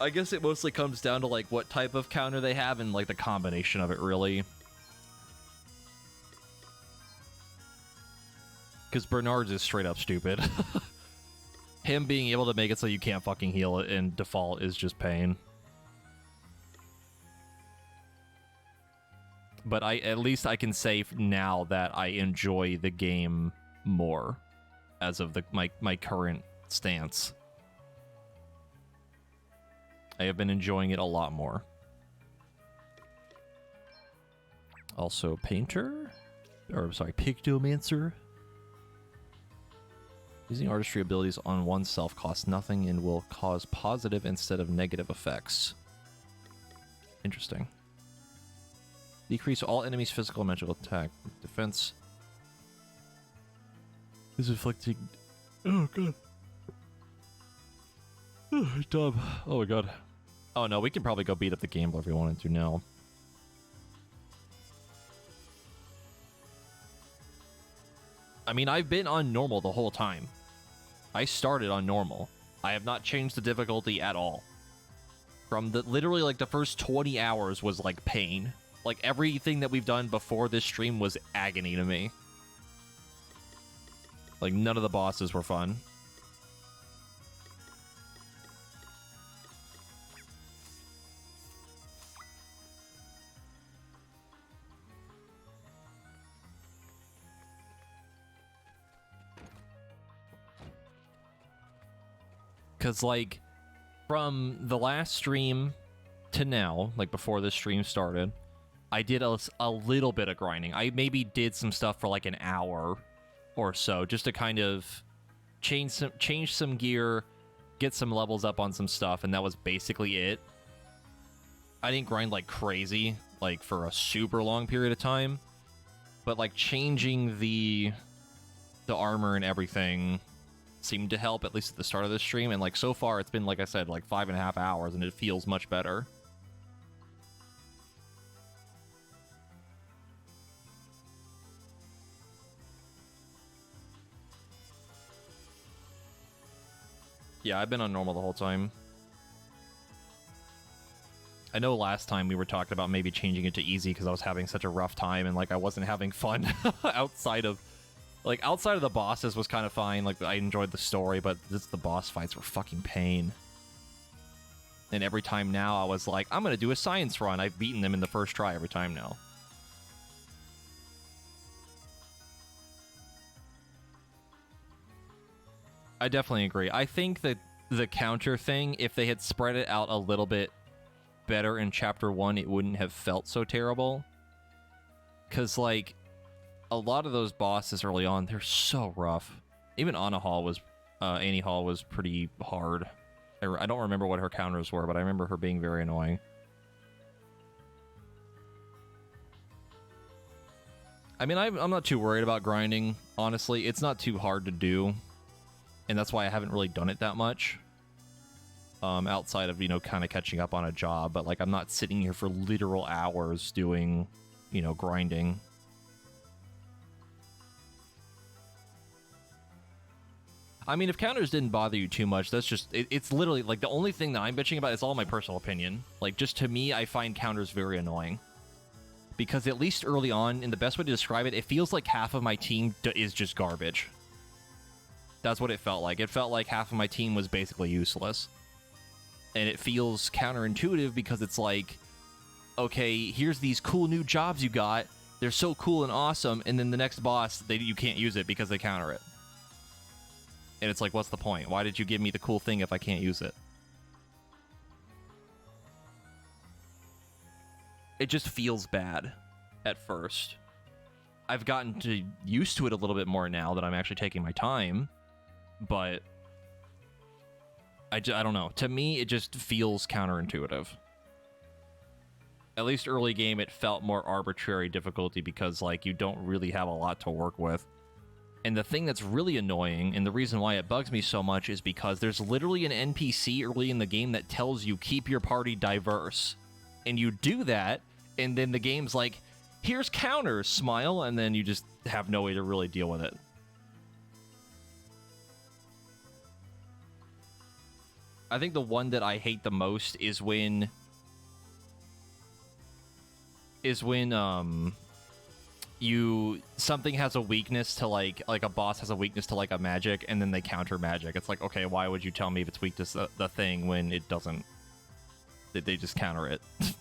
I guess it mostly comes down to like what type of counter they have and like the combination of it really. Because Bernard's is straight up stupid. Him being able to make it so you can't fucking heal it in default is just pain. But at least I can say now that I enjoy the game more as of my current stance. I have been enjoying it a lot more. Also, Painter? Or, sorry, Pictomancer? Using artistry abilities on oneself costs nothing and will cause positive instead of negative effects. Interesting. Decrease all enemies' physical and magical attack. Defense is inflicting... Oh, God. Oh, dumb. Oh, my God. Oh, no, we can probably go beat up the Gambler if we wanted to now. I mean, I've been on normal the whole time. I started on normal. I have not changed the difficulty at all. From the literally like the first 20 hours was like pain. Like everything that we've done before this stream was agony to me. Like none of the bosses were fun. Because, like, from the last stream to now, like, before this stream started, I did a little bit of grinding. I maybe did some stuff for, like, an hour or so, just to kind of change some gear, get some levels up on some stuff, and that was basically it. I didn't grind like crazy, like, for a super long period of time, but, like, changing the armor and everything seemed to help, at least at the start of this stream, and like so far it's been, like I said, like 5.5 hours and it feels much better. Yeah, I've been on normal the whole time. I know last time we were talking about maybe changing it to easy because I was having such a rough time and like I wasn't having fun outside of the bosses was kind of fine. Like, I enjoyed the story, but the boss fights were fucking pain. And every time now, I was like, I'm gonna do a science run. I've beaten them in the first try every time now. I definitely agree. I think that the counter thing, if they had spread it out a little bit better in Chapter 1, it wouldn't have felt so terrible. Because, like, a lot of those bosses early on, they're so rough. Even Annie Hall was pretty hard. I don't remember what her counters were, but I remember her being very annoying. I mean, I'm not too worried about grinding, honestly. It's not too hard to do, and that's why I haven't really done it that much. Outside of, you know, kind of catching up on a job, but, like, I'm not sitting here for literal hours doing, you know, grinding. I mean, if counters didn't bother you too much, that's just... It's literally, like, the only thing that I'm bitching about is all my personal opinion. Like, just to me, I find counters very annoying. Because at least early on, and the best way to describe it, it feels like half of my team is just garbage. That's what it felt like. It felt like half of my team was basically useless. And it feels counterintuitive because it's like, okay, here's these cool new jobs you got. they're so cool and awesome, and then the next boss, you can't use it because they counter it. And it's like, what's the point? Why did you give me the cool thing if I can't use it? It just feels bad at first. I've gotten used to it a little bit more now that I'm actually taking my time, but I don't know. To me, it just feels counterintuitive. At least early game, it felt more arbitrary difficulty because, like, you don't really have a lot to work with. And the thing that's really annoying, and the reason why it bugs me so much, is because there's literally an NPC early in the game that tells you keep your party diverse. And you do that, and then the game's like, here's counters, smile, and then you just have no way to really deal with it. I think the one that I hate the most is when something has a weakness to like a boss has a weakness to like a magic, and then they counter magic. It's like, okay, why would you tell me if it's weak to the thing when it doesn't? They just counter it. It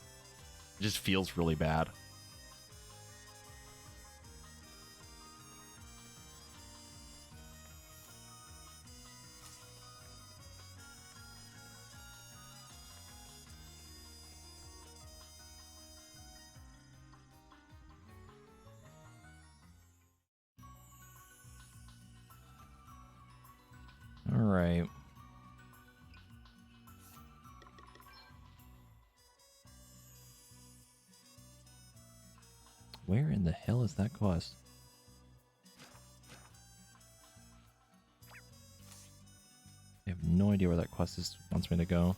just feels really bad. All right. Where in the hell is that quest? I have no idea where that quest wants me to go.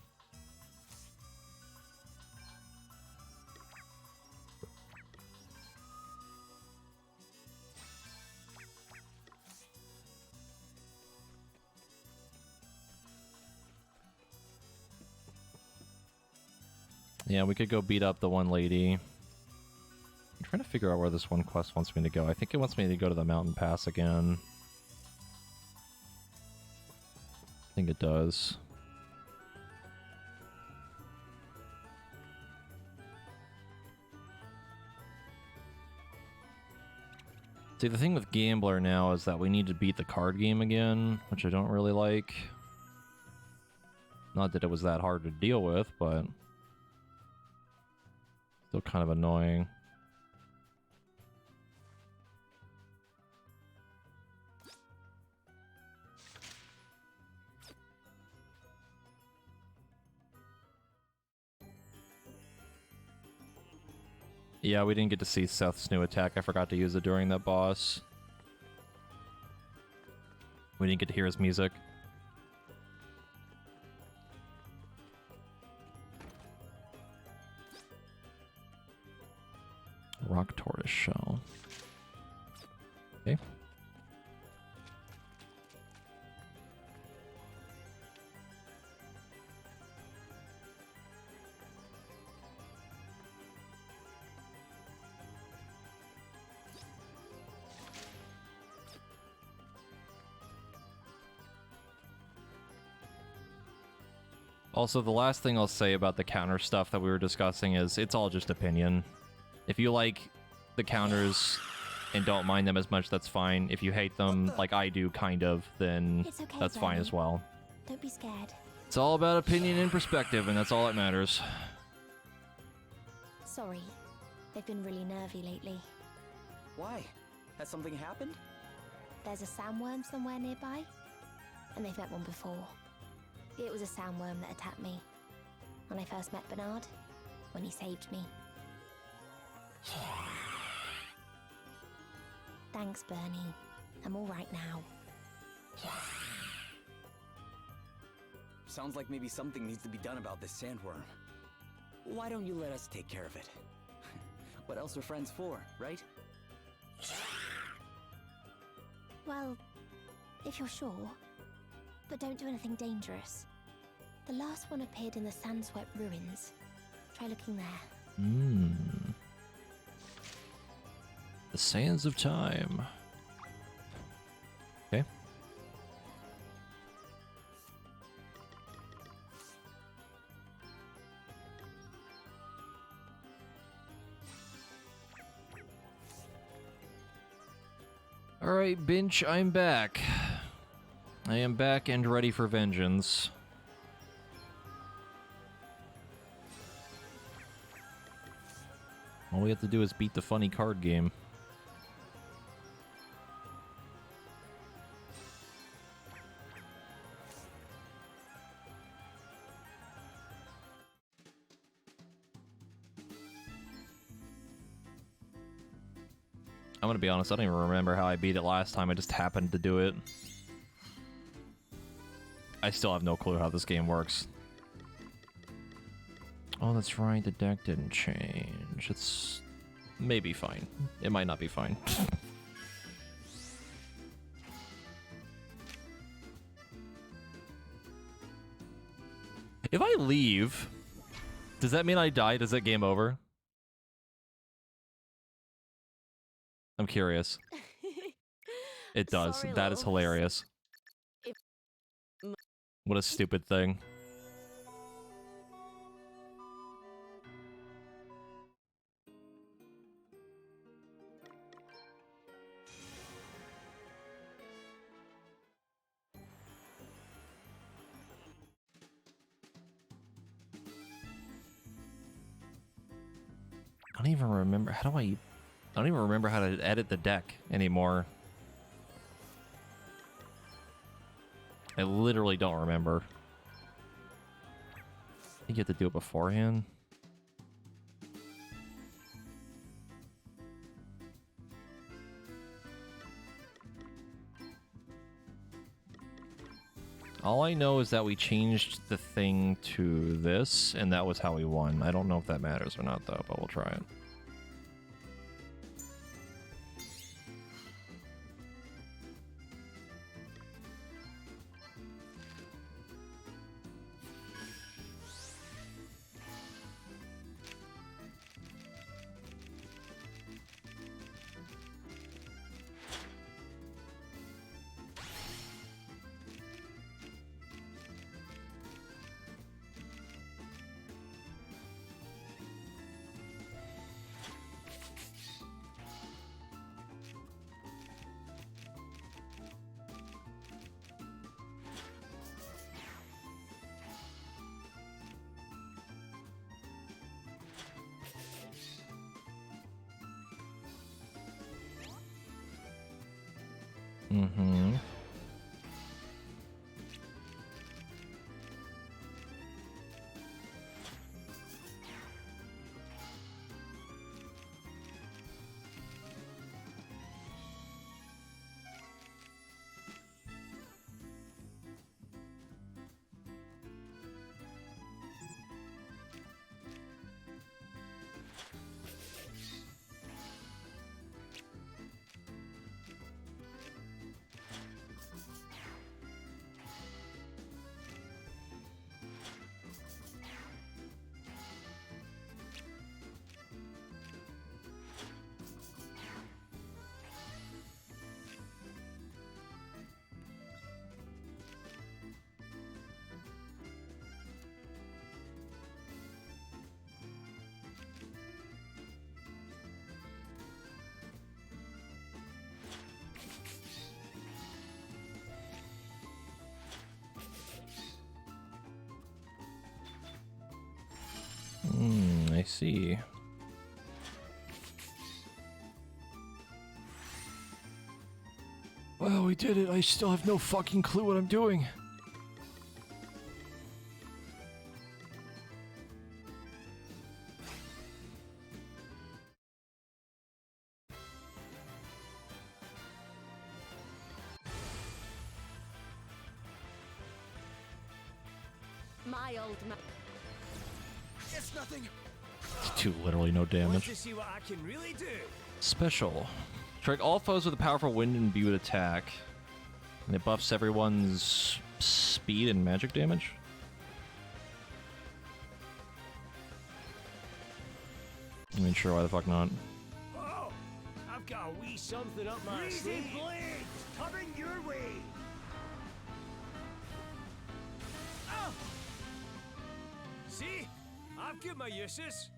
Yeah, we could go beat up the one lady. I'm trying to figure out where this one quest wants me to go. I think it wants me to go to the mountain pass again. I think it does. See, the thing with Gambler now is that we need to beat the card game again, which I don't really like. Not that it was that hard to deal with, but still kind of annoying. Yeah, we didn't get to see Seth's new attack. I forgot to use it during that boss. We didn't get to hear his music. Rock tortoise shell. Okay. Also, the last thing I'll say about the counter stuff that we were discussing is it's all just opinion. If you like the counters and don't mind them as much, that's fine. If you hate them, like I do, kind of, then It's okay, that's fine Bernie. as well. Don't be scared. It's all about opinion and perspective, and that's all that matters. Sorry. They've been really nervy lately. Why? Has something happened? There's a sandworm somewhere nearby, and they've met one before. It was a sandworm that attacked me when I first met Bernard, when he saved me. Thanks, Bernie. I'm all right now. Sounds like maybe something needs to be done about this sandworm. Why don't you let us take care of it? What else are friends for, right? Well, if you're sure. But don't do anything dangerous. The last one appeared in the Sandswept ruins. Try looking there. The Sands of Time. Okay. Alright, Binch, I'm back. I am back and ready for vengeance. All we have to do is beat the funny card game. I'm gonna be honest, I don't even remember how I beat it last time, I just happened to do it. I still have no clue how this game works. Oh, that's right, the deck didn't change. It's maybe fine. It might not be fine. If I leave, does that mean I die? Does that game over? I'm curious. It does. Sorry, That is Lois. hilarious. What a stupid thing. I don't even remember. How do I don't even remember how to edit the deck anymore. I literally don't remember. I think you have to do it beforehand. All I know is that we changed the thing to this, and that was how we won. I don't know if that matters or not, though, but we'll try it. Mm-hmm. I see. Well, we did it. I still have no fucking clue what I'm doing. My old man. It's nothing. Do literally no Want damage. to see what I can really do? Special. Strike all foes with a powerful wind and imbued attack. And it buffs everyone's speed and magic damage. I mean, sure, why the fuck not? Oh, I've got a wee something up my sleeve. Blades coming your way. Oh. See, I've got my uses.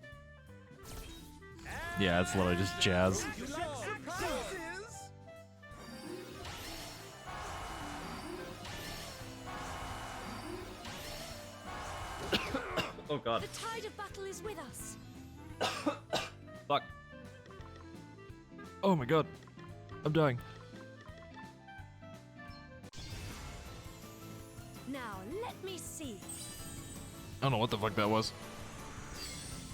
Yeah, it's literally just jazz. You like surprises? Oh god. The tide of battle is with us. Fuck. Oh my god. I'm dying. Now, let me see. I don't know what the fuck that was.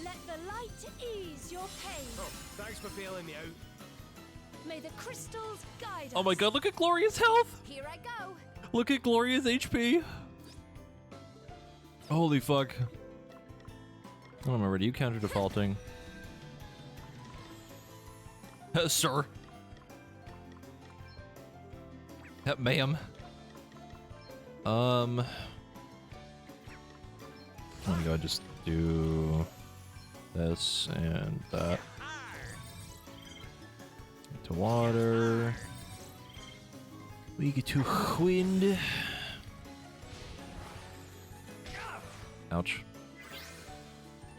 Let the light ease your pain. Oh, thanks for bailing me out. May the crystals guide us. Oh my god, look at Gloria's health! Here I go. Look at Gloria's HP! Holy fuck. I don't remember, do you counter defaulting? Sir. Ma'am. I'm gonna go just do this and that. To water. We get to wind. Ouch.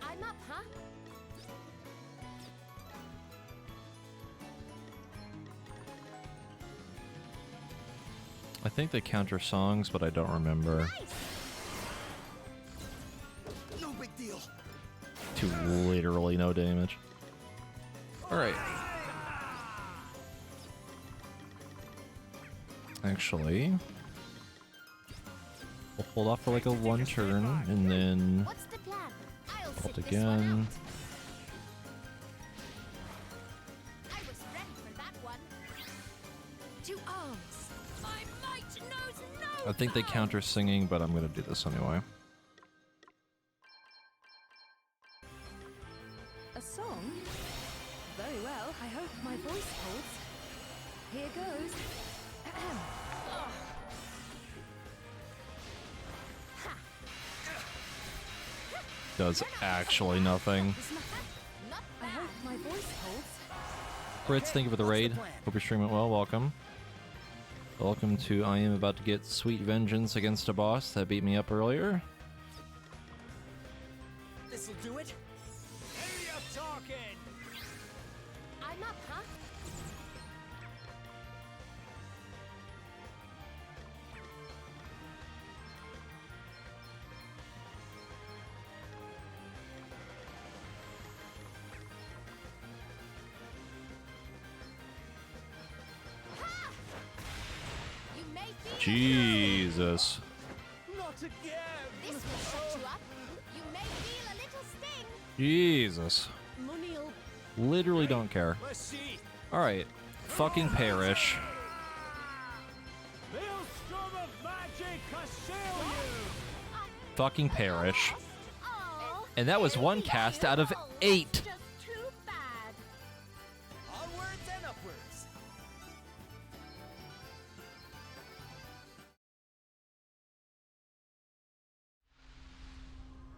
I'm up, huh? I think they counter songs, but I don't remember. No big deal. To literally no damage. Alright. Actually, we'll hold off for like a one turn and then What's the plan? I'll ult sit this one again. out. I was ready for that one. To arms. My might knows no I think they counter singing, but I'm gonna do this anyway. A song? Very well. I hope my voice holds. Here goes. Does actually nothing. I hope my voice holds. Fritz, thank you for the raid. Hope you're streaming well. Welcome. Welcome to I am about to get sweet vengeance against a boss that beat me up earlier. This'll do it. Hurry up talking. I'm up, huh? You may feel Jesus. Not again. this will shut you up. You may feel a little sting. Jesus. Money'll Literally don't care. Let's see. Alright. Fucking perish. Maelstrom of magic assail you. Fucking perish. Oh, And that was one cast out of 8. just too bad. Onwards and upwards.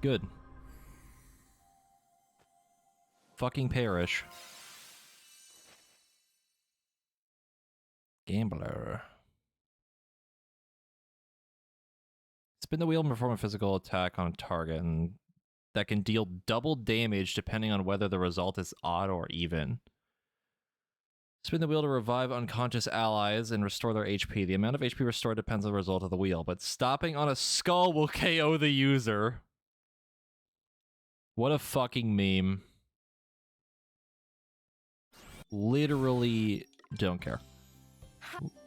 Good. Fucking perish. Gambler. Spin the wheel and perform a physical attack on a target and that can deal double damage depending on whether the result is odd or even. Spin the wheel to revive unconscious allies and restore their HP. The amount of HP restored depends on the result of the wheel, but stopping on a skull will KO the user. What a fucking meme. Literally don't care.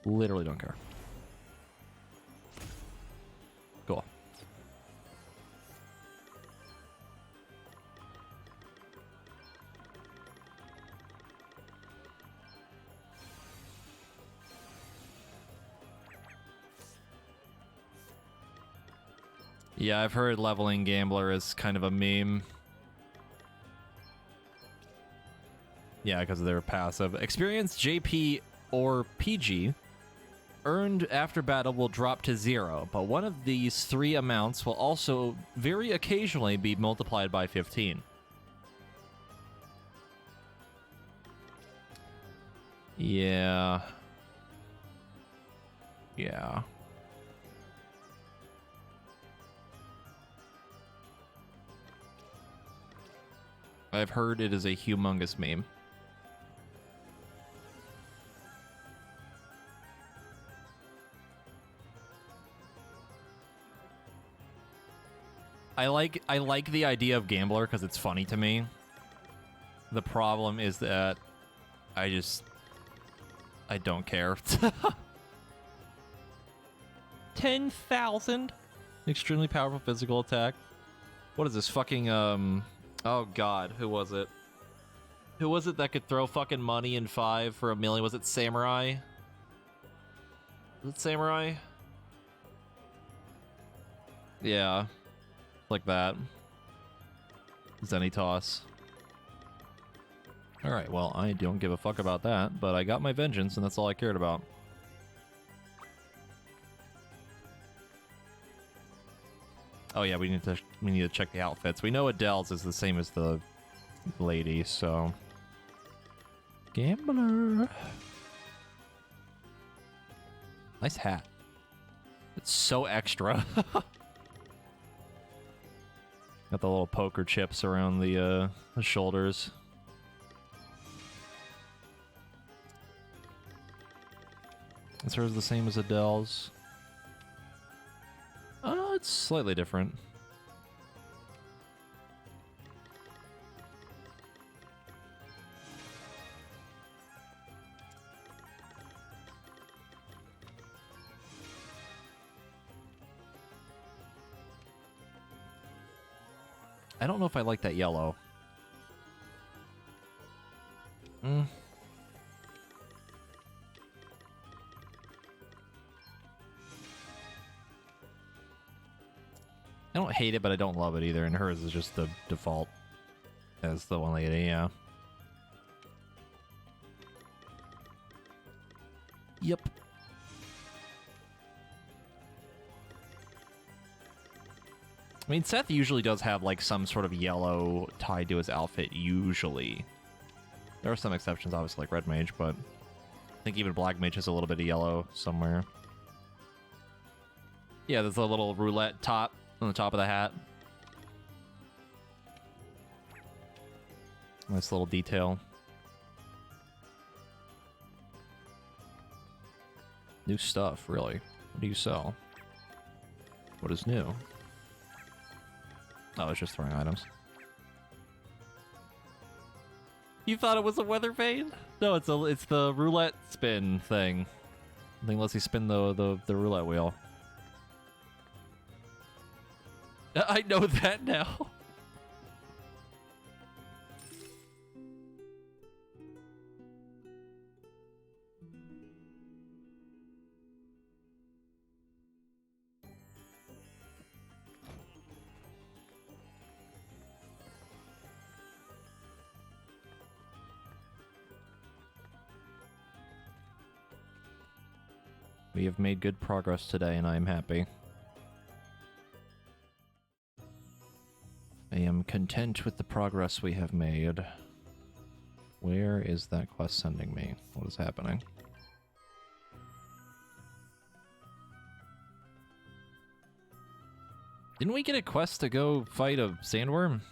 Literally don't care. Cool. Yeah, I've heard leveling Gambler is kind of a meme. Yeah, because of their passive. Experience, JP, or PG earned after battle will drop to 0, but one of these 3 amounts will also very occasionally be multiplied by 15. Yeah. Yeah. I've heard it is a humongous meme. I like the idea of gambler because it's funny to me. The problem is that I don't care. 10,000. Extremely powerful physical attack. What is this fucking oh god, who was it? Who was it that could throw fucking money in 5 for $1 million? Was it Samurai? Was it Samurai? Yeah. Like that. Zenitoss. Alright, well, I don't give a fuck about that, but I got my vengeance, and that's all I cared about. Oh yeah, we need to check the outfits. We know Adele's is the same as the lady, so... Gambler. Nice hat. It's so extra. Got the little poker chips around the shoulders. This hers the same as Adele's. Oh, it's slightly different. I don't know if I like that yellow. I don't hate it, but I don't love it either, and hers is just the default as the one lady, yeah. Yep. I mean, Seth usually does have, like, some sort of yellow tied to his outfit, usually. There are some exceptions, obviously, like Red Mage, but I think even Black Mage has a little bit of yellow somewhere. Yeah, there's a little roulette top on the top of the hat. Nice little detail. New stuff, really. What do you sell? What is new? Oh, it's just throwing items. You thought it was a weather vane? No, it's the roulette spin thing. I think lets you spin the roulette wheel. I know that now. We have made good progress today, and I am happy. I am content with the progress we have made. Where is that quest sending me? What is happening? Didn't we get a quest to go fight a sandworm? Am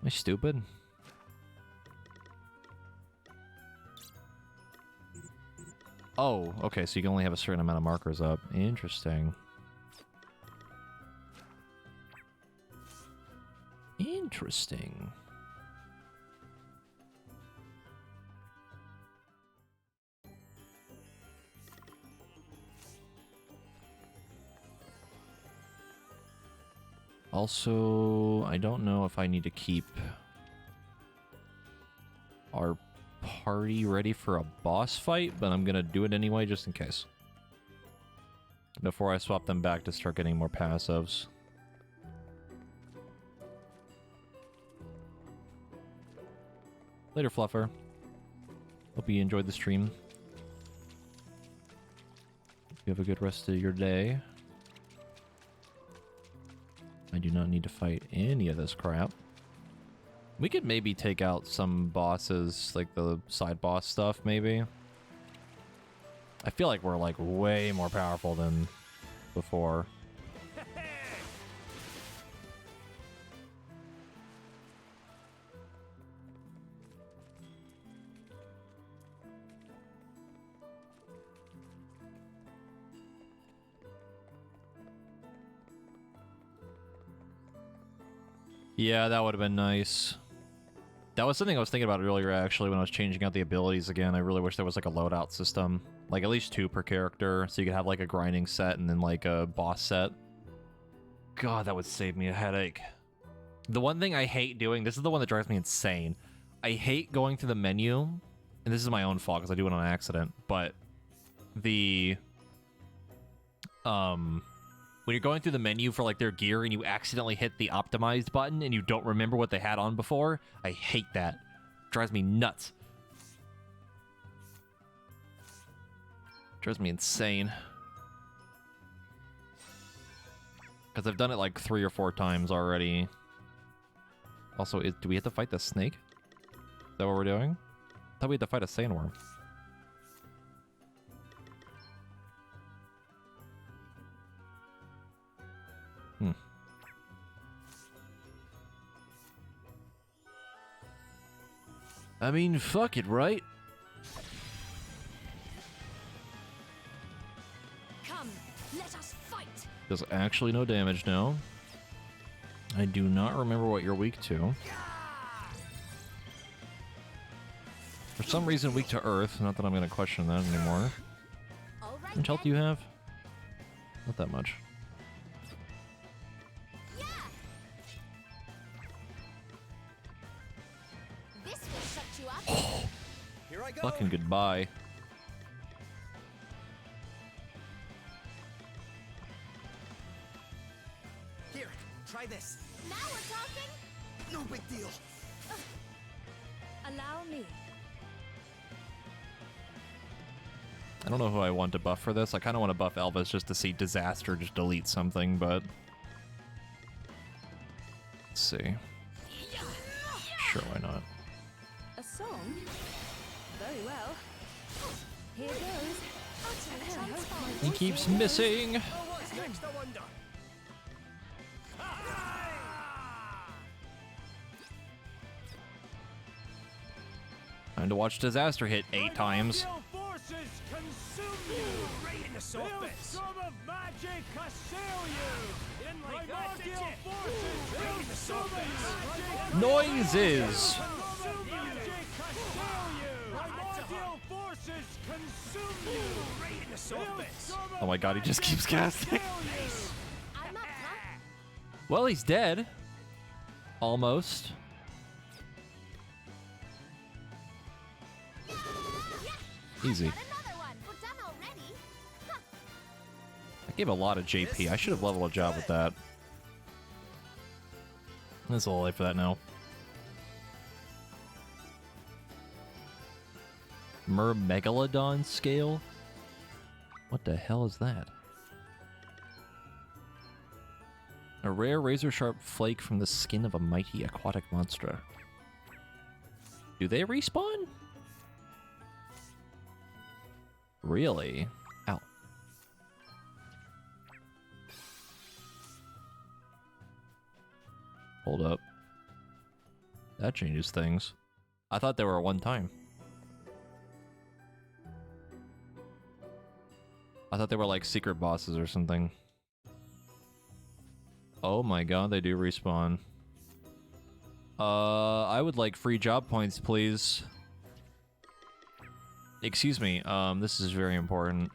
I stupid? Oh, okay, so you can only have a certain amount of markers up. Interesting. Interesting. Also, I don't know if I need to keep our party ready for a boss fight, but I'm gonna do it anyway just in case. Before I swap them back to start getting more passives. Later, Fluffer. Hope you enjoyed the stream. You have a good rest of your day. I do not need to fight any of this crap. We could maybe take out some bosses, like the side boss stuff, maybe. I feel like we're, like, way more powerful than before. Yeah, that would have been nice. That was something I was thinking about earlier, actually, when I was changing out the abilities again. I really wish there was like a loadout system. Like at least 2 per character, so you could have like a grinding set and then like a boss set. God, that would save me a headache. The one thing I hate doing, this is the one that drives me insane. I hate going through the menu, and this is my own fault because I do it on accident, but the... when you're going through the menu for like their gear and you accidentally hit the optimized button and you don't remember what they had on before, I hate that. Drives me nuts. Drives me insane. Because I've done it like 3 or 4 times already. Also, do we have to fight the snake? Is that what we're doing? I thought we had to fight a sandworm. I mean, fuck it, right? Come, let us fight. Does actually no damage now. I do not remember what you're weak to. For some reason, weak to earth. Not that I'm going to question that anymore. How much health do you have? Not that much. This will shut you up. Here I go. Fucking goodbye. Here, try this. Now we're talking. No big deal. Allow me. I don't know who I want to buff for this. I kind of want to buff Elvis just to see Disaster just delete something, but... Let's see. Sure, why not? A song? Very well. Here goes. He keeps missing! What's next, I wonder? Time to watch Disaster hit 8 times. Forces consume you! Right in the soft storm of magic assail you! In like primordial forces right in the soft Noises! magic assail you! Primordial forces consume you! Right in the soft Oh my god, he just keeps casting. I'm up, huh? Well, he's dead. Almost. Easy. Another one. We're done already. I gave a lot of JP. I should have leveled a job with that. It's a little late for that now. Mermegalodon scale? What the hell is that? A rare razor-sharp flake from the skin of a mighty aquatic monster. Do they respawn? Really? Ow. Hold up. That changes things. I thought they were a one-time. I thought they were like secret bosses or something. Oh my god, they do respawn. I would like free job points, please. Excuse me, this is very important.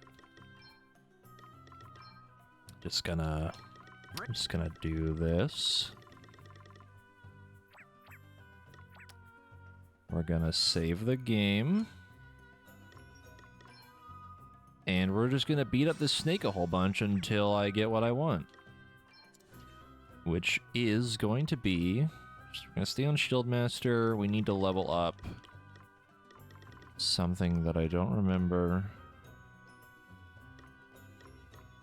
I'm just gonna do this. We're gonna save the game. And we're just gonna beat up this snake a whole bunch until I get what I want. Which is going to be... We're gonna stay on Shieldmaster. We need to level up something that I don't remember.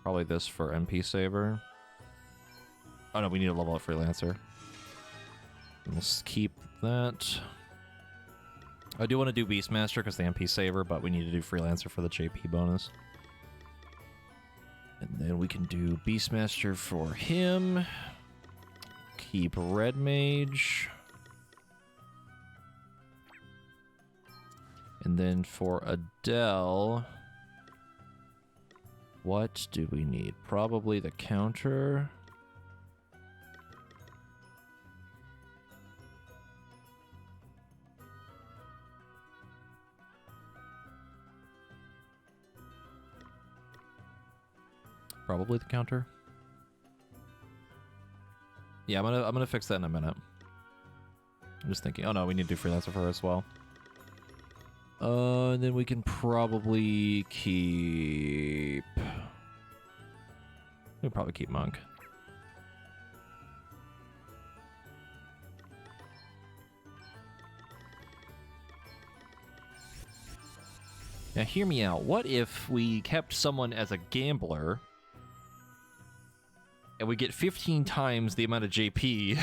Probably this for MP Saver. Oh no, we need to level up Freelancer. Let's keep that. I do want to do Beastmaster because the MP Saver, but we need to do Freelancer for the JP bonus. And then we can do Beastmaster for him. Keep Red Mage. And then for Adele, what do we need? Probably the counter. Probably the counter. Yeah, I'm gonna fix that in a minute. I'm just thinking. Oh no, we need to do freelancer for her as well. And then we can probably keep. We'll probably keep monk. Now, hear me out. What if we kept someone as a gambler and we get 15 times the amount of JP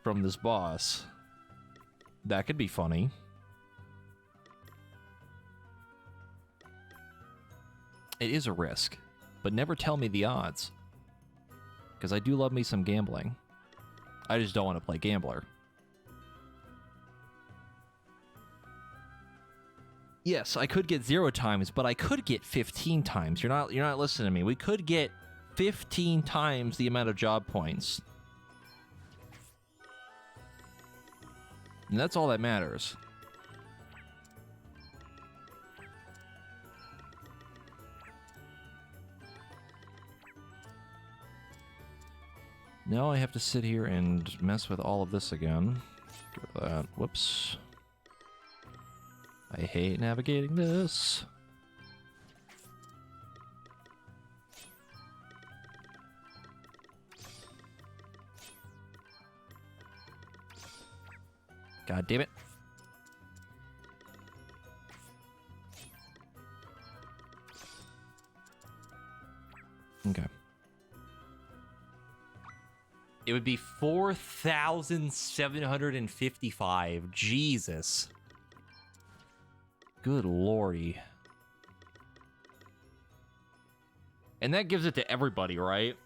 from this boss? That could be funny. It is a risk, but never tell me the odds. Because I do love me some gambling. I just don't want to play gambler. Yes, I could get 0 times, but I could get 15 times. You're not listening to me. We could get 15 times the amount of job points. And that's all that matters. Now I have to sit here and mess with all of this again. Get rid of that. Whoops. I hate navigating this. God damn it. Okay. It would be 4,755. Jesus. Good lordy. And that gives it to everybody, right?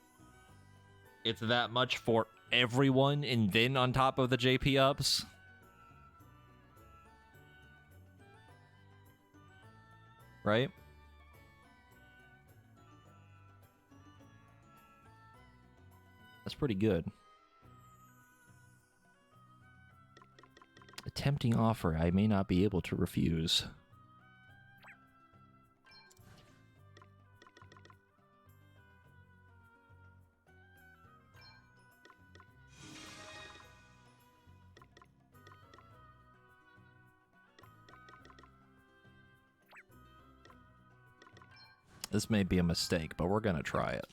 It's that much for everyone, and then on top of the JP ups? Right? That's pretty good. A tempting offer I may not be able to refuse. This may be a mistake, but we're gonna try it.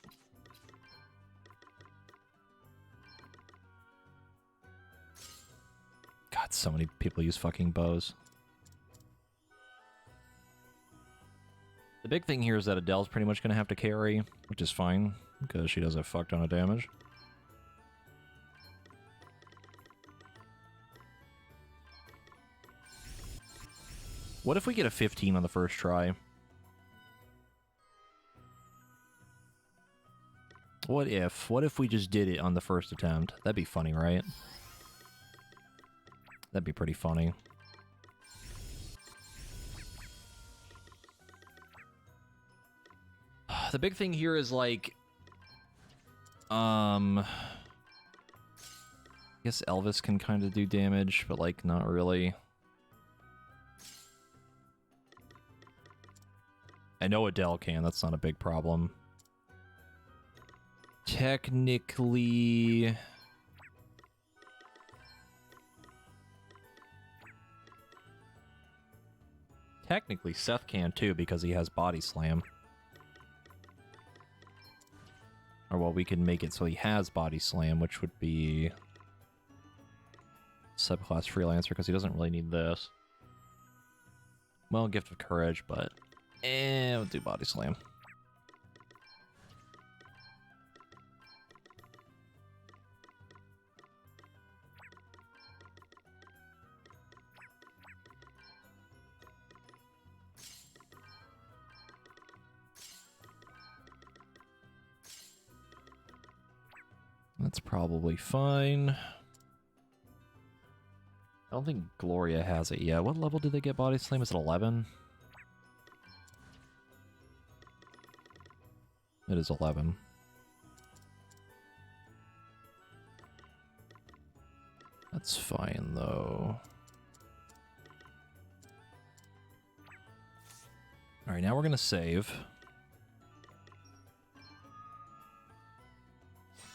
God, so many people use fucking bows. The big thing here is that Adele's pretty much gonna have to carry, which is fine, because she does a fuck ton of damage. What if we get a 15 on the first try? What if we just did it on the first attempt? That'd be funny, right? That'd be pretty funny. The big thing here is like, I guess Elvis can kind of do damage, but like not really. I know Adele can, that's not a big problem. Technically... Technically, Seth can too, because he has Body Slam. Or, well, we can make it so he has Body Slam, which would be... Subclass Freelancer, because he doesn't really need this. Well, Gift of Courage, but... we'll do Body Slam. That's probably fine. I don't think Gloria has it yet. What level did they get Body Slam? Is it 11? It is 11. That's fine, though. Alright, now we're gonna save.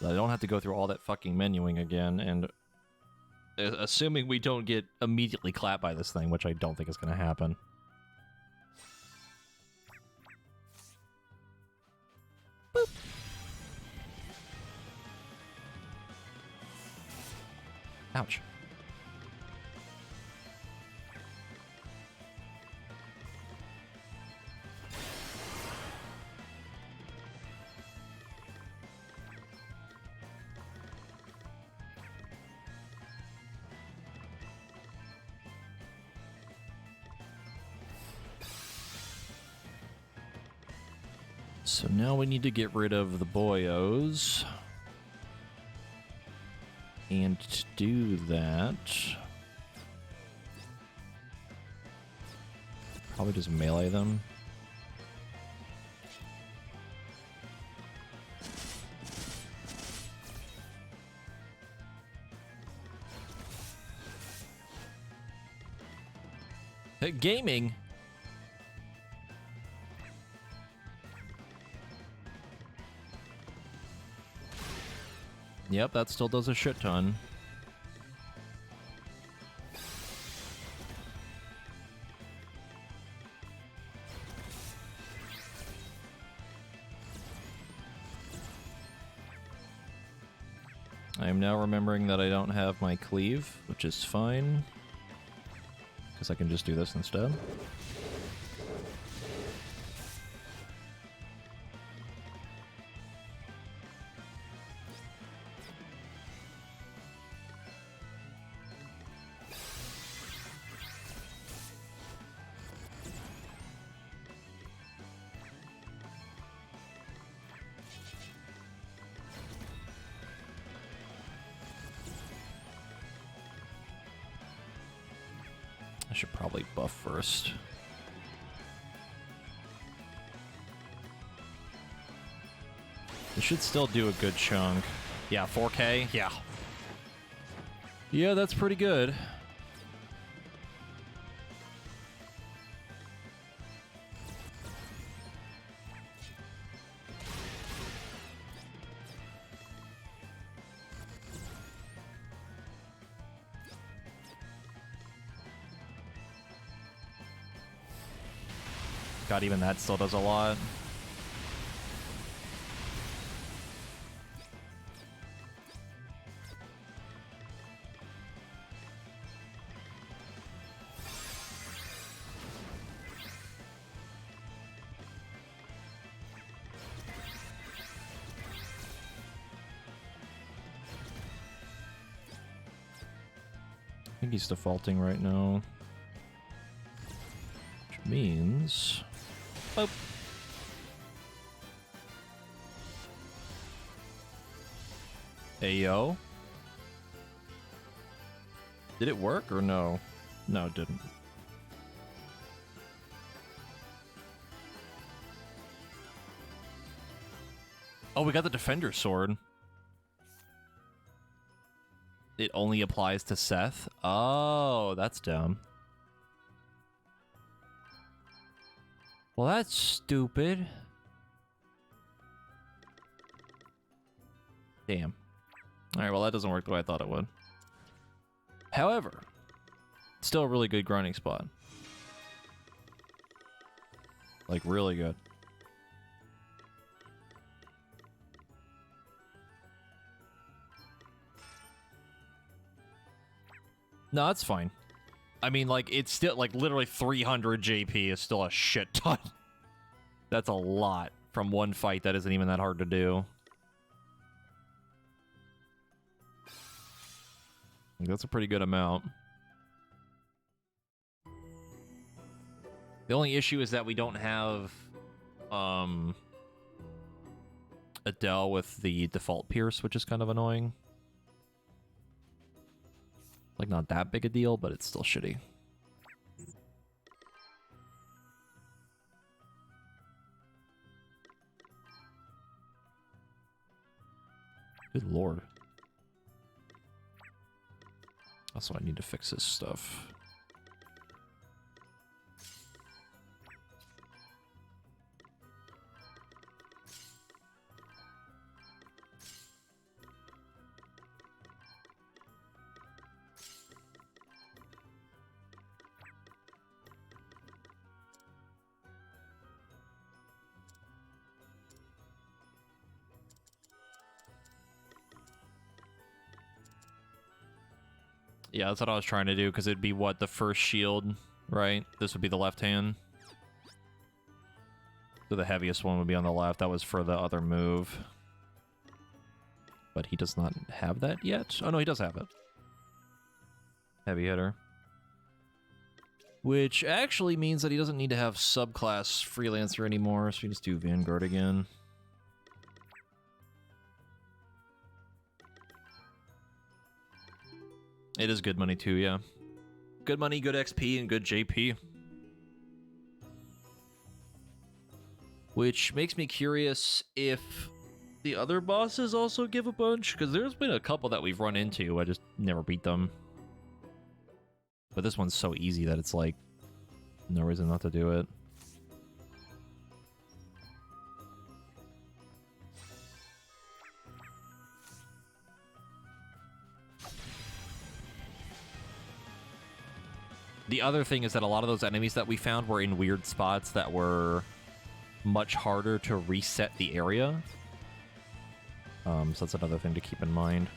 So I don't have to go through all that fucking menuing again, and assuming we don't get immediately clapped by this thing, which I don't think is going to happen. Boop. Ouch. So now we need to get rid of the boyos. And to do that, probably just melee them. Gaming? Yep, that still does a shit ton. I am now remembering that I don't have my cleave, which is fine, because I can just do this instead. I should probably buff first. It should still do a good chunk. Yeah, 4K? Yeah. Yeah, that's pretty good. God, even that still does a lot. I think he's defaulting right now. Which means... Boop. Ayo. Did it work or no? No, it didn't. Oh, we got the Defender Sword. It only applies to Seth? Oh, that's dumb. Well, that's stupid. Damn. Alright, well that doesn't work the way I thought it would. However, still a really good grinding spot. Like, really good. No, that's fine. I mean, like, it's still, like, literally 300 JP is still a shit ton. That's a lot from one fight that isn't even that hard to do. That's a pretty good amount. The only issue is that we don't have, Adele with the default Pierce, which is kind of annoying. Like, not that big a deal, but it's still shitty. Good lord. Also, I need to fix this stuff. Yeah, that's what I was trying to do, because it'd be what, the first shield, right? This would be the left hand. So the heaviest one would be on the left. That was for the other move. But he does not have that yet. Oh no, he does have it. Heavy hitter. Which actually means that he doesn't need to have subclass Freelancer anymore, so we just do Vanguard again. It is good money too, yeah. Good money, good XP, and good JP. Which makes me curious if the other bosses also give a bunch, because there's been a couple that we've run into, I just never beat them. But this one's so easy that it's like, no reason not to do it. The other thing is that a lot of those enemies that we found were in weird spots that were much harder to reset the area. So that's another thing to keep in mind.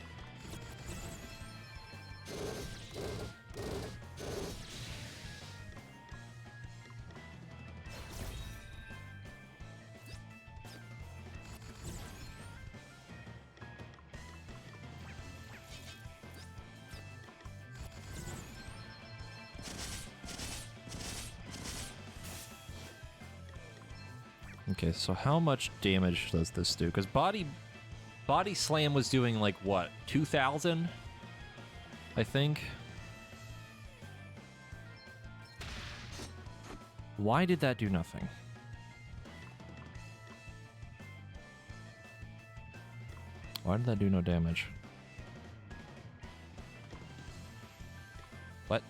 Okay, so how much damage does this do? Because Body Slam was doing like what, 2,000? I think. Why did that do nothing? Why did that do no damage? What?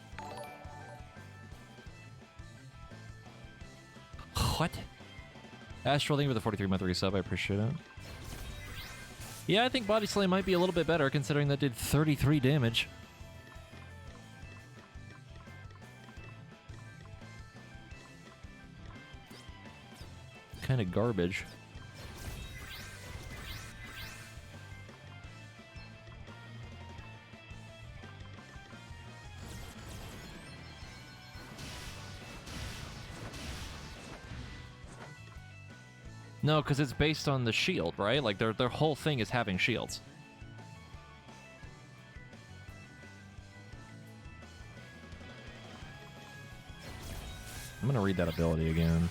What? Astral, thank you for the 43-month resub. I appreciate it. Yeah, I think Body Slam might be a little bit better, considering that did 33 damage. Kind of garbage. No, because it's based on the shield, right? Like, their whole thing is having shields. I'm gonna read that ability again.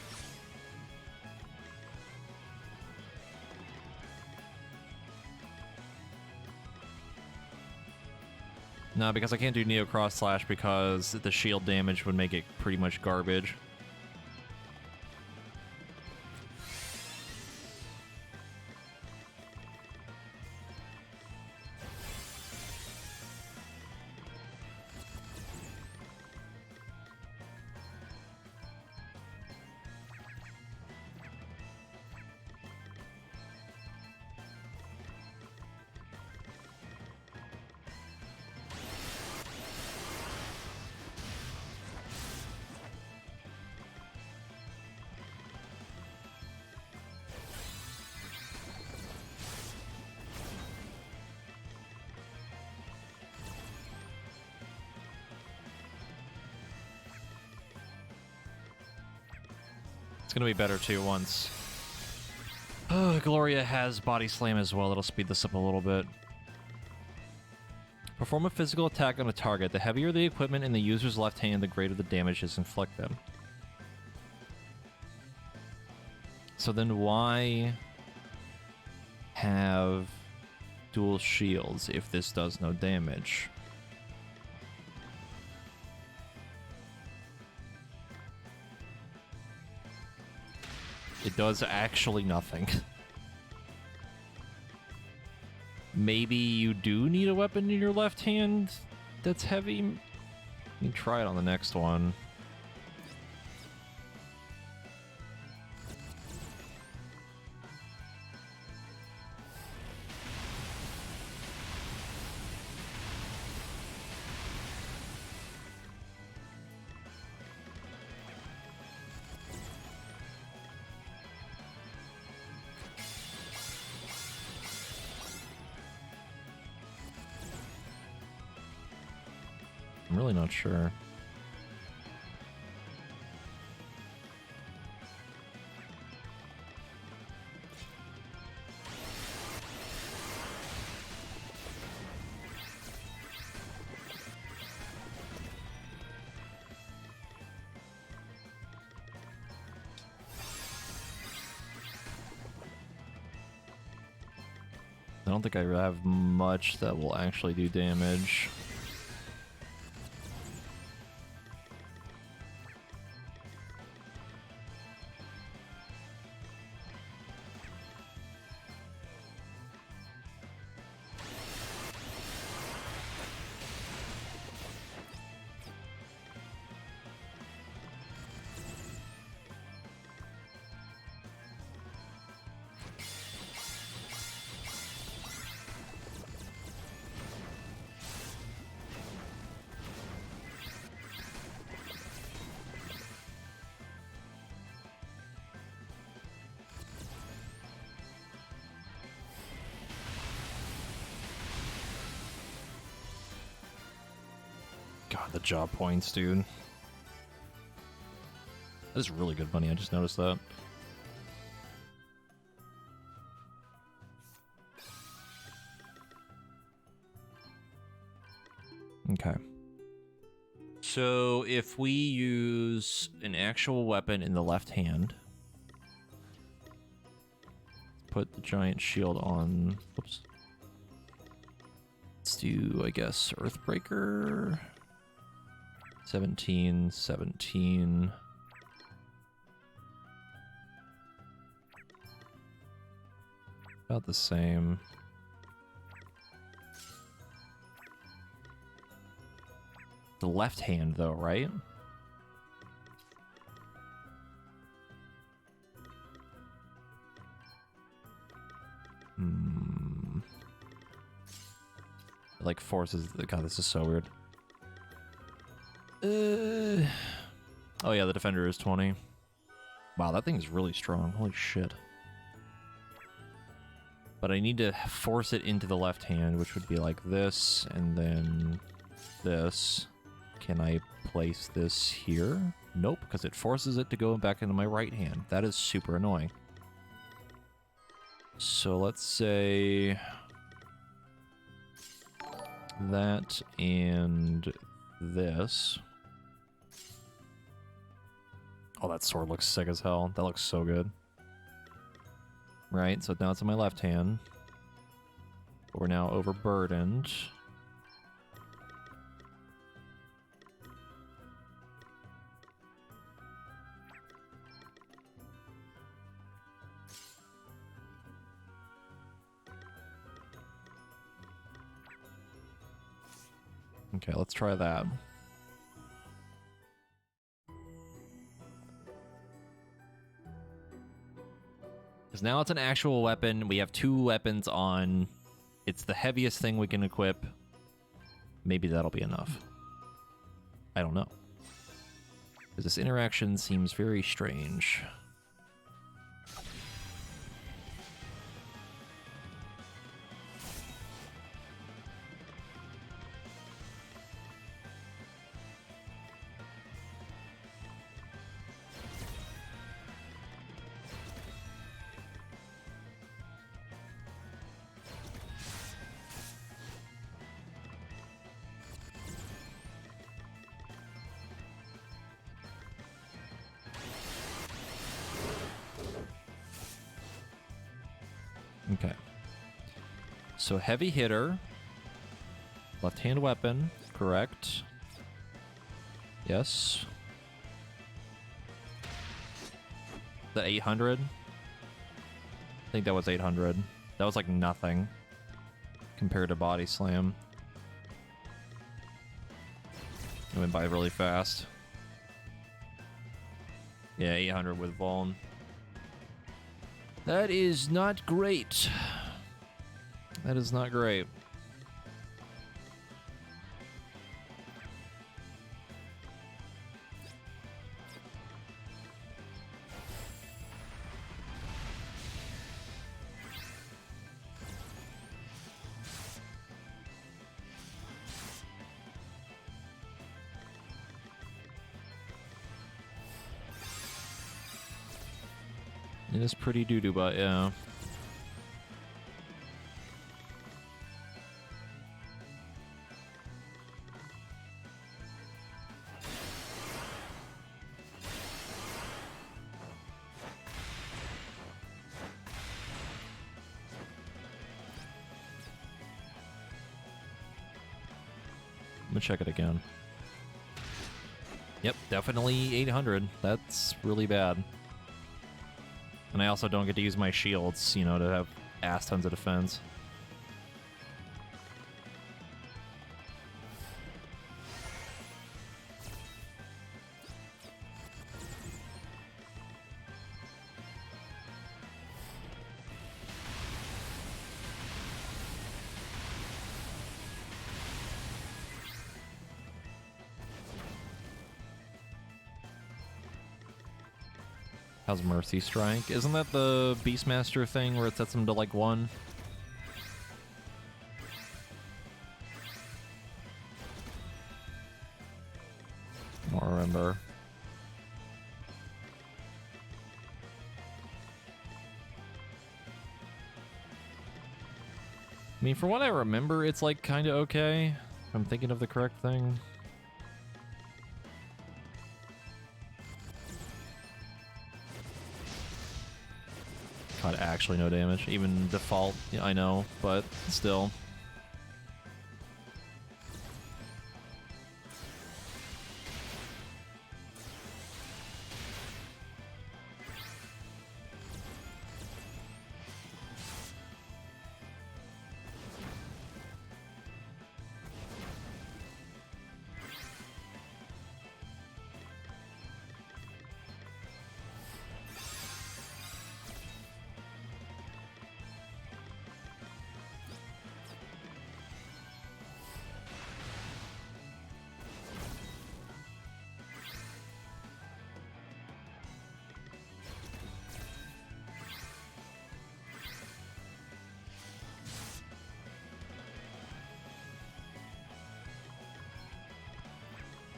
No, because I can't do Neo Cross Slash because the shield damage would make it pretty much garbage. It's gonna be better too once. Oh, Gloria has Body Slam as well. It'll speed this up a little bit. Perform a physical attack on a target. The heavier the equipment in the user's left hand, the greater the damage is inflict them. So then why have dual shields if this does no damage? It does actually nothing. Maybe you do need a weapon in your left hand that's heavy? You can try it on the next one. I'm really not sure. I don't think I have much that will actually do damage. God, the job points, dude. This is really good money, I just noticed that. Okay. So if we use an actual weapon in the left hand, put the giant shield on. Whoops. Let's do, I guess, Earthbreaker. 17, 17. About the same. The left hand, though, right? Like forces. God, this is so weird. Oh yeah, the defender is 20. Wow, that thing is really strong. Holy shit. But I need to force it into the left hand, which would be like this, and then this. Can I place this here? Nope, because it forces it to go back into my right hand. That is super annoying. So let's say that and this. Oh, that sword looks sick as hell. That looks so good. Right, so now it's in my left hand. But we're now overburdened. Okay, let's try that. Because now it's an actual weapon. We have 2 weapons on. It's the heaviest thing we can equip. Maybe that'll be enough. I don't know. Because this interaction seems very strange. Okay. So heavy hitter. Left-hand weapon, correct. Yes. The 800? I think that was 800. That was like nothing compared to Body Slam. It went by really fast. Yeah, 800 with Vuln. That is not great. That is not great. It is pretty doo-doo, but yeah. I'm gonna check it again. Yep, definitely 800. That's really bad. And I also don't get to use my shields, you know, to have ass tons of defense. How's Mercy Strike? Isn't that the Beastmaster thing where it sets him to like 1? I don't remember. I mean, for what I remember, it's like kind of okay. If I'm thinking of the correct thing. God, actually no damage. Even default, yeah, I know, but still.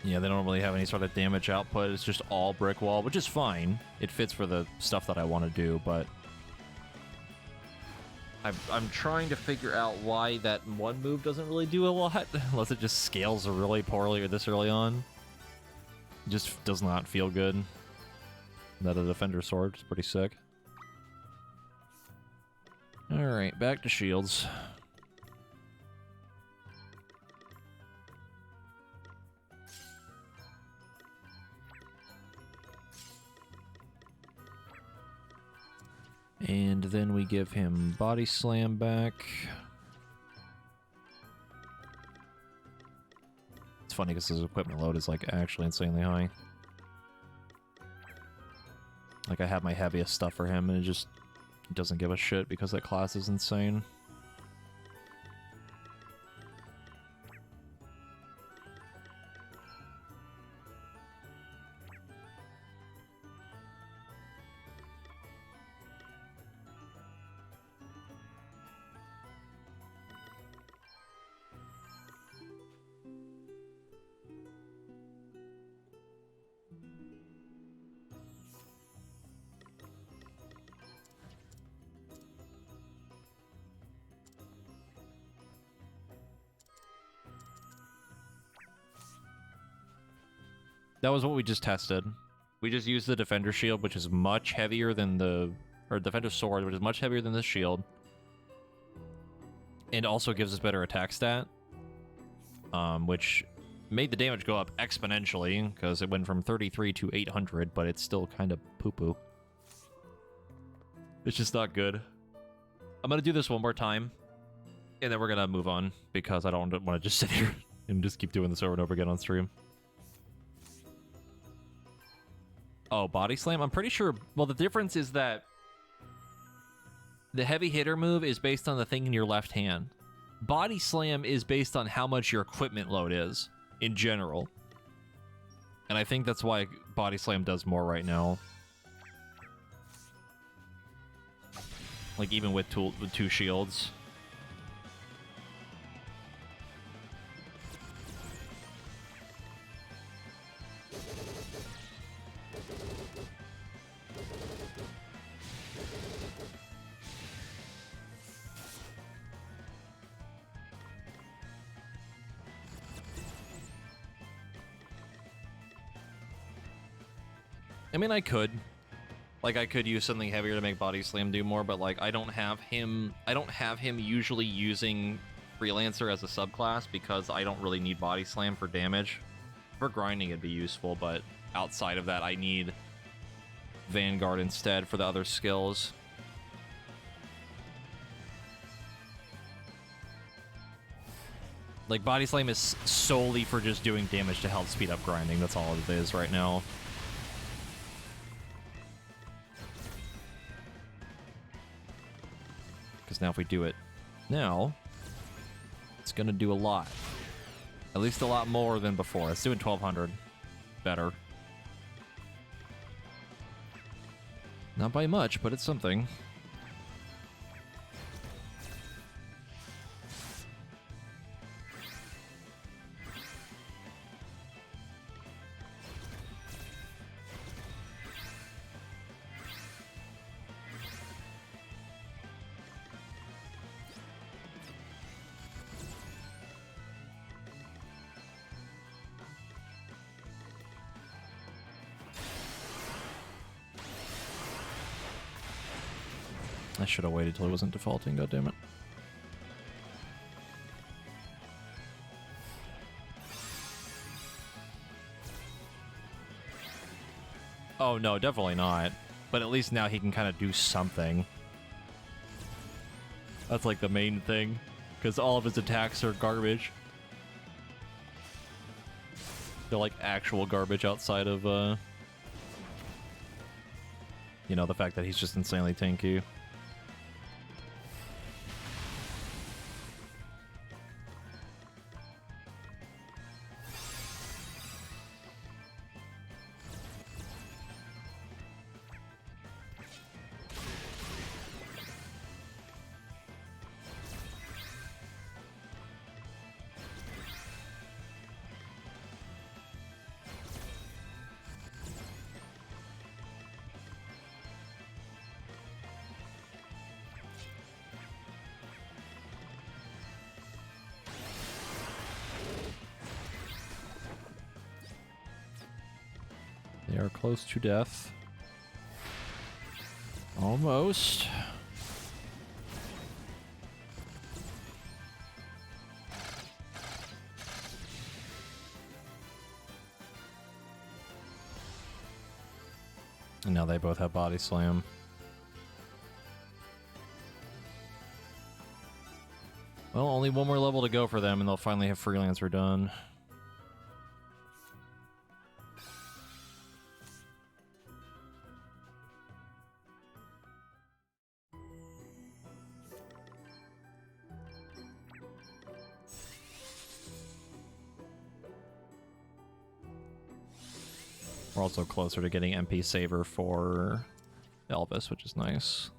Yeah, they don't really have any sort of damage output. It's just all brick wall, which is fine. It fits for the stuff that I want to do, but I'm trying to figure out why that one move doesn't really do a lot, unless it just scales really poorly or this early on. It just does not feel good. That a Defender Sword is pretty sick. Alright, back to shields. And then we give him Body Slam back. It's funny because his equipment load is like actually insanely high. Like I have my heaviest stuff for him and it just doesn't give a shit because that class is insane. That was what we just tested. We just used the Defender Shield, which is much heavier than the... Or Defender Sword, which is much heavier than the shield. And also gives us better attack stat. Which made the damage go up exponentially, because it went from 33 to 800, but it's still kind of poo-poo. It's just not good. I'm gonna do this one more time, and then we're gonna move on, because I don't want to just sit here and just keep doing this over and over again on stream. Oh, Body Slam? I'm pretty sure... Well, the difference is that the heavy hitter move is based on the thing in your left hand. Body Slam is based on how much your equipment load is, in general. And I think that's why Body Slam does more right now. Like, even with two shields. I mean, I could. Like, I could use something heavier to make Body Slam do more, but, like, I don't have him usually using Freelancer as a subclass because I don't really need Body Slam for damage. For grinding, it'd be useful, but outside of that, I need Vanguard instead for the other skills. Like, Body Slam is solely for just doing damage to help speed up grinding. That's all it is right now. Because now if we do it now, it's going to do a lot. At least a lot more than before. It's doing 1200. Better. Not by much, but it's something. I should have waited till it wasn't defaulting, goddammit. Oh no, definitely not. But at least now he can kind of do something. That's like the main thing. Because all of his attacks are garbage. They're like actual garbage outside of, you know, the fact that he's just insanely tanky. They are close to death. Almost. And now they both have Body Slam. Well, only one more level to go for them, and they'll finally have Freelancer done. We're also closer to getting MP Saver for Elvis, which is nice.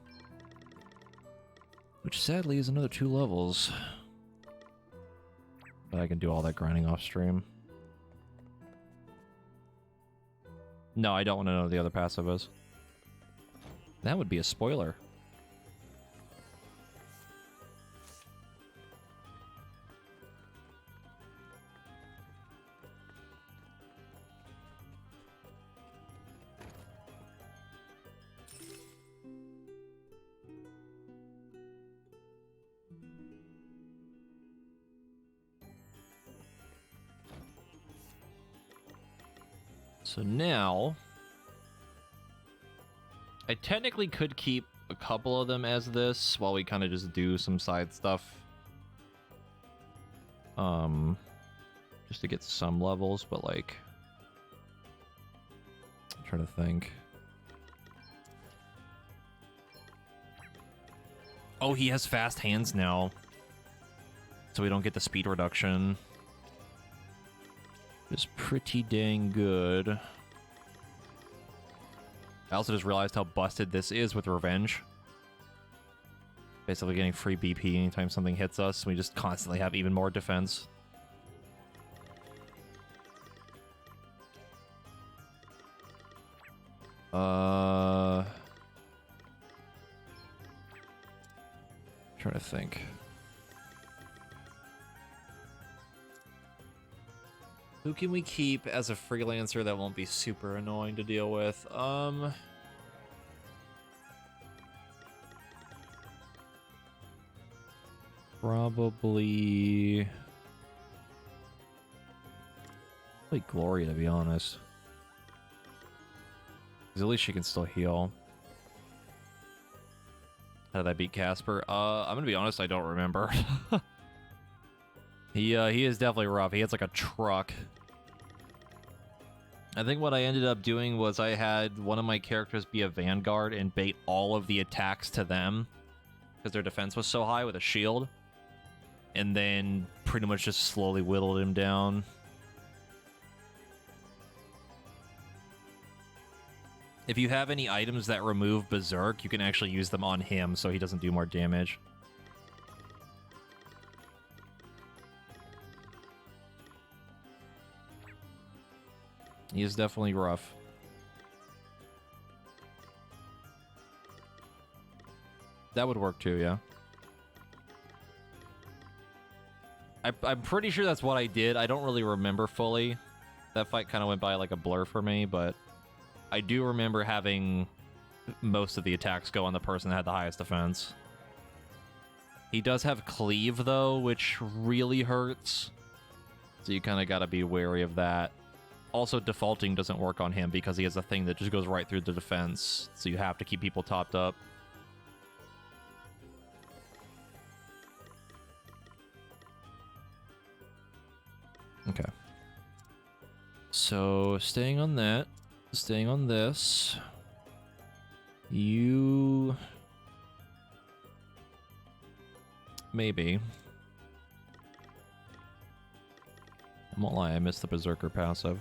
Which sadly is another 2 levels. But I can do all that grinding off stream. No, I don't want to know what the other passive is. That would be a spoiler. So now, I technically could keep a couple of them as this while we kind of just do some side stuff. Just to get some levels, but like, I'm trying to think. Oh, he has fast hands now, so we don't get the speed reduction. Is pretty dang good. I also just realized how busted this is with Revenge. Basically getting free BP anytime something hits us. We just constantly have even more defense. Trying to think. Who can we keep as a freelancer that won't be super annoying to deal with? Probably Gloria, to be honest. Because at least she can still heal. How did I beat Casper? I'm gonna be honest, I don't remember. He is definitely rough. He has like a truck. I think what I ended up doing was I had one of my characters be a vanguard and bait all of the attacks to them because their defense was so high with a shield, and then pretty much just slowly whittled him down. If you have any items that remove Berserk, you can actually use them on him so he doesn't do more damage. He is definitely rough. That would work too, yeah. I'm pretty sure that's what I did. I don't really remember fully. That fight kind of went by like a blur for me, but I do remember having most of the attacks go on the person that had the highest defense. He does have cleave though, which really hurts. So you kind of got to be wary of that. Also, defaulting doesn't work on him because he has a thing that just goes right through the defense. So you have to keep people topped up. Okay. So, staying on that. Staying on this. You... Maybe. I won't lie, I missed the Berserker passive.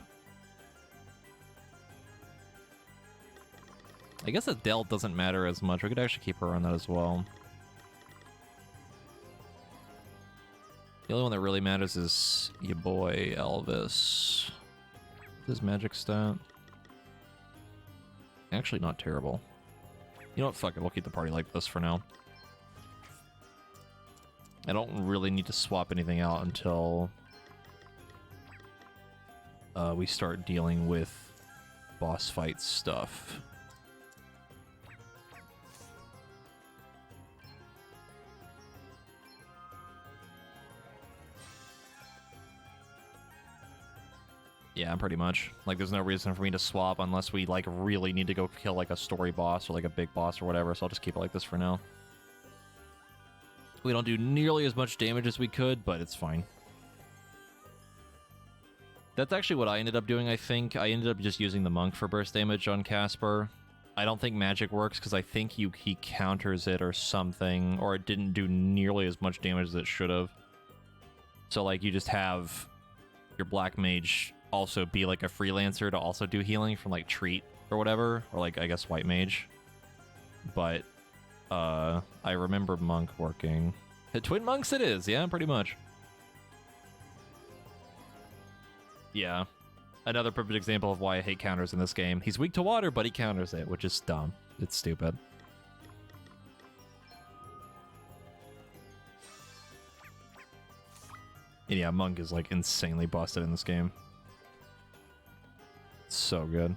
I guess Adele doesn't matter as much. We could actually keep her on that as well. The only one that really matters is your boy Elvis. His magic stat. Actually not terrible. You know what, fuck it, we'll keep the party like this for now. I don't really need to swap anything out until we start dealing with boss fight stuff. Yeah, pretty much. Like, there's no reason for me to swap unless we, like, really need to go kill, like, a story boss or, like, a big boss or whatever, so I'll just keep it like this for now. We don't do nearly as much damage as we could, but it's fine. That's actually what I ended up doing, I think. I ended up just using the Monk for burst damage on Casper. I don't think magic works, because I think he counters it or something, or it didn't do nearly as much damage as it should have. So, like, you just have your Black Mage also be like a freelancer to also do healing from like Treat or whatever, or like I guess White Mage. But I remember Monk working. Twin Monks it is, yeah, pretty much. Yeah. Another perfect example of why I hate counters in this game. He's weak to water, but he counters it, which is dumb. It's stupid. And yeah, Monk is like insanely busted in this game. So good.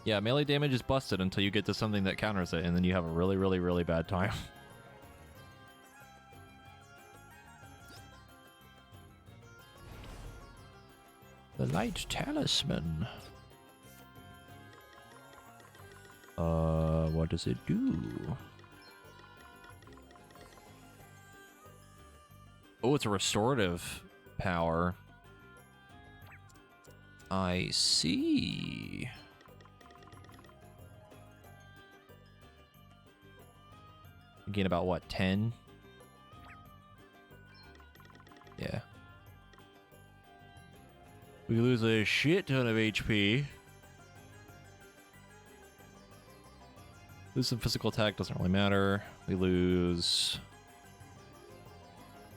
Yeah, melee damage is busted until you get to something that counters it, and then you have a really, really, really bad time. The Light Talisman. What does it do? Oh, it's a restorative power. I see. Gain about what, 10? Yeah. We lose a shit ton of HP. Lose some physical attack, doesn't really matter. We lose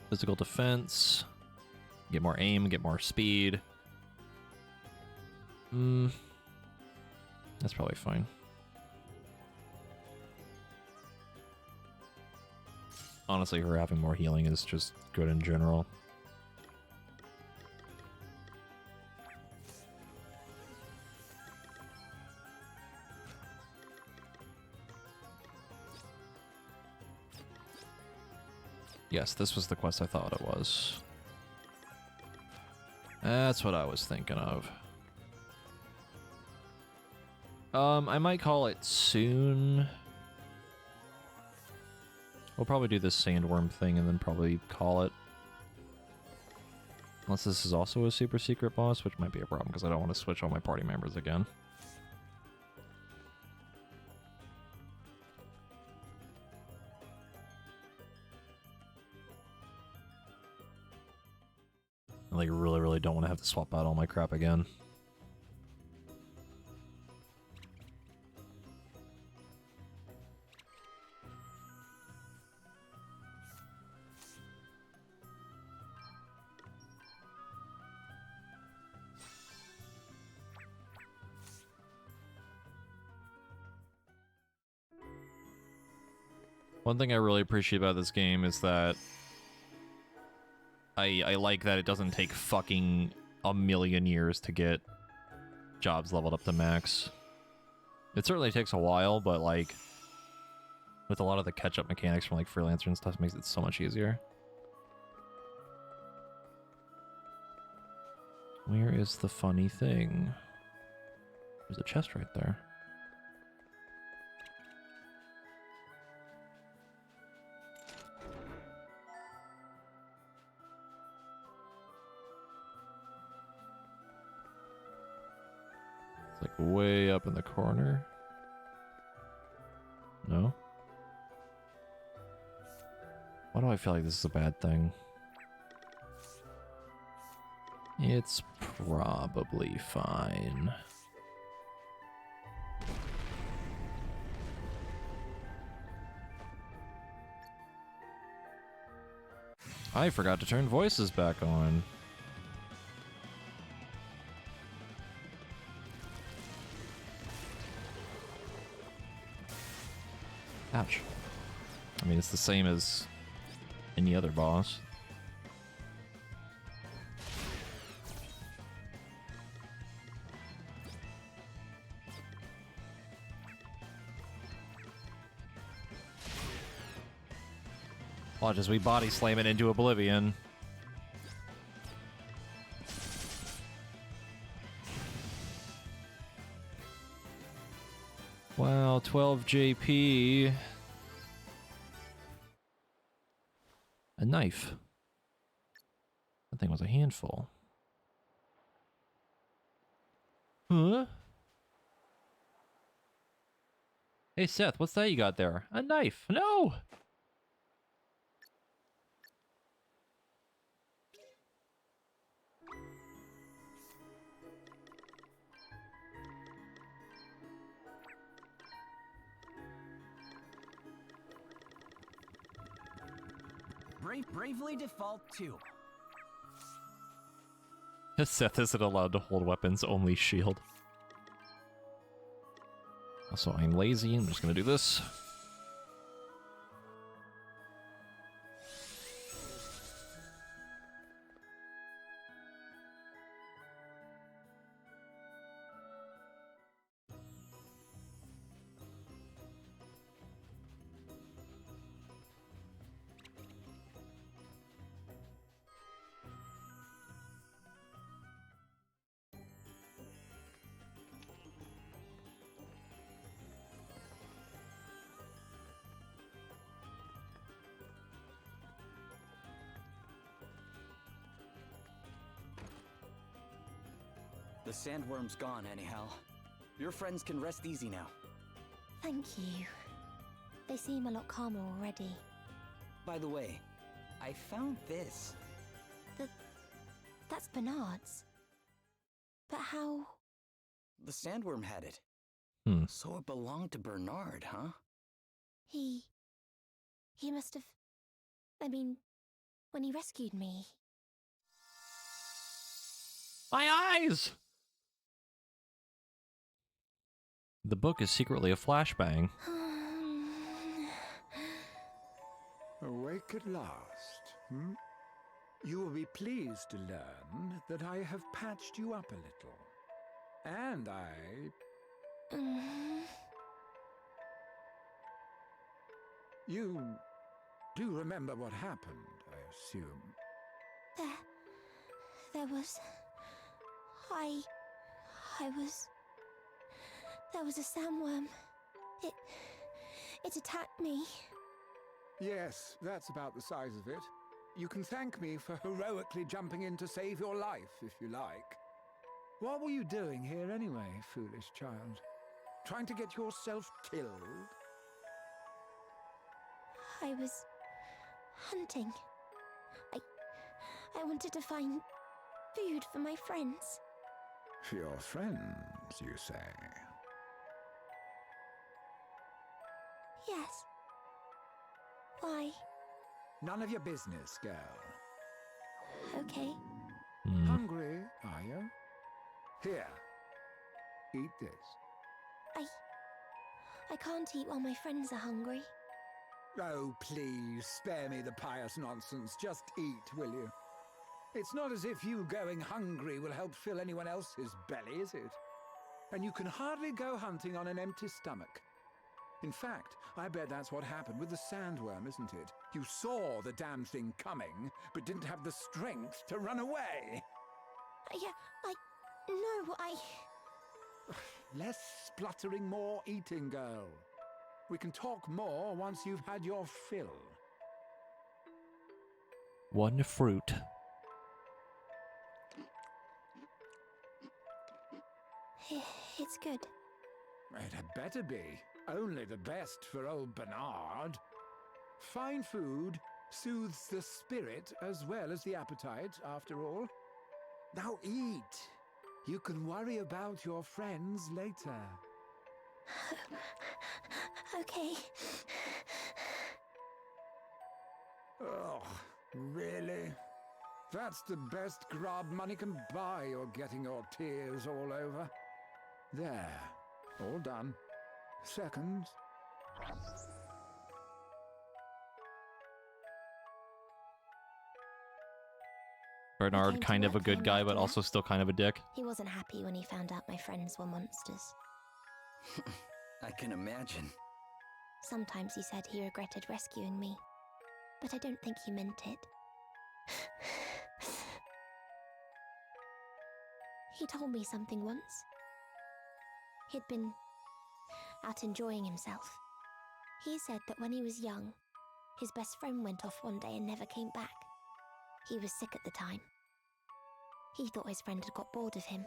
physical defense. Get more aim, get more speed. That's probably fine. honestly, her having more healing is just good in general. Yes, this was the quest I thought it was. That's what I was thinking of. I might call it soon. We'll probably do this sandworm thing and then probably call it. Unless this is also a super secret boss, which might be a problem because I don't want to switch all my party members again. I like really don't want to have to swap out all my crap again. One thing I really appreciate about this game is that I like that it doesn't take fucking a million years to get jobs leveled up to max. It certainly takes a while, but like with a lot of the catch-up mechanics from like Freelancer and stuff, it makes it so much easier. Where is the funny thing? There's a chest right there. It's like way up in the corner. No? Why do I feel like this is a bad thing? It's probably fine. I forgot to turn voices back on. Ouch. I mean, it's the same as any other boss. Watch as we body slam it into oblivion. Wow, 12 JP. A knife. That thing was a handful. Huh? Hey Seth, what's that you got there? A knife. No! Bravely Default 2. Seth isn't allowed to hold weapons, only shield. Also, I'm lazy. I'm just gonna do this. The sandworm's gone anyhow. Your friends can rest easy now. Thank you. They seem a lot calmer already. By the way, I found this. That's Bernard's. But how? The sandworm had it. So it belonged to Bernard, huh? He must have... I mean, when he rescued me... My eyes! The book is secretly a flashbang. Awake at last, hmm? You will be pleased to learn that I have patched you up a little. And You do remember what happened, I assume? There was... There was a sandworm. It attacked me. Yes, that's about the size of it. You can thank me for heroically jumping in to save your life, if you like. What were you doing here anyway, foolish child? Trying to get yourself killed? I was hunting. I wanted to find food for my friends. For your friends, you say? Yes. Why? None of your business, girl. Okay. Hungry, are you? Here. Eat this. I can't eat while my friends are hungry. Oh, please, spare me the pious nonsense. Just eat, will you? It's not as if you going hungry will help fill anyone else's belly, is it? And you can hardly go hunting on an empty stomach. In fact, I bet that's what happened with the sandworm, isn't it? You saw the damn thing coming, but didn't have the strength to run away. Less spluttering, more eating, girl. We can talk more once you've had your fill. One fruit. It's good. It had better be. Only the best for old Bernard. Fine food soothes the spirit as well as the appetite, after all. Now eat. You can worry about your friends later. Okay. Oh, really? That's the best grub money can buy, you're getting your tears all over. There. All done. Seconds. Bernard, kind of a good guy, but also still kind of a dick. He wasn't happy when he found out my friends were monsters. I can imagine. Sometimes he said he regretted rescuing me, but I don't think he meant it. He told me something once. He'd been out enjoying himself. He said that when he was young, his best friend went off one day and never came back. He was sick at the time. He thought his friend had got bored of him,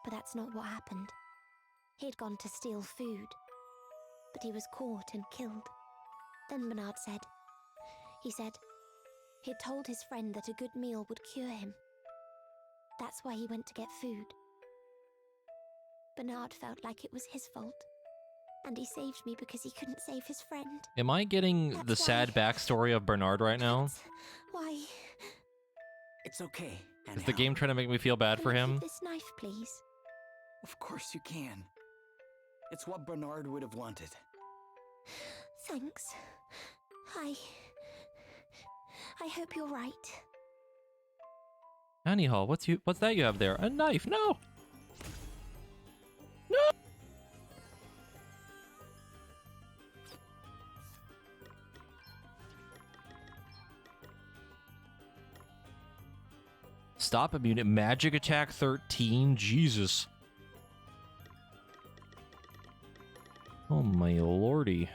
but that's not what happened. He'd gone to steal food, but he was caught and killed. Then Bernard said, he'd told his friend that a good meal would cure him. That's why he went to get food. Bernard felt like it was his fault, and he saved me because he couldn't save his friend. Am I getting the sad backstory of Bernard right now? Why? It's okay. Is the game trying to make me feel bad for him? This knife, please. Of course you can. It's what Bernard would have wanted. Thanks. I hope you're right. Anyhow, what's that you have there? A knife? No. No. Stop immune. Magic attack 13. Jesus. Oh my lordy.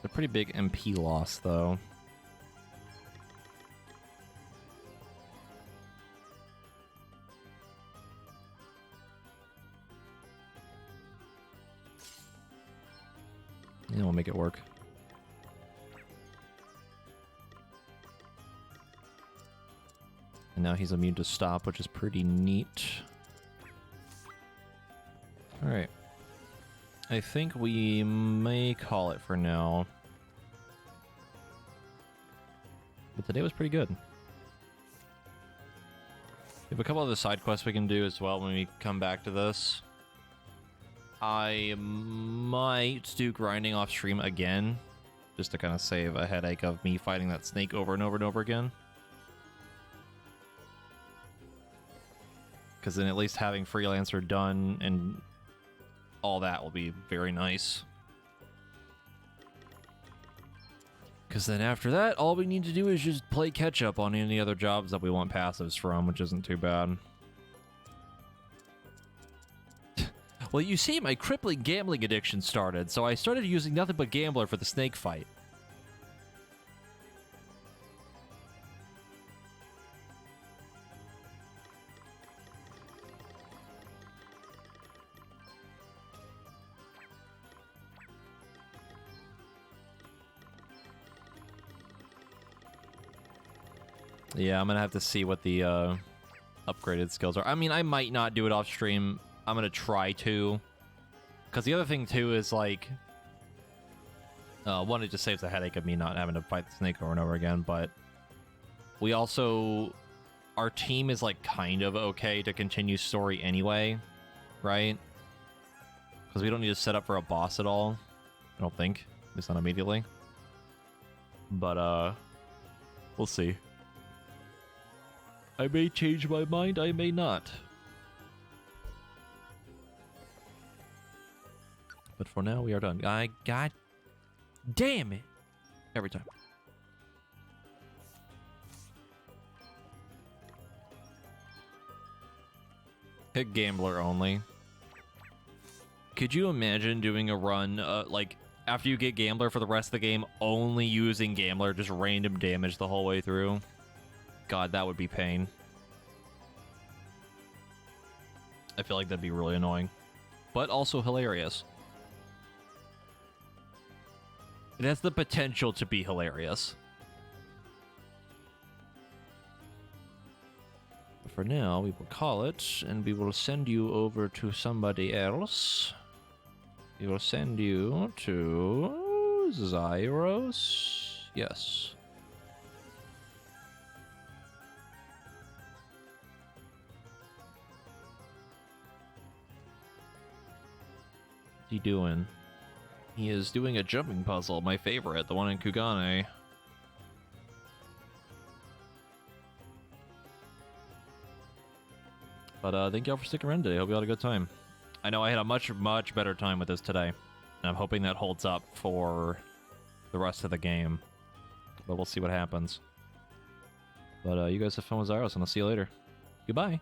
A pretty big MP loss, though. Yeah, we'll make it work. And now he's immune to stop, which is pretty neat. Alright. I think we may call it for now. But today was pretty good. have a couple other side quests we can do as well when we come back to this. I might do grinding off stream again, just to kind of save a headache of me fighting that snake over and over and over again. Because then at least having Freelancer done and all that will be very nice. Because then after that, all we need to do is just play catch up on any other jobs that we want passives from, which isn't too bad. Well, you see, my crippling gambling addiction started, so I started using nothing but Gambler for the snake fight. Yeah, I'm gonna have to see what the upgraded skills are. I mean, I might not do it off stream. I'm gonna try to. Because the other thing, too, is like... one, it just saves the headache of me not having to fight the snake over and over again, but... We also... Our team is, like, kind of okay to continue story anyway, right? Because we don't need to set up for a boss at all. I don't think. At least not immediately. But, we'll see. I may change my mind, I may not. But for now, we are done. God damn it! Every time. Hit Gambler only. Could you imagine doing a run, like, after you get Gambler for the rest of the game, only using Gambler, just random damage the whole way through? God, that would be pain. I feel like that'd be really annoying. But also hilarious. It has the potential to be hilarious. But for now, we will call it, and we will send you over to somebody else. We will send you to... Zyros? Yes. What's he doing? He is doing a jumping puzzle, my favorite, the one in Kugane. But thank y'all for sticking around today. Hope you had a good time. I know I had a much better time with this today. And I'm hoping that holds up for the rest of the game. But we'll see what happens. But you guys have fun with Zyros, and I'll see you later. Goodbye.